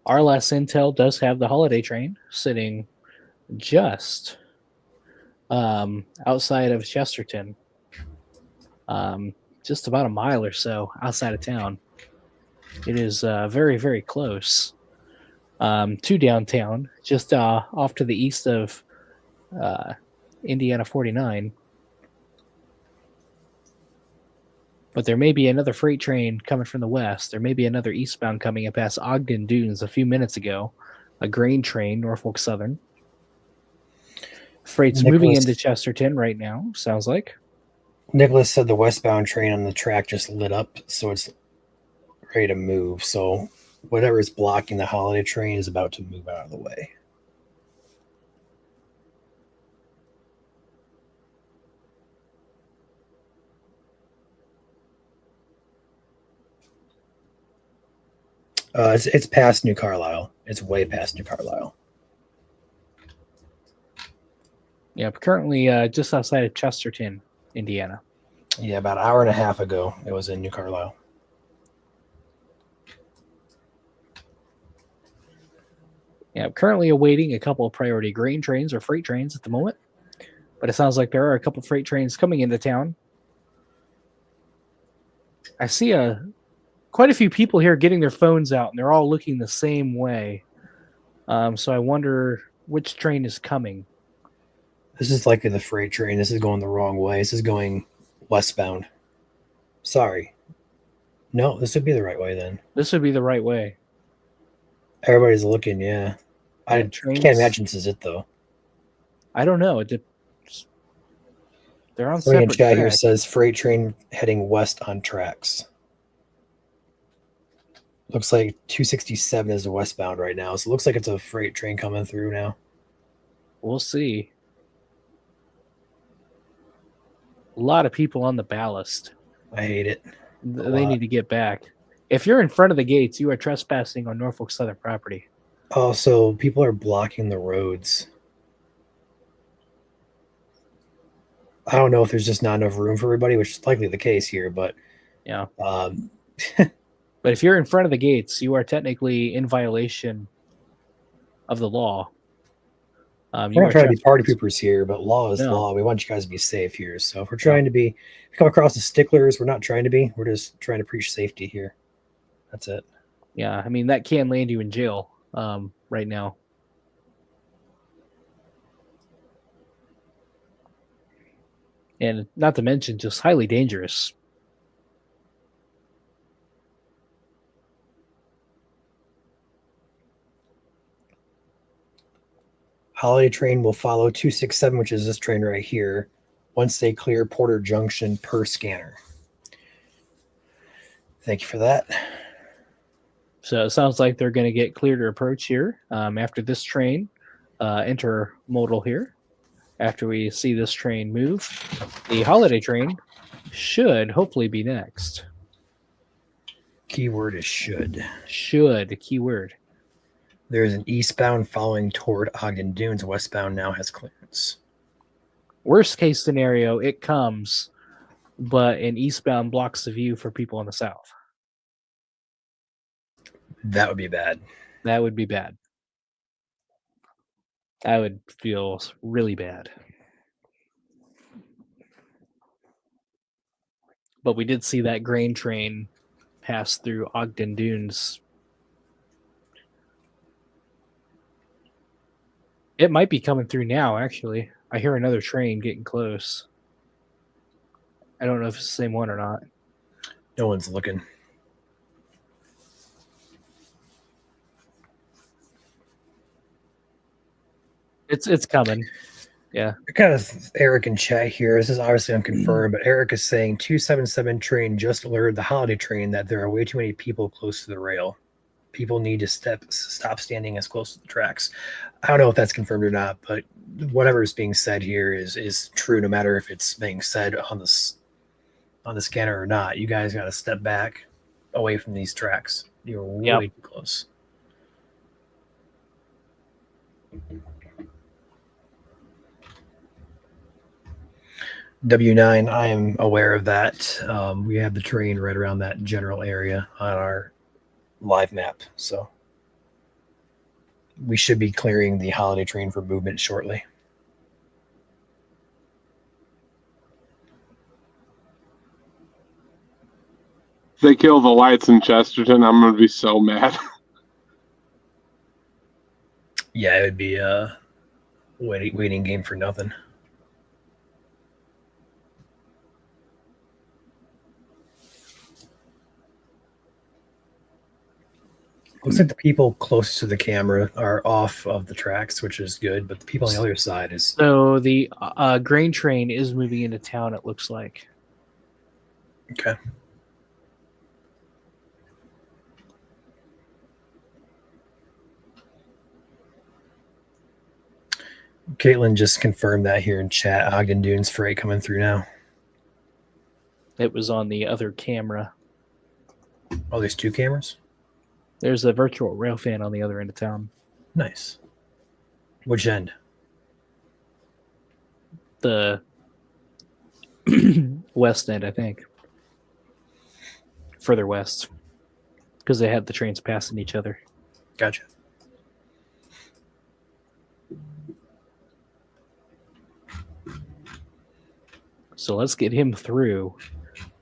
Our last intel does have the holiday train sitting just outside of Chesterton, just about a mile or so outside of town. It is very, very close to downtown, just off to the east of Indiana 49. But there may be another freight train coming from the west. There may be another eastbound coming in past Ogden Dunes a few minutes ago. A grain train, Norfolk Southern. Freight's moving into Chesterton right now, sounds like. Nicholas said the westbound train on the track just lit up, so it's ready to move. So whatever is blocking the holiday train is about to move out of the way. It's past New Carlisle. It's way past New Carlisle. Yeah, currently just outside of Chesterton, Indiana. Yeah, about an hour and a half ago, it was in New Carlisle. Yeah, I'm currently awaiting a couple of priority grain trains or freight trains at the moment. But it sounds like there are a couple of freight trains coming into town. I see quite a few people here getting their phones out, and they're all looking the same way. So I wonder which train is coming. This is likely the freight train. This is going the wrong way. This is going westbound. Sorry. No, this would be the right way then. This would be the right way. Everybody's looking, yeah. I can't imagine this is it, though. I don't know. They're on Somebody in separate chat here tracks. says freight train heading west on tracks. Looks like 267 is the westbound right now. So it looks like it's a freight train coming through now. We'll see. A lot of people on the ballast. I hate it. They need to get back. If you're in front of the gates, you are trespassing on Norfolk Southern property. Also, people are blocking the roads. I don't know if there's just not enough room for everybody, which is likely the case here, but yeah. But if you're in front of the gates, you are technically in violation of the law. We're not trying to be party poopers here, but law is law. We want you guys to be safe here. So if we're trying to be, if we come across as sticklers, we're not trying to be. We're just trying to preach safety here. That's it. Yeah, I mean, that can land you in jail right now. And not to mention just highly dangerous. Holiday train will follow 267, which is this train right here, once they clear Porter Junction per scanner. Thank you for that. So it sounds like they're going to get clear to approach here after this train intermodal here. After we see this train move, the holiday train should hopefully be next. Keyword is should. Should, keyword. There's an eastbound following toward Ogden Dunes. Westbound now has clearance. Worst case scenario, it comes, but an eastbound blocks the view for people in the south. That would be bad. That would be bad. I would feel really bad. But we did see that grain train pass through Ogden Dunes. It might be coming through now, actually. I hear another train getting close. I don't know if it's the same one or not. No one's looking. It's coming. Yeah. Kind of Eric in chat here. This is obviously unconfirmed, but Eric is saying 277 train just alerted the holiday train that there are way too many people close to the rail. People need to stop standing as close to the tracks. I don't know if that's confirmed or not, but whatever is being said here is true, no matter if it's being said on the scanner or not. You guys got to step back away from these tracks. You're way too close. W9, I am aware of that. We have the train right around that general area on our live map, so we should be clearing the holiday train for movement shortly. If they kill the lights in Chesterton, I'm going to be so mad. Yeah, it would be a waiting game for nothing. Looks like the people close to the camera are off of the tracks, which is good, but the people on the other side is... So the grain train is moving into town, it looks like. Okay. Caitlin just confirmed that here in chat. Ogden Dunes freight coming through now. It was on the other camera. Oh, there's two cameras? There's a virtual rail fan on the other end of town. Nice. Which end? The west end, I think. Further west. Because they had the trains passing each other. Gotcha. So let's get him through,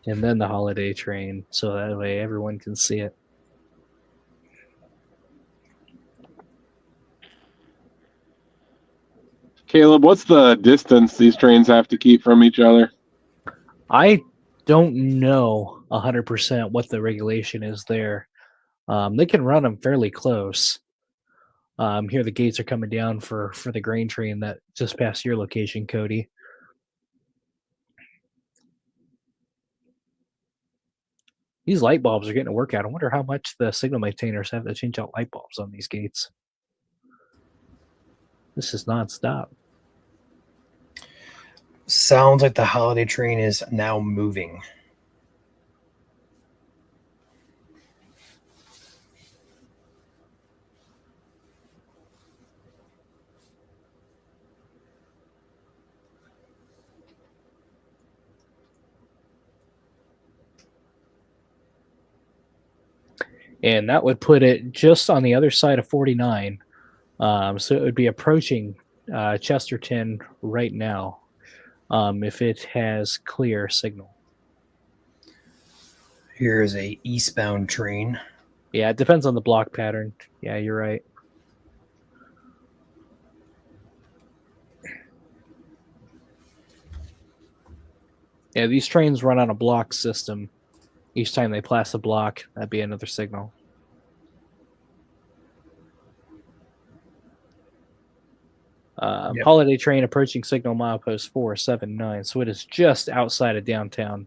and then the holiday train, so that way everyone can see it. Caleb, what's the distance these trains have to keep from each other? I don't know 100% what the regulation is there. They can run them fairly close. Here the gates are coming down for the grain train that just passed your location, Cody. These light bulbs are getting a workout. I wonder how much the signal maintainers have to change out light bulbs on these gates. This is nonstop. Sounds like the holiday train is now moving. And that would put it just on the other side of 49. So it would be approaching Chesterton right now if it has clear signal. Here's a eastbound train. Yeah, it depends on the block pattern. Yeah, you're right. Yeah, these trains run on a block system. Each time they pass a block, that'd be another signal. Yep. Holiday train approaching signal milepost 479. So it is just outside of downtown.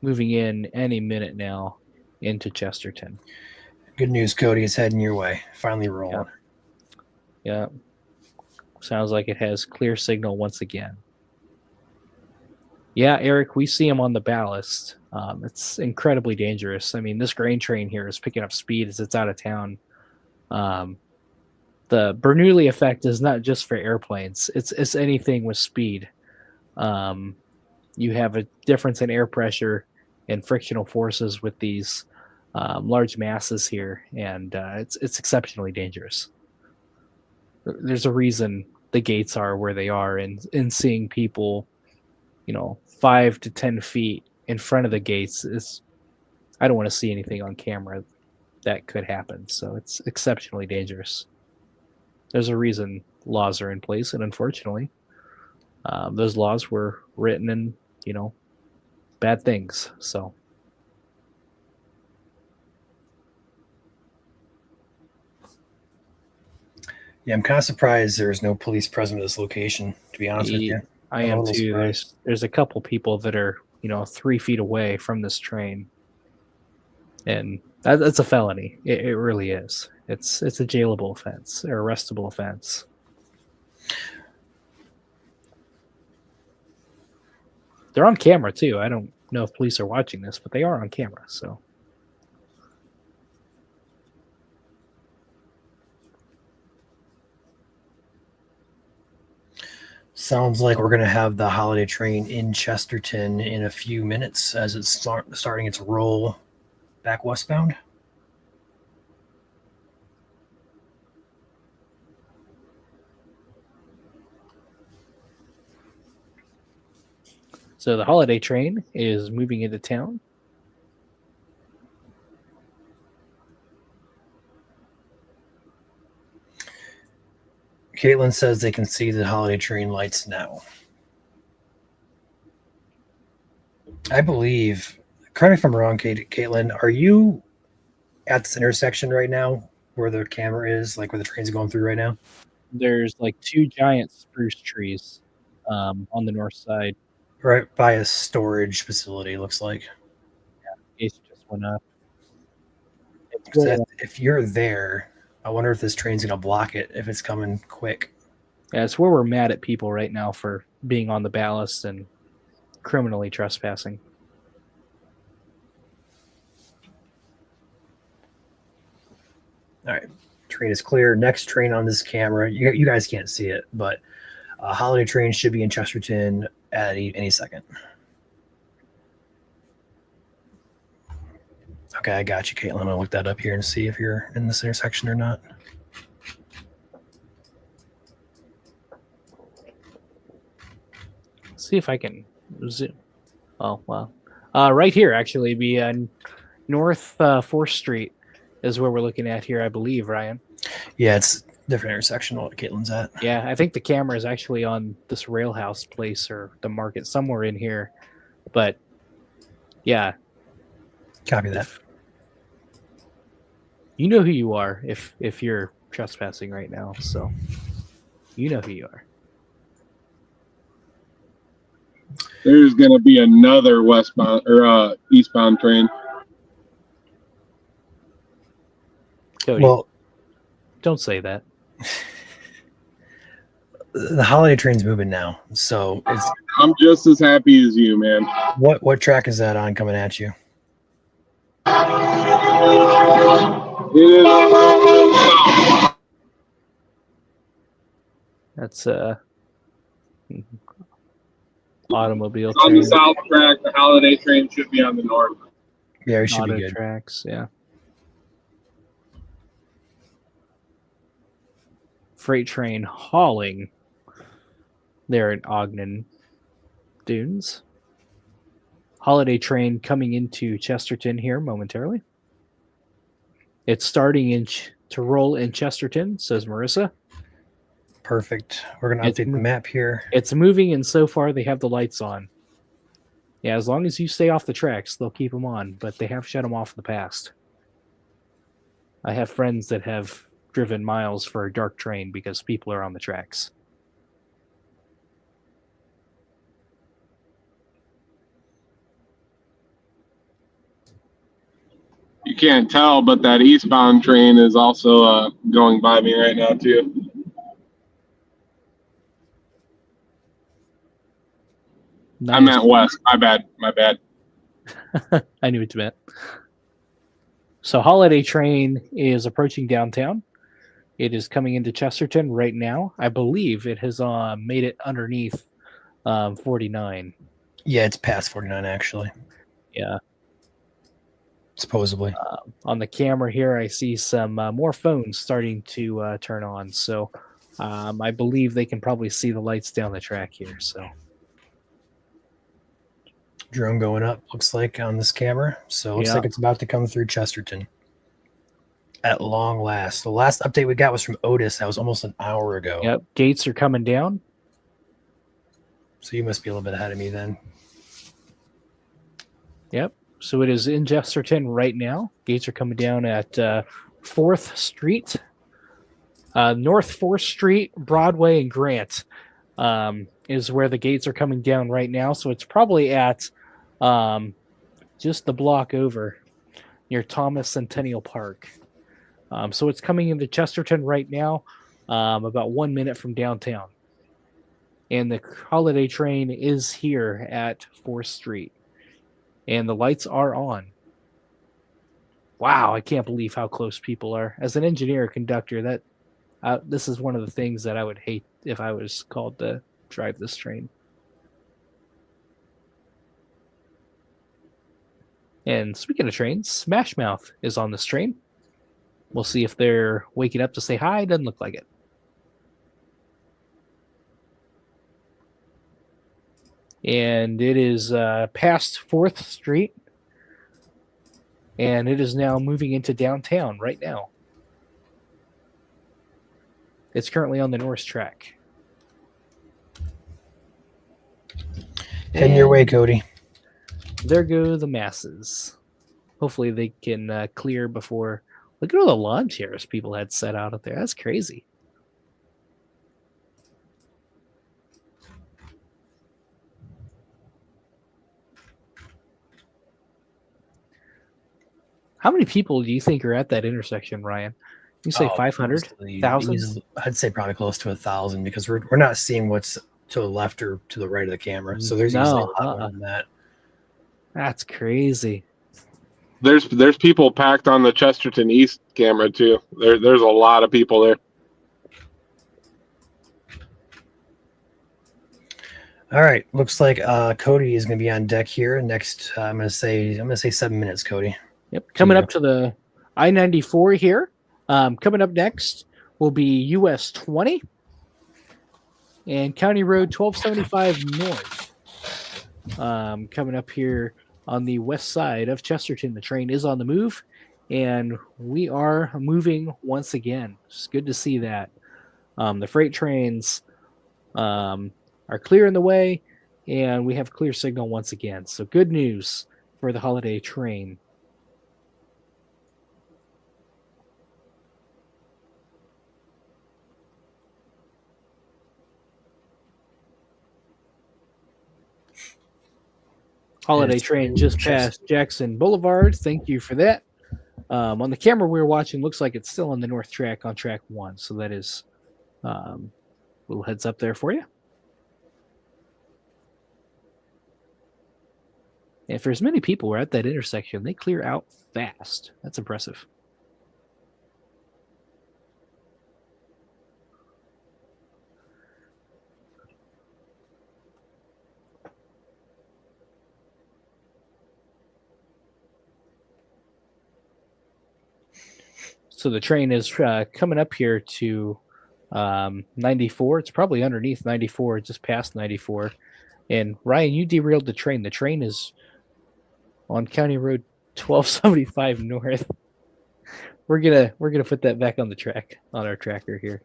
Moving in any minute now into Chesterton. Good news, Cody. It's heading your way. Finally rolling. Yeah. Sounds like it has clear signal once again. Yeah, Eric, we see him on the ballast. It's incredibly dangerous. I mean, this grain train here is picking up speed as it's out of town. The Bernoulli effect is not just for airplanes. It's anything with speed. You have a difference in air pressure and frictional forces with these large masses here, and it's exceptionally dangerous. There's a reason the gates are where they are, and seeing people, 5 to 10 feet in front of the gates is, I don't want to see anything on camera that could happen. So it's exceptionally dangerous. There's a reason laws are in place, and unfortunately, those laws were written in, bad things. So. Yeah, I'm kind of surprised there's no police present at this location, to be honest with you. I I'm a am little too. surprised. There's a couple people that are, 3 feet away from this train. And that's a felony. It really is. It's a jailable offense or arrestable offense. They're on camera too. I don't know if police are watching this, but they are on camera. So. Sounds like we're going to have the holiday train in Chesterton in a few minutes as it's starting its roll back westbound. So the holiday train is moving into town. Caitlin says they can see the holiday train lights now. I believe, correct me if I'm wrong, Caitlin, are you at this intersection right now where the camera is, like where the train's going through right now? There's like 2 giant spruce trees on the north side. Right by a storage facility, looks like. Case just went up. If you're there, I wonder if this train's going to block it if it's coming quick. Yeah, it's where we're mad at people right now for being on the ballast and criminally trespassing. All right. Train is clear. Next train on this camera. You guys can't see it, but holiday train should be in Chesterton at any second. Okay, I got you, Caitlin. I'll look that up here and see if you're in this intersection or not. See if I can zoom. Oh, well. Right here, actually, be North 4th Street is where we're looking at here, I believe, Ryan. Yeah, it's a different intersection what Caitlin's at. Yeah, I think the camera is actually on this rail house place or the market somewhere in here. But, yeah. Copy that. You know who you are if you're trespassing right now, so you know who you are. There's going to be another westbound or eastbound train. Cody, Well, don't say that. The holiday train's moving now, so it's. I'm just as happy as you, man. What track is that on coming at you? It is. That's automobile It's on the train. south track. The holiday train should be on the north. Yeah, we should Auto be good. tracks, yeah. Freight train hauling there in Ogden Dunes. Holiday train coming into Chesterton here momentarily. It's starting to roll in Chesterton, says Marissa. Perfect. We're going to update the map here. It's moving, and so far they have the lights on. Yeah, as long as you stay off the tracks, they'll keep them on, but they have shut them off in the past. I have friends that have driven miles for a dark train because people are on the tracks. You can't tell, but that eastbound train is also going by me right now too. Nice. I meant west. My bad. I knew what you meant. So Holiday Train is approaching downtown. It is coming into Chesterton right now. I believe it has made it underneath 49. Yeah, it's past 49 actually. Yeah. Supposedly. On the camera here, I see some more phones starting to turn on. So I believe they can probably see the lights down the track here. So Drone going up, looks like, on this camera. So looks like it's about to come through Chesterton. At long last. The last update we got was from Otis. That was almost an hour ago. Yep, gates are coming down. So you must be a little bit ahead of me then. Yep. So it is in Chesterton right now. Gates are coming down at 4th Street. North 4th Street, Broadway, and Grant is where the gates are coming down right now. So it's probably at just the block over near Thomas Centennial Park. So it's coming into Chesterton right now, about 1 minute from downtown. And the Holiday Train is here at 4th Street. And the lights are on. Wow, I can't believe how close people are. As an engineer or conductor, this is one of the things that I would hate if I was called to drive this train. And speaking of trains, Smash Mouth is on this train. We'll see if they're waking up to say hi. Doesn't look like it. And it is past 4th Street. And it is now moving into downtown right now. It's currently on the North track. Heading your way, Cody. There go the masses. Hopefully they can clear before... Look at all the lawn chairs people had set out up there. That's crazy. How many people do you think are at that intersection, Ryan? You say 500? 1,000? I'd say probably close to 1,000 because we're not seeing what's to the left or to the right of the camera. So there's easily a lot more than that. That's crazy. There's people packed on the Chesterton East camera too. There's a lot of people there. All right, looks like Cody is going to be on deck here next. I'm going to say 7 minutes, Cody. Yep, coming up to the I-94 here. Coming up next will be US 20 and County Road 1275 North. Coming up here on the west side of Chesterton. The train is on the move, and we are moving once again. It's good to see that. The freight trains are clearing the way, and we have clear signal once again. So good news for the Holiday Train. Holiday Train just past Jackson Boulevard. Thank you for that. On the camera we're watching, looks like it's still on the north track on track 1. So that is a little heads up there for you. If there's many people who are at that intersection, they clear out fast. That's impressive. So the train is coming up here to 94. It's probably underneath 94, just past 94. And Ryan, you derailed the train. The train is on County Road 1275 North. We're gonna put that back on the track on our tracker here.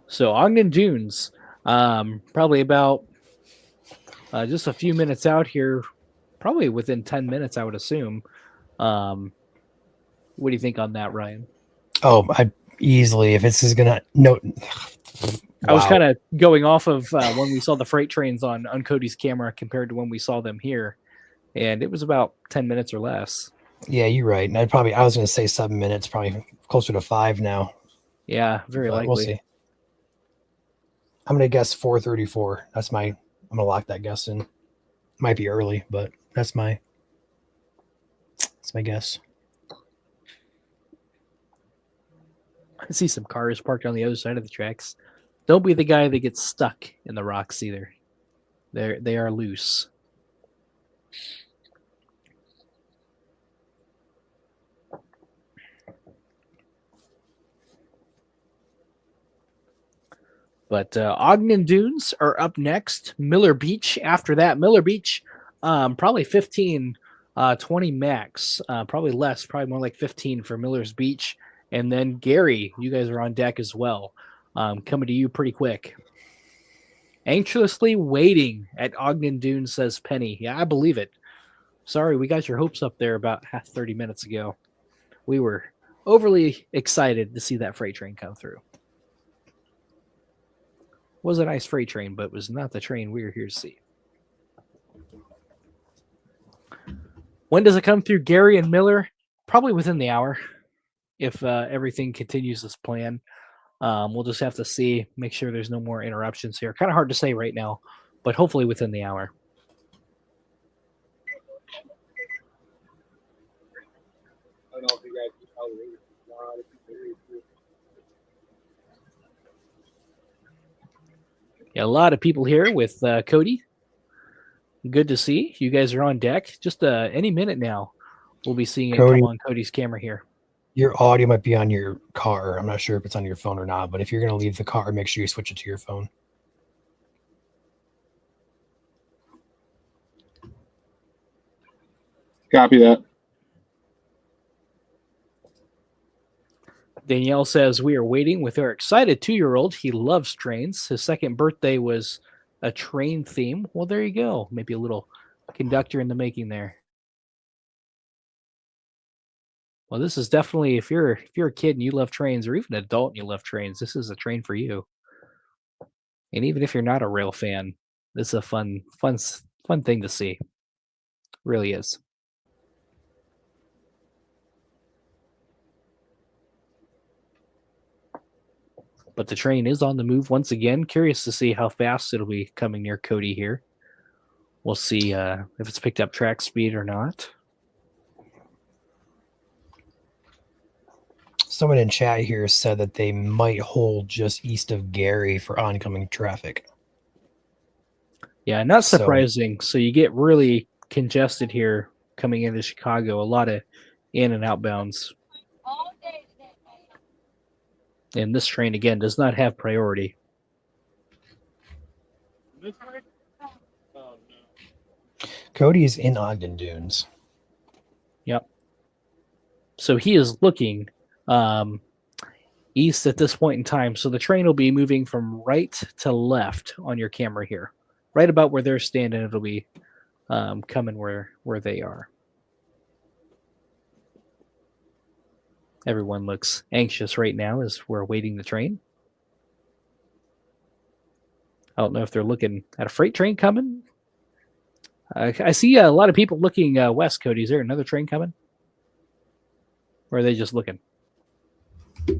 So Ogden Dunes, probably about just a few minutes out here, probably within 10 minutes, I would assume. What do you think on that, Ryan? Oh, I easily, if this is gonna I was Wow. kind of going off of when we saw the freight trains on Cody's camera compared to when we saw them here, and it was about 10 minutes or less. Yeah, you're right. And I was gonna say 7 minutes, probably closer to 5 now. Yeah, very But likely. we'll see. I'm gonna guess 4:34. I'm gonna lock that guess in. Might be early, but that's my guess. I see some cars parked on the other side of the tracks. Don't be the guy that gets stuck in the rocks either. They are loose. But Ogden Dunes are up next. Miller Beach after that. Miller Beach, probably 15, 20 max. Probably less, probably more like 15 for Miller's Beach. And then Gary, you guys are on deck as well. Coming to you pretty quick. Anxiously waiting at Ogden Dunes, says Penny. Yeah, I believe it. Sorry, we got your hopes up there about 30 minutes ago. We were overly excited to see that freight train come through. Was a nice freight train, but was not the train we were here to see. When does it come through, Gary and Miller? Probably within the hour, if everything continues as planned. We'll just have to see, make sure there's no more interruptions here. Kind of hard to say right now, but hopefully within the hour. I don't know if you guys can tell me. Yeah, a lot of people here with Cody. Good to see. You guys are on deck. Just any minute now, we'll be seeing it come on Cody's camera here. Your audio might be on your car. I'm not sure if it's on your phone or not, but if you're going to leave the car, make sure you switch it to your phone. Copy that. Danielle says, we are waiting with our excited 2-year-old. He loves trains. His second birthday was a train theme. Well, there you go. Maybe a little conductor in the making there. Well, this is definitely, if you're a kid and you love trains, or even an adult and you love trains, this is a train for you. And even if you're not a rail fan, this is a fun thing to see. It really is. But the train is on the move once again. Curious to see how fast it'll be coming near Cody here. We'll see if it's picked up track speed or not. Someone in chat here said that they might hold just east of Gary for oncoming traffic. Yeah, not surprising. So you get really congested here coming into Chicago. A lot of in and outbounds. And this train, again, does not have priority. Cody is in Ogden Dunes. Yep. So he is looking east at this point in time. So the train will be moving from right to left on your camera here. Right about where they're standing, it'll be coming where they are. Everyone looks anxious right now as we're waiting the train. I don't know if they're looking at a freight train coming. I see a lot of people looking west, Cody. Is there another train coming? Or are they just looking? I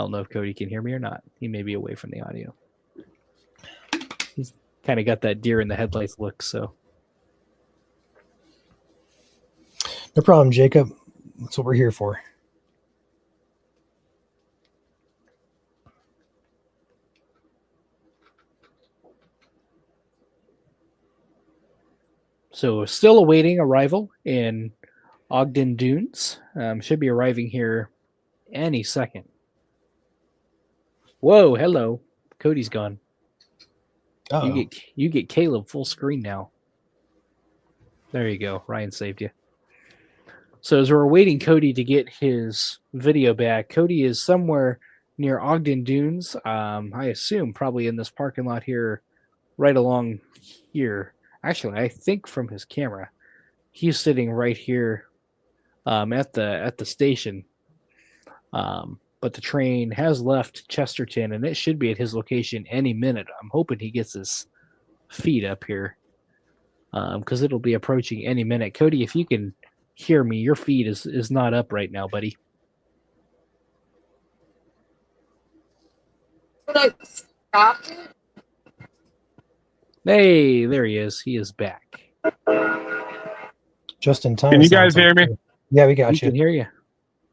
don't know if Cody can hear me or not. He may be away from the audio. He's kind of got that deer in the headlights look, so. No problem, Jacob. That's what we're here for. So still awaiting arrival in Ogden Dunes. Should be arriving here any second. Whoa, hello. Cody's gone. Uh-oh. You get Caleb full screen now. There you go. Ryan saved you. So as we're waiting Cody to get his video back, Cody is somewhere near Ogden Dunes. I assume probably in this parking lot here right along here. Actually, I think from his camera, he's sitting right here at the station. But the train has left Chesterton, and it should be at his location any minute. I'm hoping he gets his feet up here because it'll be approaching any minute. Cody, if you can hear me, your feed is not up right now, buddy. Stop it. Hey, there he is. He is back. Just in time. Can it you guys sounds hear like. me? Yeah, we got We you. can hear you.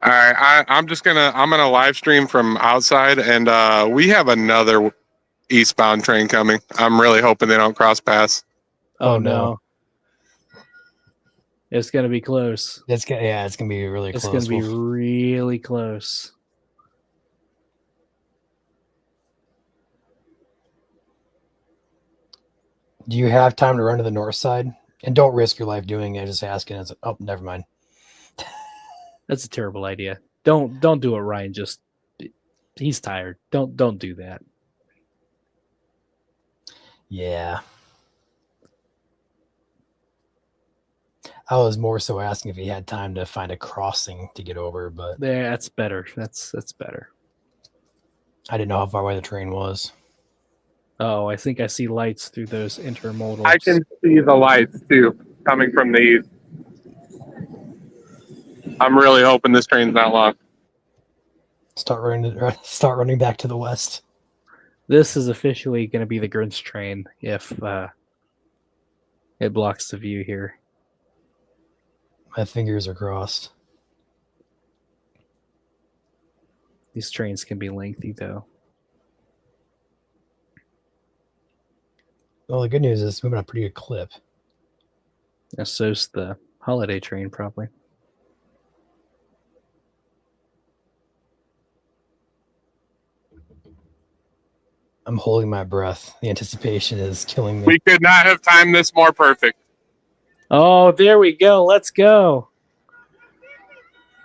All right, I'm gonna live stream from outside, and we have another eastbound train coming. I'm really hoping they don't cross paths. Oh, Oh, no. no. It's going to be close. It's gonna be really It's close. going to be We'll- really close. Do you have time to run to the north side? And don't risk your life doing it. Just asking. Oh, never mind. That's a terrible idea. Don't do it, Ryan. Just he's tired. Don't do that. Yeah. I was more so asking if he had time to find a crossing to get over, but There, that's better. That's better. I didn't know how far away the train was. Oh, I think I see lights through those intermodals. I can see the lights too coming from the east. I'm really hoping this train's not long. Start running back to the west. This is officially going to be the Grinch train if it blocks the view here. My fingers are crossed. These trains can be lengthy, though. Well, the good news is it's moving at a pretty good clip. And so's the holiday train, probably. I'm holding my breath. The anticipation is killing me. We could not have timed this more perfect. Oh, there we go. Let's go.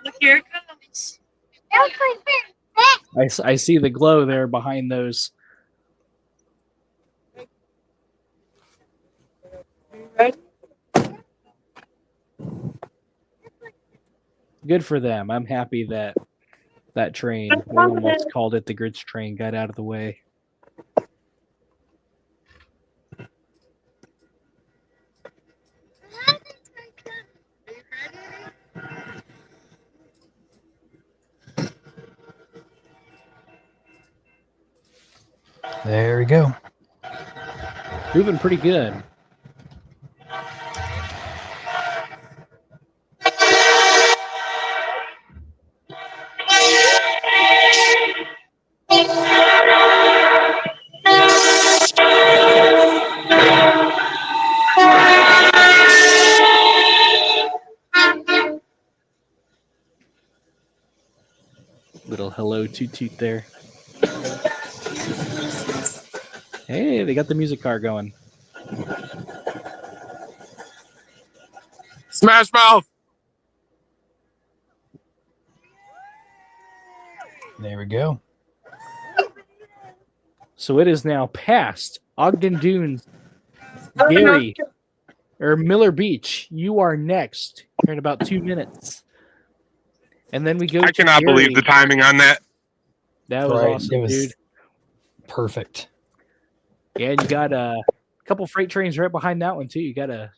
Look, here it comes. I see the glow there behind those. Ready? Good for them. I'm happy that that train, they almost called it the Grinch train, got out of the way. There we go. Moving pretty good. Little hello toot toot there. Hey, they got the music car going. Smash Mouth! There we go. So it is now past Ogden Dunes, Gary, or Miller Beach. You are next here in about 2 minutes. And then we go I to cannot Gary. believe the timing on that. That was Right, awesome, it was dude. perfect. Yeah, and you got a couple freight trains right behind that one, too. You got a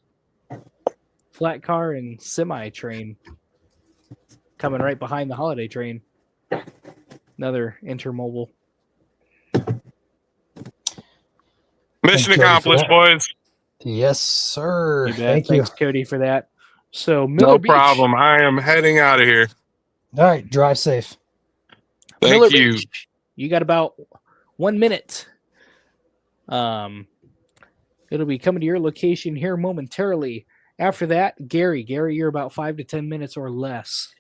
flat car and semi train coming right behind the holiday train. Another intermodal. Mission Thank you for accomplished, that. boys. Yes, sir. You bet. Thank you. Thanks, Cody, for that. So Miller No Beach. problem. I am heading out of here. All right, drive safe. Thank Miller you. Beach. You got about 1 minute. It'll be coming to your location here momentarily. After that, Gary, you're about 5 to 10 minutes or less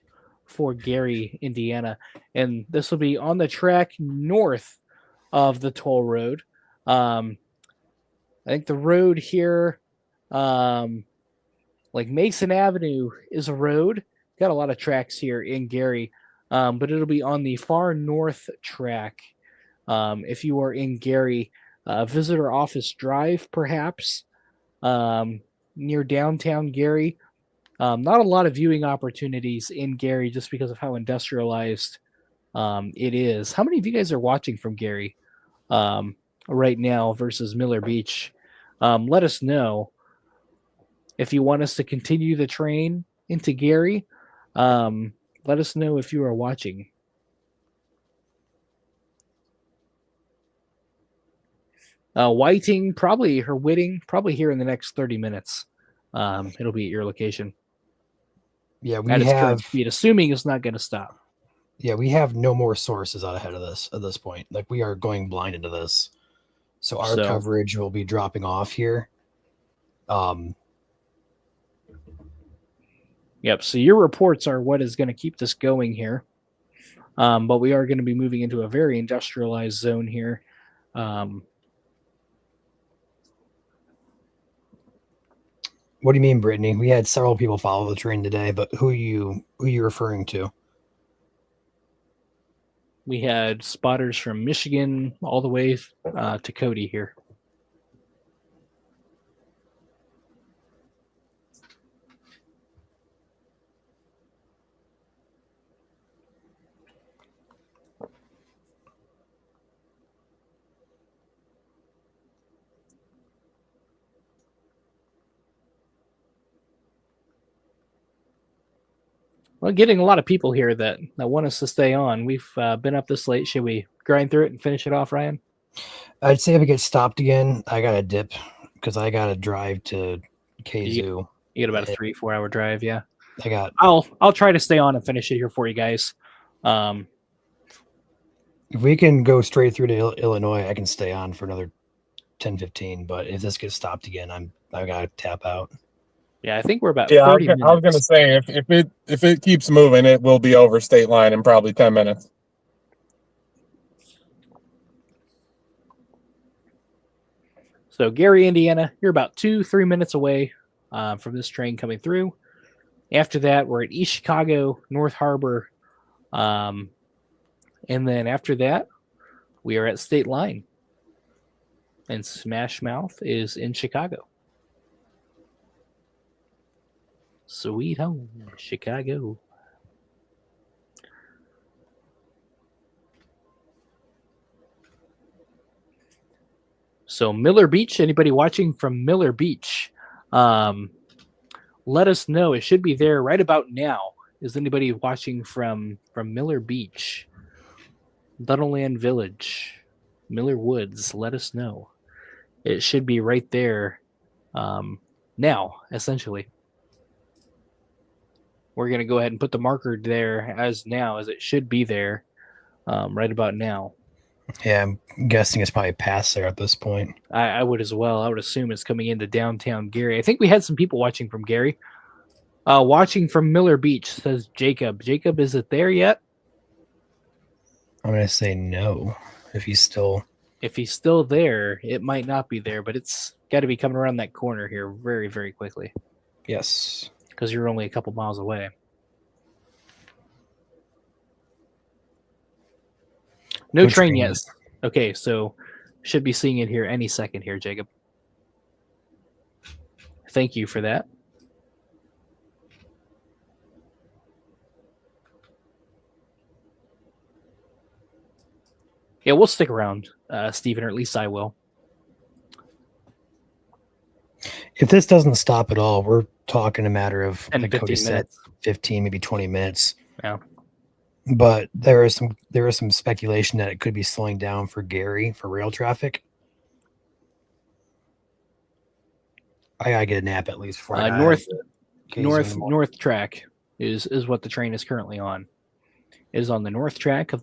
for Gary, Indiana. And this will be on the track north of the toll road. I think the road here, like Mason Avenue is a road. Got a lot of tracks here in Gary, but it'll be on the far north track. If you are in Gary, Visitor Office Drive, perhaps, near downtown Gary. Not a lot of viewing opportunities in Gary just because of how industrialized it is. How many of you guys are watching from Gary right now versus Miller Beach? Let us know if you want us to continue the train into Gary. Let us know if you are watching. Whiting, probably her Whitting, probably here in the next 30 minutes. It'll be at your location. Yeah, we At its current have speed, assuming it's not going to stop. yeah, we have no more sources out ahead of this at this point. Like we are going blind into this. So our coverage will be dropping off here. Yep. So your reports are what is going to keep this going here. But we are going to be moving into a very industrialized zone here. What do you mean, Brittany? We had several people follow the train today, but who are you referring to? We had spotters from Michigan all the way to Cody here. Well, getting a lot of people here that want us to stay on. We've been up this late. Should we grind through it and finish it off, Ryan? I'd say if it gets stopped again, I got to dip because I got to drive to KZoo. You get about a 3-4 hour drive, yeah. I'll try to stay on and finish it here for you guys. If we can go straight through to Illinois, I can stay on for another 10-15. But if this gets stopped again, I got to tap out. Yeah, I think we're about 30 minutes. I was going to say if it keeps moving, it will be over state line in probably 10 minutes. So Gary, Indiana, you're about 2-3 minutes away from this train coming through. After that, we're at East Chicago, North Harbor. And then after that, we are at State Line. And Smash Mouth is in Chicago. Sweet home, Chicago. So Miller Beach, anybody watching from Miller Beach, let us know. It should be there right about now. Is anybody watching from Miller Beach, Dunnelland Village, Miller Woods? Let us know. It should be right there now, essentially. We're going to go ahead and put the marker there as it should be there right about now. Yeah, I'm guessing it's probably past there at this point. I would as well. I would assume it's coming into downtown Gary. I think we had some people watching from Gary. Watching from Miller Beach, says Jacob. Jacob, is it there yet? I'm going to say no. If he's still there, it might not be there, but it's got to be coming around that corner here very, very quickly. Yes. Because you're only a couple miles away. No train yet. Okay, so should be seeing it here any second here, Jacob. Thank you for that. Yeah, we'll stick around, Stephen, or at least I will. If this doesn't stop at all, we're talking a matter of, 10, like Cody 15 said, minutes. 15, maybe 20 minutes. Yeah. But there is some speculation that it could be slowing down for Gary for rail traffic. I gotta get a nap at least for north track is what the train is currently on. It is on the north track of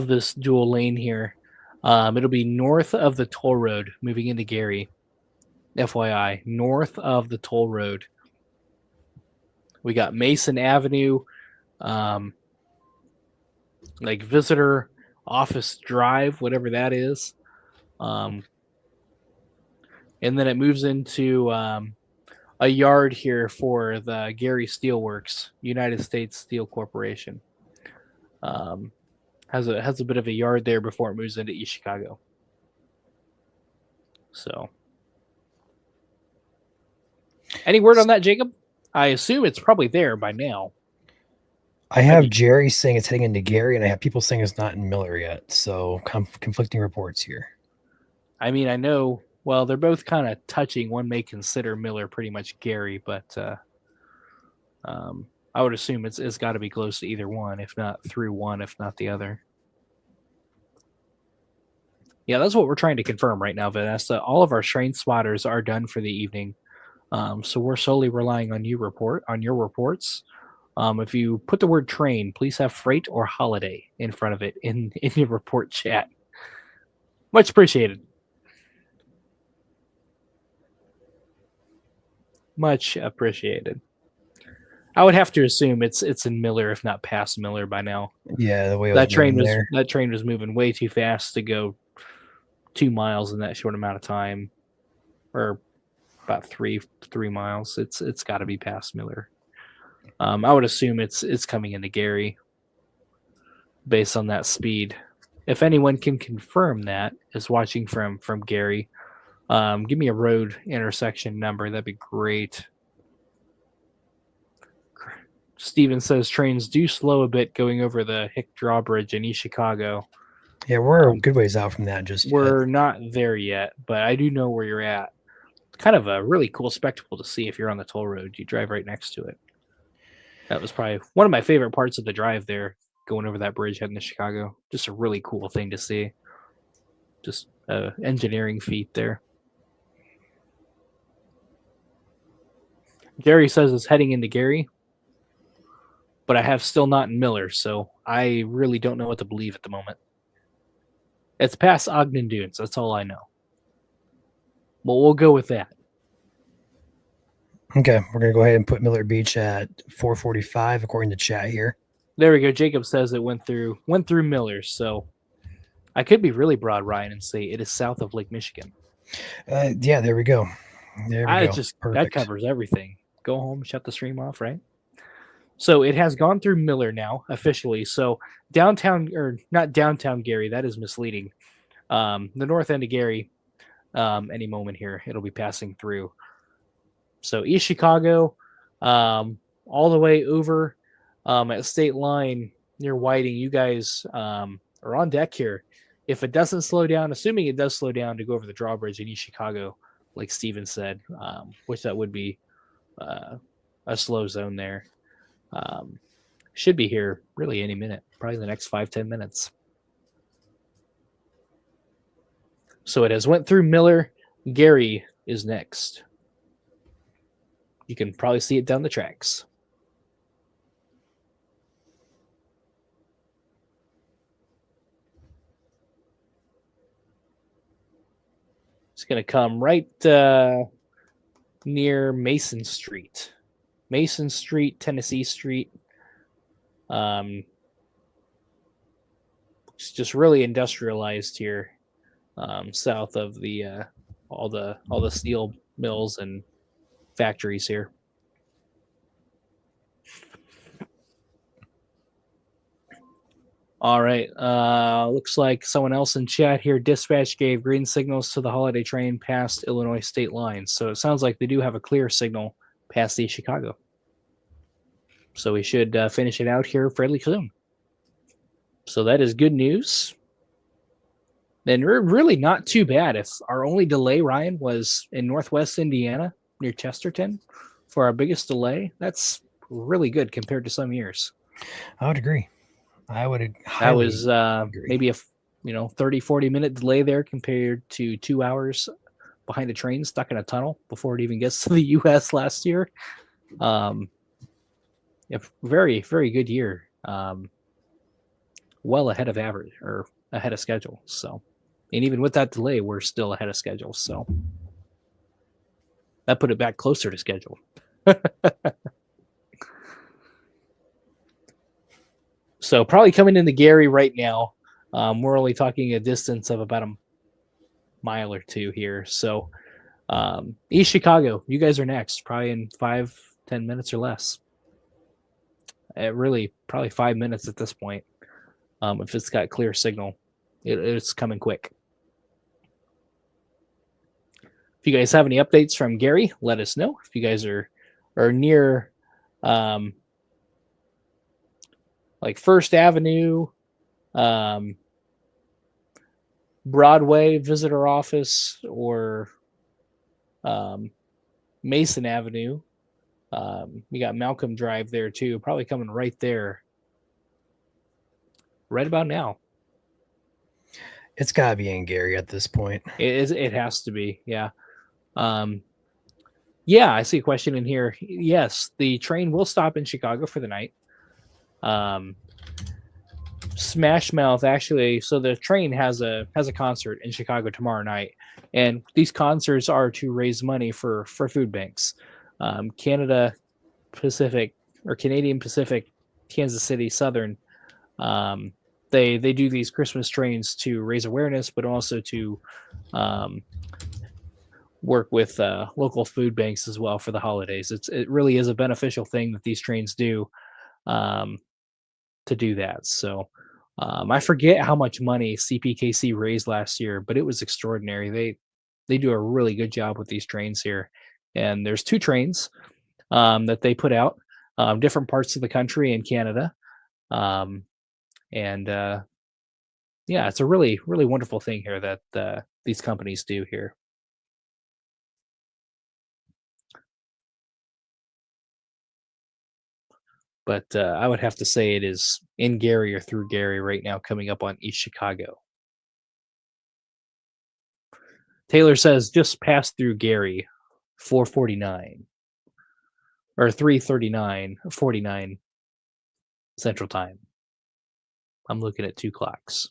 this dual lane here. It'll be north of the toll road moving into Gary. FYI, north of the toll road. We got Mason Avenue, like Visitor Office Drive, whatever that is. And then it moves into a yard here for the Gary Steelworks, United States Steel Corporation. Has a bit of a yard there before it moves into East Chicago. So, any word on that, Jacob? I assume it's probably there by now. I have Jerry saying it's heading into Gary, and I have people saying it's not in Miller yet. So conflicting reports here. I mean, I know. Well, they're both kind of touching. One may consider Miller pretty much Gary, but I would assume it's got to be close to either one, if not through one, if not the other. Yeah, that's what we're trying to confirm right now, Vanessa. All of our train spotters are done for the evening, so we're solely relying on your reports. If you put the word train, please have freight or holiday in front of it in your report chat. Much appreciated. Much appreciated. I would have to assume it's in Miller, if not past Miller by now. Yeah, the way that train was moving way too fast to go 2 miles in that short amount of time, or about three miles. It's got to be past Miller. I would assume it's coming into Gary based on that speed. If anyone can confirm that is watching from Gary, give me a road intersection number. That'd be great. Steven says trains do slow a bit going over the Hick Drawbridge in East Chicago. Yeah, we're a good ways out from that. We're not there yet, but I do know where you're at. It's kind of a really cool spectacle to see if you're on the toll road. You drive right next to it. That was probably one of my favorite parts of the drive there, going over that bridge heading to Chicago. Just a really cool thing to see. Just an engineering feat there. Gary says it's heading into Gary, but I have still not in Miller, so I really don't know what to believe at the moment. It's past Ogden Dunes. That's all I know. Well, we'll go with that. Okay, we're going to go ahead and put Miller Beach at 4:45 according to chat here. There we go. Jacob says it went through Miller, so I could be really broad, Ryan, and say it is south of Lake Michigan. Yeah, there we go. That covers everything. Go home, shut the stream off, right? So it has gone through Miller now officially. So downtown, or not downtown Gary, that is misleading. The north end of Gary, any moment here, it'll be passing through. So East Chicago, all the way over at State Line near Whiting. You guys are on deck here. If it doesn't slow down, assuming it does slow down to go over the drawbridge in East Chicago, like Steven said, which that would be a slow zone there. Should be here really any minute, probably the next 5-10 minutes. So it has went through Miller. Gary is next. You can probably see it down the tracks. It's going to come right near Mason Street. Mason Street, Tennessee Street. It's just really industrialized here, south of the all the steel mills and factories here. All right. Looks like someone else in chat here. Dispatch gave green signals to the holiday train past Illinois state lines. So it sounds like they do have a clear signal past East Chicago. So we should finish it out here fairly soon. So that is good news. Then we're really not too bad. If our only delay, Ryan, was in Northwest Indiana near Chesterton for our biggest delay, that's really good compared to some years. I would agree. That was maybe a 30-40 minute delay there compared to 2 hours behind a train stuck in a tunnel before it even gets to the U.S. last year. Very, very good year. Well ahead of average or ahead of schedule. So, and even with that delay, we're still ahead of schedule. So that put it back closer to schedule. So probably coming into Gary right now. We're only talking a distance of about a mile or two here. So East Chicago, you guys are next, probably in 5-10 minutes or less. Really, probably 5 minutes at this point. If it's got clear signal, it's coming quick. If you guys have any updates from Gary, let us know. If you guys are near like First Avenue, Broadway visitor office, or Mason Avenue, we got Malcolm Drive there too, probably coming right there right about now. It's gotta be in Gary at this point. It has to be, yeah. Yeah, I see a question in here. Yes, the train will stop in Chicago for the night. Smash Mouth actually, so the train has a concert in Chicago tomorrow night, and these concerts are to raise money for food banks. Canada Pacific or Canadian Pacific, Kansas City Southern, they do these Christmas trains to raise awareness, but also to work with local food banks as well for the holidays. It really is a beneficial thing that these trains do to do that. So I forget how much money CPKC raised last year, but it was extraordinary. They do a really good job with these trains here, and there's 2 trains that they put out, different parts of the country and Canada, and yeah, it's a really, really wonderful thing here that these companies do here. But I would have to say it is in Gary or through Gary right now, coming up on East Chicago. Taylor says just pass through Gary, 4:49 or 3:39:49 Central Time. I'm looking at 2 clocks.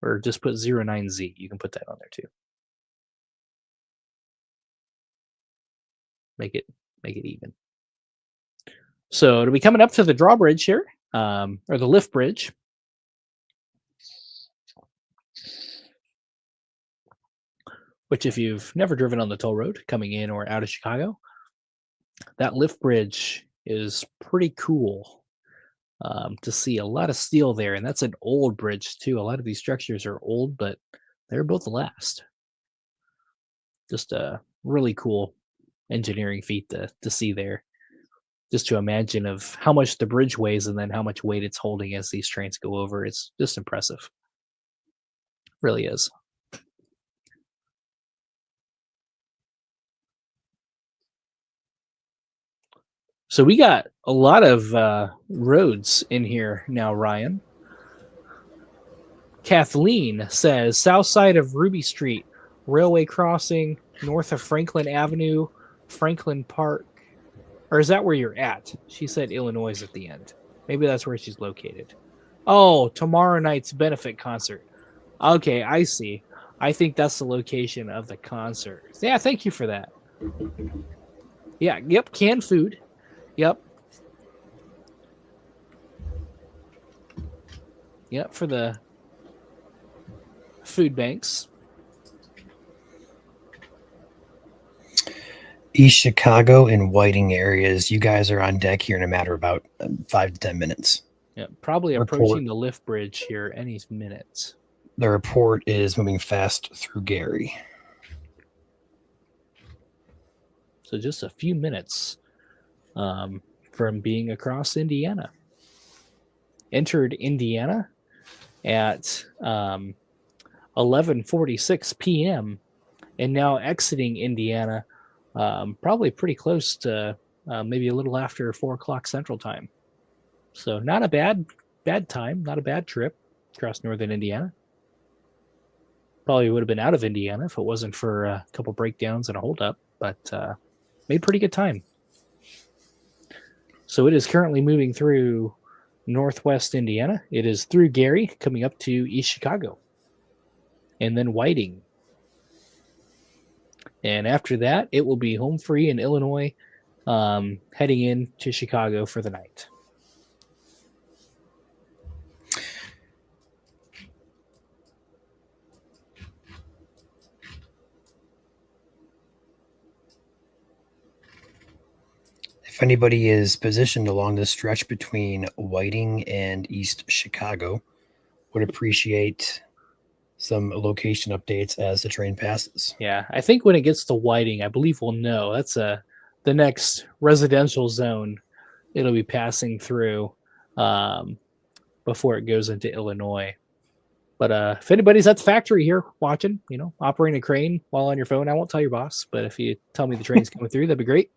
Or just put 09Z. You can put that on there too. Make it even. So it'll be coming up to the drawbridge here, or the lift bridge. Which, if you've never driven on the toll road coming in or out of Chicago, that lift bridge is pretty cool to see. A lot of steel there, and that's an old bridge too. A lot of these structures are old, but they're built to last. Just a really cool engineering feat to see there. Just to imagine of how much the bridge weighs and then how much weight it's holding as these trains go over. It's just impressive. Really is. So we got a lot of roads in here now, Ryan. Kathleen says, south side of Ruby Street, railway crossing, north of Franklin Avenue, Franklin Park. Or is that where you're at? She said Illinois at the end. Maybe that's where she's located. Oh, tomorrow night's benefit concert. Okay, I see. I think that's the location of the concert. Yeah, thank you for that. Yeah, yep, canned food. Yep. Yep, for the food banks. East Chicago and Whiting areas, you guys are on deck here in a matter of about 5 to 10 minutes. Yeah, probably approaching the lift bridge here any minute. The report is moving fast through Gary. So just a few minutes from being across Indiana. Entered Indiana at 11:46 p.m. and now exiting Indiana probably pretty close to maybe a little after 4 o'clock Central Time. So not a bad time, not a bad trip across northern Indiana. Probably would have been out of Indiana if it wasn't for a couple breakdowns and a holdup, but made pretty good time. So it is currently moving through northwest Indiana. It is through Gary, coming up to East Chicago, and then Whiting. And after that, it will be home free in Illinois, heading into Chicago for the night. If anybody is positioned along this stretch between Whiting and East Chicago, would appreciate some location updates as the train passes. Yeah, I think when it gets to Whiting, I believe we'll know. That's the next residential zone it'll be passing through before it goes into Illinois. But if anybody's at the factory here watching, operating a crane while on your phone, I won't tell your boss. But if you tell me the train's coming through, that'd be great.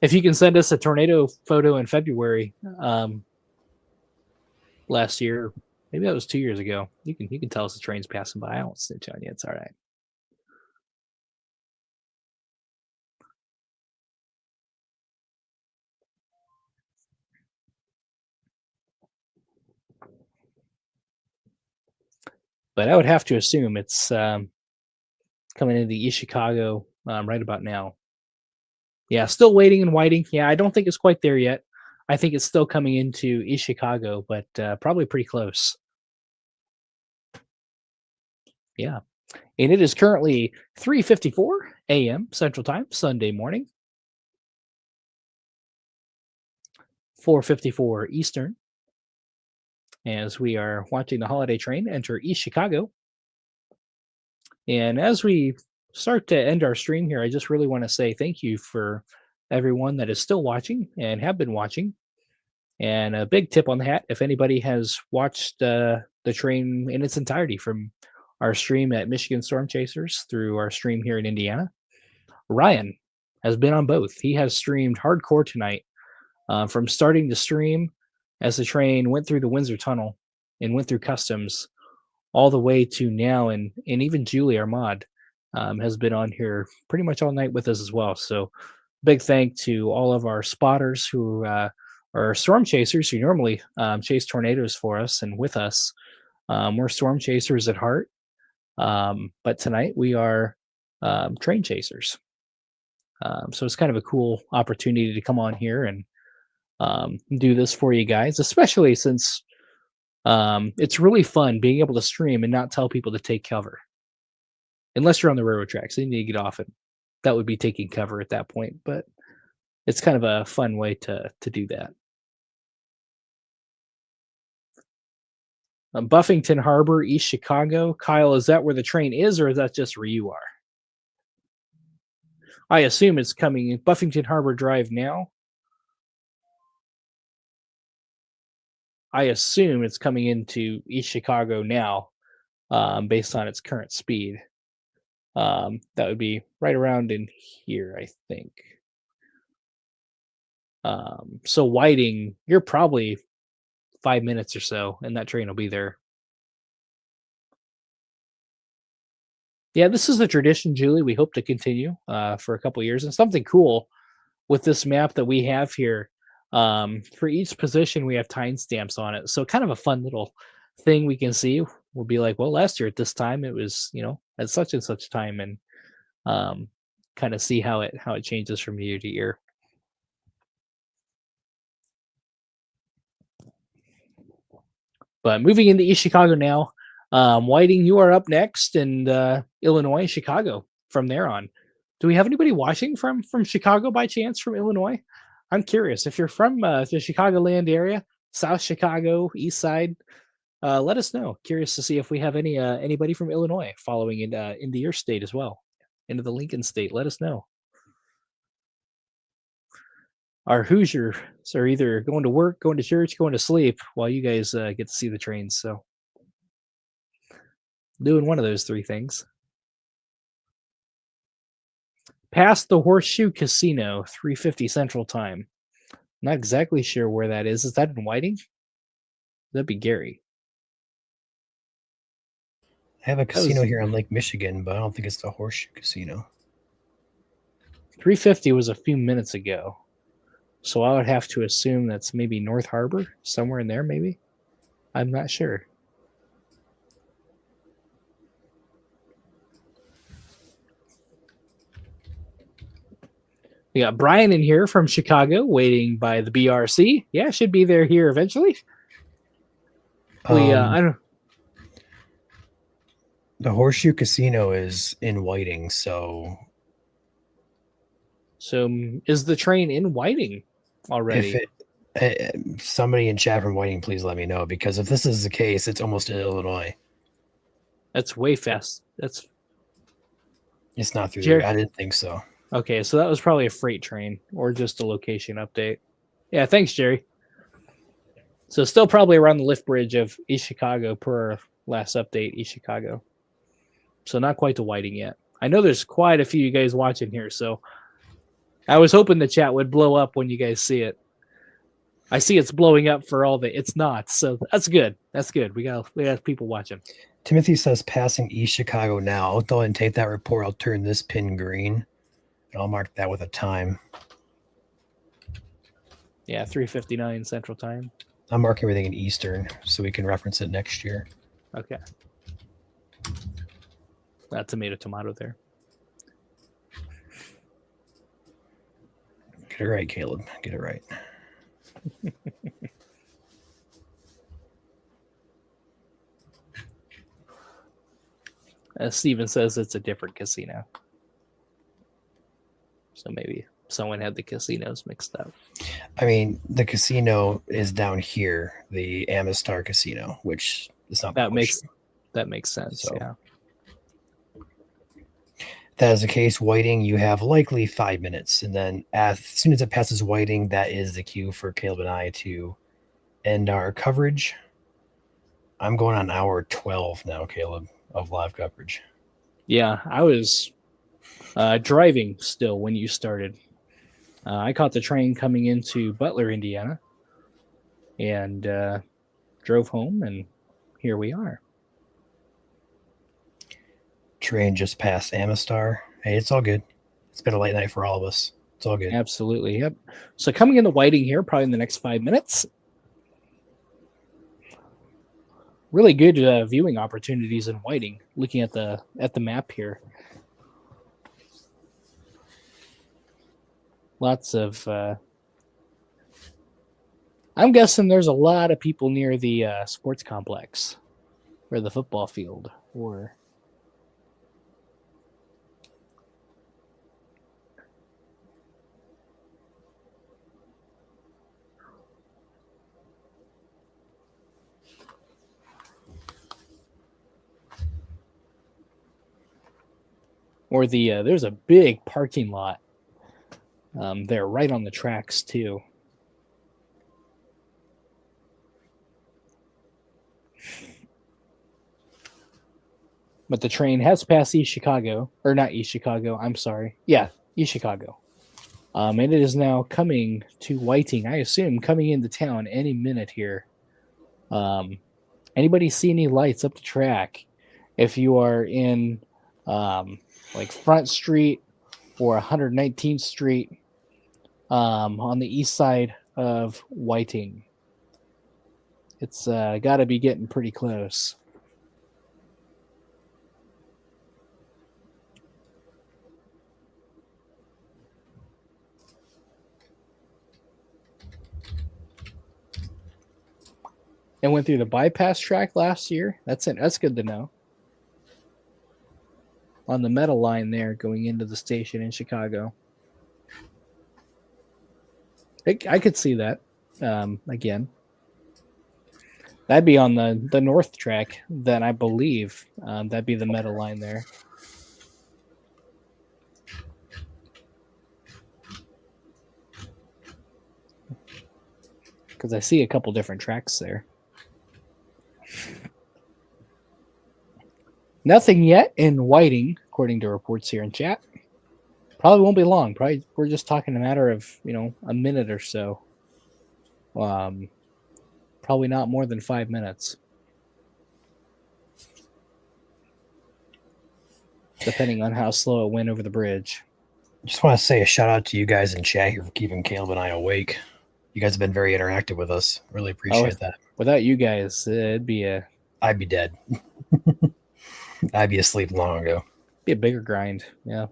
If you can send us a tornado photo in February last year, maybe that was 2 years ago. You can tell us the train's passing by. I won't snitch on you. It's all right. But I would have to assume it's coming into East Chicago right about now. Yeah, still waiting and Whiting. Yeah, I don't think it's quite there yet. I think it's still coming into East Chicago, but probably pretty close. Yeah. And it is currently 3:54 a.m. Central Time, Sunday morning. 4:54 Eastern. As we are watching the holiday train enter East Chicago. And as we start to end our stream here, I just really want to say thank you for everyone that is still watching and have been watching. And a big tip on the hat, if anybody has watched the train in its entirety from our stream at Michigan Storm Chasers through our stream here in Indiana, Ryan has been on both. He has streamed hardcore tonight from starting to stream as the train went through the Windsor Tunnel and went through customs all the way to now. And even Julie, our mod, has been on here pretty much all night with us as well. So big thank to all of our spotters who are storm chasers who normally chase tornadoes for us and with us. We're storm chasers at heart. But tonight we are train chasers. So it's kind of a cool opportunity to come on here and do this for you guys, especially since it's really fun being able to stream and not tell people to take cover. Unless you're on the railroad tracks, then you need to get off it. That would be taking cover at that point, but it's kind of a fun way to do that. Buffington Harbor, East Chicago. Kyle, is that where the train is, or is that just where you are? I assume it's coming in Buffington Harbor Drive now. I assume it's coming into East Chicago now, based on its current speed. That would be right around in here, I think. So Whiting, you're probably 5 minutes or so, and that train will be there. Yeah, this is a tradition, Julie. We hope to continue for a couple of years. And something cool with this map that we have here, for each position, we have timestamps on it. So kind of a fun little thing we can see. We'll be like, well, last year at this time, it was, at such and such time, and kind of see how it changes from year to year. But moving into East Chicago now, Whiting, you are up next, and Illinois, Chicago from there on. Do we have anybody watching from Chicago by chance, from Illinois? I'm curious. If you're from the Chicagoland area, South Chicago, East Side, let us know. Curious to see if we have anybody from Illinois following into your state as well, into the Lincoln state. Let us know. Our Hoosiers are either going to work, going to church, going to sleep, while you guys get to see the trains. So doing one of those three things. Past the Horseshoe Casino, 3:50 Central Time. Not exactly sure where that is. Is that in Whiting? That'd be Gary. I have a casino here on Lake Michigan, but I don't think it's the Horseshoe Casino. 3:50 was a few minutes ago. So I would have to assume that's maybe North Harbor, somewhere in there, maybe. I'm not sure. We got Brian in here from Chicago, waiting by the BRC. Yeah, should be there here eventually. I don't. The Horseshoe Casino is in Whiting, so So is the train in Whiting already? Somebody in chat from Whiting, please let me know, because if this is the case, it's almost in Illinois. That's way fast. It's not through Jer- there. I didn't think so. Okay, so that was probably a freight train or just a location update. Yeah, thanks, Jerry. So still probably around the lift bridge of East Chicago per last update, East Chicago. So not quite to Whiting yet. I know there's quite a few of you guys watching here, so I was hoping the chat would blow up when you guys see it. I see it's blowing up for all the it's not, so that's good. That's good. We got people watching. Timothy says passing East Chicago now. I'll go ahead and take that report. I'll turn this pin green, and I'll mark that with a time. Yeah, 3:59 Central Time. I'm marking everything in Eastern so we can reference it next year. Okay. Tomato there. Get it right, Caleb. Get it right. Steven says it's a different casino. So maybe someone had the casinos mixed up. I mean, the casino is down here, the Amistar Casino, which is not that makes sense. So, yeah. If that is the case, Whiting, you have likely 5 minutes, and then as soon as it passes Whiting, that is the cue for Caleb and I to end our coverage. I'm going on hour 12 now, Caleb, of live coverage. Yeah, I was driving still when you started. I caught the train coming into Butler, Indiana, and drove home, and here we are. Train just passed Amistar. Hey, it's all good. It's been a late night for all of us. It's all good. Absolutely, yep. So coming into Whiting here, probably in the next 5 minutes. Really good viewing opportunities in Whiting. Looking at the map here, lots of. I'm guessing there's a lot of people near the sports complex, or the football field, or. Or there's a big parking lot there right on the tracks too. But the train has passed East Chicago, or not East Chicago, I'm sorry. Yeah, East Chicago. And it is now coming to Whiting, I assume, coming into town any minute here. Anybody see any lights up the track? If you are in like Front Street or 119th Street on the east side of Whiting. It's got to be getting pretty close. And went through the bypass track last year. That's it. That's good to know. On the metal line there going into the station in Chicago. I could see that again. That'd be on the north track. Then I believe that'd be the metal line there. Because I see a couple different tracks there. Nothing yet in Whiting, according to reports here in chat. Probably won't be long. Probably we're just talking a matter of, a minute or so. Probably not more than 5 minutes. Depending on how slow it went over the bridge. Just want to say a shout out to you guys in chat here for keeping Caleb and I awake. You guys have been very interactive with us. Really appreciate that. Without you guys, I'd be dead. I'd be asleep long ago. Be a bigger grind. Yeah.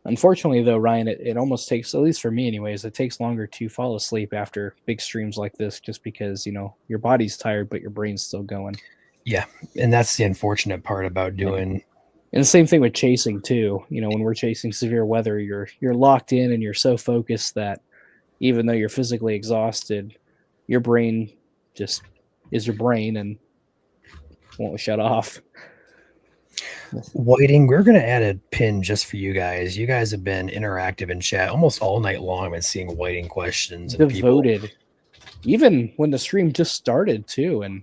Unfortunately, though, Ryan, it almost takes, at least for me anyways, it takes longer to fall asleep after big streams like this just because, your body's tired, but your brain's still going. Yeah, and that's the unfortunate part about doing. And the same thing with chasing too. When we're chasing severe weather, you're locked in and you're so focused that even though you're physically exhausted, your brain just is your brain and won't shut off. Whiting, we're going to add a pin just for you guys. You guys have been interactive in chat almost all night long. I've been seeing Whiting questions and devoted. Even when the stream just started too, and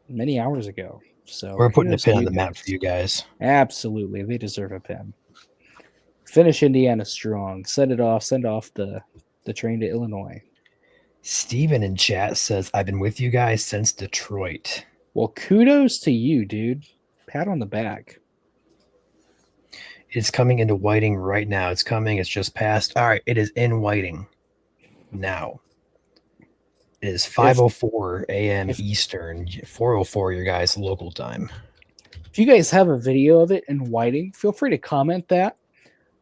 many hours ago. So we're putting a pin on the guys. map for you guys. Absolutely, they deserve a pin. Finish Indiana strong. Send off the train to Illinois. Steven in chat says, I've been with you guys since Detroit. Well, kudos to you, dude. Pat on the back. It's coming into Whiting right now. It's coming. It's just passed. All right. It is in Whiting now. It is 5:04 a.m. Eastern, 4:04 your guys' local time. If you guys have a video of it in Whiting, feel free to comment that.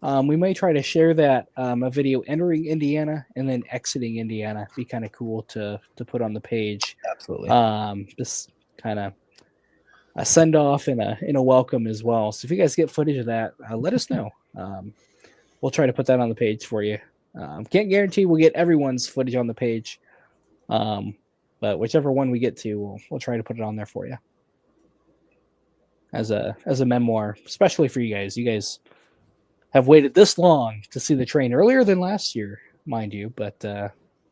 We may try to share that a video entering Indiana and then exiting Indiana. Be kind of cool to put on the page. Absolutely. Just kind of a send off and a welcome as well. So if you guys get footage of that, let us know. We'll try to put that on the page for you. Can't guarantee we'll get everyone's footage on the page, but whichever one we get to, we'll try to put it on there for you as a memoir, especially for you guys. You guys have waited this long to see the train, earlier than last year, mind you, but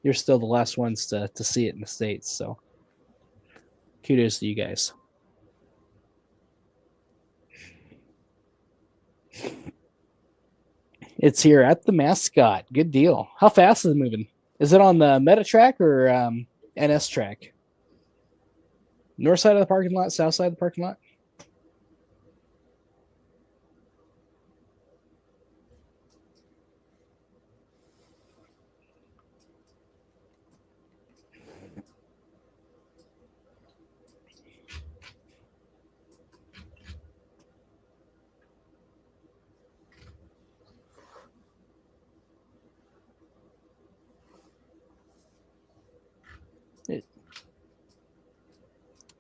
you're still the last ones to see it in the States. So kudos to you guys. It's here at the Mascot. Good deal. How fast is it moving? Is it on the Meta track or NS track? North side of the parking lot, south side of the parking lot?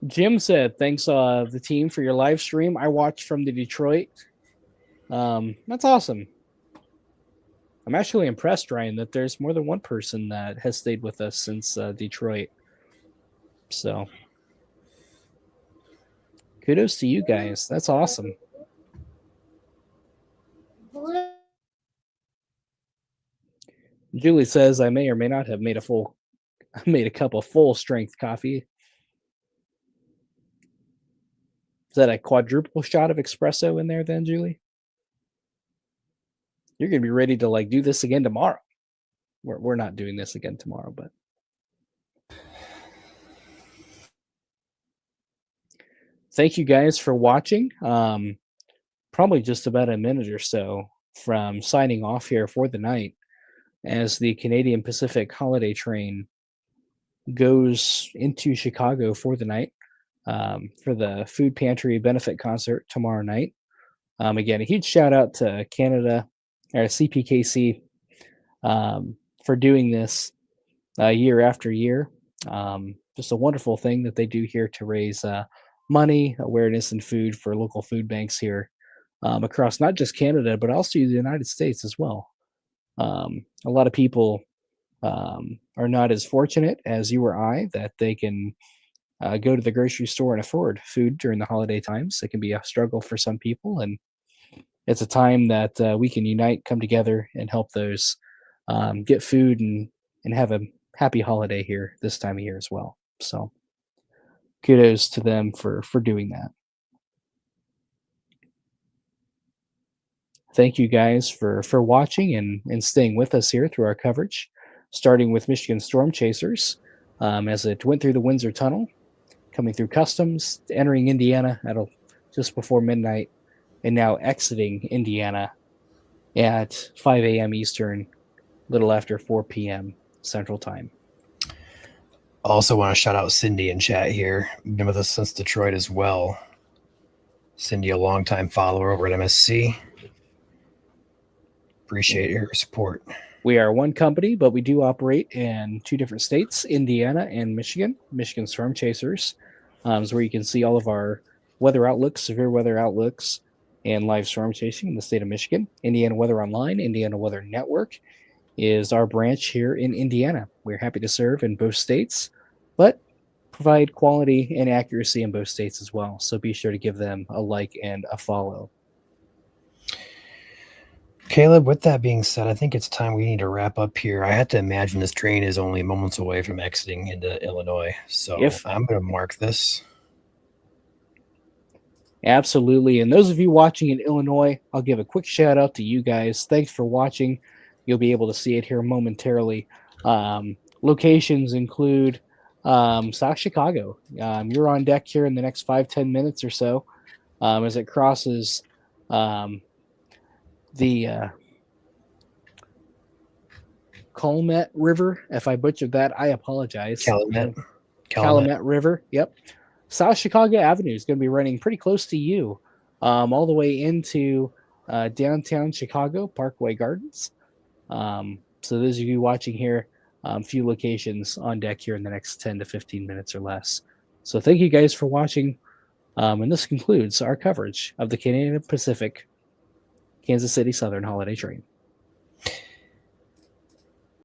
Jim said, thanks the team for your live stream. I watched from the Detroit. That's awesome. I'm actually impressed, Ryan, that there's more than one person that has stayed with us since Detroit. So kudos to you guys. That's awesome. Julie says I may or may not have made a cup of full strength coffee. Is that a quadruple shot of espresso in there then, Julie? You're going to be ready to do this again tomorrow. We're not doing this again tomorrow, but thank you guys for watching. Probably just about a minute or so from signing off here for the night as the Canadian Pacific holiday train goes into Chicago for the night. For the food pantry benefit concert tomorrow night. Again, a huge shout out to Canada or CPKC for doing this year after year. Just a wonderful thing that they do here to raise money, awareness, and food for local food banks here across not just Canada, but also the United States as well. A lot of people are not as fortunate as you or I that they can go to the grocery store and afford food during the holiday times. It can be a struggle for some people, and it's a time that we can unite, come together, and help those get food and have a happy holiday here this time of year as well. So kudos to them for doing that. Thank you guys for watching and staying with us here through our coverage, starting with Michigan Storm Chasers as it went through the Windsor Tunnel, coming through customs, entering Indiana at just before midnight, and now exiting Indiana at 5 a.m. Eastern, little after 4 p.m. Central Time. Also want to shout out Cindy in chat here. Been with us since Detroit as well. Cindy, a longtime follower over at MSC. appreciate your support. We are one company, but we do operate in 2 different states, Indiana and Michigan. Michigan Storm Chasers is where you can see all of our weather outlooks, severe weather outlooks, and live storm chasing in the state of Michigan. Indiana Weather Online, Indiana Weather Network is our branch here in Indiana. We're happy to serve in both states, but provide quality and accuracy in both states as well. So be sure to give them a like and a follow. Caleb, with that being said, I think it's time we need to wrap up here. I had to imagine this train is only moments away from exiting into Illinois. So I'm going to mark this. Absolutely. And those of you watching in Illinois, I'll give a quick shout out to you guys. Thanks for watching. You'll be able to see it here momentarily. Locations include South Chicago. You're on deck here in the next 5-10 minutes or so as it crosses the Calumet River. If I butchered that, I apologize. Calumet River. Yep. South Chicago Avenue is going to be running pretty close to you, all the way into downtown Chicago, Parkway Gardens. So those of you watching here, a few locations on deck here in the next 10 to 15 minutes or less. So thank you guys for watching. And this concludes our coverage of the Canadian Pacific Kansas City Southern Holiday Train.